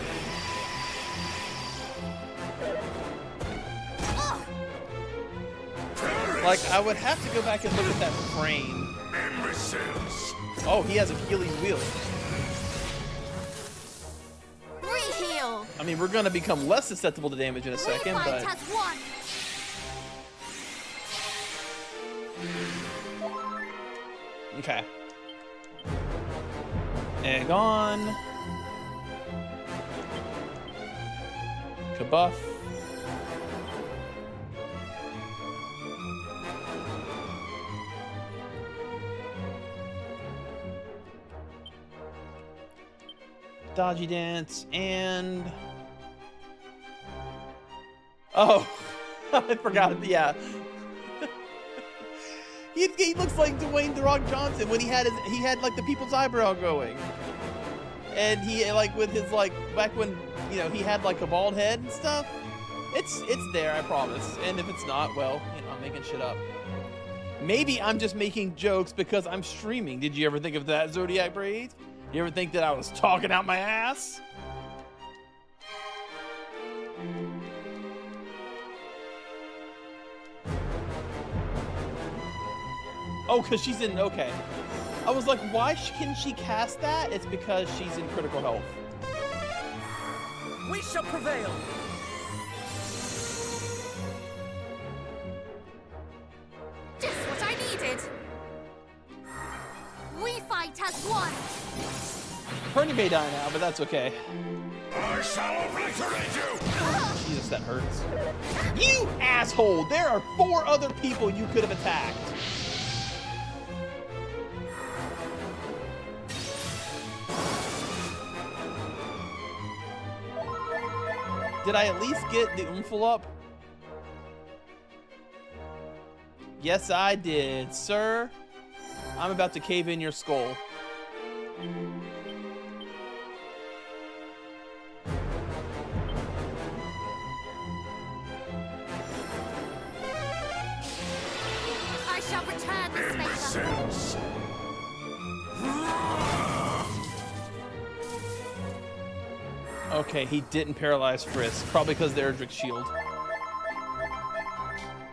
Like, I would have to go back and look at that frame. Imbeciles. Oh, he has Achilles' wheel. Reheal! I mean, we're gonna become less susceptible to damage in a second, Refight but... has won! Okay. Egg on. Kabuff. Dodgy dance and... Oh, I forgot. Yeah. He looks like Dwayne "The Rock" Johnson when he had like the people's eyebrow going, and he like with his like back when he had like a bald head and stuff. It's there, I promise. And if it's not, well, I'm making shit up. Maybe I'm just making jokes because I'm streaming. Did you ever think of that, Zodiac Braid? You ever think that I was talking out my ass? Oh, because she's in... Okay. I was like, why can she cast that? It's because she's in critical health. We shall prevail. Just what I needed! Refight has won! Perny may die now, but that's okay. I shall obliterate you! Jesus, that hurts. You asshole! There are 4 other people you could have attacked. Did I at least get the oomphle up? Yes, I did, sir. I'm about to cave in your skull. I shall return this favor. Imbeciles. Okay, he didn't paralyze Frisk, probably because of the Erdrick shield.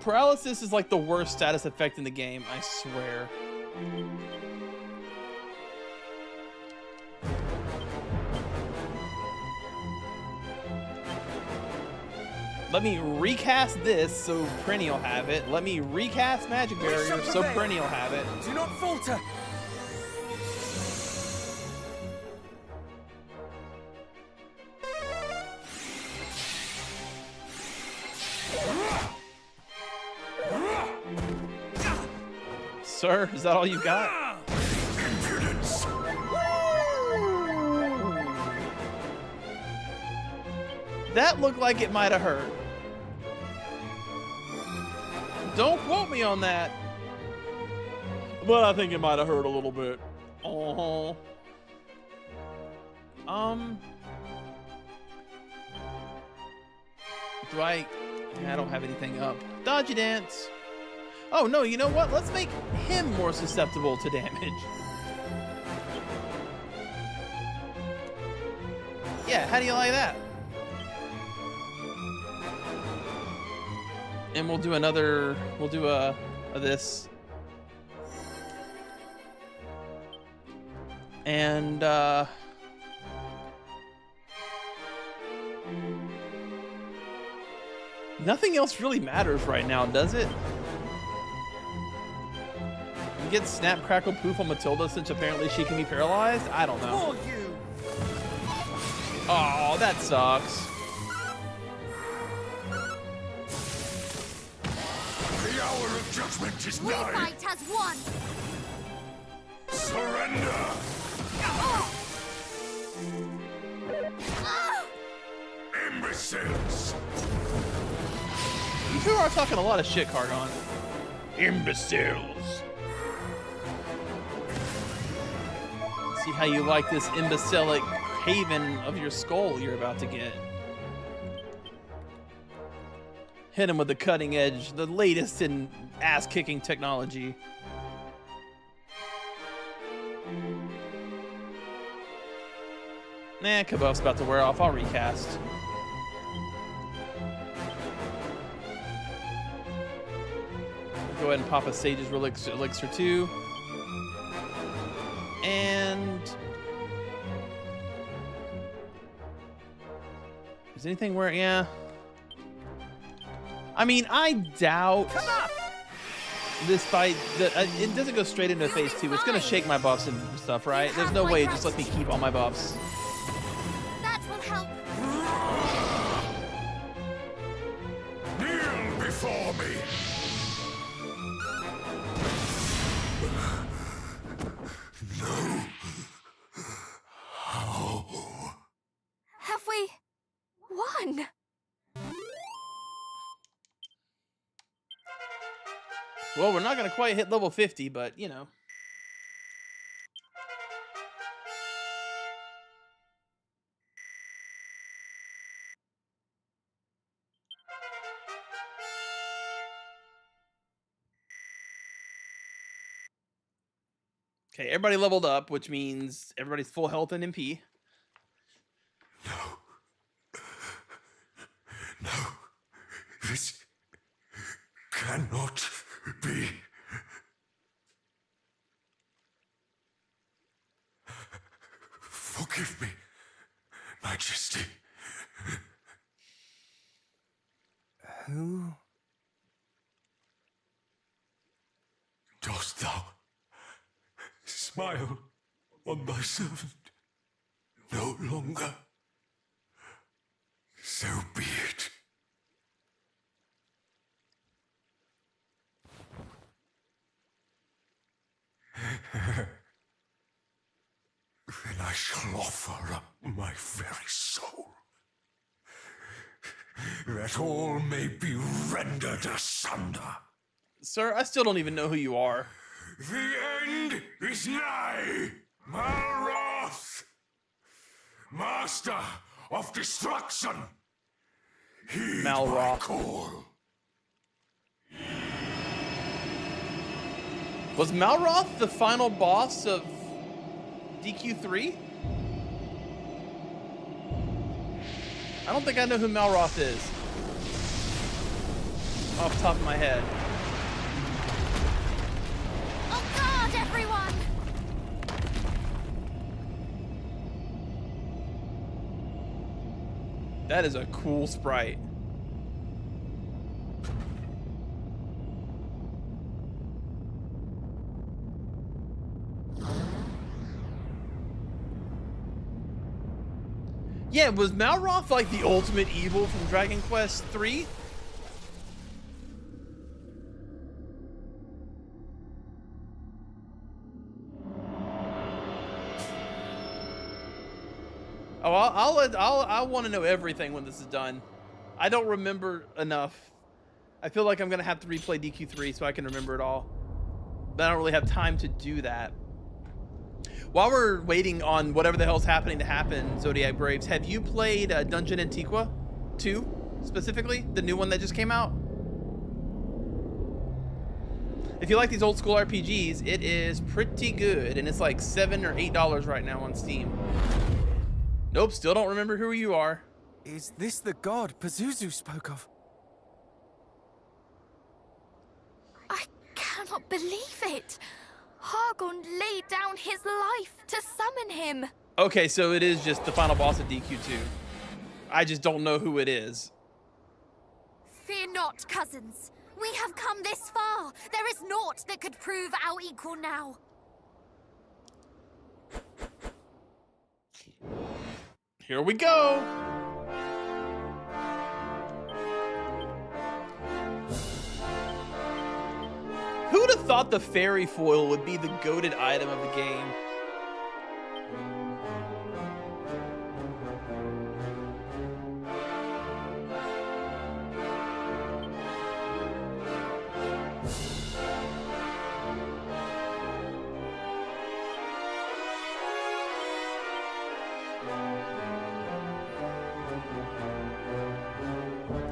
Paralysis is like the worst status effect in the game, I swear. Let me recast this so Prinny will have it. Let me recast Magic Barrier so Prinny will have it. Do not falter. Sir, is that all you got? Impudence. That looked like it might have hurt. Don't quote me on that. But I think it might have hurt a little bit. Oh. Do I don't have anything up. Dodgy dance. Oh no, you know what? Let's make him more susceptible to damage. Yeah, how do you like that? And we'll do another, we'll do a this. And nothing else really matters right now, does it? You get snap, crackle, poof on Matilda since apparently she can be paralyzed? I don't know. Oh, that sucks. The hour of judgment is nigh. Fight has won. Surrender! Imbeciles! You two are talking a lot of shit, Cargon. Imbeciles. See how you like this imbecilic haven of your skull you're about to get. Hit him with the cutting edge, the latest in ass-kicking technology. Nah, Kabuff's about to wear off. I'll recast. Go ahead and pop a Sage's Elixir too. And... is anything where... yeah. I mean, I doubt... this fight... it doesn't go straight into phase 2. It's going to shake my buffs and stuff, right? There's no way it just let me keep all my buffs. That will help. Kneel before me! No. How? Have we won? Well, we're not going to quite hit level 50, but, you know. Okay, everybody leveled up, which means everybody's full health and MP. No, this cannot be. Forgive me, Majesty. Who? Dost thou smile on thy servant no longer? So be it. Then I shall offer up my very soul, that all may be rendered asunder. Sir, I still don't even know who you are. The end is nigh, Malroth, Master of Destruction. Heed my Malroth. call. Was Malroth the final boss of DQ3? I don't think I know who Malroth is. Off the top of my head. On guard, everyone! That is a cool sprite. Yeah, was Malroth like the ultimate evil from Dragon Quest III? Oh, I want to know everything when this is done. I don't remember enough. I feel like I'm gonna have to replay DQ3 so I can remember it all, but I don't really have time to do that. While we're waiting on whatever the hell's happening to happen, Zodiac Braves, have you played Dungeon Antiqua 2 specifically, the new one that just came out? If you like these old school RPGs, it is pretty good, and it's like $7 or $8 right now on Steam. Nope, still don't remember who you are. Is this the god Pazuzu spoke of? I cannot believe it. Hargon laid down his life to summon him. Okay, so it is just the final boss of DQ2. I just don't know who it is. Fear not, cousins. We have come this far. There is naught that could prove our equal now. Here we go. Who'd have thought the fairy foil would be the goated item of the game?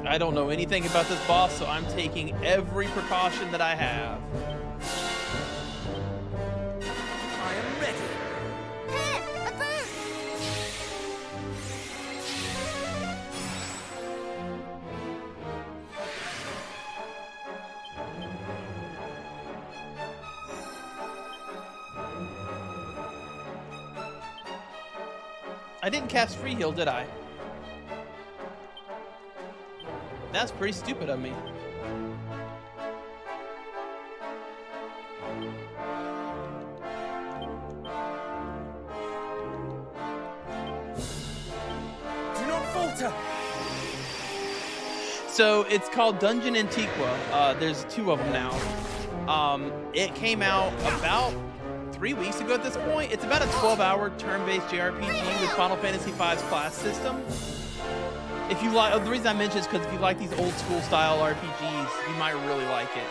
I don't know anything about this boss, so I'm taking every precaution that I have. I am ready. Here, a boon! I didn't cast free heal, did I? That's pretty stupid of me. Do not falter. So it's called Dungeon Antiqua. There's 2 of them now. It came out about 3 weeks ago at this point. It's about a 12-hour turn-based JRPG with Final Fantasy V's class system. If you like, the reason I mention is because if you like these old school style RPGs, you might really like it.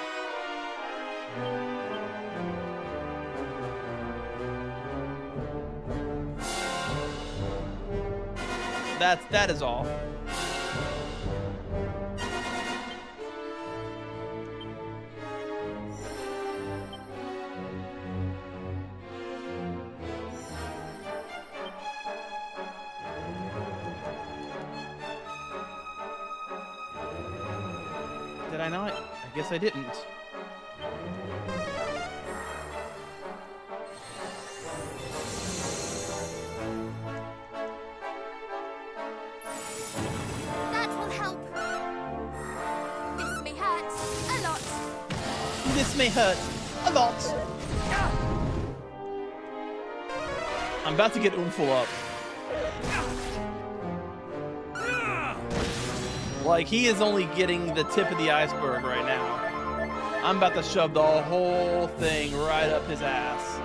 That is all. Did I not? I guess I didn't. That will help. This may hurt a lot. This may hurt a lot. I'm about to get oomful up. Like, he is only getting the tip of the iceberg right now. I'm about to shove the whole thing right up his ass.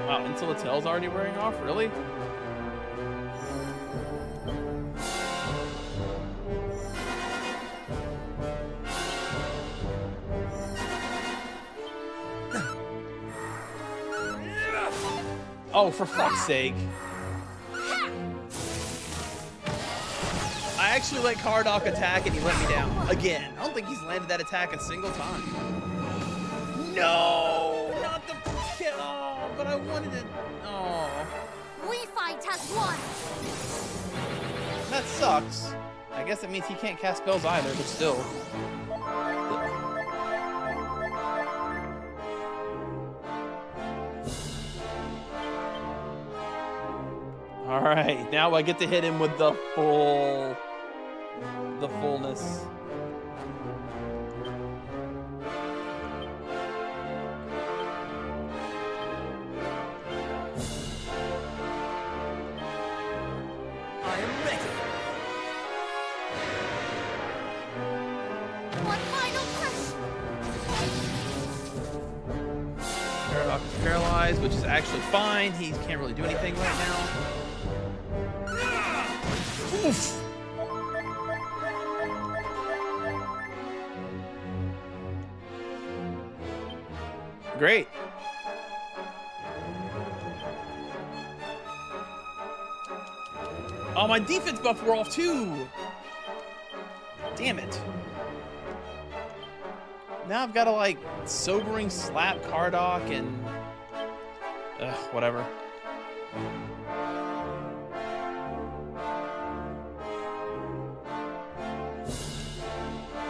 Wow, until the tail's already wearing off? Really? Oh, for fuck's sake. I actually let Cardok attack and he let me down. Again. I don't think he's landed that attack a single time. No! Not the kill. Oh, but I wanted it. Oh. We fight as one. That sucks. I guess it means he can't cast spells either, but still. Alright, now I get to hit him with the fullness. I am ready. One final push. Paradox is paralyzed. which is actually fine. He can't really do anything right now. Oof. Great. Oh, my defense buff wore off too. Damn it. Now I've got to like sobering slap Kardak and whatever.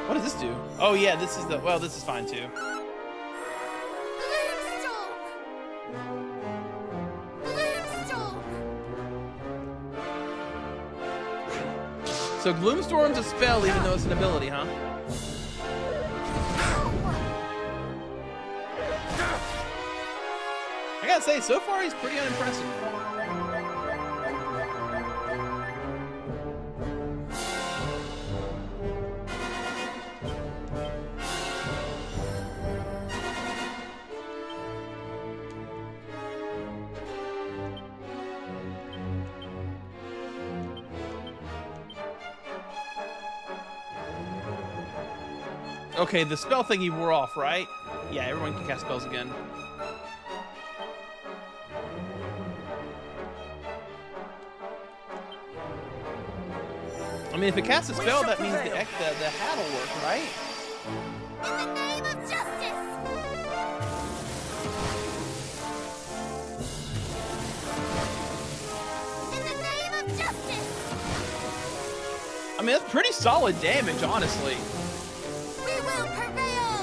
What does this do? Oh yeah, this is the, well, this is fine too. So Gloomstorm's a spell even though it's an ability, huh? I gotta say, so far he's pretty unimpressive. Okay, the spell thing he wore off, right? Yeah, everyone can cast spells again. I mean, if it casts a spell, that means the hat will work, right? In the name of justice! In the name of justice! I mean, that's pretty solid damage, honestly. We will prevail!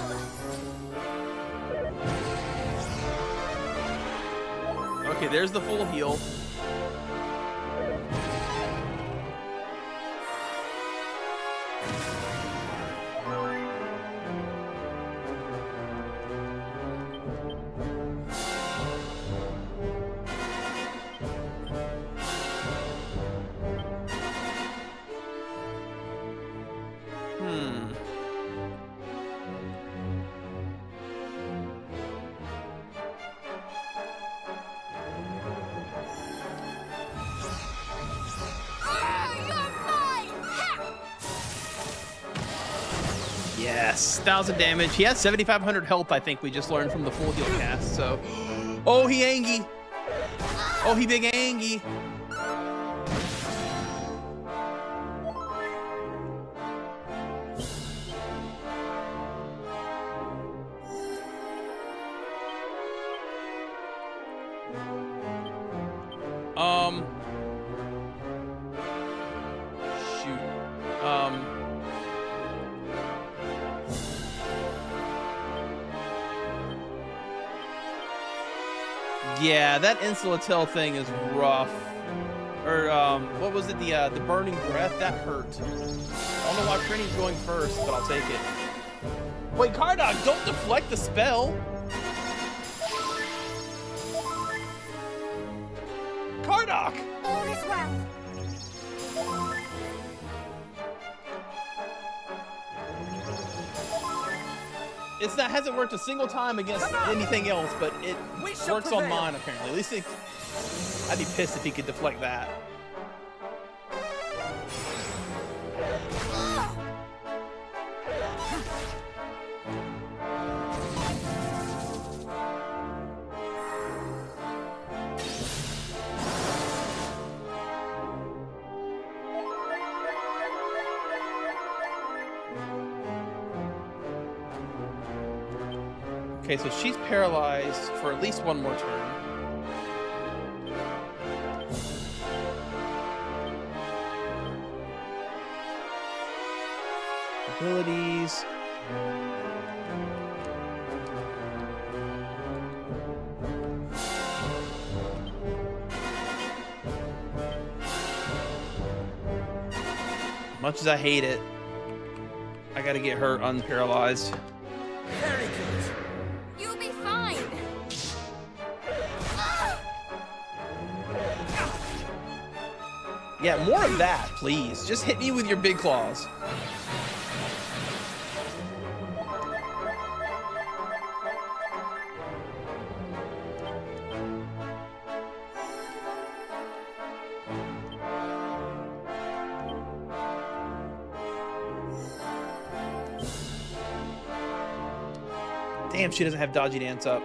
Okay, there's the full heal. Yes, 1,000 damage. He has 7,500 health, I think we just learned from the full heal cast, so. Oh, he angy. Oh, he big angy. Shoot. Yeah, that Insulatel thing is rough. Or, what was it? The burning breath? That hurt. I don't know why Trinity's going first, but I'll take it. Wait, Kardak, don't deflect the spell! Kardak! All is well. It's not, hasn't worked a single time against anything else, but it works on mine apparently. At least I'd be pissed if he could deflect that. Okay, so she's paralyzed for at least one more turn. Abilities. Much as I hate it, I gotta get her unparalyzed. Very good. You'll be fine. Yeah, more of that, please. Just hit me with your big claws. Damn, she doesn't have dodgy dance up.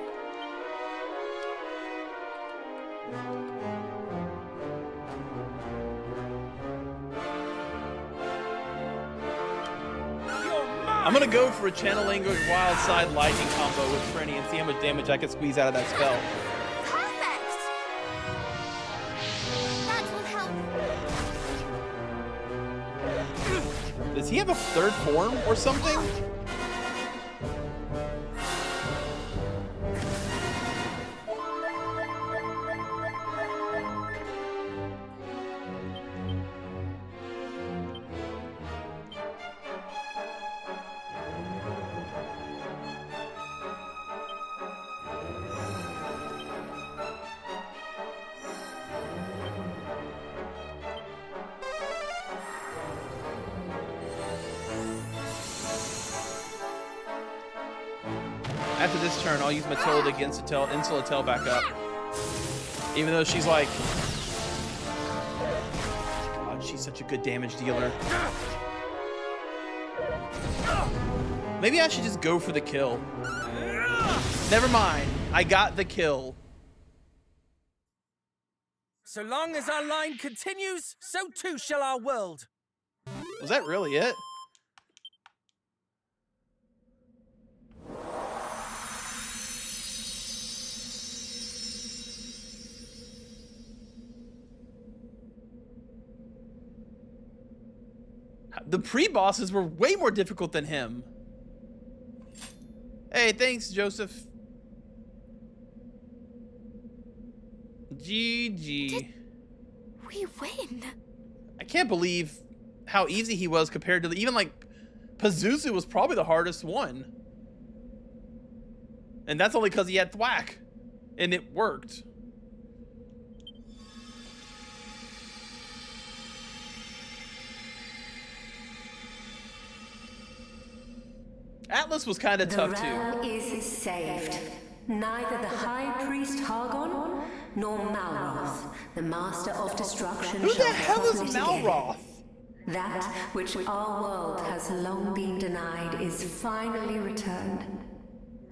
I'm gonna go for a Channel Language Wild Side Lightning combo with Trini and see how much damage I can squeeze out of that spell. Perfect! That will help. Does he have a third form or something? After this turn, I'll use Matilda against Insulatel back up. Even though she's like... God, she's such a good damage dealer. Maybe I should just go for the kill. Never mind. I got the kill. So long as our line continues, so too shall our world. Was that really it? The pre-bosses were way more difficult than him. Hey, thanks, Joseph. GG. We win. I can't believe how easy he was compared to even like Pazuzu was probably the hardest one. And that's only because he had thwack. And it worked. Atlas was kind of tough The realm is saved. Neither the High Priest Hargon nor Malroth, the Master of Destruction, Who the shall hell is trouble it Malroth? again. That which our world has long been denied is finally returned.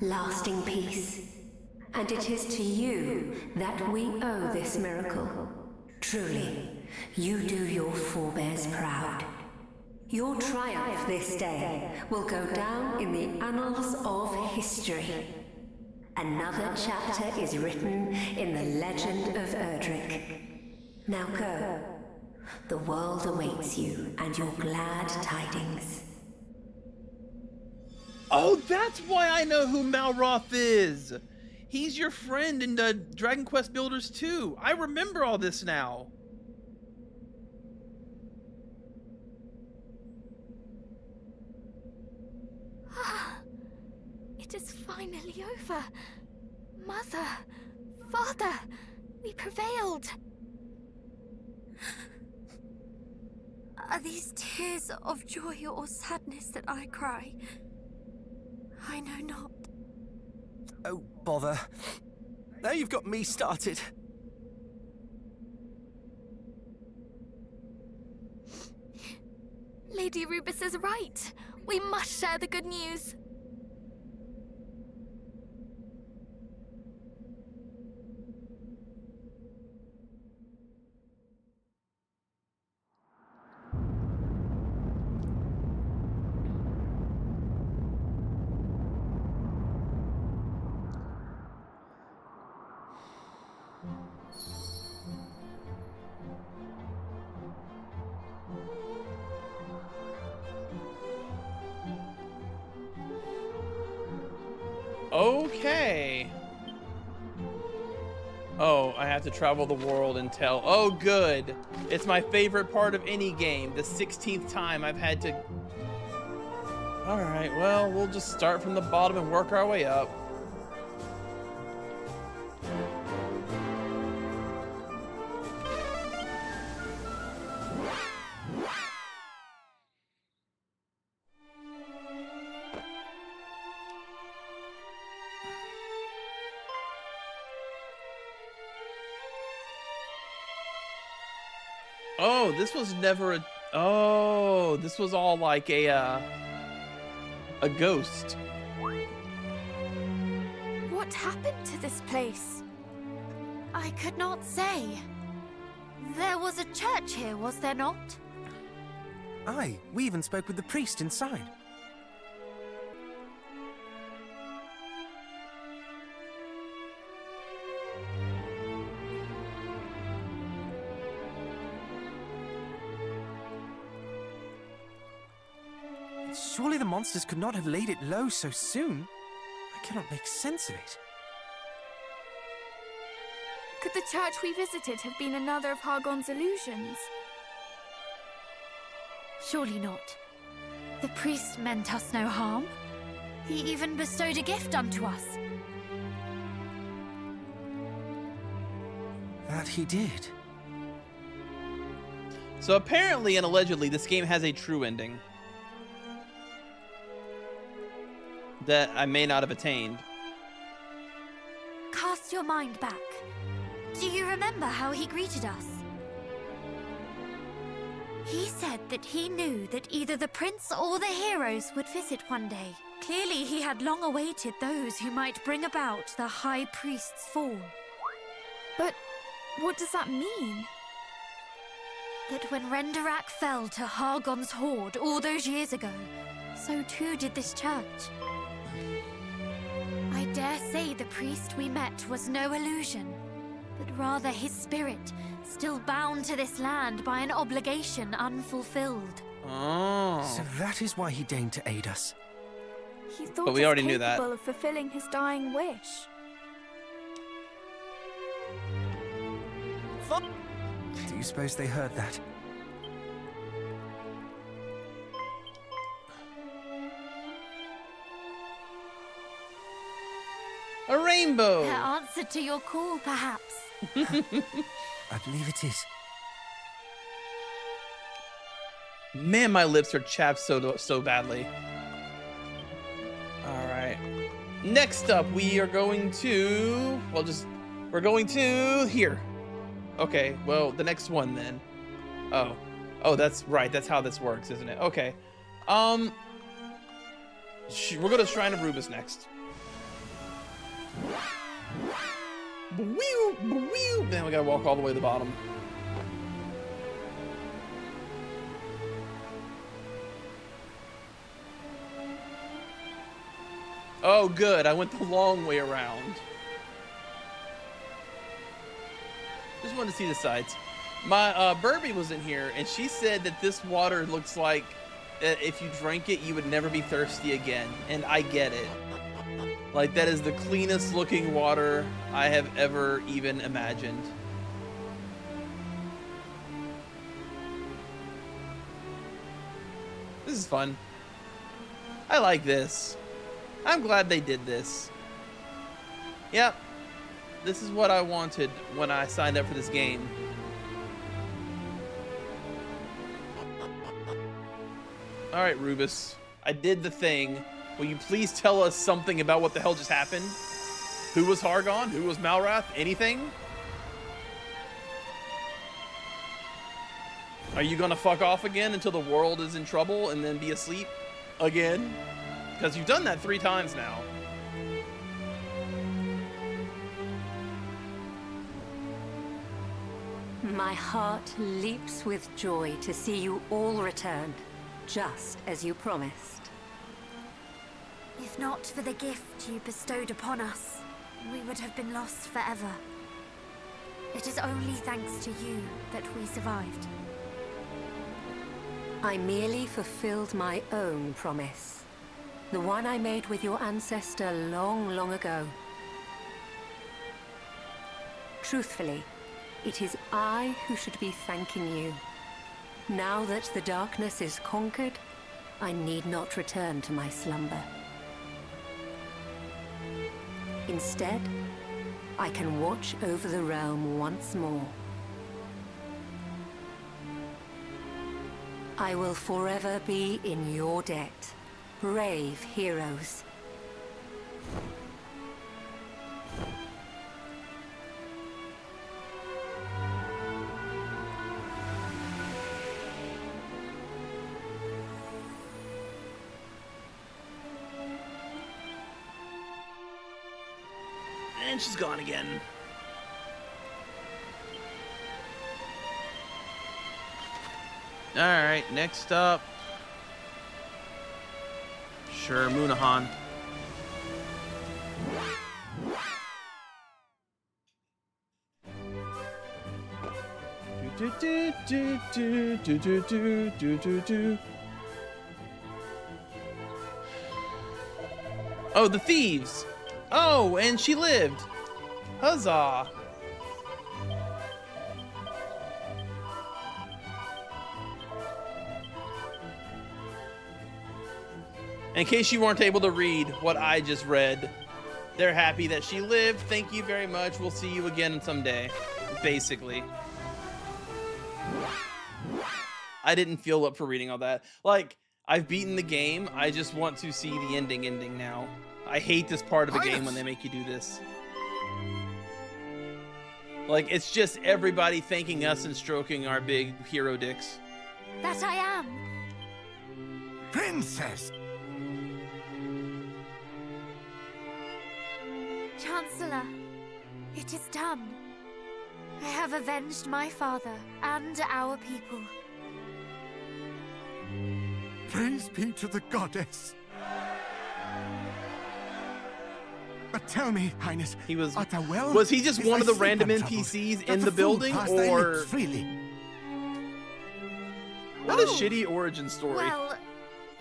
Lasting peace. And it is to you that we owe this miracle. Truly, you do your forebears proud. Your triumph this day will go down in the annals of history. Another chapter is written in the legend of Erdrick. Now go. The world awaits you and your glad tidings. Oh, that's why I know who Malroth is. He's your friend in the Dragon Quest Builders 2. I remember all this now. It is finally over. Mother, Father, we prevailed. Are these tears of joy or sadness that I cry? I know not. Oh, bother. Now you've got me started. Lady Rubus is right. We must share the good news. Okay. Oh, I have to travel the world and tell. Oh, good. It's my favorite part of any game. The 16th time I've had to... Alright, well, we'll just start from the bottom and work our way up. Oh, this was never a... Oh, this was all like a ghost. What happened to this place? I could not say. There was a church here, was there not? Aye, we even spoke with the priest inside. Surely the monsters could not have laid it low so soon. I cannot make sense of it. Could the church we visited have been another of Hargon's illusions? Surely not. The priest meant us no harm. He even bestowed a gift unto us. That he did. So apparently and allegedly, this game has a true ending that I may not have attained. Cast your mind back. Do you remember how he greeted us? He said that he knew that either the prince or the heroes would visit one day. Clearly he had long awaited those who might bring about the High Priest's fall. But what does that mean? That when Renderak fell to Hargon's horde all those years ago, so too did this church. I dare say the priest we met was no illusion, but rather his spirit, still bound to this land by an obligation unfulfilled. Oh. So that is why he deigned to aid us. He thought But we us already knew that. capable of fulfilling his dying wish. Do you suppose they heard that? A rainbow! Their answer to your call, perhaps. I believe it is. Man, my lips are chapped so badly. All right. Next up, we are going to... We're going to here. Okay, well, the next one then. Oh, that's right. That's how this works, isn't it? Okay. We're going to Shrine of Rubus next. Then we gotta walk all the way to the bottom. Oh, good. I went the long way around. Just wanted to see the sights. My Burby was in here, and she said that this water looks like if you drank it, you would never be thirsty again. And I get it. Like, that is the cleanest looking water I have ever even imagined. This is fun. I like this. I'm glad they did this. Yep. This is what I wanted when I signed up for this game. Alright, Rubus. I did the thing. Will you please tell us something about what the hell just happened? Who was Hargon? Who was Malrath? Anything? Are you gonna fuck off again until the world is in trouble and then be asleep again? Because you've done that 3 times now. My heart leaps with joy to see you all returned, just as you promised. If not for the gift you bestowed upon us, we would have been lost forever. It is only thanks to you that we survived. I merely fulfilled my own promise. The one I made with your ancestor long, long ago. Truthfully, it is I who should be thanking you. Now that the darkness is conquered, I need not return to my slumber. Instead, I can watch over the realm once more. I will forever be in your debt, brave heroes. And she's gone again. Alright, next up. Sure, Munahan. Oh, the thieves! Oh, and she lived! Huzzah! In case you weren't able to read what I just read, they're happy that she lived. Thank you very much. We'll see you again someday. Basically. I didn't feel up for reading all that. Like, I've beaten the game. I just want to see the ending now. I hate this part of the game when they make you do this. Like, it's just everybody thanking us and stroking our big hero dicks. That I am. Princess! Chancellor, it is done. I have avenged my father and our people. Praise be to the goddess. But tell me, Highness, he was art thou well? Was he just Is one of thy the random sleep untroubled? NPCs Doth in the food building, pass thy or lips freely? What a shitty origin story. Well,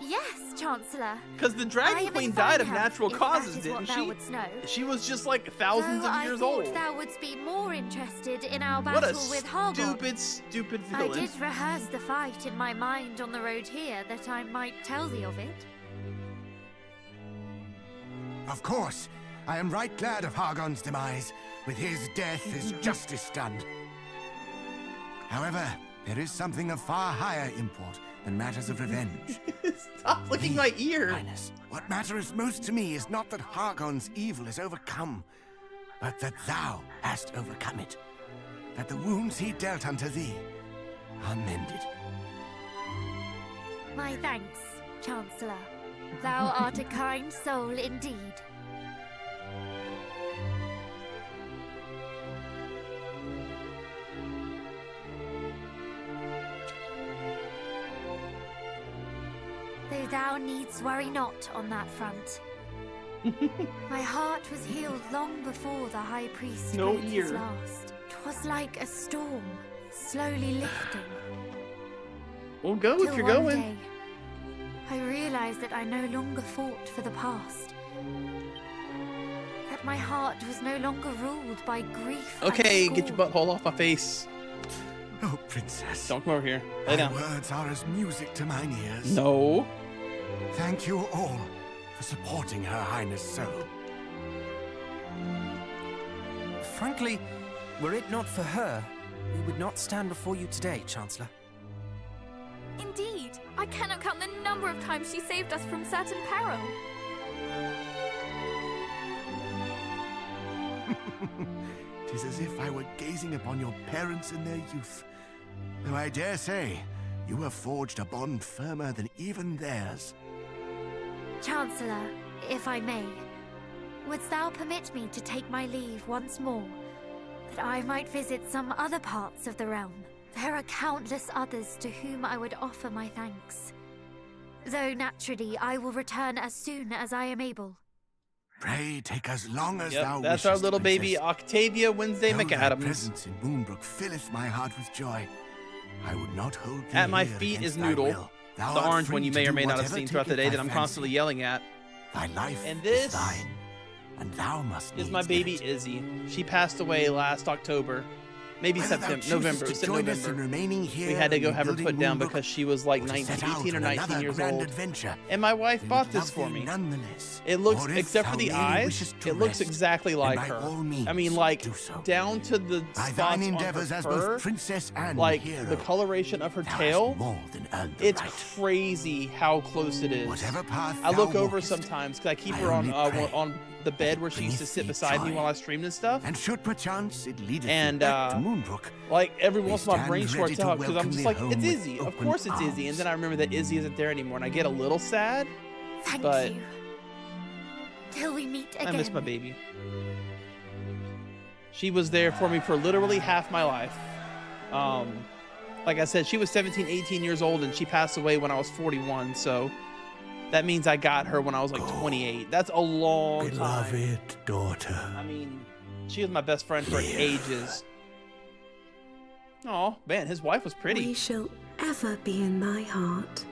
yes, Chancellor. Because the I Dragon am Queen in died fine of health, natural if causes, that is didn't what thou she? wouldst know. She was just like thousands Though of years I thought old. thou wouldst be more interested in our What battle a with Hargon. stupid I villain. did rehearse the fight in my mind on the road here, that I might tell thee of it. Of course. I am right glad of Hargon's demise. With his death is justice done. However, there is something of far higher import than matters of revenge. Stop licking my ear. Highness, what matters most to me is not that Hargon's evil is overcome, but that thou hast overcome it. That the wounds he dealt unto thee are mended. My thanks, Chancellor. Thou art a kind soul indeed. Though thou needst worry not on that front. My heart was healed long before the High Priest No breathed his ear. last. 'Twas like a storm, slowly lifting. Well, go Till if you're one going. day, I realized that I no longer fought for the past. That my heart was no longer ruled by grief. and Okay, get your scorn. butthole off my face. Oh, princess. Don't come over here. Lay Thy down. words are as music to mine ears. No. Thank you all for supporting Her Highness so. Frankly, were it not for her, we would not stand before you today, Chancellor. Indeed, I cannot count the number of times she saved us from certain peril. Tis as if I were gazing upon your parents in their youth. Though I dare say, you have forged a bond firmer than even theirs. Chancellor, if I may, wouldst thou permit me to take my leave once more, that I might visit some other parts of the realm? There are countless others to whom I would offer my thanks. Though naturally, I will return as soon as I am able. Pray take as long as Yep, thou that's wishes, our little baby princess. Octavia Wednesday Though thy McAdams. presence in Moonbrook filleth my heart with joy. I would not hold thee At my here feet against is thy Noodle, will. Thou the art orange free one you to may or do may not have whatever seen throughout the taketh day thy that I'm fancy. constantly yelling at. Thy life And this is thine, and thou must Is needs my give baby it. Izzy. She passed away last October. Maybe Whether thou September, choosest November. to It said join us in November. remaining here We had to and go have her rebuilding put down Moonbrook, because she was like or to 19, set out 18 or on 19 another years grand old. adventure, And my wife we bought would this love for thee me. nonetheless. It looks, Or if except thou for the merely eyes, wishest to it looks rest, exactly then like by her. all means I mean, like, do so. down to the By spots thine on endeavors her as fur, both princess and like hero, the coloration of her thou tail. hast more than earned the It's right. crazy how close it is. Whatever path I look thou over walkest, sometimes because I keep I her on only pray on the bed where she used to bringeth sit thee beside me joy. while I streamed and stuff. And should perchance it leadeth And, thee back to uh, Moonbrook, Like every we once in a while, my brain stand ready shorts to out because I'm welcome just thee like, home it's with Izzy. Of open course it's Izzy. And arms. then I remember that Izzy isn't there anymore, and I get a little sad. Thank But you. Till we meet again. I miss my baby. She was there for me for literally half my life. Like I said, she was 17, 18 years old, and she passed away when I was 41. So that means I got her when I was like 28. That's a long time. Beloved daughter. I mean, she was my best friend for ages. Oh man, his wife was pretty. We shall ever be in my heart.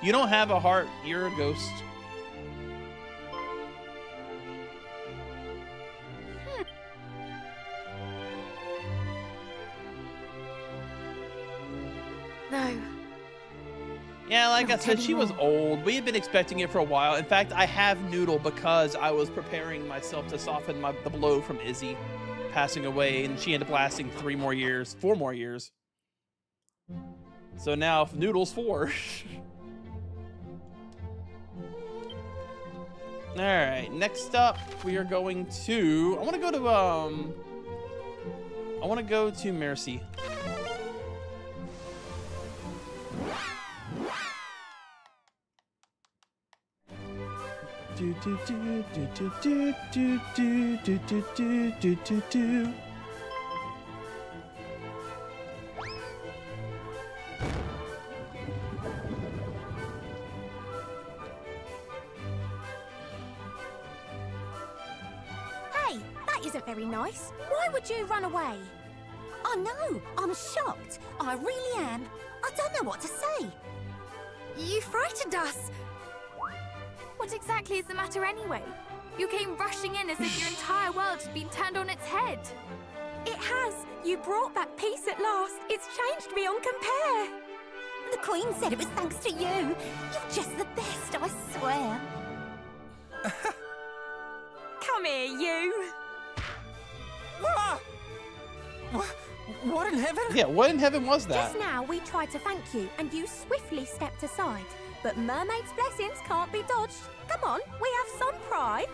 You don't have a heart. You're a ghost. No. Yeah, like I Not said, she was anymore. old. We had been expecting it for a while. In fact, I have Noodle because I was preparing myself to soften the blow from Izzy passing away, and she ended up lasting 4 more years. So now Noodle's 4. All right, next up we are going to. I want to go to Mercy. Do do do do do do do do do do do do do. Hey, that isn't very nice. Why would you run away? I know. I'm shocked. I really am. I don't know what to say. You frightened us. What exactly is the matter anyway? You came rushing in as if your entire world had been turned on its head. It has. You brought back peace at last. It's changed beyond compare. The Queen said it was thanks to you. You're just the best, I swear. Come here, you. What in heaven? Yeah, what in heaven was that? Just now we tried to thank you, and you swiftly stepped aside. But mermaids' blessings can't be dodged. Come on, we have some pride.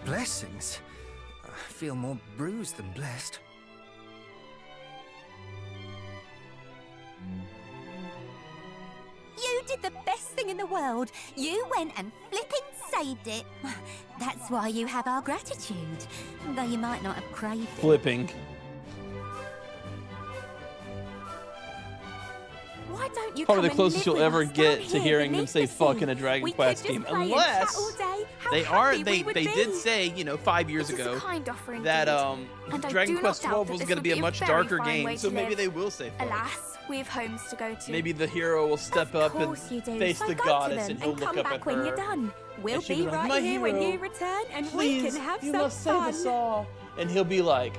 Blessings? I feel more bruised than blessed. You did the best thing in the world. You went and flipping saved it. That's why you have our gratitude, though you might not have craved it. Flipping. Why don't you Probably come the closest and you'll live ever with us down get to here hearing them beneath say the fuck sea? in a Dragon We could Quest just game, play and unless chat all day. How they happy they we would did be. say, 5 years It is a ago kind offer that indeed, and I Dragon do Quest not doubt 12 that was this going to would be a be much very darker fine way game, to so maybe live. they will say fuck. Alas, we have homes to go to. Maybe the hero will step up and Of course you do. face So the go goddess, to and them he'll look come up back at when her. you're done. We'll she'll be be like, right "My here when hero, you return, and Please, we can have you some must save fun. us all. And he'll be like,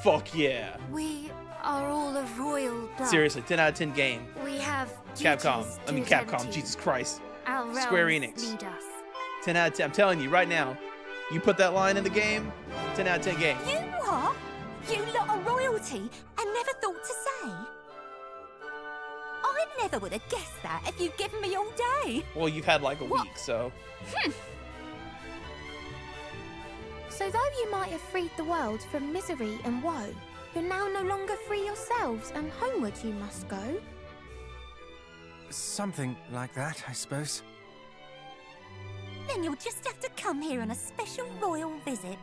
fuck yeah. We are all of royal blood. Seriously, 10 out of 10 game. We have Capcom. duties I mean, to attend Capcom. to. Jesus Christ. Our realms Square Enix. lead us. 10 out of 10. I'm telling you right now, you put that line in the game, 10 out of 10 game. You what? You lot are royalty and never thought to say? I never would have guessed that if you'd given me all day. Well, you've had like a week, so. So though you might have freed the world from misery and woe, you're now no longer free yourselves, and homeward you must go. Something like that, I suppose. Then you'll just have to come here on a special royal visit.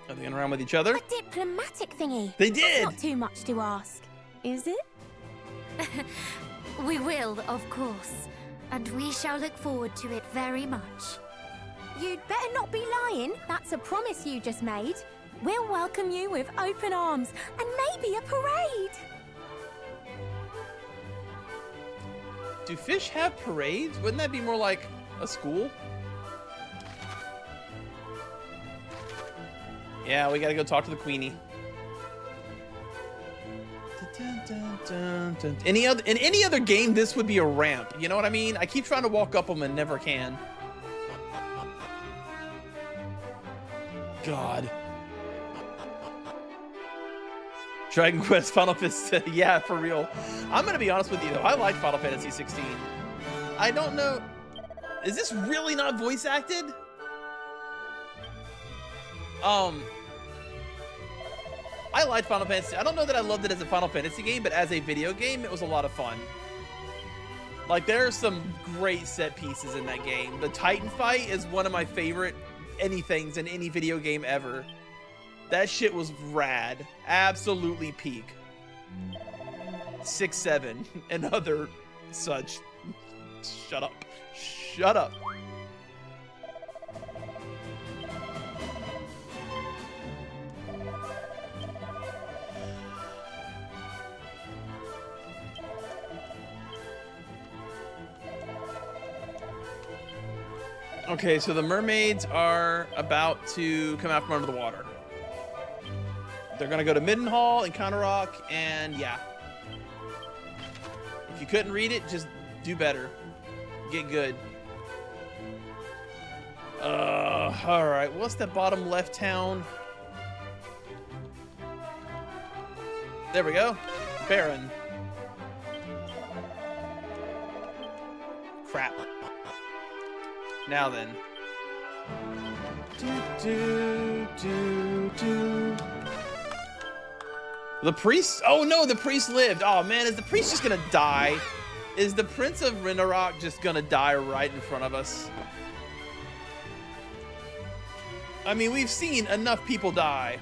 Are they going around with each other? A diplomatic thingy. They That's did! not too much to ask, is it? We will, of course. And we shall look forward to it very much. You'd better not be lying. That's a promise you just made. We'll welcome you with open arms and maybe a parade. Do fish have parades? Wouldn't that be more like a school? Yeah, we gotta go talk to the Queenie. In any other game, this would be a ramp. You know what I mean? I keep trying to walk up them and never can. God. Dragon Quest, Final Fantasy, yeah, for real. I'm gonna be honest with you though, I like Final Fantasy 16. I don't know, is this really not voice acted? I liked Final Fantasy. I don't know that I loved it as a Final Fantasy game, but as a video game, it was a lot of fun. Like, there are some great set pieces in that game. The Titan fight is one of my favorite anythings in any video game ever. That shit was rad. Absolutely peak. 6-7 and other such. Shut up. Shut up. Okay, so the mermaids are about to come out from under the water. They're gonna go to Middenhall and Counter Rock, and yeah. If you couldn't read it, just do better. Get good. Alright, what's the bottom left town? There we go. Baron. Crap. Now then. The priest? Oh no, the priest lived. Oh man, is the priest just gonna die? Is the Prince of Rinarok just gonna die right in front of us? I mean, we've seen enough people die.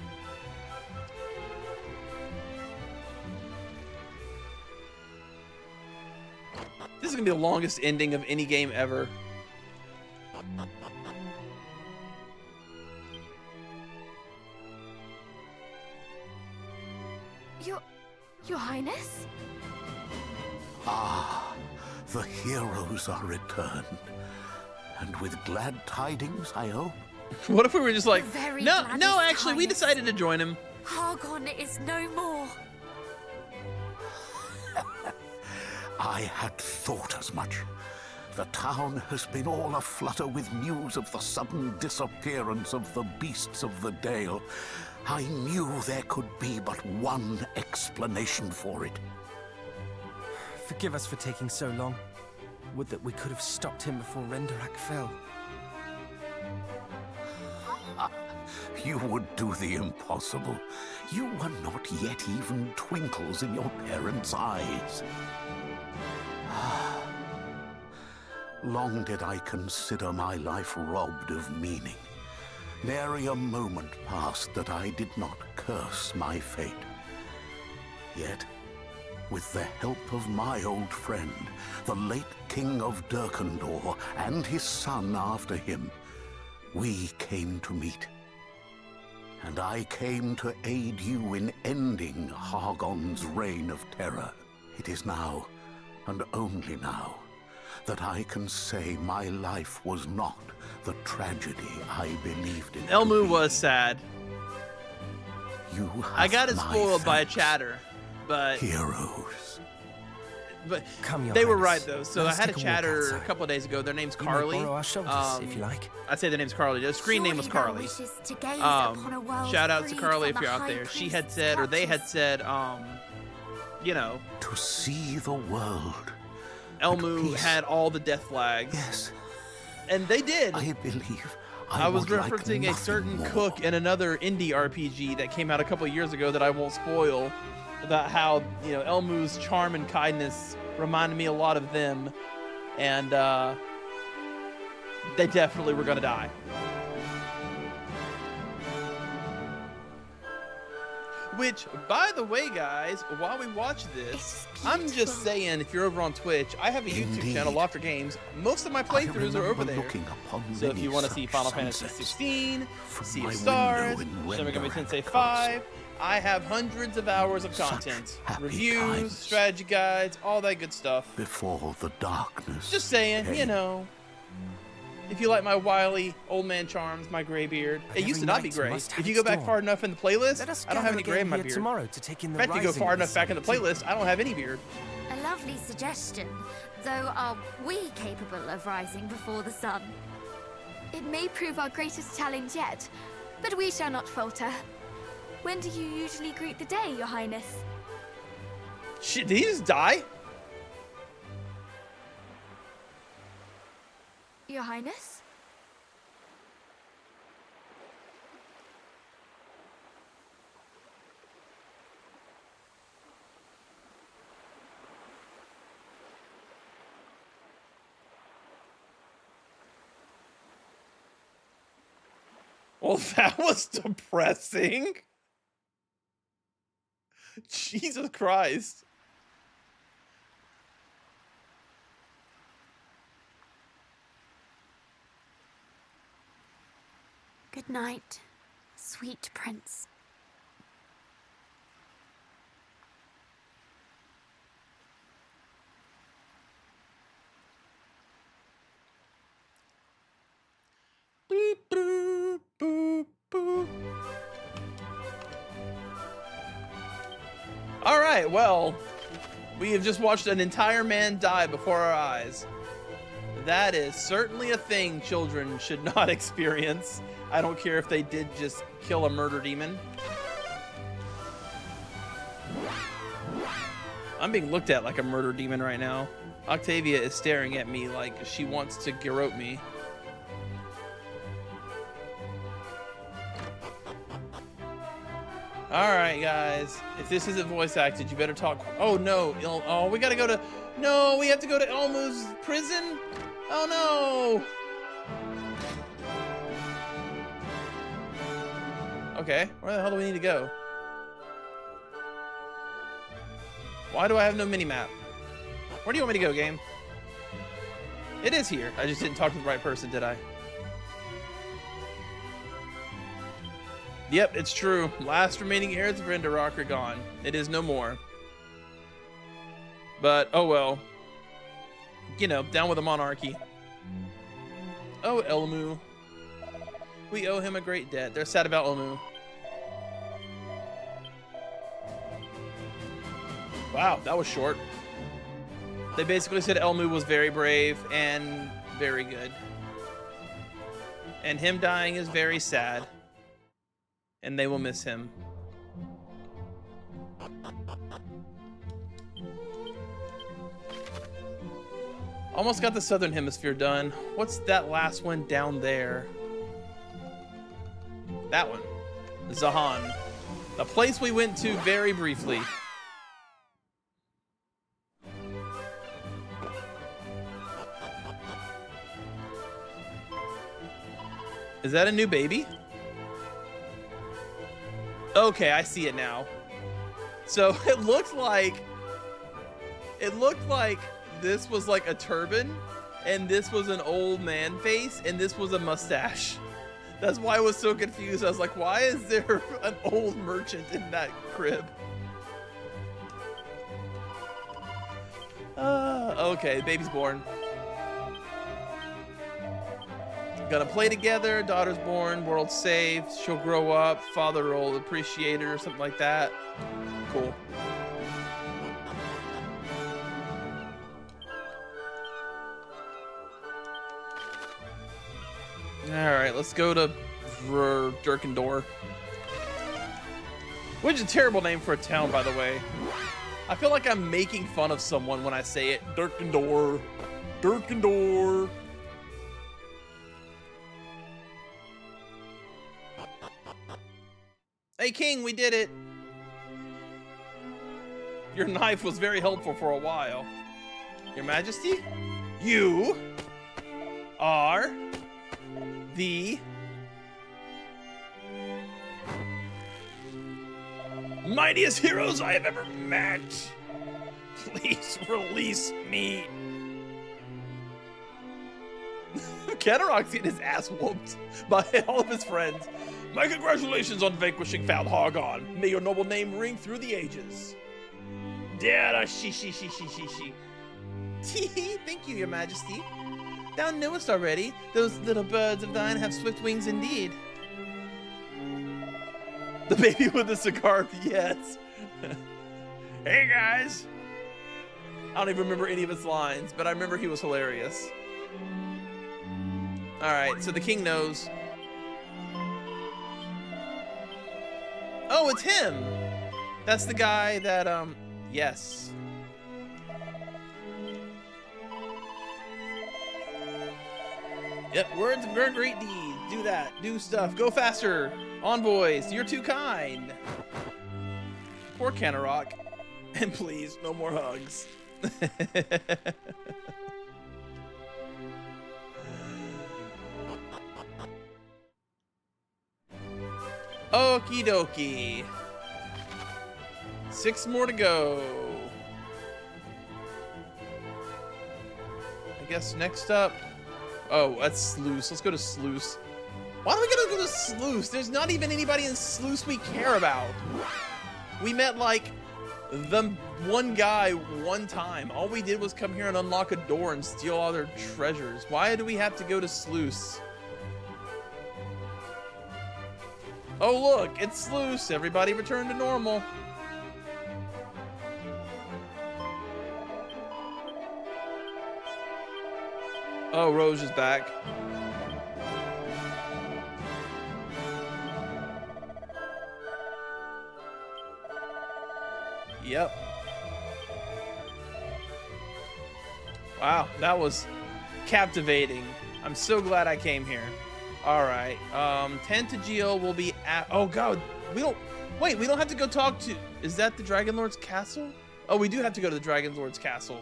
This is gonna be the longest ending of any game ever. Your Highness? Ah, the heroes are returned. And with glad tidings, I hope. What if we were just like, Very no, glad no, it's actually, we Highness. decided to join him. Hargon is no more. I had thought as much. The town has been all aflutter with news of the sudden disappearance of the beasts of the Dale. I knew there could be but one explanation for it. Forgive us for taking so long. Would that we could have stopped him before Renderak fell. You would do the impossible. You were not yet even twinkles in your parents' eyes. Long did I consider my life robbed of meaning. Nary a moment passed that I did not curse my fate. Yet, with the help of my old friend, the late King of Durkandor, and his son after him, we came to meet. And I came to aid you in ending Hargon's reign of terror. It is now, and only now, that I can say my life was not the tragedy I believed it Elmu to be. was sad. You I got it have my spoiled by a thanks, chatter, but heroes. Come, Your they were Highness. right though. So Let I us had a take a walk chatter a outside. couple of days ago. Their name's We may Carly. borrow our shoulders, if you like. I'd say their name's Carly. The screen name was Surely thou Carly. wishes to gaze upon a world Shout out to freed Carly from if you're the out High there. She had Priest's said, or they had clutches. said, you know, To see the world. Elmu peace. had all the death flags. Yes, And they did. I believe I was would like referencing a nothing certain more. cook in another indie RPG that came out a couple of years ago that I won't spoil, about how, you know, Elmu's charm and kindness reminded me a lot of them, and they definitely were gonna die. Which, by the way, guys, while we watch this, I'm just beautiful. saying, if you're over on Twitch, I have a YouTube Indeed. channel, Lofter Games. Most of my playthroughs are over remember there. looking upon So if many you want to see such Final Fantasy sunsets 16, from Sea my of Stars, window in Shin Megami Renderak Tensei Castle. 5, I have hundreds of hours of Such content. happy Reviews, times. strategy guides, all that good stuff. Before the darkness. Just saying, you came. know. If you like my wily old man charms, my gray beard. But It used to every not be night gray. must have If you its go back dawn. far enough in the playlist, Let us I don't have gather any gray in again my here beard. tomorrow to take in the In fact, if you go rising far of the enough back in the sun, too. playlist, I don't have any beard. A lovely suggestion. Though, are we capable of rising before the sun? It may prove our greatest challenge yet, but we shall not falter. When do you usually greet the day, Your Highness? Shit, did he just die? Your Highness? Well, that was depressing. Jesus Christ. Good night, sweet prince. Boop, boop, boop, boop. All right, well, we have just watched an entire man die before our eyes. That is certainly a thing children should not experience. I don't care if they did just kill a murder demon. I'm being looked at like a murder demon right now. Octavia is staring at me like she wants to garrote me. Alright, guys. If this isn't voice acted, you better talk. Oh, no. Oh, we gotta go to... No, we have to go to Elmu's prison? Oh, no. Okay, where the hell do we need to go? Why do I have no mini-map? Where do you want me to go, game? It is here. I just didn't talk to the right person, did I? Yep, it's true. Last remaining heirs of Renderrock are gone. It is no more. But, oh well. You know, down with the monarchy. Oh, Elmu. We owe him a great debt. They're sad about Elmu. Wow, that was short. They basically said Elmu was very brave and very good. And him dying is very sad. And they will miss him. Almost got the southern hemisphere done. What's that last one down there? That one. Zahan. The place we went to very briefly. Is that a new baby? Okay, I see it now. So it looked like this was like a turban, and this was an old man face, and this was a mustache. That's why I was so confused. I was like, why is there an old merchant in that crib? Okay, baby's born. Gonna play together, daughter's born, world saved, she'll grow up, father will appreciate her or something like that. Cool. Alright, let's go to Durkendor. Which is a terrible name for a town, by the way. I feel like I'm making fun of someone when I say it. Durkendor. Durkendor. Hey, King, we did it. Your knife was very helpful for a while. Your Majesty, you are the mightiest heroes I have ever met. Please release me. Kennerock's getting his ass whooped by all of his friends. My congratulations on vanquishing Foul Hogon. May your noble name ring through the ages. Thank you, Your Majesty. Thou knowest already, those little birds of thine have swift wings indeed. The baby with the cigar, yes. Hey, guys. I don't even remember any of his lines, but I remember he was hilarious. All right, so the king knows. Oh, it's him. That's the guy that, yes. Yep, words of very great deeds. Do that, do stuff, go faster. Envoys, you're too kind. Poor Kennerock. And please, no more hugs. Okie dokie. 6 more to go. I guess next up. Oh, that's Sluice. Let's go to Sluice. Why do we gotta go to Sluice? There's not even anybody in Sluice we care about. We met like the one guy one time. All we did was come here and unlock a door and steal all their treasures. Why do we have to go to Sluice? Oh look, it's Sluice. Everybody returned to normal. Oh, Rose is back. Yep. Wow, that was captivating. I'm so glad I came here. All right. Tantagil will be at. Oh God, we don't. Wait, we don't have to go talk to. Is that the Dragon Lord's castle? Oh, we do have to go to the Dragon Lord's castle,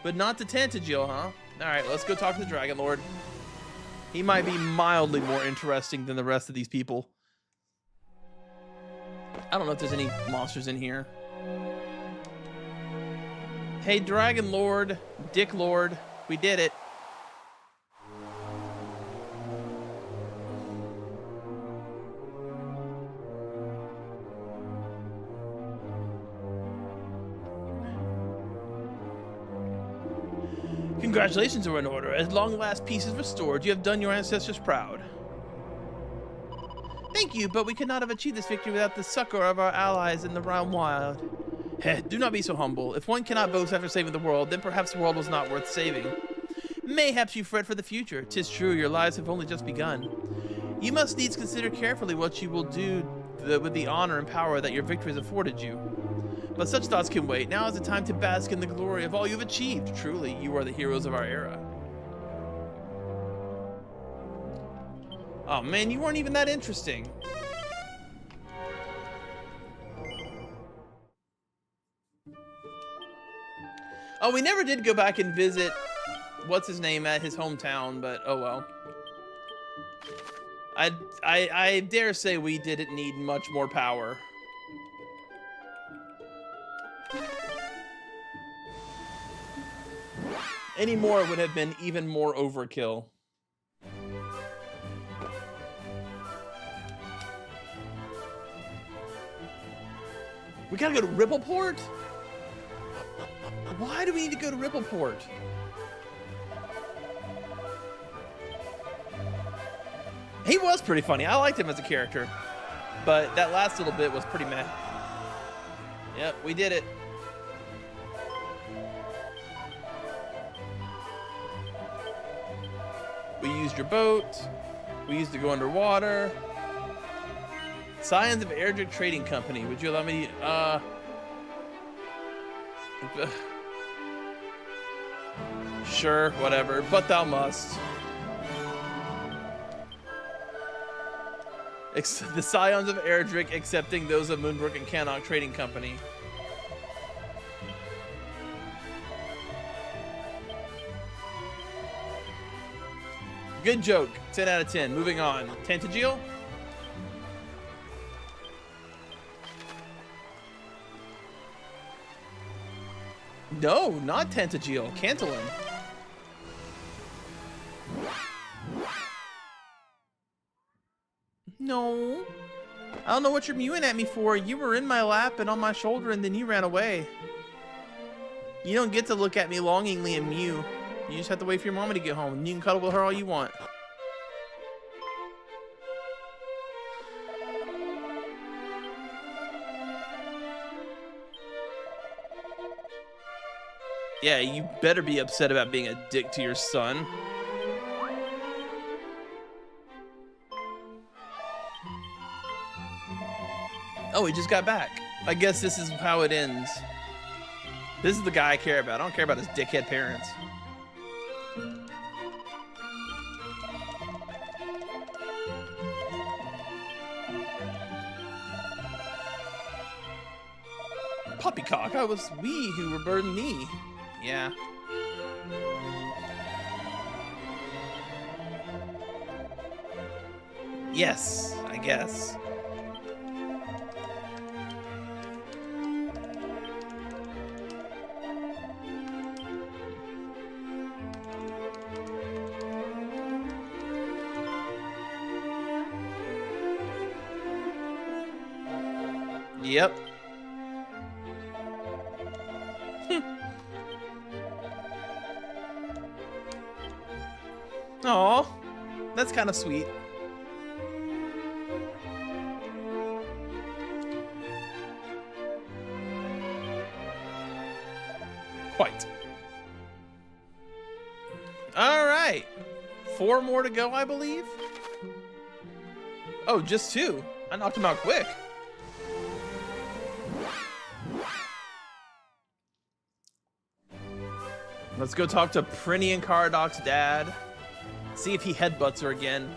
but not to Tantagil, huh? All right, let's go talk to the Dragon Lord. He might be mildly more interesting than the rest of these people. I don't know if there's any monsters in here. Hey, Dragon Lord, Dick Lord, we did it. Congratulations are in order. At long last, peace is restored. You have done your ancestors proud. Thank you, but we could not have achieved this victory without the succor of our allies in the realm wild. Heh, do not be so humble. If one cannot boast after saving the world, then perhaps the world was not worth saving. Mayhaps you fret for the future. 'Tis true, your lives have only just begun. You must needs consider carefully what you will do with the honor and power that your victories afforded you. But such thoughts can wait. Now is the time to bask in the glory of all you've achieved. Truly, you are the heroes of our era. Oh man, you weren't even that interesting. Oh, we never did go back and visit what's his name at his hometown, but oh well. I dare say we didn't need much more power. Any more would have been even more overkill. We gotta go to Rippleport? Why do we need to go to Rippleport? He was pretty funny. I liked him as a character. But that last little bit was pretty meh. Yep, we did it. We used your boat. We used to go underwater. Scions of Erdrick Trading Company. Would you allow me sure, whatever, but thou must. The Scions of Erdrick accepting those of Moonbrook and Cannock Trading Company. Good joke. 10 out of 10. Moving on. Tantagil? No, not Tantagil. Cantillon. No. I don't know what you're mewing at me for. You were in my lap and on my shoulder and then you ran away. You don't get to look at me longingly and mew. You just have to wait for your mama to get home, and you can cuddle with her all you want. Yeah, you better be upset about being a dick to your son. Oh, he just got back. I guess this is how it ends. This is the guy I care about. I don't care about his dickhead parents. Poppycock, I was we who were burdened me. Yeah. Yes, I guess. Yep. Aw, that's kind of sweet. Quite. All right. 4 more to go, I believe. Oh, just 2. I knocked him out quick. Let's go talk to Prinny and Caradoc's dad. See if he headbutts her again.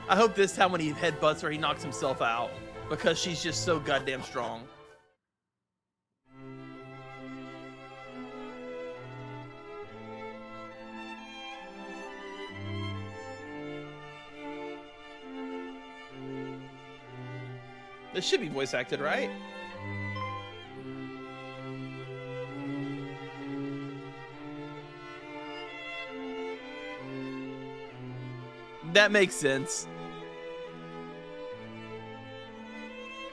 I hope this time when he headbutts her, he knocks himself out. Because she's just so goddamn strong. This should be voice acted, right? That makes sense.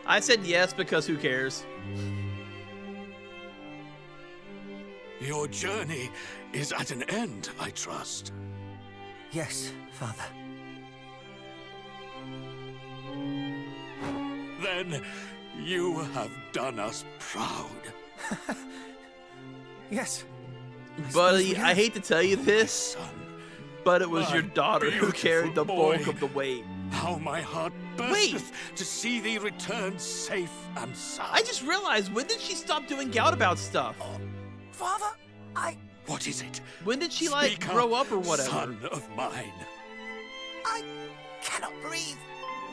I said yes because who cares? Your journey is at an end, I trust. Yes, Father. Then you have done us proud. Yes. Buddy, I hate to tell you this, but it was your daughter who carried the bulk of the weight. How my heart bursteth to see thee return safe and sound. I just realized, when did she stop doing Goudabout stuff? Father, What is it? When did she, like, grow up or whatever? Son of mine. I cannot breathe.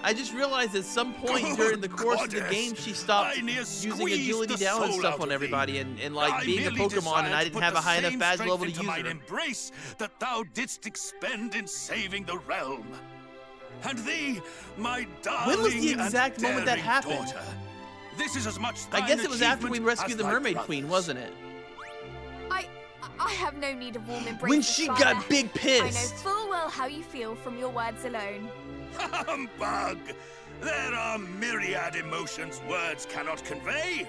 I just realized at some point during the course of the game, she stopped using agility down and stuff on everybody and like being a Pokemon, and I didn't have a high enough badge level to use her. Embrace that thou didst expend in saving the realm. And thee, my darling When was the exact moment that happened? daughter. This is as much I guess it was after we rescued the Mermaid Queen, wasn't it? I have no need of warm embraces, When she Father. got big pissed. I know full well how you feel from your words alone. Humbug! There are myriad emotions words cannot convey.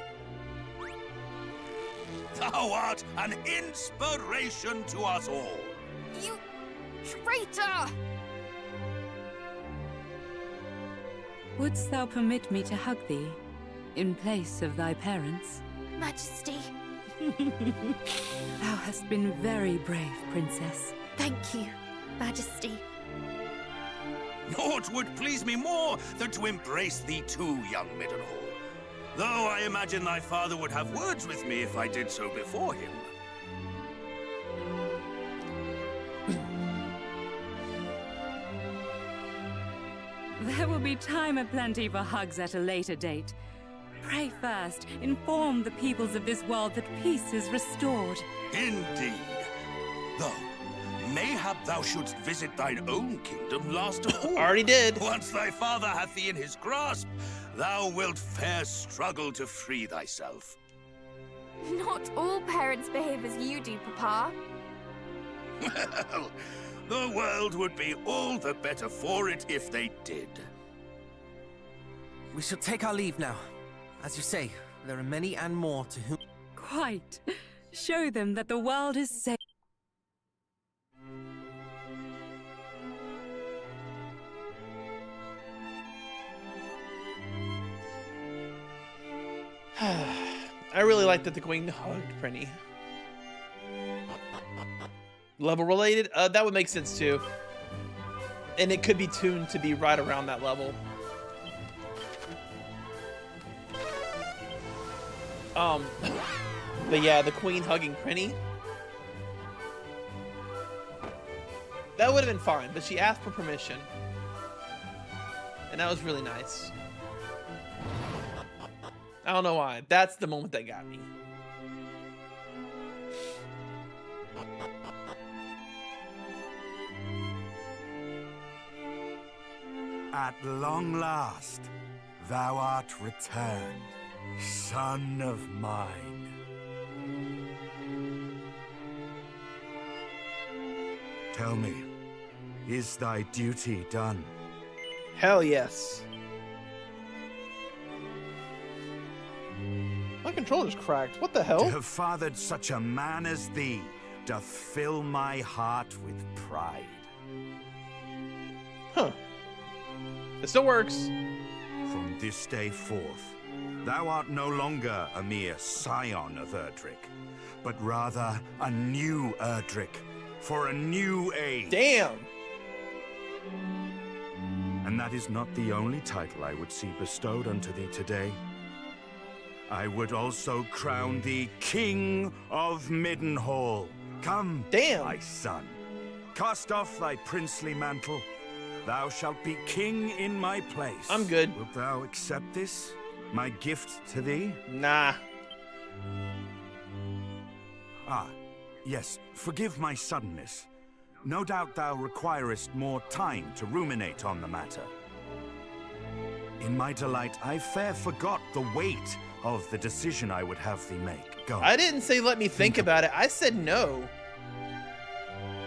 Thou art an inspiration to us all. You traitor! Wouldst thou permit me to hug thee, in place of thy parents? Majesty. Thou hast been very brave, Princess. Thank you, Majesty. Naught would please me more than to embrace thee too, young Middlehall. Though I imagine thy father would have words with me if I did so before him. There will be time aplenty for hugs at a later date. Pray first, inform the peoples of this world that peace is restored. Indeed. Though, mayhap thou shouldst visit thine own kingdom last of all. Already did. Once thy father hath thee in his grasp, thou wilt fair struggle to free thyself. Not all parents behave as you do, Papa. Well, the world would be all the better for it if they did. We shall take our leave now. As you say, there are many and more to whom... Quite. Show them that the world is safe. I really like that the Queen hugged Prinny. Level related? That would make sense too. And it could be tuned to be right around that level. But yeah, the Queen hugging Prinny. That would have been fine, but she asked for permission. And that was really nice. I don't know why. That's the moment that got me. At long last, thou art returned, son of mine. Tell me, is thy duty done? Hell yes. controller's cracked. What the To hell? have fathered such a man as thee doth fill my heart with pride. Huh. It still works. From this day forth, thou art no longer a mere scion of Erdrick, but rather a new Erdrick for a new age. Damn. And that is not the only title I would see bestowed unto thee today. I would also crown thee King of Middenhall. Come, damn, my son, cast off thy princely mantle. Thou shalt be king in my place. I'm good. Wilt thou accept this, my gift to thee? Nah. Ah, yes, forgive my suddenness. No doubt thou requirest more time to ruminate on the matter. In my delight, I fair forgot the weight of the decision I would have thee make. Go. I didn't say let me think about it. I said no.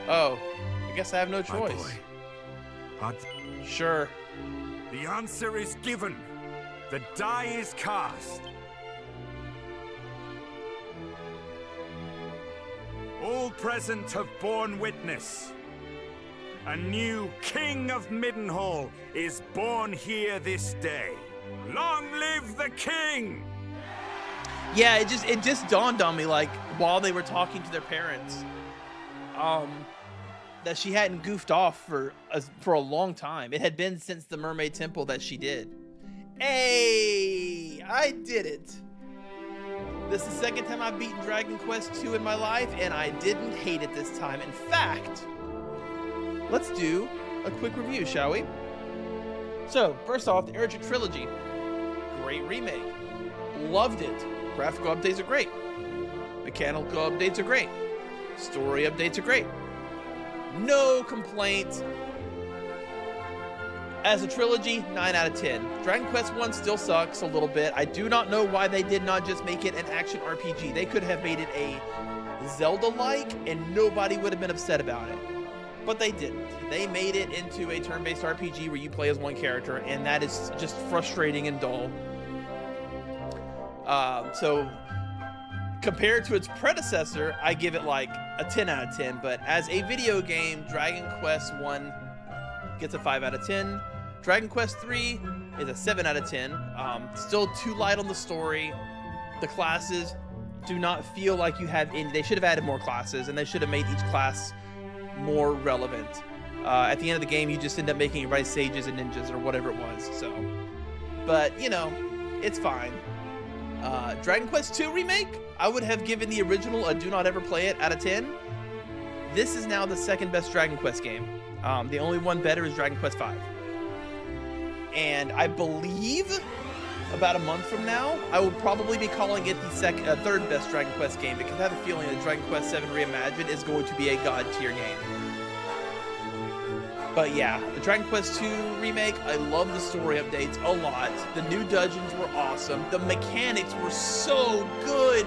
Oh, I guess I have no choice. My boy. Sure. The answer is given. The die is cast. All present have borne witness. A new King of Middenhall is born here this day. Long live the King! Yeah, it just dawned on me, like, while they were talking to their parents, that she hadn't goofed off for a long time. It had been since the Mermaid Temple that she did. Hey, I did it. This is the second time I've beaten Dragon Quest II in my life, and I didn't hate it this time. In fact, let's do a quick review, shall we? So, first off, the Erdrick Trilogy. Great remake. Loved it. Graphical updates are great. Mechanical updates are great. Story updates are great. No complaints. As a trilogy, 9 out of 10. Dragon Quest 1 still sucks a little bit. I do not know why they did not just make it an action RPG. They could have made it a Zelda-like, and nobody would have been upset about it. But they didn't. They made it into a turn-based RPG where you play as one character, and that is just frustrating and dull. So, compared to its predecessor, I give it like a 10 out of 10. But as a video game, Dragon Quest 1 gets a 5 out of 10. Dragon Quest 3 is a 7 out of 10. Still too light on the story. The classes do not feel like you have any. They should have added more classes, and they should have made each class more relevant. At the end of the game, you just end up making everybody sages and ninjas or whatever it was. So, but you know, it's fine. Dragon Quest II Remake, I would have given the original a do not ever play it out of 10. This is now the second best Dragon Quest game. The only one better is Dragon Quest V. And I believe about a month from now, I will probably be calling it the third best Dragon Quest game, because I have a feeling that Dragon Quest VII Reimagined is going to be a god tier game. But yeah, the Dragon Quest II remake, I love the story updates a lot. The new dungeons were awesome. The mechanics were so good.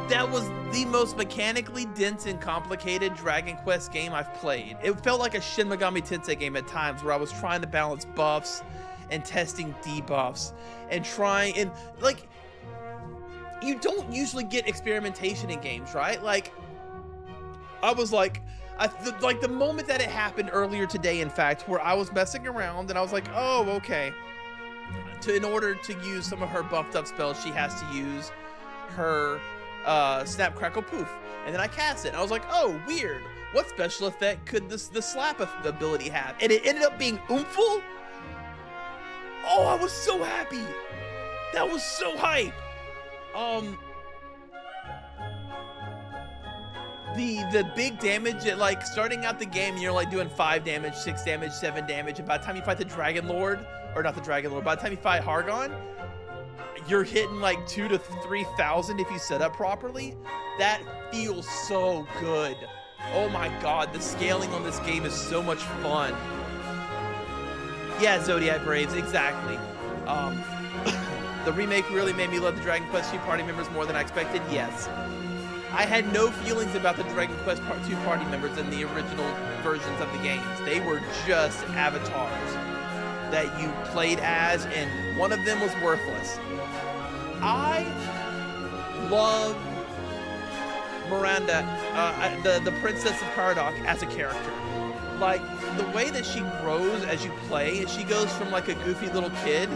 That was the most mechanically dense and complicated Dragon Quest game I've played. It felt like a Shin Megami Tensei game at times, where I was trying to balance buffs and testing debuffs and like, you don't usually get experimentation in games, right? Like, I was like, like the moment that it happened earlier today, in fact, where I was messing around and I was like, oh, okay. In order to use some of her buffed up spells, she has to use her Snap, Crackle, Poof. And then I cast it and I was like, oh, weird. What special effect could the slap ability have? And it ended up being Oompful. Oh, I was so happy. That was so hype. The big damage, like starting out the game, you're like doing 5 damage, 6 damage, 7 damage, and by the time you fight the Dragon Lord, or not the Dragon Lord, by the time you fight Hargon, you're hitting like 2,000 to 3,000 if you set up properly. That feels so good. Oh my god, the scaling on this game is so much fun. Yeah, Zodiac Braves, exactly. The remake really made me love the Dragon Quest II party members more than I expected, yes. I had no feelings about the Dragon Quest II party members in the original versions of the games. They were just avatars that you played as, and one of them was worthless. I love Miranda, the Princess of Caradoc as a character. Like, the way that she grows as you play, she goes from like a goofy little kid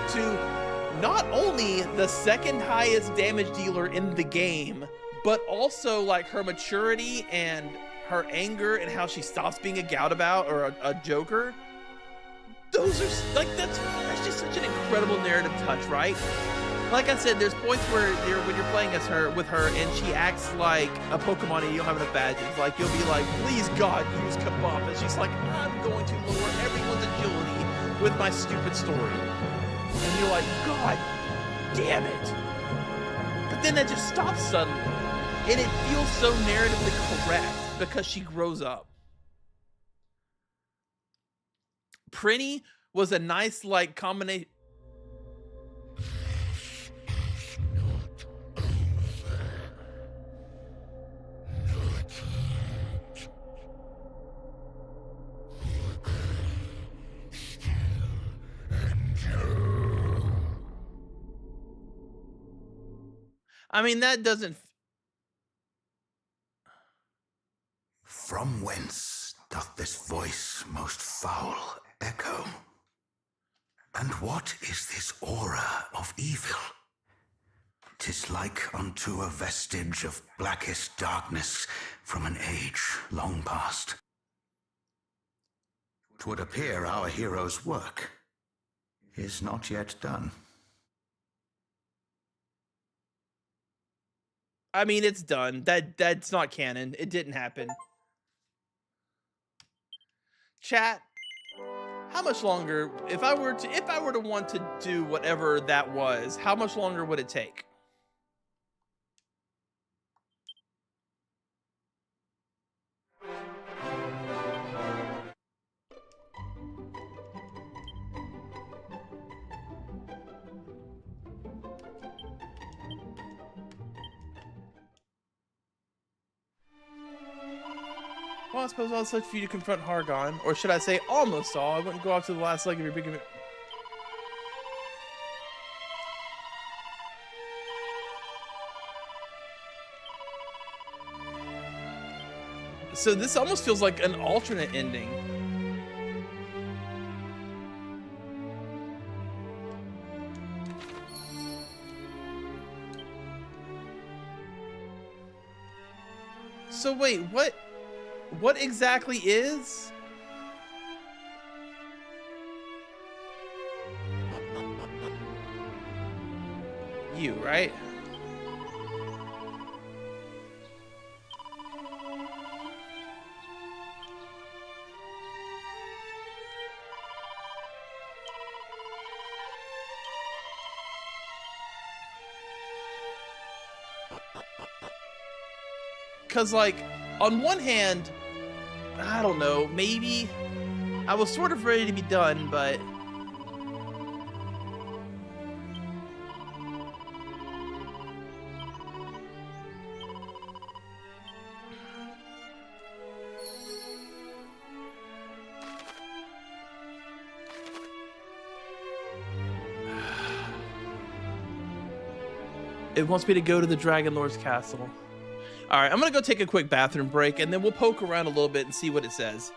to not only the second highest damage dealer in the game, but also like her maturity and her anger and how she stops being a goudabout or a joker. Those are like, that's just such an incredible narrative touch, right? Like I said, there's points where when you're playing as her with her and she acts like a Pokemon and you don't have enough badges. Like, you'll be like, please God, use Kabump. And she's like, I'm going to lower everyone's agility with my stupid story. And you're like, God damn it. But then that just stops suddenly. And it feels so narratively correct because she grows up. Prinny was a nice, like, combination. I mean, that doesn't... From whence doth this voice most foul echo? And what is this aura of evil? 'Tis like unto a vestige of blackest darkness from an age long past. 'Twould appear our hero's work is not yet done. I mean, it's done. That's not canon. It didn't happen. Chat, how much longer, if I were to want to do whatever that was, how much longer would it take? Well, I suppose I'll search for you to confront Hargon. Or should I say almost all? I wouldn't go out to the last leg of your big event. So this almost feels like an alternate ending. So wait, what exactly is? You, right? Because, like, on one hand, I don't know, maybe I was sort of ready to be done, but it wants me to go to the Dragon Lord's castle. All right, I'm gonna go take a quick bathroom break, and then we'll poke around a little bit and see what it says.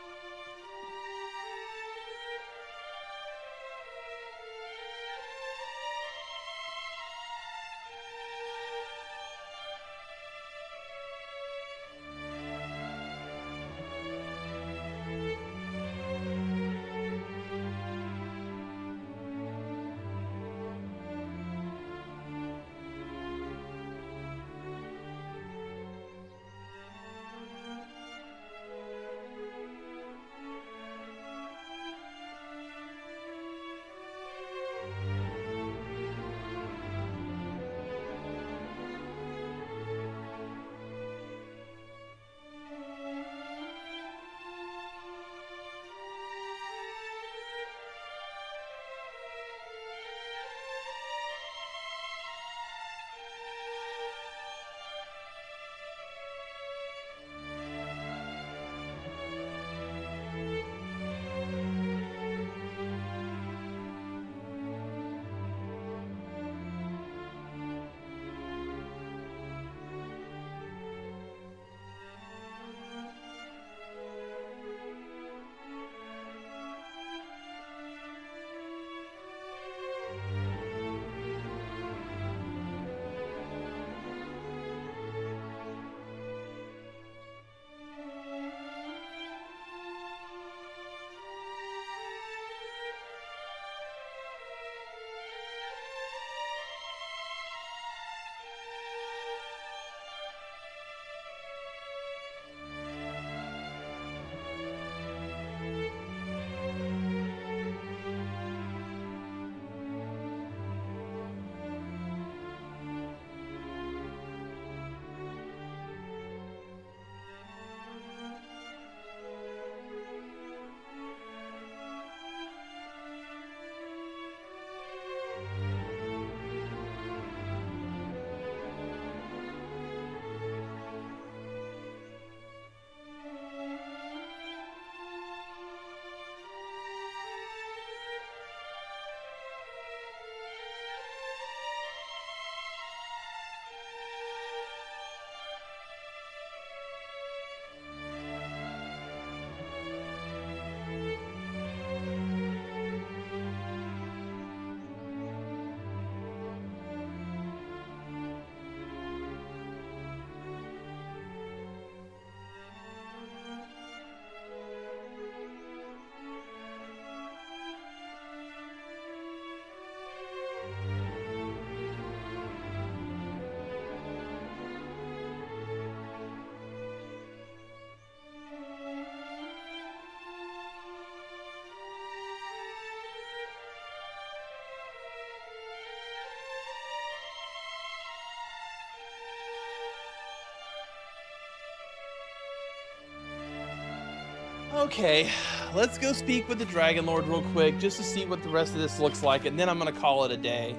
Okay, let's go speak with the Dragon Lord real quick, just to see what the rest of this looks like, and then I'm gonna call it a day.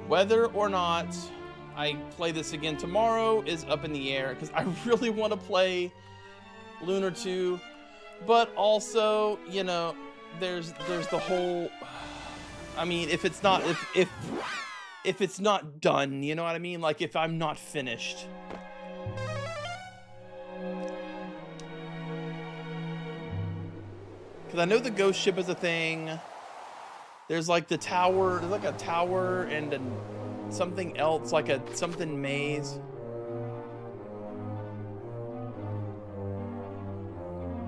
Whether or not I play this again tomorrow is up in the air, because I really want to play Lunar 2, but also, you know, there's the whole, I mean, if it's not, if it's not done, you know what I mean? Like, if I'm not finished. Because I know the ghost ship is a thing. There's like the tower, there's like a tower and something else, like a something maze.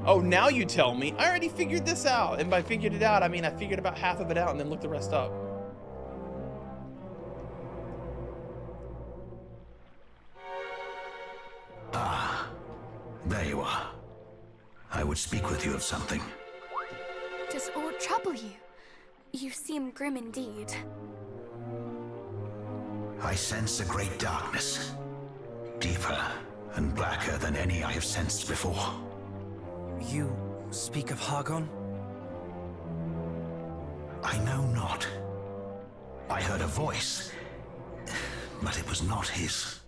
Oh, now you tell me. I already figured this out. And by figured it out, I mean I figured about half of it out and then looked the rest up. Ah, there you are. I would speak with you of something. Does aught trouble you? You seem grim indeed. I sense a great darkness. Deeper and blacker than any I have sensed before. You speak of Hargon? I know not. I heard a voice, but it was not his.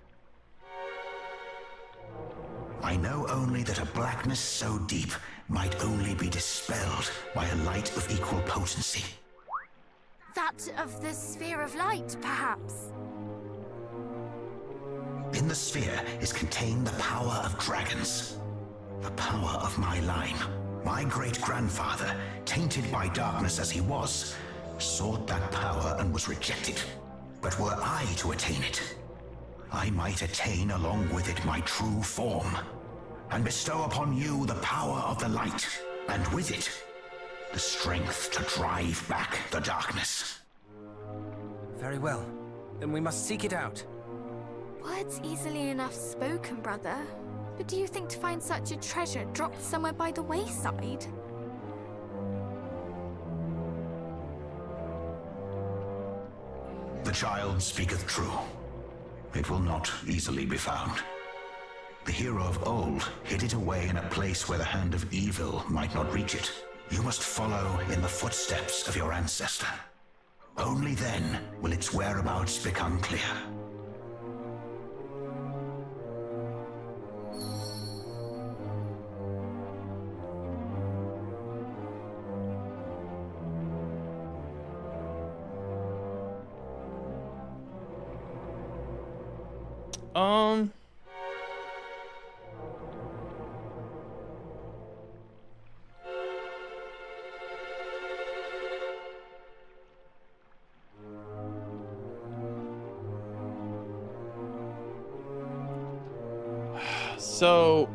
I know only that a blackness so deep might only be dispelled by a light of equal potency. That of the sphere of light, perhaps? In the sphere is contained the power of dragons. The power of my line. My great-grandfather, tainted by darkness as he was, sought that power and was rejected. But were I to attain it, I might attain along with it my true form, and bestow upon you the power of the light, and with it, the strength to drive back the darkness. Very well. Then we must seek it out. Words easily enough spoken, brother. But do you think to find such a treasure dropped somewhere by the wayside? The child speaketh true. It will not easily be found. The hero of old hid it away in a place where the hand of evil might not reach it. You must follow in the footsteps of your ancestor. Only then will its whereabouts become clear. So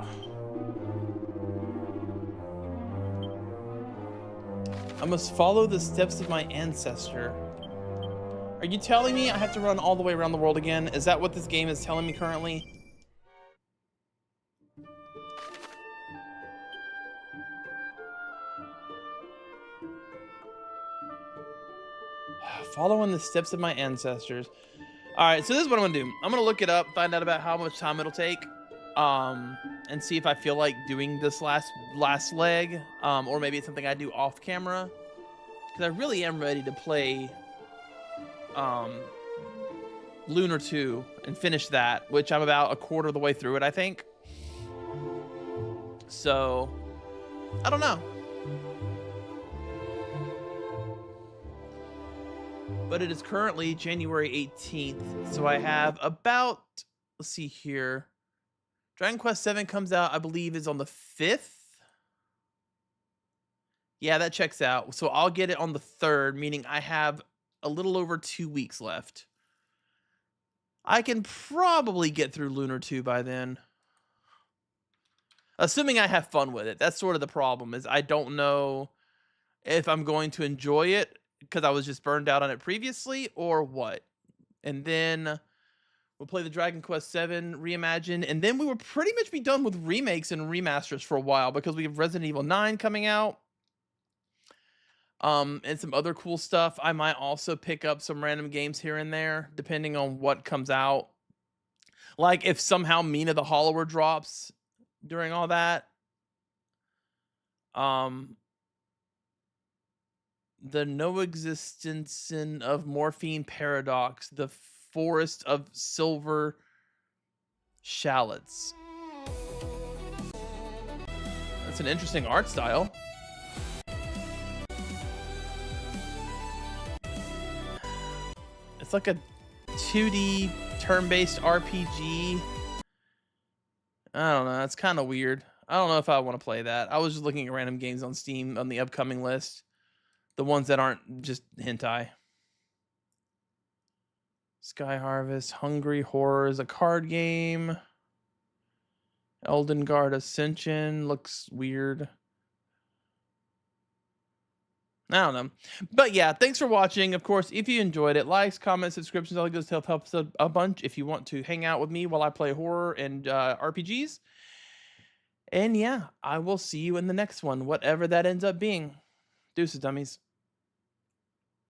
I must follow the steps of my ancestor. Are you telling me I have to run all the way around the world again? Is that what this game is telling me currently? Following the steps of my ancestors. Alright, so this is what I'm gonna do. I'm gonna look it up, find out about how much time it'll take, and see if I feel like doing this last leg, or maybe it's something I do off camera. Because I really am ready to play Lunar 2 and finish that, which I'm about a quarter of the way through it, I think. So, I don't know. But it is currently January 18th, so I have about, let's see here. Dragon Quest VII comes out, I believe, is on the 5th. Yeah, that checks out. So I'll get it on the 3rd, meaning I have a little over 2 weeks left. I can probably get through Lunar 2 by then. Assuming I have fun with it. That's sort of the problem, is I don't know if I'm going to enjoy it because I was just burned out on it previously or what. And then we'll play the Dragon Quest VII Reimagined, and then we will pretty much be done with remakes and remasters for a while because we have Resident Evil 9 coming out. And some other cool stuff. I might also pick up some random games here and there, depending on what comes out. Like if somehow Mina the Hollower drops during all that. The no existence of morphine paradox, the forest of silver shallots. That's an interesting art style. It's like a 2D turn-based RPG. I don't know. It's kind of weird. I don't know if I want to play that. I was just looking at random games on Steam on the upcoming list. The ones that aren't just hentai. Sky Harvest, Hungry Horrors, a card game. Elden Guard Ascension looks weird. I don't know. But yeah, thanks for watching. Of course, if you enjoyed it, likes, comments, subscriptions, all that good stuff helps a bunch if you want to hang out with me while I play horror and RPGs. And yeah, I will see you in the next one, whatever that ends up being. Deuces, dummies.